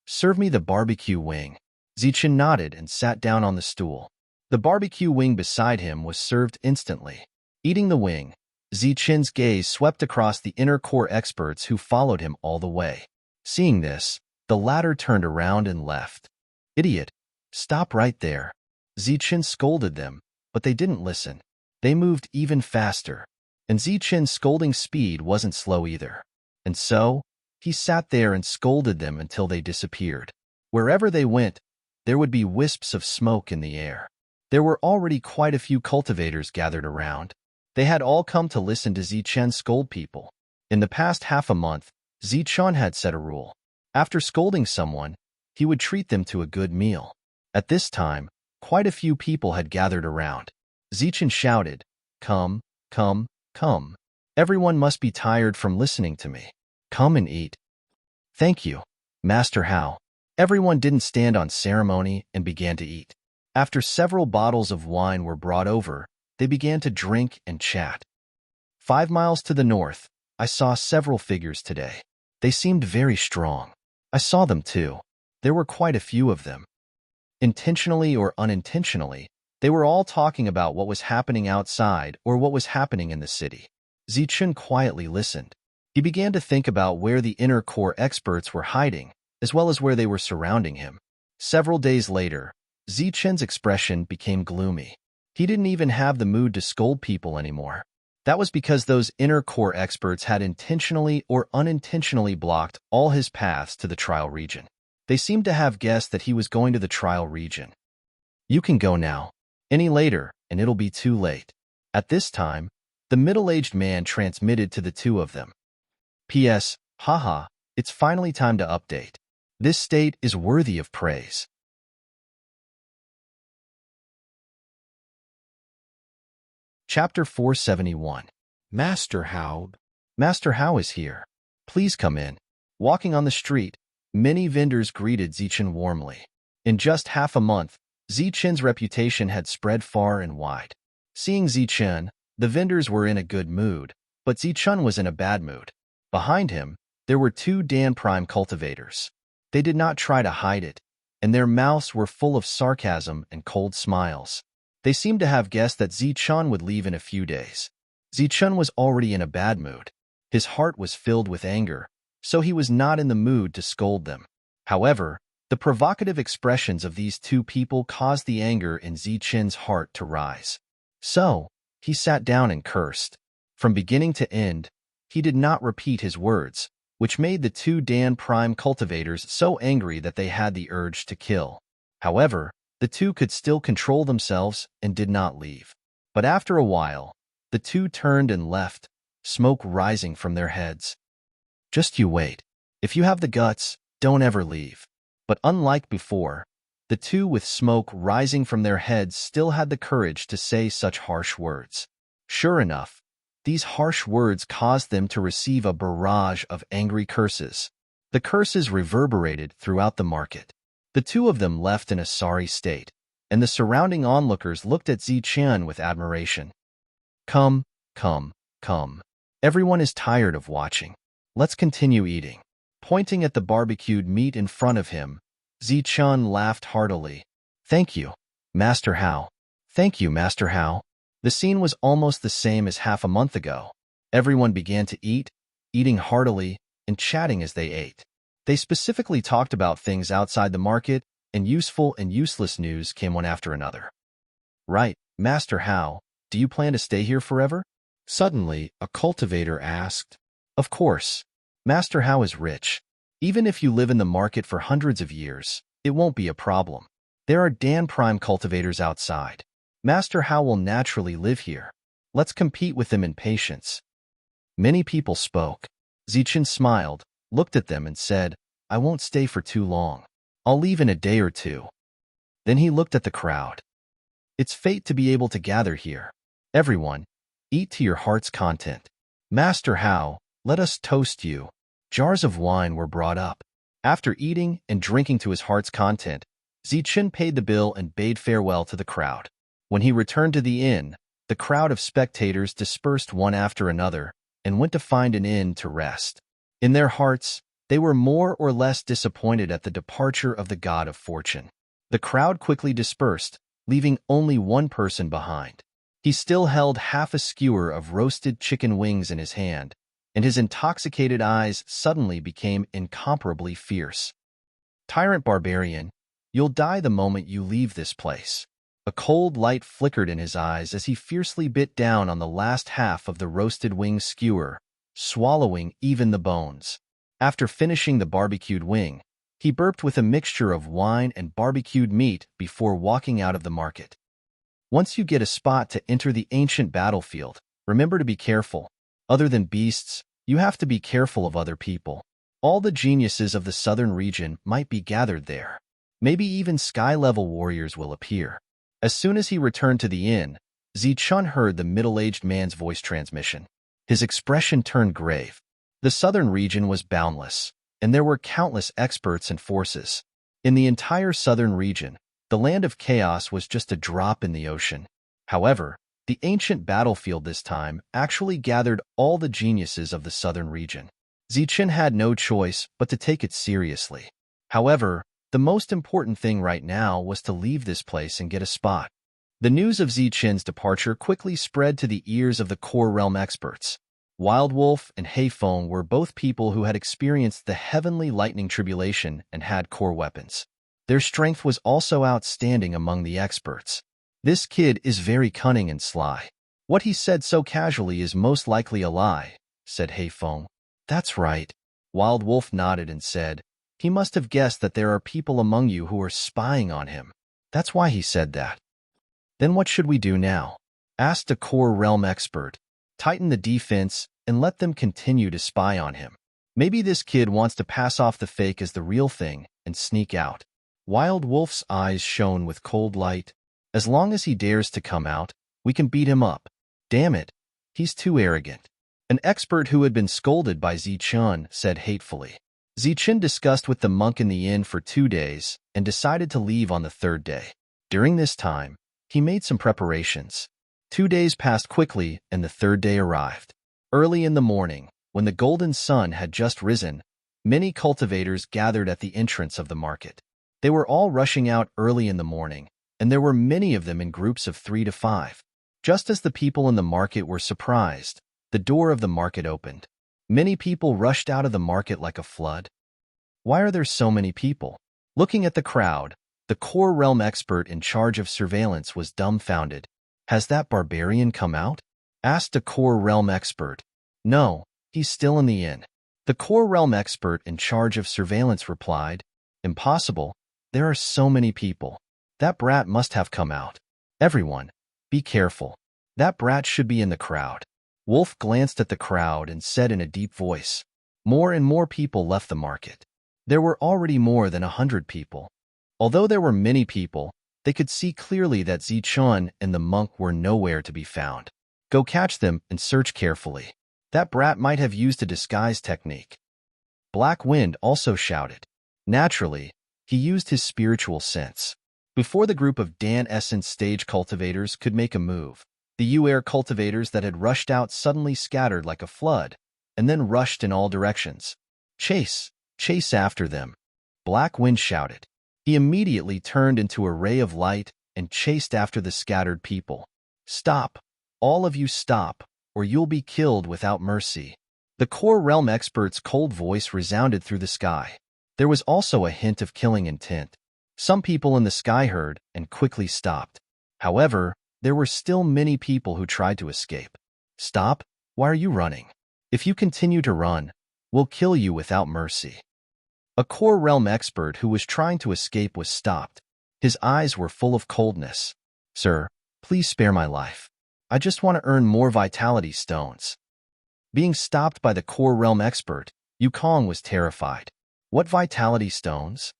Serve me the barbecue wing. Zichun nodded and sat down on the stool. The barbecue wing beside him was served instantly. Eating the wing, Zichun's gaze swept across the inner core experts who followed him all the way. Seeing this, the latter turned around and left. Idiot! Stop right there. Zichun scolded them, but they didn't listen. They moved even faster. And Zichun's scolding speed wasn't slow either. And so, he sat there and scolded them until they disappeared. Wherever they went, there would be wisps of smoke in the air. There were already quite a few cultivators gathered around. They had all come to listen to Zichun scold people. In the past half a month, Zichun had set a rule. After scolding someone, he would treat them to a good meal. At this time, quite a few people had gathered around. Zichun shouted, "Come, come, come. Everyone must be tired from listening to me. Come and eat." "Thank you, Master Hao." Everyone didn't stand on ceremony and began to eat. After several bottles of wine were brought over, they began to drink and chat. 5 miles to the north, I saw several figures today. They seemed very strong. I saw them too. There were quite a few of them. Intentionally or unintentionally, they were all talking about what was happening outside or what was happening in the city. Zichun quietly listened. He began to think about where the inner core experts were hiding, as well as where they were surrounding him. Several days later, Zichun's expression became gloomy. He didn't even have the mood to scold people anymore. That was because those inner core experts had intentionally or unintentionally blocked all his paths to the trial region. They seemed to have guessed that he was going to the trial region. "You can go now. Any later, and it'll be too late." At this time, the middle-aged man transmitted to the two of them. "P.S. Haha, it's finally time to update. This state is worthy of praise." Chapter 471. Master Hao. Master Hao is here. Please come in. Walking on the street, many vendors greeted Zichun warmly. In just half a month, Zichun's reputation had spread far and wide. Seeing Zichun, the vendors were in a good mood, but Zichun was in a bad mood. Behind him, there were two Dan Prime cultivators. They did not try to hide it, and their mouths were full of sarcasm and cold smiles. They seemed to have guessed that Zichun would leave in a few days. Zichun was already in a bad mood. His heart was filled with anger, so he was not in the mood to scold them. However, The provocative expressions of these two people caused the anger in Zichen's heart to rise. So, he sat down and cursed. From beginning to end, he did not repeat his words, which made the two Dan Prime cultivators so angry that they had the urge to kill. However, the two could still control themselves and did not leave. But after a while, the two turned and left, smoke rising from their heads. Just you wait. If you have the guts, don't ever leave. But unlike before, the two with smoke rising from their heads still had the courage to say such harsh words. Sure enough, these harsh words caused them to receive a barrage of angry curses. The curses reverberated throughout the market. The two of them left in a sorry state, and the surrounding onlookers looked at Zichen with admiration. Come, come, come. Everyone is tired of watching. Let's continue eating. Pointing at the barbecued meat in front of him, Zichen laughed heartily. Thank you, Master Hao. Thank you, Master Hao. The scene was almost the same as half a month ago. Everyone began to eat, eating heartily, and chatting as they ate. They specifically talked about things outside the market, and useful and useless news came one after another. Right, Master Hao, do you plan to stay here forever? Suddenly, a cultivator asked. Of course. Master Hao is rich. Even if you live in the market for hundreds of years, it won't be a problem. There are Dan Prime cultivators outside. Master Hao will naturally live here. Let's compete with them in patience. Many people spoke. Zichen smiled, looked at them and said, I won't stay for too long. I'll leave in a day or two. Then he looked at the crowd. It's fate to be able to gather here. Everyone, eat to your heart's content. Master Hao, let us toast you. Jars of wine were brought up. After eating and drinking to his heart's content, Zichen paid the bill and bade farewell to the crowd. When he returned to the inn, the crowd of spectators dispersed one after another and went to find an inn to rest. In their hearts, they were more or less disappointed at the departure of the god of fortune. The crowd quickly dispersed, leaving only one person behind. He still held half a skewer of roasted chicken wings in his hand, and his intoxicated eyes suddenly became incomparably fierce. Tyrant barbarian, you'll die the moment you leave this place. A cold light flickered in his eyes as he fiercely bit down on the last half of the roasted wing skewer, swallowing even the bones. After finishing the barbecued wing, he burped with a mixture of wine and barbecued meat before walking out of the market. Once you get a spot to enter the ancient battlefield, remember to be careful. Other than beasts, you have to be careful of other people. All the geniuses of the southern region might be gathered there. Maybe even sky-level warriors will appear. As soon as he returned to the inn, Zichen heard the middle-aged man's voice transmission. His expression turned grave. The southern region was boundless, and there were countless experts and forces. In the entire southern region, the land of chaos was just a drop in the ocean. However, the ancient battlefield this time actually gathered all the geniuses of the southern region. Zichen had no choice but to take it seriously. However, the most important thing right now was to leave this place and get a spot. The news of Zichen's departure quickly spread to the ears of the core realm experts. Wild Wolf and Heifeng were both people who had experienced the heavenly lightning tribulation and had core weapons. Their strength was also outstanding among the experts. This kid is very cunning and sly. What he said so casually is most likely a lie, said Heifeng. That's right. Wild Wolf nodded and said, he must have guessed that there are people among you who are spying on him. That's why he said that. Then what should we do now? Asked a core realm expert. Tighten the defense and let them continue to spy on him. Maybe this kid wants to pass off the fake as the real thing and sneak out. Wild Wolf's eyes shone with cold light. As long as he dares to come out, we can beat him up. Damn it, he's too arrogant. An expert who had been scolded by Zichen said hatefully. Zichen discussed with the monk in the inn for 2 days and decided to leave on the 3rd day. During this time, he made some preparations. 2 days passed quickly and the 3rd day arrived. Early in the morning, when the golden sun had just risen, many cultivators gathered at the entrance of the market. They were all rushing out early in the morning, and there were many of them in groups of 3 to 5. Just as the people in the market were surprised, the door of the market opened. Many people rushed out of the market like a flood. Why are there so many people? Looking at the crowd, the core realm expert in charge of surveillance was dumbfounded. Has that barbarian come out? Asked a core realm expert. No, he's still in the inn. The core realm expert in charge of surveillance replied. Impossible. There are so many people. That brat must have come out. Everyone, be careful. That brat should be in the crowd. Wolf glanced at the crowd and said in a deep voice. More and more people left the market. There were already more than 100 people. Although there were many people, they could see clearly that Zichun and the monk were nowhere to be found. Go catch them and search carefully. That brat might have used a disguise technique. Black Wind also shouted. Naturally, he used his spiritual sense. Before the group of Dan Essence stage cultivators could make a move, the U-Air cultivators that had rushed out suddenly scattered like a flood, and then rushed in all directions. Chase! Chase after them! Black Wind shouted. He immediately turned into a ray of light and chased after the scattered people. Stop! All of you stop, or you'll be killed without mercy. The core realm expert's cold voice resounded through the sky. There was also a hint of killing intent. Some people in the sky heard and quickly stopped. However, there were still many people who tried to escape. Stop! Why are you running? If you continue to run, we'll kill you without mercy. A core realm expert who was trying to escape was stopped. His eyes were full of coldness. Sir, please spare my life. I just want to earn more vitality stones. Being stopped by the core realm expert, Yukong was terrified. What vitality stones?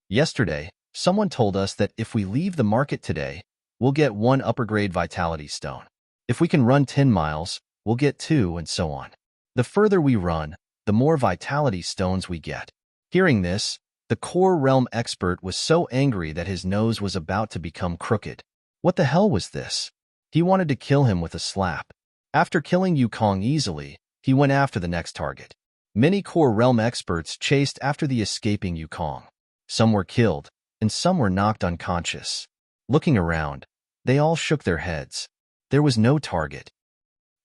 Yesterday, someone told us that if we leave the market today, we'll get 1 upper grade vitality stone. If we can run 10 miles, we'll get 2 and so on. The further we run, the more vitality stones we get. Hearing this, the core realm expert was so angry that his nose was about to become crooked. What the hell was this? He wanted to kill him with a slap. After killing Yukong easily, he went after the next target. Many core realm experts chased after the escaping Yukong. Some were killed, and some were knocked unconscious. Looking around, they all shook their heads. There was no target.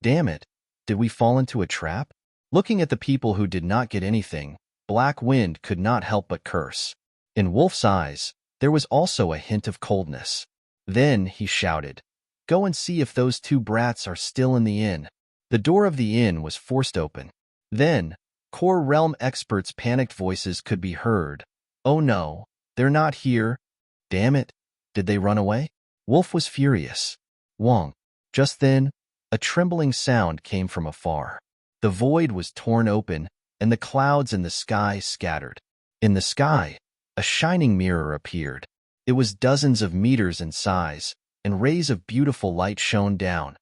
Damn it, did we fall into a trap? Looking at the people who did not get anything, Black Wind could not help but curse. In Wolf's eyes, there was also a hint of coldness. Then he shouted, Go and see if those 2 brats are still in the inn. The door of the inn was forced open. Then, core realm experts' panicked voices could be heard. Oh no, they're not here. Damn it, did they run away? Wolf was furious. Wong. Just then, a trembling sound came from afar. The void was torn open, and the clouds in the sky scattered. In the sky, a shining mirror appeared. It was dozens of meters in size, and rays of beautiful light shone down.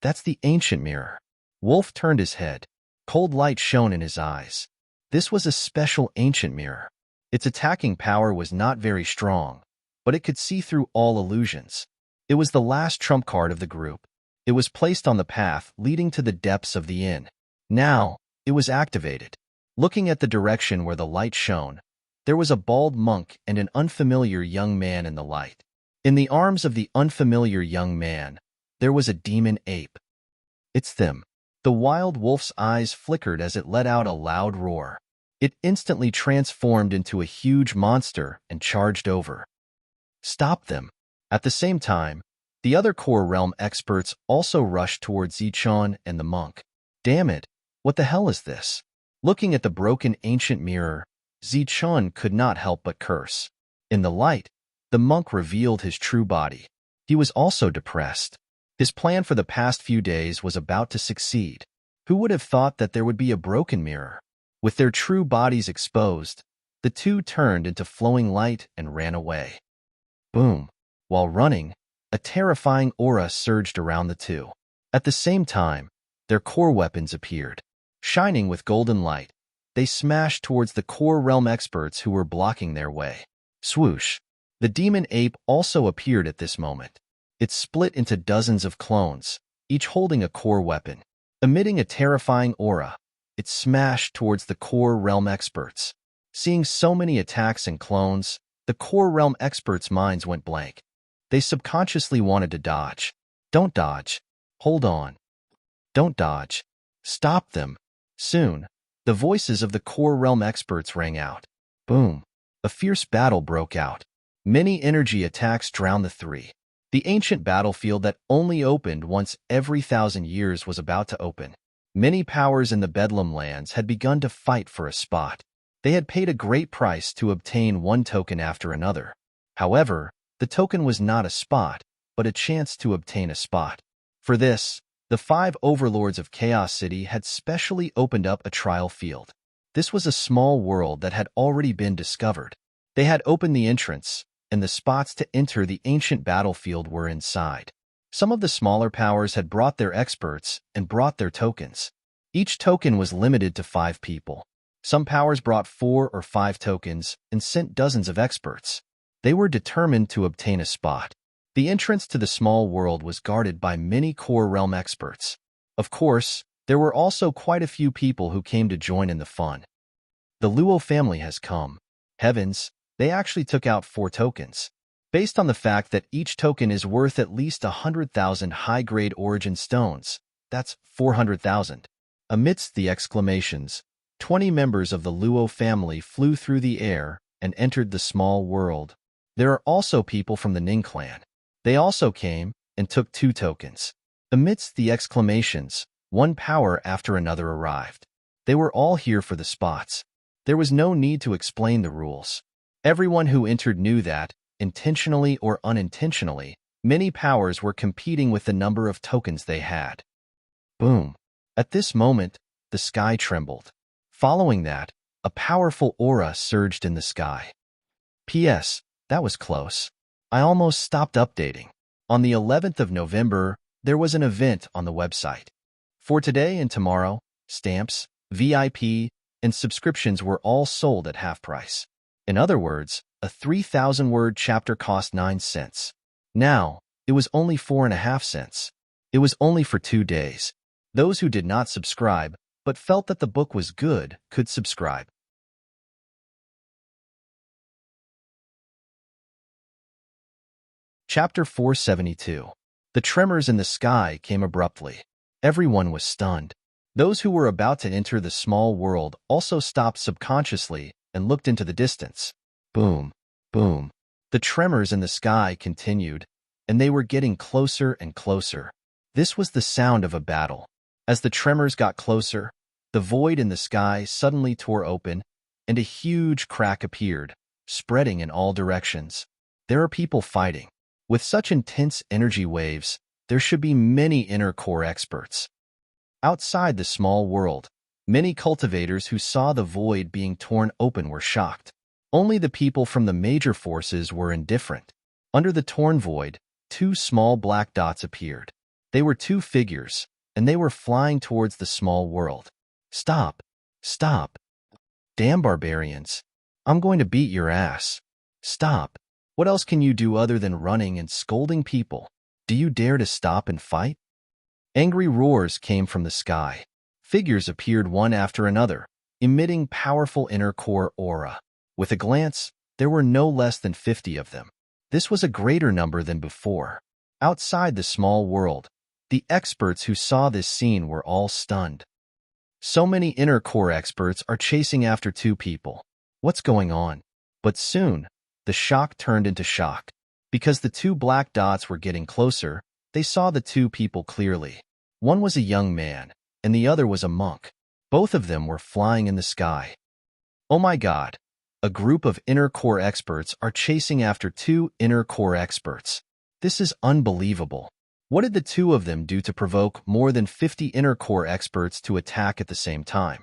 That's the ancient mirror. Wolf turned his head. Cold light shone in his eyes. This was a special ancient mirror. Its attacking power was not very strong, but it could see through all illusions. It was the last trump card of the group. It was placed on the path leading to the depths of the inn. Now, it was activated. Looking at the direction where the light shone, there was a bald monk and an unfamiliar young man in the light. In the arms of the unfamiliar young man, there was a demon ape. It's them. The wild wolf's eyes flickered as it let out a loud roar. It instantly transformed into a huge monster and charged over. Stop them. At the same time, the other core realm experts also rushed towards Zichun and the monk. Damn it, what the hell is this? Looking at the broken ancient mirror, Zichun could not help but curse. In the light, the monk revealed his true body. He was also depressed. His plan for the past few days was about to succeed. Who would have thought that there would be a broken mirror? With their true bodies exposed, the 2 turned into flowing light and ran away. Boom! While running, a terrifying aura surged around the 2. At the same time, their core weapons appeared. Shining with golden light, they smashed towards the core realm experts who were blocking their way. Swoosh! The demon ape also appeared at this moment. It split into dozens of clones, each holding a core weapon. Emitting a terrifying aura, it smashed towards the core realm experts. Seeing so many attacks and clones, the core realm experts' minds went blank. They subconsciously wanted to dodge. Don't dodge. Hold on. Don't dodge. Stop them. Soon, the voices of the core realm experts rang out. Boom. A fierce battle broke out. Many energy attacks drowned the three. The ancient battlefield that only opened once every 1,000 years was about to open. Many powers in the Bedlam lands had begun to fight for a spot. They had paid a great price to obtain one token after another. However, the token was not a spot, but a chance to obtain a spot. For this, the 5 overlords of Chaos City had specially opened up a trial field. This was a small world that had already been discovered. They had opened the entrance, and the spots to enter the ancient battlefield were inside. Some of the smaller powers had brought their experts and brought their tokens. Each token was limited to 5 people. Some powers brought 4 or 5 tokens and sent dozens of experts. They were determined to obtain a spot. The entrance to the small world was guarded by many core realm experts. Of course, there were also quite a few people who came to join in the fun. The Luo family has come. Heavens, they actually took out 4 tokens. Based on the fact that each token is worth at least 100,000 high-grade origin stones, that's 400,000. Amidst the exclamations, 20 members of the Luo family flew through the air and entered the small world. There are also people from the Ning clan. They also came and took 2 tokens. Amidst the exclamations, one power after another arrived. They were all here for the spots. There was no need to explain the rules. Everyone who entered knew that, intentionally or unintentionally, many powers were competing with the number of tokens they had. Boom. At this moment, the sky trembled. Following that, a powerful aura surged in the sky. P.S. That was close. I almost stopped updating. On the 11th of November, there was an event on the website. For today and tomorrow, stamps, VIP, and subscriptions were all sold at half price. In other words, a 3,000-word chapter cost 9 cents. Now, it was only 4.5 cents. It was only for 2 days. Those who did not subscribe, but felt that the book was good, could subscribe. Chapter 472. The tremors in the sky came abruptly. Everyone was stunned. Those who were about to enter the small world also stopped subconsciously and looked into the distance. Boom, boom. The tremors in the sky continued, and they were getting closer and closer. This was the sound of a battle. As the tremors got closer, the void in the sky suddenly tore open, and a huge crack appeared, spreading in all directions. There are people fighting. With such intense energy waves, there should be many inner core experts. Outside the small world, many cultivators who saw the void being torn open were shocked. Only the people from the major forces were indifferent. Under the torn void, 2 small black dots appeared. They were 2 figures, and they were flying towards the small world. Stop! Stop! Damn barbarians! I'm going to beat your ass. Stop! What else can you do other than running and scolding people? Do you dare to stop and fight? Angry roars came from the sky. Figures appeared one after another, emitting powerful inner core aura. With a glance, there were no less than 50 of them. This was a greater number than before. Outside the small world, the experts who saw this scene were all stunned. So many inner core experts are chasing after 2 people. What's going on? But soon, the shock turned into shock. Because the 2 black dots were getting closer, they saw the 2 people clearly. One was a young man, and the other was a monk. Both of them were flying in the sky. Oh my God! A group of inner core experts are chasing after 2 inner core experts. This is unbelievable. What did the 2 of them do to provoke more than 50 inner core experts to attack at the same time?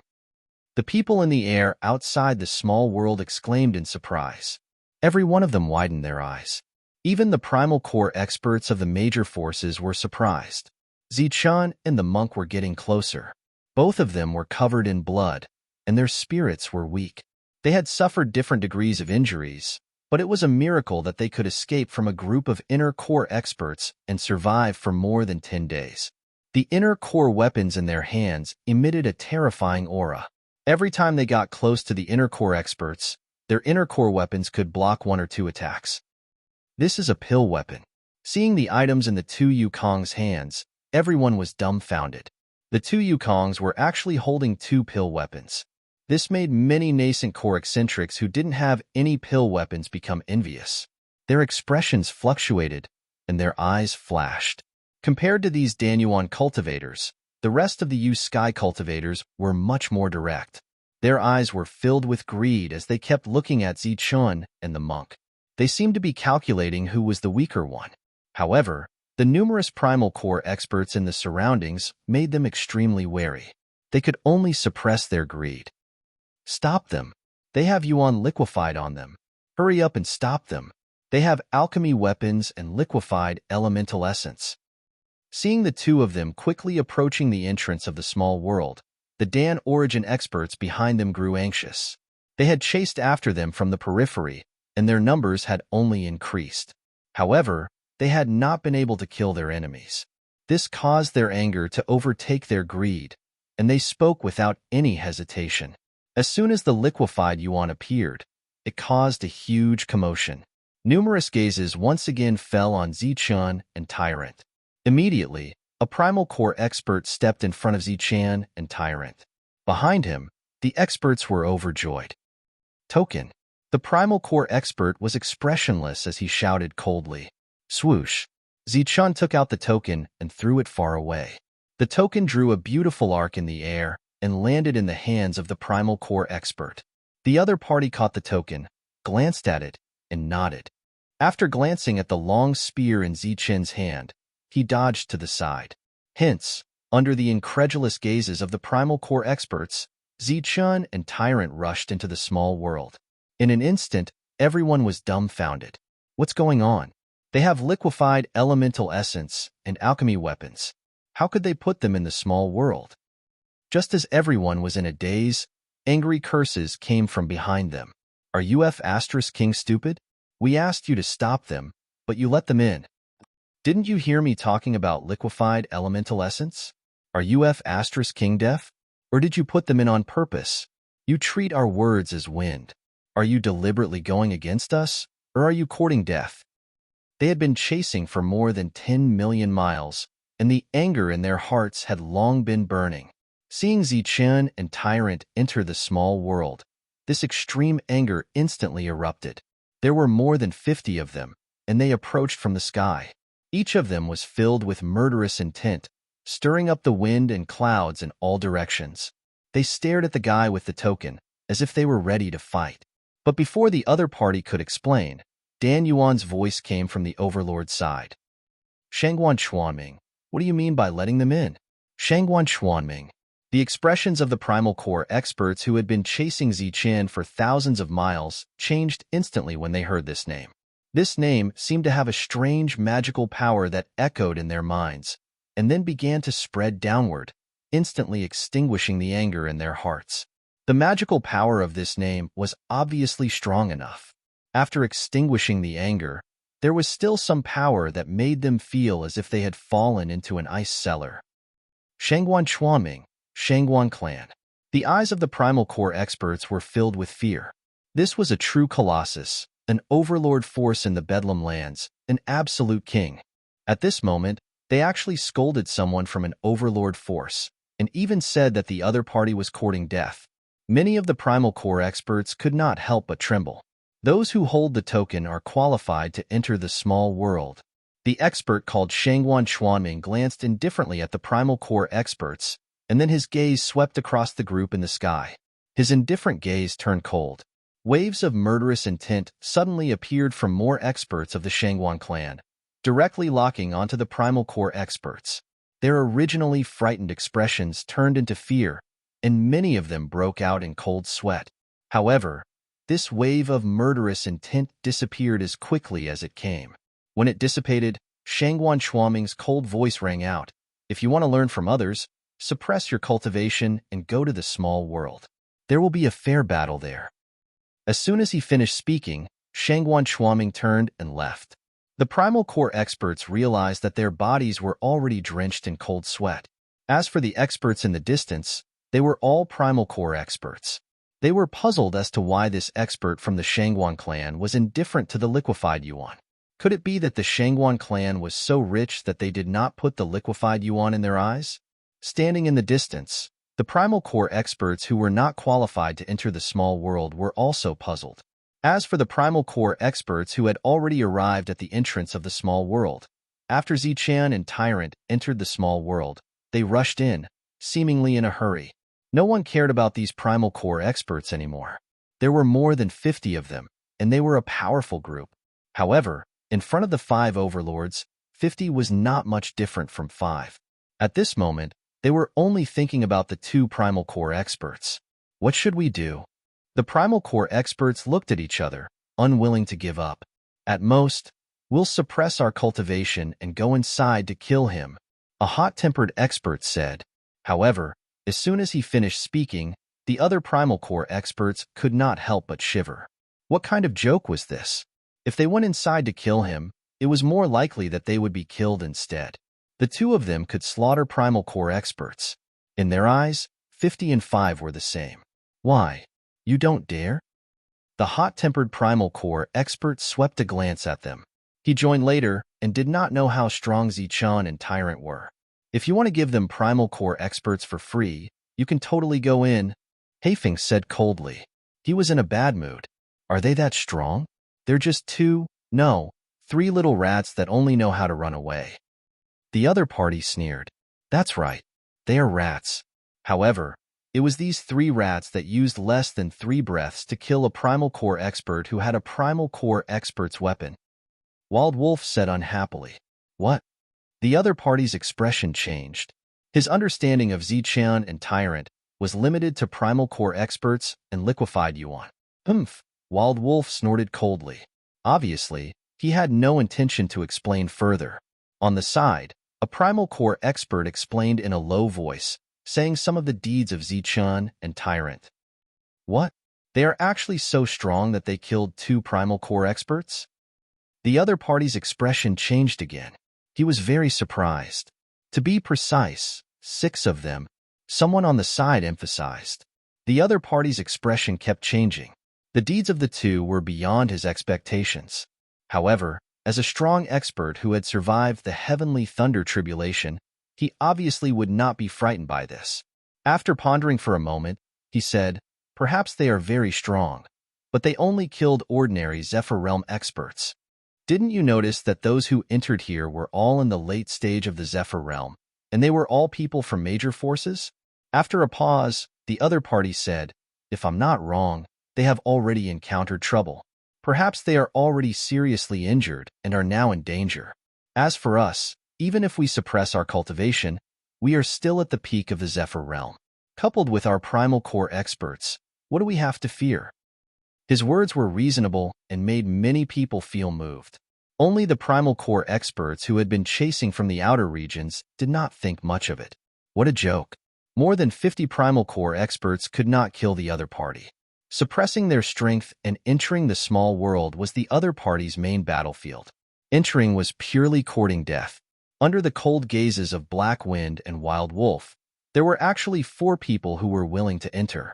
The people in the air outside the small world exclaimed in surprise. Every one of them widened their eyes. Even the primal core experts of the major forces were surprised. Zichan and the monk were getting closer. Both of them were covered in blood, and their spirits were weak. They had suffered different degrees of injuries, but it was a miracle that they could escape from a group of inner core experts and survive for more than 10 days. The inner core weapons in their hands emitted a terrifying aura. Every time they got close to the inner core experts, their inner core weapons could block 1 or 2 attacks. This is a pill weapon. Seeing the items in the 2 Yukong's hands, everyone was dumbfounded. The 2 Yukongs were actually holding 2 pill weapons. This made many nascent core eccentrics who didn't have any pill weapons become envious. Their expressions fluctuated, and their eyes flashed. Compared to these Danyuan cultivators, the rest of the U Sky cultivators were much more direct. Their eyes were filled with greed as they kept looking at Zichun and the monk. They seemed to be calculating who was the weaker one. However, the numerous primal core experts in the surroundings made them extremely wary. They could only suppress their greed. Stop them. They have Yuan liquefied on them. Hurry up and stop them. They have alchemy weapons and liquefied elemental essence. Seeing the two of them quickly approaching the entrance of the small world, the Dan origin experts behind them grew anxious. They had chased after them from the periphery, and their numbers had only increased. However, they had not been able to kill their enemies. This caused their anger to overtake their greed, and they spoke without any hesitation. As soon as the liquefied Yuan appeared, it caused a huge commotion. Numerous gazes once again fell on Zichun and Tyrant. Immediately, a primal core expert stepped in front of Zichun and Tyrant. Behind him, the experts were overjoyed. Token. The primal core expert was expressionless as he shouted coldly. Swoosh. Zichun took out the token and threw it far away. The token drew a beautiful arc in the air and landed in the hands of the primal core expert. The other party caught the token, glanced at it, and nodded. After glancing at the long spear in Zichun's hand, he dodged to the side. Hence, under the incredulous gazes of the primal core experts, Zichun and Tyrant rushed into the small world. In an instant, everyone was dumbfounded. What's going on? They have liquefied elemental essence and alchemy weapons. How could they put them in the small world? Just as everyone was in a daze, angry curses came from behind them. Are UF** King stupid? We asked you to stop them, but you let them in. Didn't you hear me talking about liquefied elemental essence? Are UF** King deaf? Or did you put them in on purpose? You treat our words as wind. Are you deliberately going against us, or are you courting death? They had been chasing for more than 10 million miles, and the anger in their hearts had long been burning. Seeing Zichun and Tyrant enter the small world, this extreme anger instantly erupted. There were more than 50 of them, and they approached from the sky. Each of them was filled with murderous intent, stirring up the wind and clouds in all directions. They stared at the guy with the token, as if they were ready to fight. But before the other party could explain, Dan Yuan's voice came from the Overlord's side. Shangguan Xuanming, what do you mean by letting them in? Shangguan Xuanming. The expressions of the primal core experts who had been chasing Zichun for thousands of miles changed instantly when they heard this name. This name seemed to have a strange magical power that echoed in their minds, and then began to spread downward, instantly extinguishing the anger in their hearts. The magical power of this name was obviously strong enough. After extinguishing the anger, there was still some power that made them feel as if they had fallen into an ice cellar. Shangguan Xuanming, Shangguan clan. The eyes of the primal core experts were filled with fear. This was a true colossus, an overlord force in the Bedlam lands, an absolute king. At this moment, they actually scolded someone from an overlord force, and even said that the other party was courting death. Many of the primal core experts could not help but tremble. Those who hold the token are qualified to enter the small world. The expert called Shangguan Xuanming glanced indifferently at the primal core experts, and then his gaze swept across the group in the sky. His indifferent gaze turned cold. Waves of murderous intent suddenly appeared from more experts of the Shangguan clan, directly locking onto the primal core experts. Their originally frightened expressions turned into fear, and many of them broke out in cold sweat. However, this wave of murderous intent disappeared as quickly as it came. When it dissipated, Shangguan Xuanming's cold voice rang out. If you want to learn from others, suppress your cultivation and go to the small world. There will be a fair battle there. As soon as he finished speaking, Shangguan Xuanming turned and left. The primal core experts realized that their bodies were already drenched in cold sweat. As for the experts in the distance, they were all primal core experts. They were puzzled as to why this expert from the Shangguan clan was indifferent to the liquefied yuan. Could it be that the Shangguan clan was so rich that they did not put the liquefied yuan in their eyes? Standing in the distance, The primal core experts who were not qualified to enter the small world were also puzzled. As for the primal core experts who had already arrived at the entrance of the small world, after Zichan and Tyrant entered the small world, they rushed in, seemingly in a hurry. No one cared about these primal core experts anymore. There were more than 50 of them, and they were a powerful group. However, in front of the 5 overlords, 50 was not much different from 5. At this moment, they were only thinking about the 2 primal core experts. What should we do? The primal core experts looked at each other, unwilling to give up. At most, we'll suppress our cultivation and go inside to kill him, a hot-tempered expert said. However, as soon as he finished speaking, the other primal core experts could not help but shiver. What kind of joke was this? If they went inside to kill him, it was more likely that they would be killed instead. The 2 of them could slaughter primal core experts. In their eyes, 50 and 5 were the same. Why? You don't dare? The hot-tempered primal core expert swept a glance at them. He joined later and did not know how strong Zichan and Tyrant were. If you want to give them primal core experts for free, you can totally go in, Haifeng said coldly. He was in a bad mood. Are they that strong? They're just 2, no, 3 little rats that only know how to run away. The other party sneered. That's right, they are rats. However, it was these 3 rats that used less than 3 breaths to kill a primal core expert who had a primal core expert's weapon. Wild Wolf said unhappily. What? The other party's expression changed. His understanding of Zichan and Tyrant was limited to primal core experts and liquefied yuan. Wild Wolf snorted coldly. Obviously, he had no intention to explain further. On the side, a primal core expert explained in a low voice, saying some of the deeds of Zichan and Tyrant. What? They are actually so strong that they killed 2 primal core experts? The other party's expression changed again. He was very surprised. To be precise, 6 of them, someone on the side emphasized. The other party's expression kept changing. The deeds of the 2 were beyond his expectations. However, as a strong expert who had survived the heavenly thunder tribulation, he obviously would not be frightened by this. After pondering for a moment, he said, perhaps they are very strong, but they only killed ordinary Zephyr Realm experts. Didn't you notice that those who entered here were all in the late stage of the Zephyr Realm, and they were all people from major forces? After a pause, the other party said, if I'm not wrong, they have already encountered trouble. Perhaps they are already seriously injured and are now in danger. As for us, even if we suppress our cultivation, we are still at the peak of the Zephyr Realm. Coupled with our primal core experts, what do we have to fear? His words were reasonable and made many people feel moved. Only the primal core experts who had been chasing from the outer regions did not think much of it. What a joke. More than 50 primal core experts could not kill the other party. Suppressing their strength and entering the small world was the other party's main battlefield. Entering was purely courting death. Under the cold gazes of Black Wind and Wild Wolf, there were actually 4 people who were willing to enter.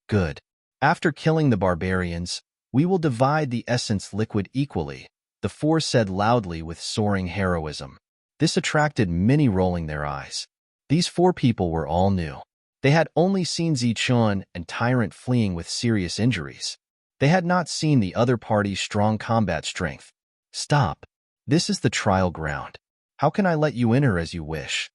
Good. After killing the barbarians, we will divide the essence liquid equally, the 4 said loudly with soaring heroism. This attracted many, rolling their eyes. These 4 people were all new. They had only seen Zichan and Tyrant fleeing with serious injuries. They had not seen the other party's strong combat strength. Stop. This is the trial ground. How can I let you enter as you wish?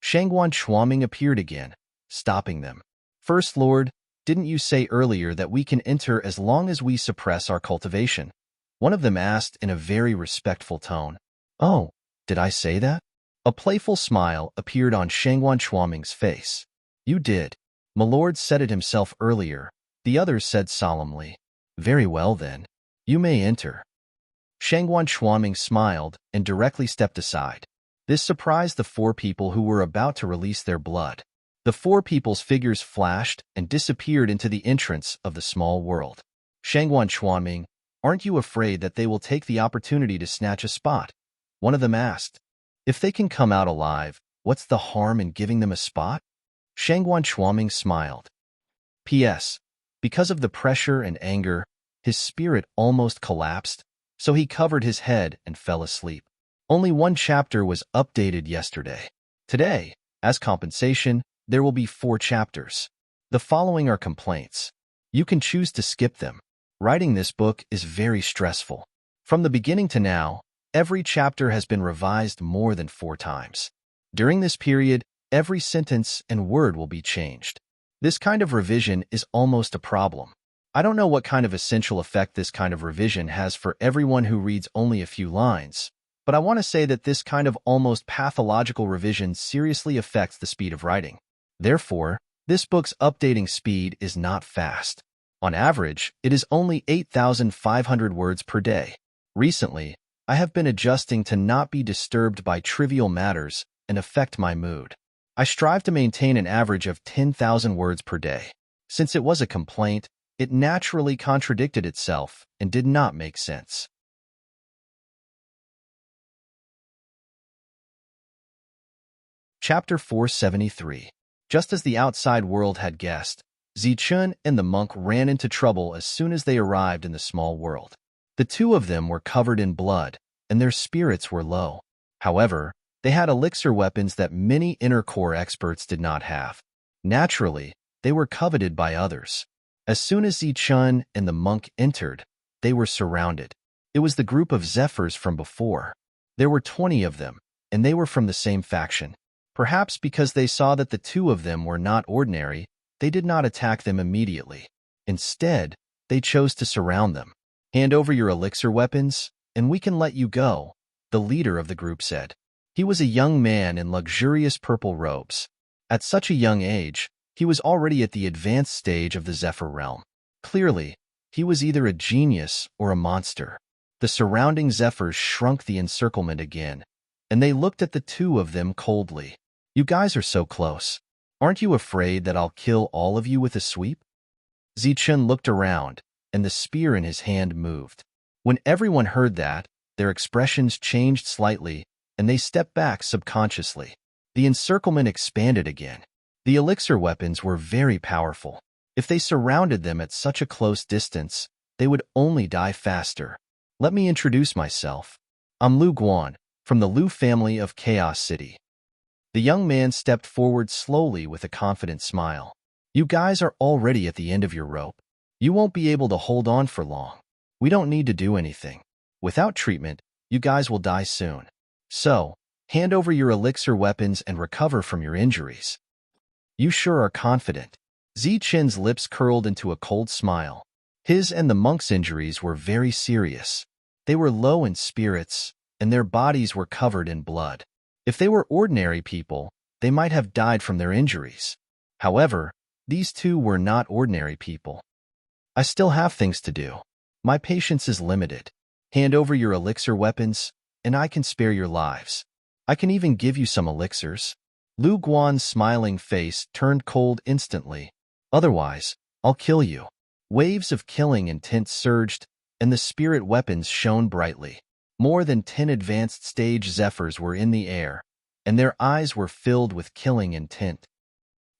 Shangguan Chuaming appeared again, stopping them. First Lord, didn't you say earlier that we can enter as long as we suppress our cultivation? One of them asked in a very respectful tone. Oh, did I say that? A playful smile appeared on Shangguan Chuaming's face. You did. My lord said it himself earlier, the others said solemnly. Very well then. You may enter. Shangguan Chuaming smiled and directly stepped aside. This surprised the 4 people who were about to release their blood. The 4 people's figures flashed and disappeared into the entrance of the small world. Shangguan Chuaming, aren't you afraid that they will take the opportunity to snatch a spot? One of them asked. If they can come out alive, what's the harm in giving them a spot? Shangguan Chuaming smiled. P.S. Because of the pressure and anger, his spirit almost collapsed, so he covered his head and fell asleep. Only 1 chapter was updated yesterday. Today, as compensation, There will be 4 chapters. The following are complaints. You can choose to skip them. Writing this book is very stressful. From the beginning to now, every chapter has been revised more than 4 times. During this period, every sentence and word will be changed. This kind of revision is almost a problem. I don't know what kind of essential effect this kind of revision has for everyone who reads only a few lines, but I want to say that this kind of almost pathological revision seriously affects the speed of writing. Therefore, this book's updating speed is not fast. On average, it is only 8,500 words per day. Recently, I have been adjusting to not be disturbed by trivial matters and affect my mood. I strive to maintain an average of 10,000 words per day. Since it was a complaint, it naturally contradicted itself and did not make sense. Chapter 473. Just as the outside world had guessed, Zichun and the monk ran into trouble as soon as they arrived in the small world. The 2 of them were covered in blood, and their spirits were low. However, they had elixir weapons that many inner core experts did not have. Naturally, they were coveted by others. As soon as Zichun and the monk entered, they were surrounded. It was the group of Zephyrs from before. There were 20 of them, and they were from the same faction. Perhaps because they saw that the 2 of them were not ordinary, they did not attack them immediately. Instead, they chose to surround them. "Hand over your elixir weapons, and we can let you go," the leader of the group said. He was a young man in luxurious purple robes. At such a young age, he was already at the advanced stage of the Zephyr realm. Clearly, he was either a genius or a monster. The surrounding Zephyrs shrunk the encirclement again, and they looked at the 2 of them coldly. "You guys are so close. Aren't you afraid that I'll kill all of you with a sweep?" Zichun looked around, and the spear in his hand moved. When everyone heard that, their expressions changed slightly, and they stepped back subconsciously. The encirclement expanded again. The elixir weapons were very powerful. If they surrounded them at such a close distance, they would only die faster. "Let me introduce myself. I'm Lu Guan, from the Lu family of Chaos City." The young man stepped forward slowly with a confident smile. "You guys are already at the end of your rope. You won't be able to hold on for long. We don't need to do anything. Without treatment, you guys will die soon. So, hand over your elixir weapons and recover from your injuries." "You sure are confident." Zichen's lips curled into a cold smile. His and the monk's injuries were very serious. They were low in spirits, and their bodies were covered in blood. If they were ordinary people, they might have died from their injuries. However, these 2 were not ordinary people. "I still have things to do. My patience is limited. Hand over your elixir weapons, and I can spare your lives. I can even give you some elixirs." Lu Guan's smiling face turned cold instantly. "Otherwise, I'll kill you." Waves of killing intent surged, and the spirit weapons shone brightly. More than 10 advanced stage Zephyrs were in the air, and their eyes were filled with killing intent.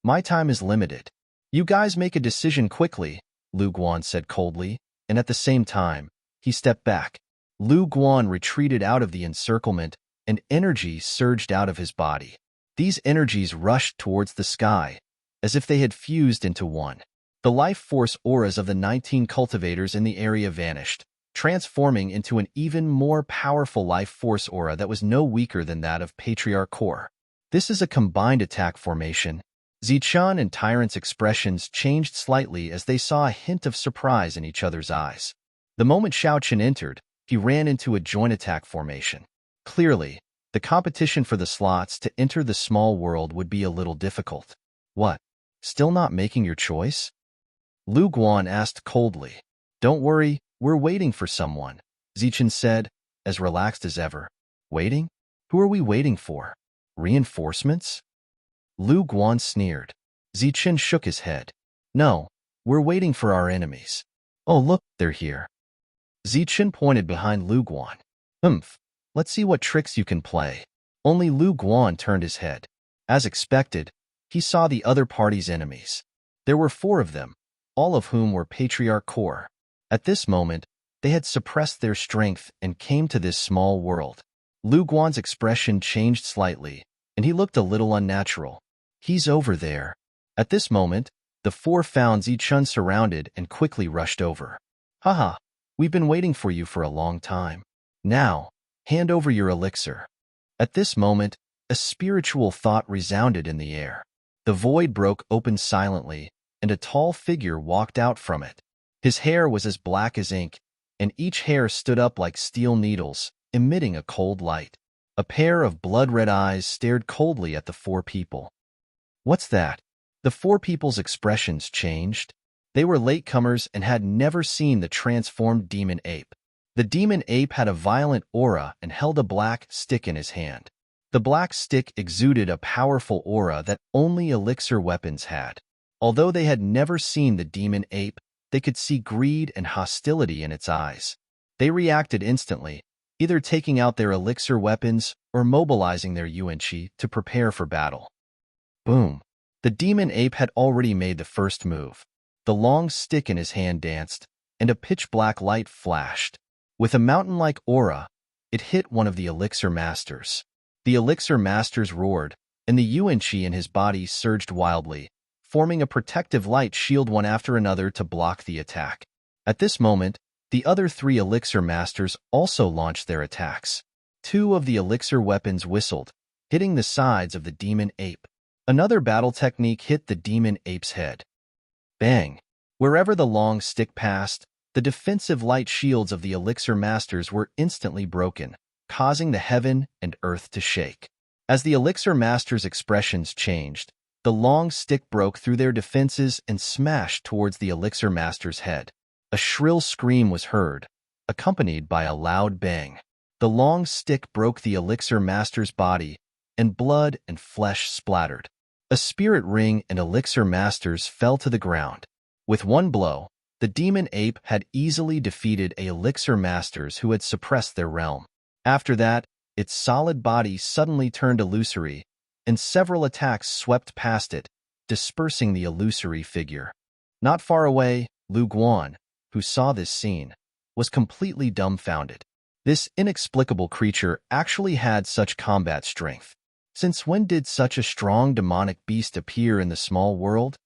"My time is limited. You guys make a decision quickly," Lu Guan said coldly, and at the same time, he stepped back. Lu Guan retreated out of the encirclement, and energy surged out of his body. These energies rushed towards the sky, as if they had fused into one. The life force auras of the 19 cultivators in the area vanished, transforming into an even more powerful life force aura that was no weaker than that of Patriarch Core. "This is a combined attack formation." Zichun and Tyrant's expressions changed slightly as they saw a hint of surprise in each other's eyes. The moment Xiaoqin entered, he ran into a joint attack formation. Clearly, the competition for the slots to enter the small world would be a little difficult. "What? Still not making your choice?" Lu Guan asked coldly. "Don't worry, we're waiting for someone," Zichun said, as relaxed as ever. "Waiting? Who are we waiting for? Reinforcements?" Lu Guan sneered. Zichun shook his head. "No, we're waiting for our enemies." "Oh look, they're here." Zichun pointed behind Lu Guan. Let's see what tricks you can play." Only Lu Guan turned his head. As expected, he saw the other party's enemies. There were 4 of them, all of whom were Patriarch Core. At this moment, they had suppressed their strength and came to this small world. Lu Guan's expression changed slightly, and he looked a little unnatural. He's over there. At this moment, the four found Zichun surrounded and quickly rushed over. Haha, we've been waiting for you for a long time. Now, hand over your elixir. At this moment, a spiritual thought resounded in the air. The void broke open silently, and a tall figure walked out from it. His hair was as black as ink, and each hair stood up like steel needles, emitting a cold light. A pair of blood-red eyes stared coldly at the four people. What's that? The four people's expressions changed. They were latecomers and had never seen the transformed demon ape. The demon ape had a violent aura and held a black stick in his hand. The black stick exuded a powerful aura that only elixir weapons had. Although they had never seen the demon ape, they could see greed and hostility in its eyes. They reacted instantly, either taking out their elixir weapons or mobilizing their yuan-chi to prepare for battle. Boom! The demon ape had already made the first move. The long stick in his hand danced, and a pitch-black light flashed. With a mountain-like aura, it hit one of the elixir masters. The elixir masters roared, and the yuan-chi in his body surged wildly, forming a protective light shield one after another to block the attack. At this moment, the other three elixir masters also launched their attacks. Two of the elixir weapons whistled, hitting the sides of the demon ape. Another battle technique hit the demon ape's head. Bang! Wherever the long stick passed, the defensive light shields of the elixir masters were instantly broken, causing the heaven and earth to shake. As the elixir masters' expressions changed, the long stick broke through their defenses and smashed towards the elixir master's head. A shrill scream was heard, accompanied by a loud bang. The long stick broke the elixir master's body, and blood and flesh splattered. A spirit ring and elixir masters fell to the ground. With one blow, the demon ape had easily defeated a elixir masters who had suppressed their realm. After that, its solid body suddenly turned illusory, and several attacks swept past it, dispersing the illusory figure. Not far away, Lu Guan, who saw this scene, was completely dumbfounded. This inexplicable creature actually had such combat strength. Since when did such a strong demonic beast appear in the small world?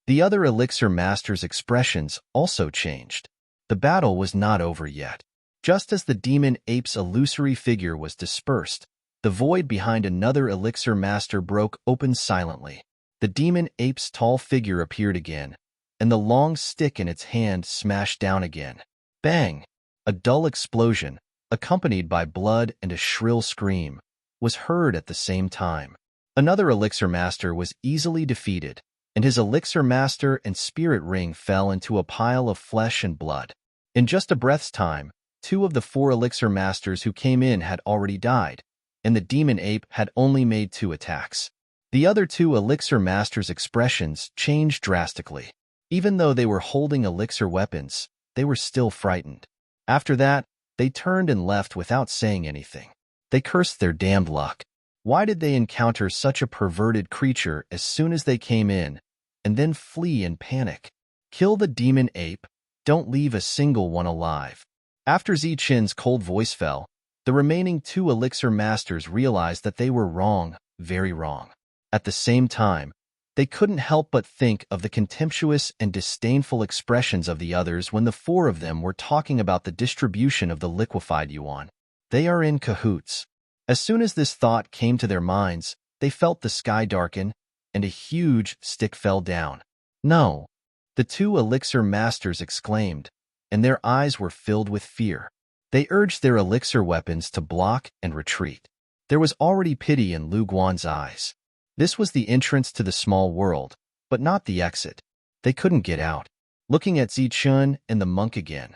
The other elixir masters' expressions also changed. The battle was not over yet. Just as the demon ape's illusory figure was dispersed, the void behind another elixir master broke open silently. The demon ape's tall figure appeared again, and the long stick in its hand smashed down again. Bang! A dull explosion, accompanied by blood and a shrill scream, was heard at the same time. Another elixir master was easily defeated, and his elixir master and spirit ring fell into a pile of flesh and blood. In just a breath's time, two of the four elixir masters who came in had already died, and the demon ape had only made 2 attacks. The other 2 elixir masters' expressions changed drastically. Even though they were holding elixir weapons, they were still frightened. After that, they turned and left without saying anything. They cursed their damned luck. Why did they encounter such a perverted creature as soon as they came in, and then flee in panic? Kill the demon ape, don't leave a single one alive. After Zichin's cold voice fell, the remaining 2 elixir masters realized that they were wrong, very wrong. At the same time, they couldn't help but think of the contemptuous and disdainful expressions of the others when the 4 of them were talking about the distribution of the liquefied yuan. They are in cahoots. As soon as this thought came to their minds, they felt the sky darken, and a huge stick fell down. No! The 2 elixir masters exclaimed, and their eyes were filled with fear. They urged their elixir weapons to block and retreat. There was already pity in Lu Guan's eyes. This was the entrance to the small world, but not the exit. They couldn't get out. Looking at Zichun and the monk again,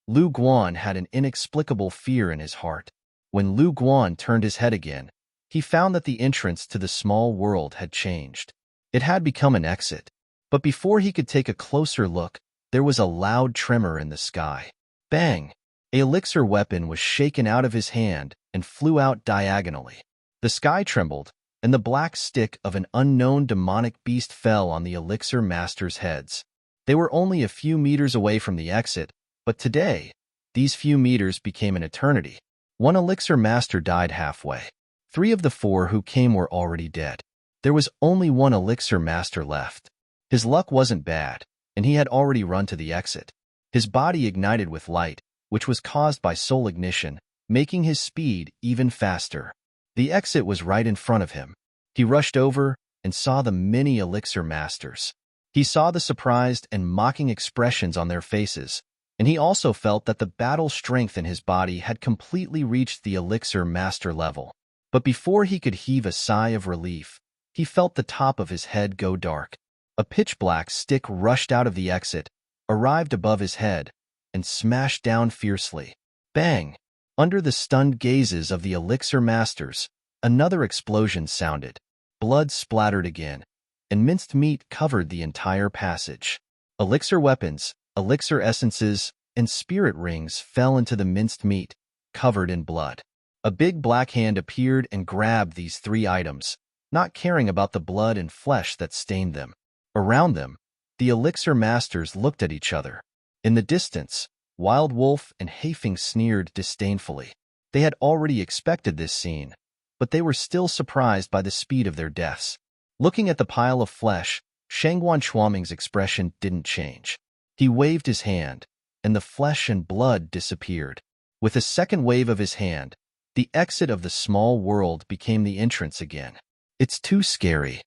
Lu Guan had an inexplicable fear in his heart. When Lu Guan turned his head again, he found that the entrance to the small world had changed. It had become an exit. But before he could take a closer look, there was a loud tremor in the sky. Bang! An elixir weapon was shaken out of his hand and flew out diagonally. The sky trembled, and the black stick of an unknown demonic beast fell on the elixir masters' heads. They were only a few meters away from the exit, but today, these few meters became an eternity. 1 elixir master died halfway. 3 of the 4 who came were already dead. There was only one elixir master left. His luck wasn't bad, and he had already run to the exit. His body ignited with light, which was caused by soul ignition, making his speed even faster. The exit was right in front of him. He rushed over and saw the many elixir masters. He saw the surprised and mocking expressions on their faces, and he also felt that the battle strength in his body had completely reached the elixir master level. But before he could heave a sigh of relief, he felt the top of his head go dark. A pitch-black stick rushed out of the exit, arrived above his head, and smashed down fiercely. Bang! Under the stunned gazes of the elixir masters, another explosion sounded. Blood splattered again, and minced meat covered the entire passage. Elixir weapons, elixir essences, and spirit rings fell into the minced meat, covered in blood. A big black hand appeared and grabbed these 3 items, not caring about the blood and flesh that stained them. Around them, the elixir masters looked at each other. In the distance, Wild Wolf and Hafing sneered disdainfully. They had already expected this scene, but they were still surprised by the speed of their deaths. Looking at the pile of flesh, Shangguan Chuaming's expression didn't change. He waved his hand, and the flesh and blood disappeared. With a second wave of his hand, the exit of the small world became the entrance again. It's too scary.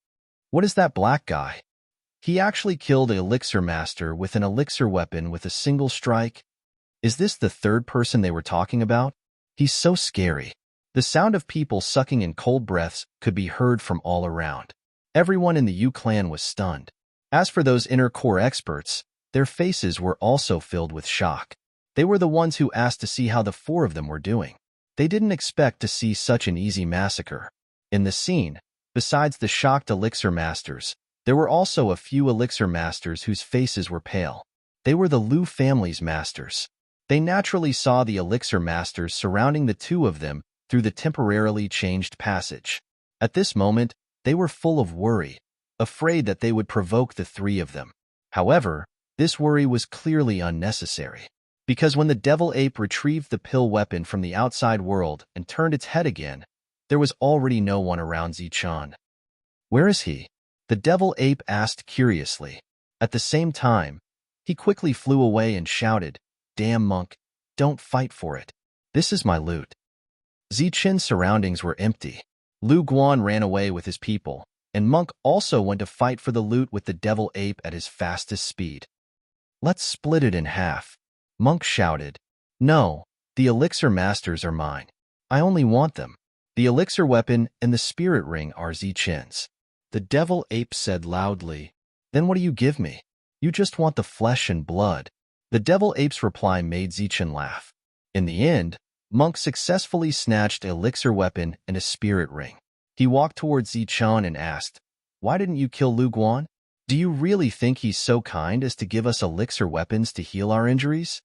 What is that black guy? He actually killed an elixir master with an elixir weapon with a single strike. Is this the third person they were talking about? He's so scary. The sound of people sucking in cold breaths could be heard from all around. Everyone in the Yu clan was stunned. As for those inner core experts, their faces were also filled with shock. They were the ones who asked to see how the 4 of them were doing. They didn't expect to see such an easy massacre. In the scene, besides the shocked elixir masters, there were also a few elixir masters whose faces were pale. They were the Lu family's masters. They naturally saw the elixir masters surrounding the 2 of them through the temporarily changed passage. At this moment, they were full of worry, afraid that they would provoke the 3 of them. However, this worry was clearly unnecessary, because when the devil ape retrieved the pill weapon from the outside world and turned its head again, there was already no one around Zichun. Where is he? The devil ape asked curiously. At the same time, he quickly flew away and shouted, "Damn monk, don't fight for it. This is my loot." Zichin's surroundings were empty. Lu Guan ran away with his people, and Monk also went to fight for the loot with the devil ape at his fastest speed. "Let's split it in half," Monk shouted. "No, the elixir masters are mine. I only want them. The elixir weapon and the spirit ring are Zichin's." The devil ape said loudly, "Then what do you give me? You just want the flesh and blood." The devil ape's reply made Zichin laugh. In the end, Monk successfully snatched an elixir weapon and a spirit ring. He walked towards Zichin and asked, "Why didn't you kill Lu Guan? Do you really think he's so kind as to give us elixir weapons to heal our injuries?"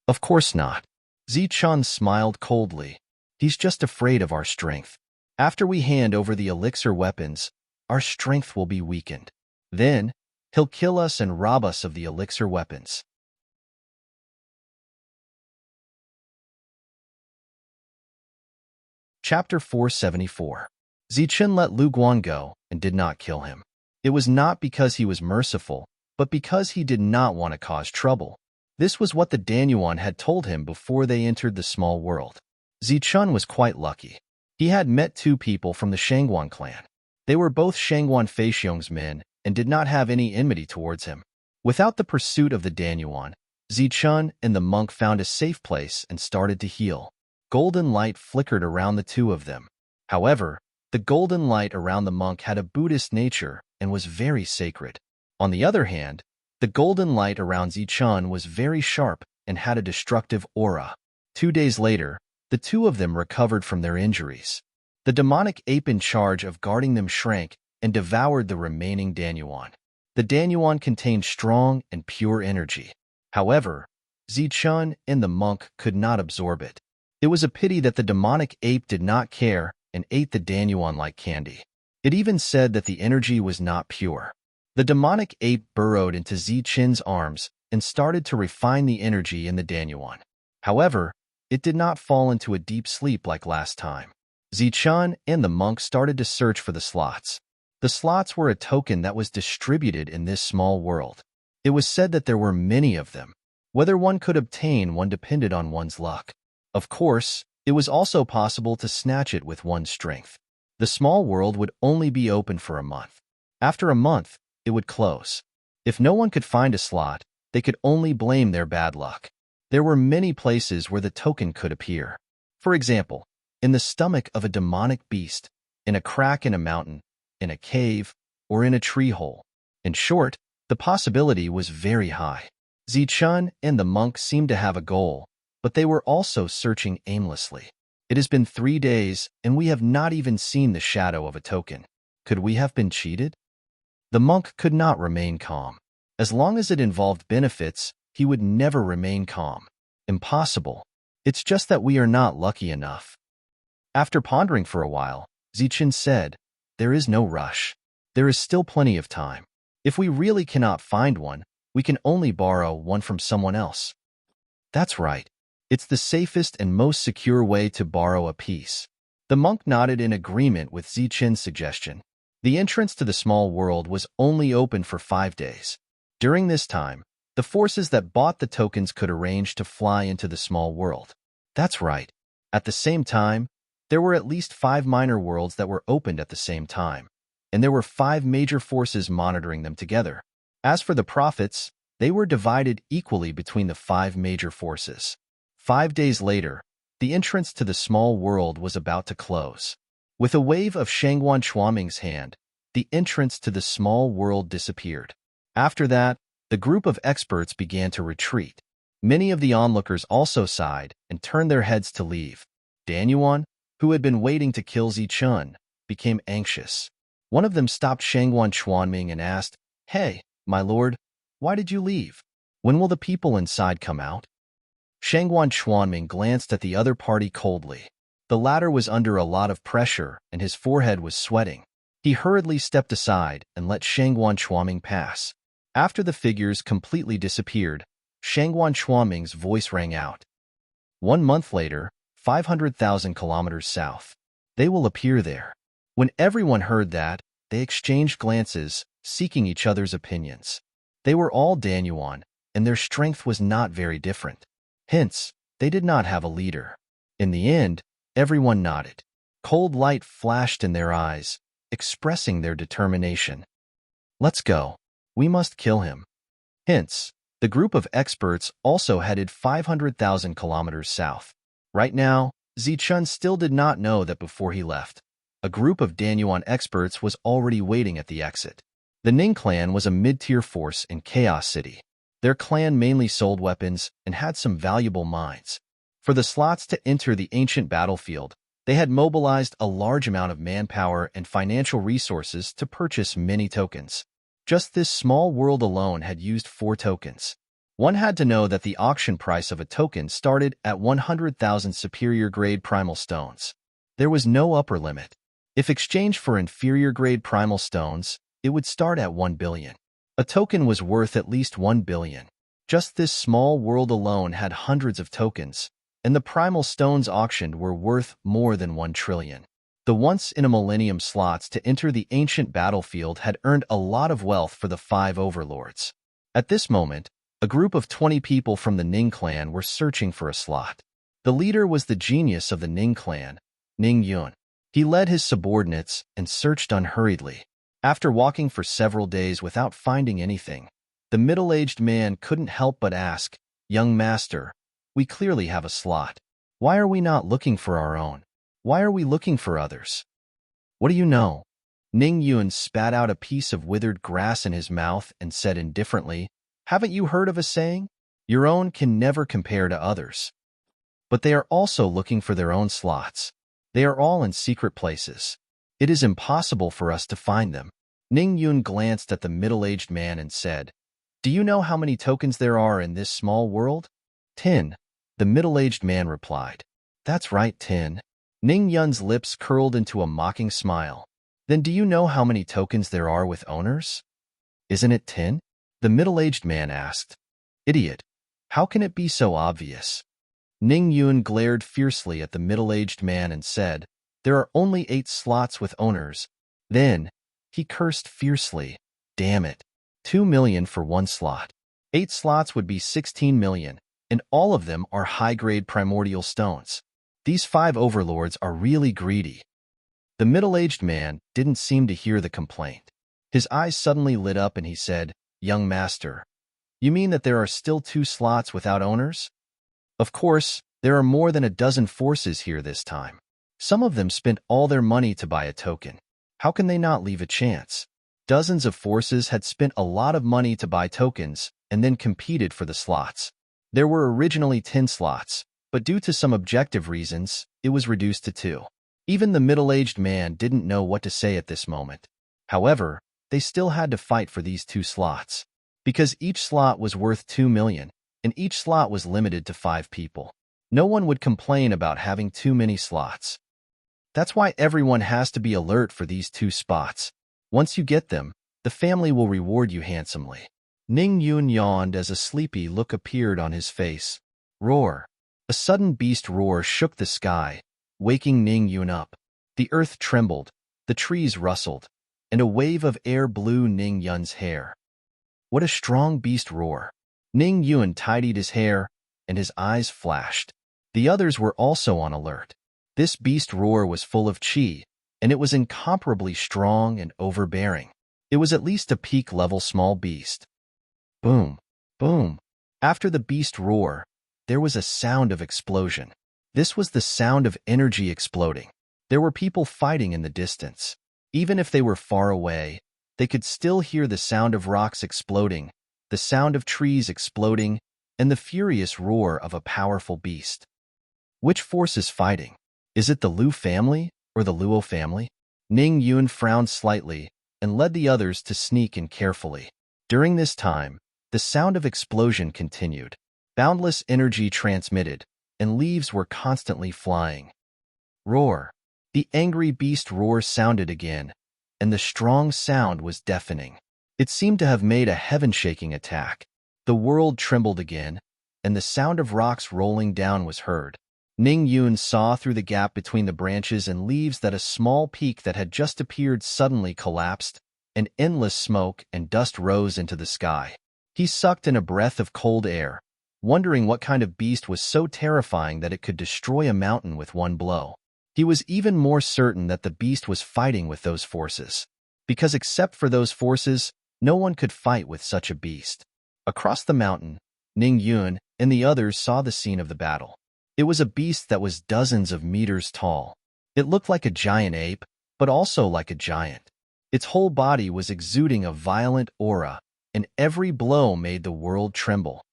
"Of course not." Zichin smiled coldly. "He's just afraid of our strength. After we hand over the elixir weapons, our strength will be weakened. Then, he'll kill us and rob us of the elixir weapons." Chapter 474. Zichin let Lu Guan go and did not kill him. It was not because he was merciful, but because he did not want to cause trouble. This was what the Danyuan had told him before they entered the small world. Zichin was quite lucky. He had met 2 people from the Shangguan clan. They were both Shangguan Feixiong's men and did not have any enmity towards him. Without the pursuit of the Danyuan, Zichin and the monk found a safe place and started to heal. Golden light flickered around the 2 of them. However, the golden light around the monk had a Buddhist nature and was very sacred. On the other hand, the golden light around Zichin was very sharp and had a destructive aura. 2 days later, the 2 of them recovered from their injuries. The demonic ape in charge of guarding them shrank and devoured the remaining Danyuan. The Danyuan contained strong and pure energy. However, Zichin and the monk could not absorb it. It was a pity that the demonic ape did not care and ate the Danyuan like candy. It even said that the energy was not pure. The demonic ape burrowed into Zichin's arms and started to refine the energy in the Danyuan. However, it did not fall into a deep sleep like last time. Zichin and the monk started to search for the slots. The slots were a token that was distributed in this small world. It was said that there were many of them. Whether one could obtain one depended on one's luck. Of course, it was also possible to snatch it with one's strength. The small world would only be open for a month. After a month, it would close. If no one could find a slot, they could only blame their bad luck. There were many places where the token could appear. For example, in the stomach of a demonic beast, in a crack in a mountain, in a cave, or in a tree hole. In short, the possibility was very high. Zichun and the monk seemed to have a goal, but they were also searching aimlessly. It has been 3 days, and we have not even seen the shadow of a token. Could we have been cheated? The monk could not remain calm. As long as it involved benefits, he would never remain calm. Impossible. It's just that we are not lucky enough. After pondering for a while, Zichun said, "There is no rush. There is still plenty of time. If we really cannot find one, we can only borrow one from someone else." That's right. It's the safest and most secure way to borrow a piece. The monk nodded in agreement with Zichun's suggestion. The entrance to the small world was only open for 5 days. During this time, the forces that bought the tokens could arrange to fly into the small world. That's right. At the same time, there were at least 5 minor worlds that were opened at the same time, and there were 5 major forces monitoring them together. As for the profits, they were divided equally between the 5 major forces. 5 days later, the entrance to the small world was about to close. With a wave of Shangguan Chuaming's hand, the entrance to the small world disappeared. After that, the group of experts began to retreat. Many of the onlookers also sighed and turned their heads to leave. Danyuan, who had been waiting to kill Zichun, became anxious. One of them stopped Shangguan Chuanming and asked, "Hey, my lord, why did you leave? When will the people inside come out?" Shangguan Chuanming glanced at the other party coldly. The latter was under a lot of pressure and his forehead was sweating. He hurriedly stepped aside and let Shangguan Chuanming pass. After the figures completely disappeared, Shangguan Chuanming's voice rang out. 1 month later, 500,000 kilometers south. They will appear there. When everyone heard that, they exchanged glances, seeking each other's opinions. They were all Danyuan, and their strength was not very different. Hence, they did not have a leader. In the end, everyone nodded. Cold light flashed in their eyes, expressing their determination. "Let's go. We must kill him." Hence, the group of experts also headed 500,000 kilometers south. Right now, Zichun still did not know that before he left, a group of Danyuan experts was already waiting at the exit. The Ning clan was a mid-tier force in Chaos City. Their clan mainly sold weapons and had some valuable mines. For the slots to enter the ancient battlefield, they had mobilized a large amount of manpower and financial resources to purchase many tokens. Just this small world alone had used 4 tokens. One had to know that the auction price of a token started at 100,000 superior-grade primal stones. There was no upper limit. If exchanged for inferior-grade primal stones, it would start at 1 billion. A token was worth at least 1 billion. Just this small world alone had hundreds of tokens, and the primal stones auctioned were worth more than 1 trillion. The once-in-a-millennium slots to enter the ancient battlefield had earned a lot of wealth for the 5 overlords. At this moment, a group of 20 people from the Ning clan were searching for a slot. The leader was the genius of the Ning clan, Ning Yun. He led his subordinates and searched unhurriedly. After walking for several days without finding anything, the middle-aged man couldn't help but ask, "Young master, we clearly have a slot. Why are we not looking for our own? Why are we looking for others?" "What do you know?" Ning Yun spat out a piece of withered grass in his mouth and said indifferently, "Haven't you heard of a saying? Your own can never compare to others." But they are also looking for their own slots. They are all in secret places. It is impossible for us to find them. Ning Yun glanced at the middle-aged man and said, "Do you know how many tokens there are in this small world?" 10. The middle-aged man replied. "That's right, 10. Ning Yun's lips curled into a mocking smile. "Then do you know how many tokens there are with owners?" "Isn't it 10? The middle-aged man asked. "Idiot. How can it be so obvious?" Ning Yun glared fiercely at the middle-aged man and said, "There are only 8 slots with owners." Then, He cursed fiercely. Damn it. 2 million for one slot. 8 slots would be 16 million, and all of them are high-grade primordial stones. These 5 overlords are really greedy. The middle-aged man didn't seem to hear the complaint. His eyes suddenly lit up and he said, "Young master, you mean that there are still 2 slots without owners? Of course, there are more than a dozen forces here this time. Some of them spent all their money to buy a token. How can they not leave a chance?" Dozens of forces had spent a lot of money to buy tokens and then competed for the slots. There were originally 10 slots, but due to some objective reasons, it was reduced to 2. Even the middle-aged man didn't know what to say at this moment. However, they still had to fight for these 2 slots. Because each slot was worth 2 million, and each slot was limited to 5 people. No one would complain about having too many slots. That's why everyone has to be alert for these 2 spots. Once you get them, the family will reward you handsomely. Ning Yun yawned as a sleepy look appeared on his face. Roar. A sudden beast roar shook the sky, waking Ning Yun up. The earth trembled, the trees rustled, and a wave of air blew Ning Yun's hair. What a strong beast roar. Ning Yun tidied his hair, and his eyes flashed. The others were also on alert. This beast roar was full of chi, and it was incomparably strong and overbearing. It was at least a peak-level small beast. Boom, boom. After the beast roar, there was a sound of explosion. This was the sound of energy exploding. There were people fighting in the distance. Even if they were far away, they could still hear the sound of rocks exploding, the sound of trees exploding, and the furious roar of a powerful beast. Which force is fighting? Is it the Lu family or the Luo family? Ning Yun frowned slightly and led the others to sneak in carefully. During this time, the sound of explosion continued. Boundless energy transmitted, and leaves were constantly flying. Roar. The angry beast roar sounded again, and the strong sound was deafening. It seemed to have made a heaven-shaking attack. The world trembled again, and the sound of rocks rolling down was heard. Ning Yun saw through the gap between the branches and leaves that a small peak that had just appeared suddenly collapsed, and endless smoke and dust rose into the sky. He sucked in a breath of cold air, wondering what kind of beast was so terrifying that it could destroy a mountain with one blow. He was even more certain that the beast was fighting with those forces, because except for those forces, no one could fight with such a beast. Across the mountain, Ning Yun and the others saw the scene of the battle. It was a beast that was dozens of meters tall. It looked like a giant ape, but also like a giant. Its whole body was exuding a violent aura, and every blow made the world tremble.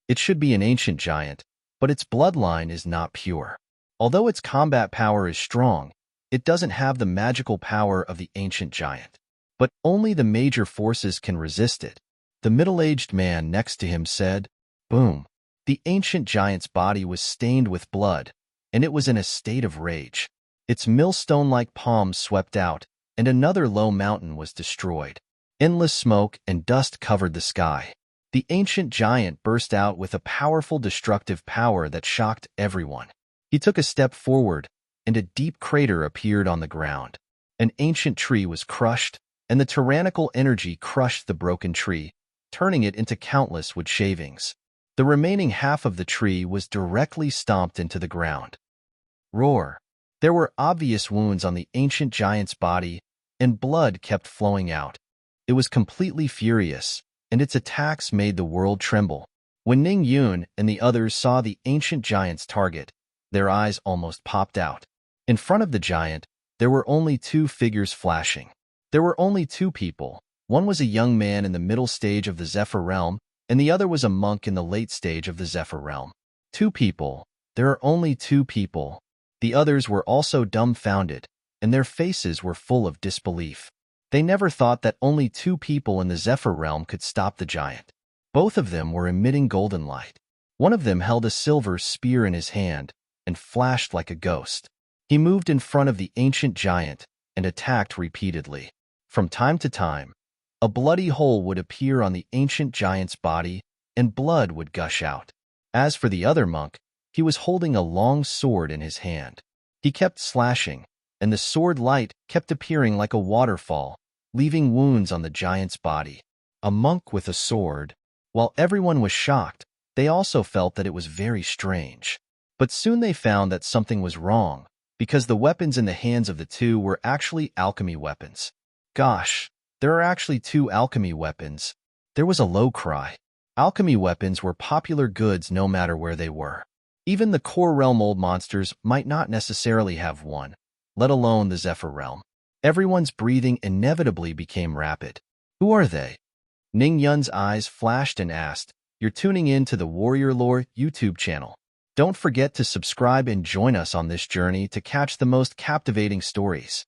It should be an ancient giant, but its bloodline is not pure. Although its combat power is strong, it doesn't have the magical power of the ancient giant. But only the major forces can resist it. The middle-aged man next to him said, "Boom." The ancient giant's body was stained with blood, and it was in a state of rage. Its millstone-like palms swept out, and another low mountain was destroyed. Endless smoke and dust covered the sky. The ancient giant burst out with a powerful destructive power that shocked everyone. He took a step forward, and a deep crater appeared on the ground. An ancient tree was crushed, and the tyrannical energy crushed the broken tree, turning it into countless wood shavings. The remaining half of the tree was directly stomped into the ground. Roar. There were obvious wounds on the ancient giant's body, and blood kept flowing out. It was completely furious, and its attacks made the world tremble. When Ning Yun and the others saw the ancient giant's target, their eyes almost popped out. In front of the giant, there were only 2 figures flashing. There were only 2 people. One was a young man in the middle stage of the Zephyr realm, and the other was a monk in the late stage of the Zephyr realm. 2 people. There are only 2 people. The others were also dumbfounded, and their faces were full of disbelief. They never thought that only 2 people in the Zephyr realm could stop the giant. Both of them were emitting golden light. One of them held a silver spear in his hand and flashed like a ghost. He moved in front of the ancient giant and attacked repeatedly. From time to time, a bloody hole would appear on the ancient giant's body, and blood would gush out. As for the other monk, he was holding a long sword in his hand. He kept slashing, and the sword light kept appearing like a waterfall, leaving wounds on the giant's body. A monk with a sword. While everyone was shocked, they also felt that it was very strange. But soon they found that something was wrong, because the weapons in the hands of the two were actually alchemy weapons. Gosh, there are actually two alchemy weapons. There was a low cry. Alchemy weapons were popular goods no matter where they were. Even the core realm old monsters might not necessarily have one, let alone the Zephyr realm. Everyone's breathing inevitably became rapid. Who are they? Ning Yun's eyes flashed and asked, "You're tuning in to the Warrior Lore YouTube channel. Don't forget to subscribe and join us on this journey to catch the most captivating stories."